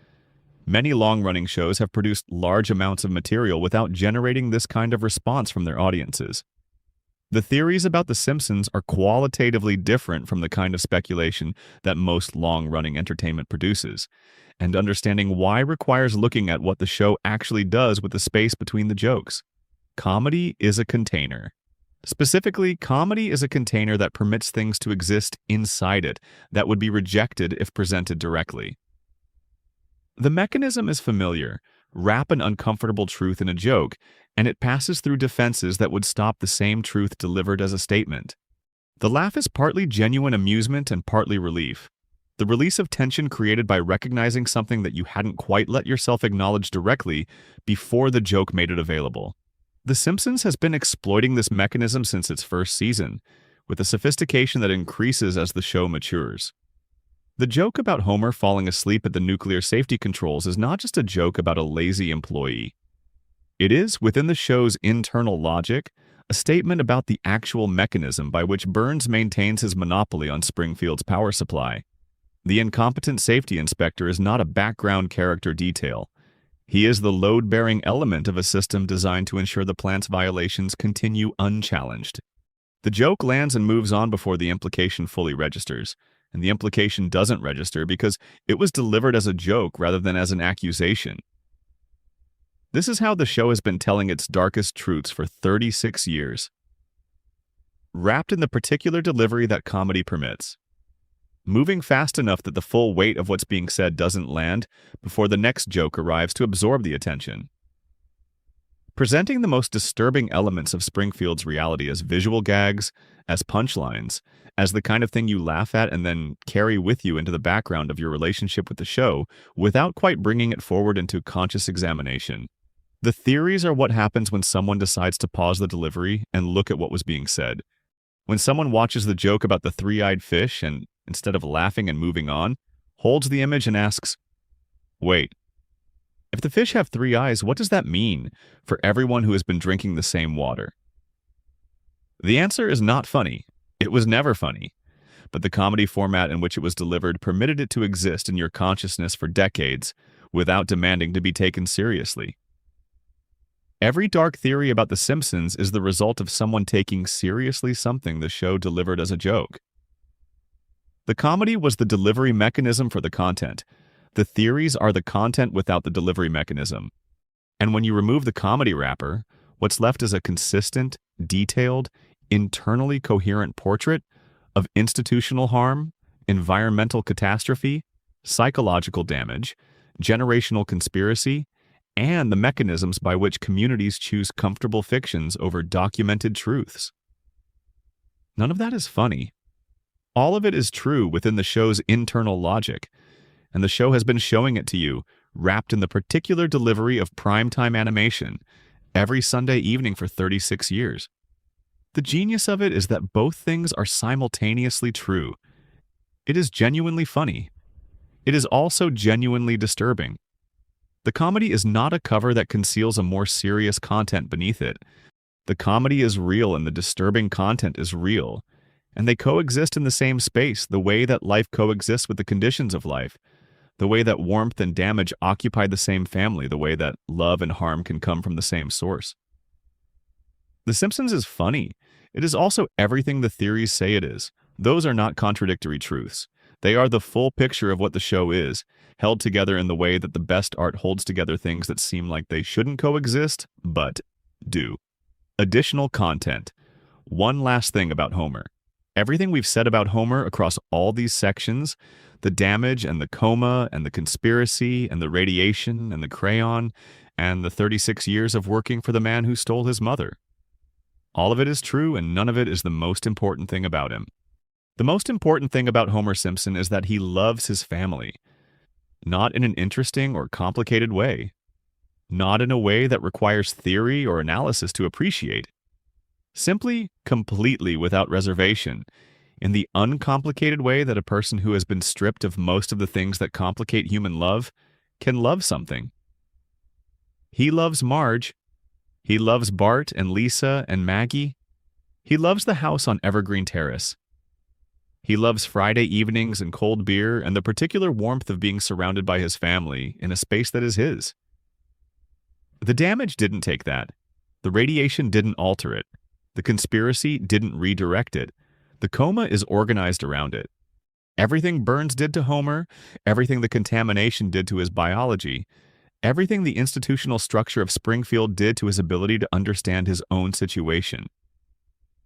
Many long-running shows have produced large amounts of material without generating this kind of response from their audiences. The theories about The Simpsons are qualitatively different from the kind of speculation that most long-running entertainment produces, and understanding why requires looking at what the show actually does with the space between the jokes. Comedy is a container. Specifically, comedy is a container that permits things to exist inside it that would be rejected if presented directly. The mechanism is familiar. Wrap an uncomfortable truth in a joke, and it passes through defenses that would stop the same truth delivered as a statement. The laugh is partly genuine amusement and partly relief. The release of tension created by recognizing something that you hadn't quite let yourself acknowledge directly before the joke made it available. The Simpsons has been exploiting this mechanism since its first season, with a sophistication that increases as the show matures. The joke about Homer falling asleep at the nuclear safety controls is not just a joke about a lazy employee. It is, within the show's internal logic, a statement about the actual mechanism by which Burns maintains his monopoly on Springfield's power supply. The incompetent safety inspector is not a background character detail. He is the load-bearing element of a system designed to ensure the plant's violations continue unchallenged. The joke lands and moves on before the implication fully registers, and the implication doesn't register because it was delivered as a joke rather than as an accusation. This is how the show has been telling its darkest truths for 36 years. Wrapped in the particular delivery that comedy permits. Moving fast enough that the full weight of what's being said doesn't land before the next joke arrives to absorb the attention. Presenting the most disturbing elements of Springfield's reality as visual gags, as punchlines, as the kind of thing you laugh at and then carry with you into the background of your relationship with the show without quite bringing it forward into conscious examination. The theories are what happens when someone decides to pause the delivery and look at what was being said. When someone watches the joke about the three-eyed fish and, instead of laughing and moving on, holds the image and asks, "Wait, if the fish have 3 eyes, what does that mean for everyone who has been drinking the same water?" The answer is not funny. It was never funny. But the comedy format in which it was delivered permitted it to exist in your consciousness for decades without demanding to be taken seriously. Every dark theory about The Simpsons is the result of someone taking seriously something the show delivered as a joke. The comedy was the delivery mechanism for the content. The theories are the content without the delivery mechanism. And when you remove the comedy wrapper, what's left is a consistent, detailed, internally coherent portrait of institutional harm, environmental catastrophe, psychological damage, generational conspiracy, and the mechanisms by which communities choose comfortable fictions over documented truths. None of that is funny. All of it is true within the show's internal logic, and the show has been showing it to you, wrapped in the particular delivery of primetime animation, every Sunday evening for 36 years. The genius of it is that both things are simultaneously true. It is genuinely funny. It is also genuinely disturbing. The comedy is not a cover that conceals a more serious content beneath it. The comedy is real and the disturbing content is real, and they coexist in the same space the way that life coexists with the conditions of life, the way that warmth and damage occupy the same family, the way that love and harm can come from the same source. The Simpsons is funny. It is also everything the theories say it is. Those are not contradictory truths. They are the full picture of what the show is, held together in the way that the best art holds together things that seem like they shouldn't coexist, but do. Additional content. One last thing about Homer. Everything we've said about Homer across all these sections, the damage and the coma and the conspiracy and the radiation and the crayon and the 36 years of working for the man who stole his mother. All of it is true and none of it is the most important thing about him. The most important thing about Homer Simpson is that he loves his family. Not in an interesting or complicated way. Not in a way that requires theory or analysis to appreciate. Simply, completely without reservation, in the uncomplicated way that a person who has been stripped of most of the things that complicate human love can love something. He loves Marge. He loves Bart and Lisa and Maggie. He loves the house on Evergreen Terrace. He loves Friday evenings and cold beer and the particular warmth of being surrounded by his family in a space that is his. The damage didn't take that. The radiation didn't alter it. The conspiracy didn't redirect it. The coma is organized around it. Everything Burns did to Homer, everything the contamination did to his biology, everything the institutional structure of Springfield did to his ability to understand his own situation.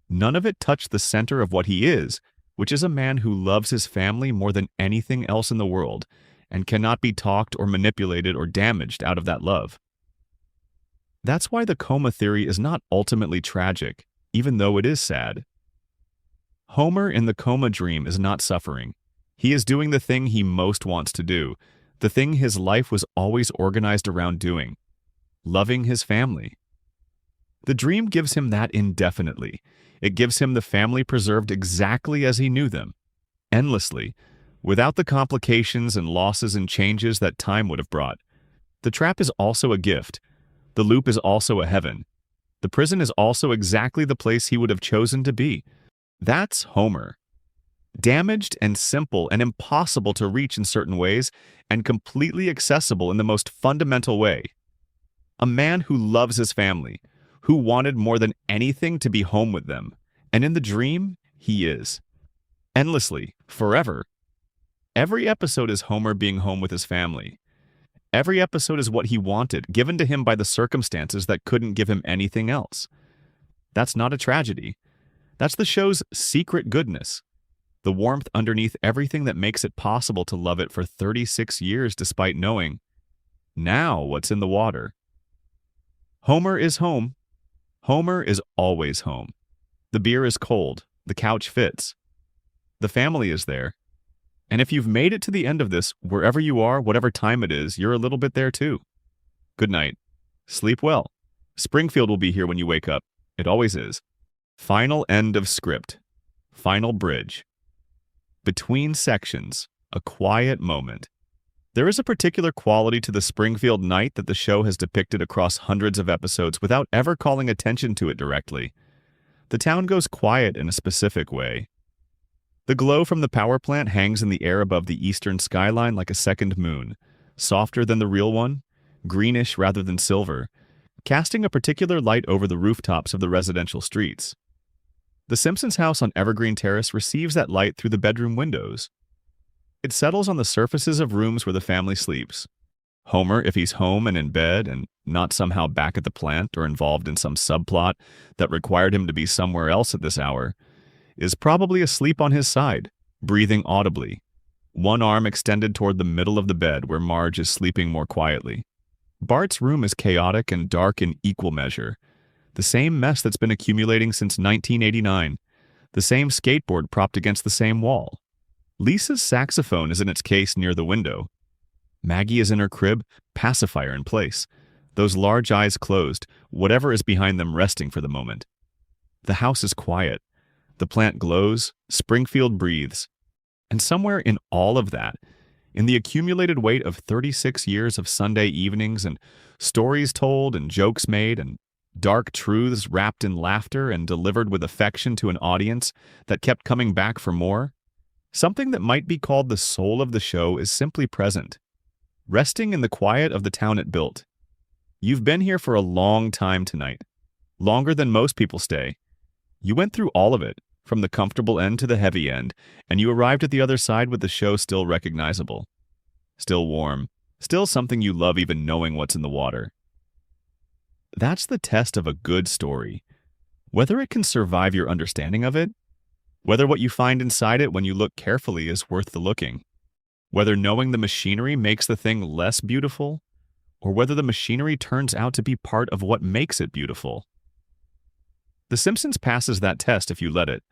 None of it touched the center of what he is, which is a man who loves his family more than anything else in the world and cannot be talked or manipulated or damaged out of that love. That's why the coma theory is not ultimately tragic, even though it is sad. Homer in the coma dream is not suffering. He is doing the thing he most wants to do, the thing his life was always organized around doing, loving his family. The dream gives him that indefinitely. It gives him the family preserved exactly as he knew them, endlessly, without the complications and losses and changes that time would have brought. The trap is also a gift. The loop is also a heaven. The prison is also exactly the place he would have chosen to be. That's Homer. Damaged and simple and impossible to reach in certain ways, and completely accessible in the most fundamental way. A man who loves his family, who wanted more than anything to be home with them. And in the dream, he is. Endlessly, forever. Every episode is Homer being home with his family. Every episode is what he wanted, given to him by the circumstances that couldn't give him anything else. That's not a tragedy. That's the show's secret goodness. The warmth underneath everything that makes it possible to love it for 36 years despite knowing now what's in the water. Homer is home. Homer is always home. The beer is cold. The couch fits. The family is there. And if you've made it to the end of this, wherever you are, whatever time it is, you're a little bit there too. Good night. Sleep well. Springfield will be here when you wake up. It always is. Final end of script. Final bridge. Between sections, a quiet moment. There is a particular quality to the Springfield night that the show has depicted across hundreds of episodes without ever calling attention to it directly. The town goes quiet in a specific way. The glow from the power plant hangs in the air above the eastern skyline like a second moon, softer than the real one, greenish rather than silver, casting a particular light over the rooftops of the residential streets. The Simpsons house on Evergreen Terrace receives that light through the bedroom windows. It settles on the surfaces of rooms where the family sleeps. Homer, if he's home and in bed and not somehow back at the plant or involved in some subplot that required him to be somewhere else at this hour, is probably asleep on his side, breathing audibly, one arm extended toward the middle of the bed where Marge is sleeping more quietly. Bart's room is chaotic and dark in equal measure. The same mess that's been accumulating since 1989. The same skateboard propped against the same wall. Lisa's saxophone is in its case near the window. Maggie is in her crib, pacifier in place. Those large eyes closed, whatever is behind them resting for the moment. The house is quiet. The plant glows, Springfield breathes. And somewhere in all of that, in the accumulated weight of 36 years of Sunday evenings and stories told and jokes made and dark truths wrapped in laughter and delivered with affection to an audience that kept coming back for more, something that might be called the soul of the show is simply present, resting in the quiet of the town it built. You've been here for a long time tonight, longer than most people stay. You went through all of it, from the comfortable end to the heavy end, and you arrived at the other side with the show still recognizable, still warm, still something you love even knowing what's in the water. That's the test of a good story, whether it can survive your understanding of it, whether what you find inside it when you look carefully is worth the looking, whether knowing the machinery makes the thing less beautiful, or whether the machinery turns out to be part of what makes it beautiful. The Simpsons passes that test if you let it.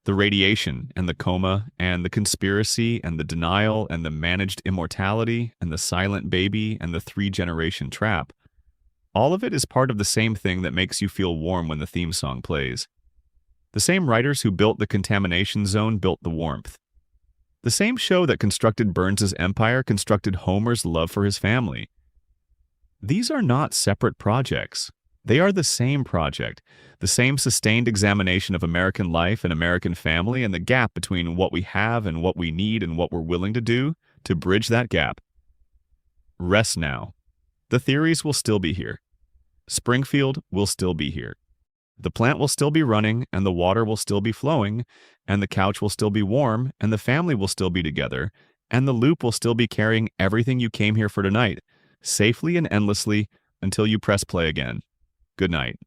The radiation and the coma and the conspiracy and the denial and the managed immortality and the silent baby and the three-generation trap. All of it is part of the same thing that makes you feel warm when the theme song plays. The same writers who built the contamination zone built the warmth. The same show that constructed Burns's empire constructed Homer's love for his family. These are not separate projects. They are the same project, the same sustained examination of American life and American family and the gap between what we have and what we need and what we're willing to do to bridge that gap. Rest now. The theories will still be here. Springfield will still be here. The plant will still be running, and the water will still be flowing, and the couch will still be warm, and the family will still be together, and the loop will still be carrying everything you came here for tonight, safely and endlessly, until you press play again. Good night.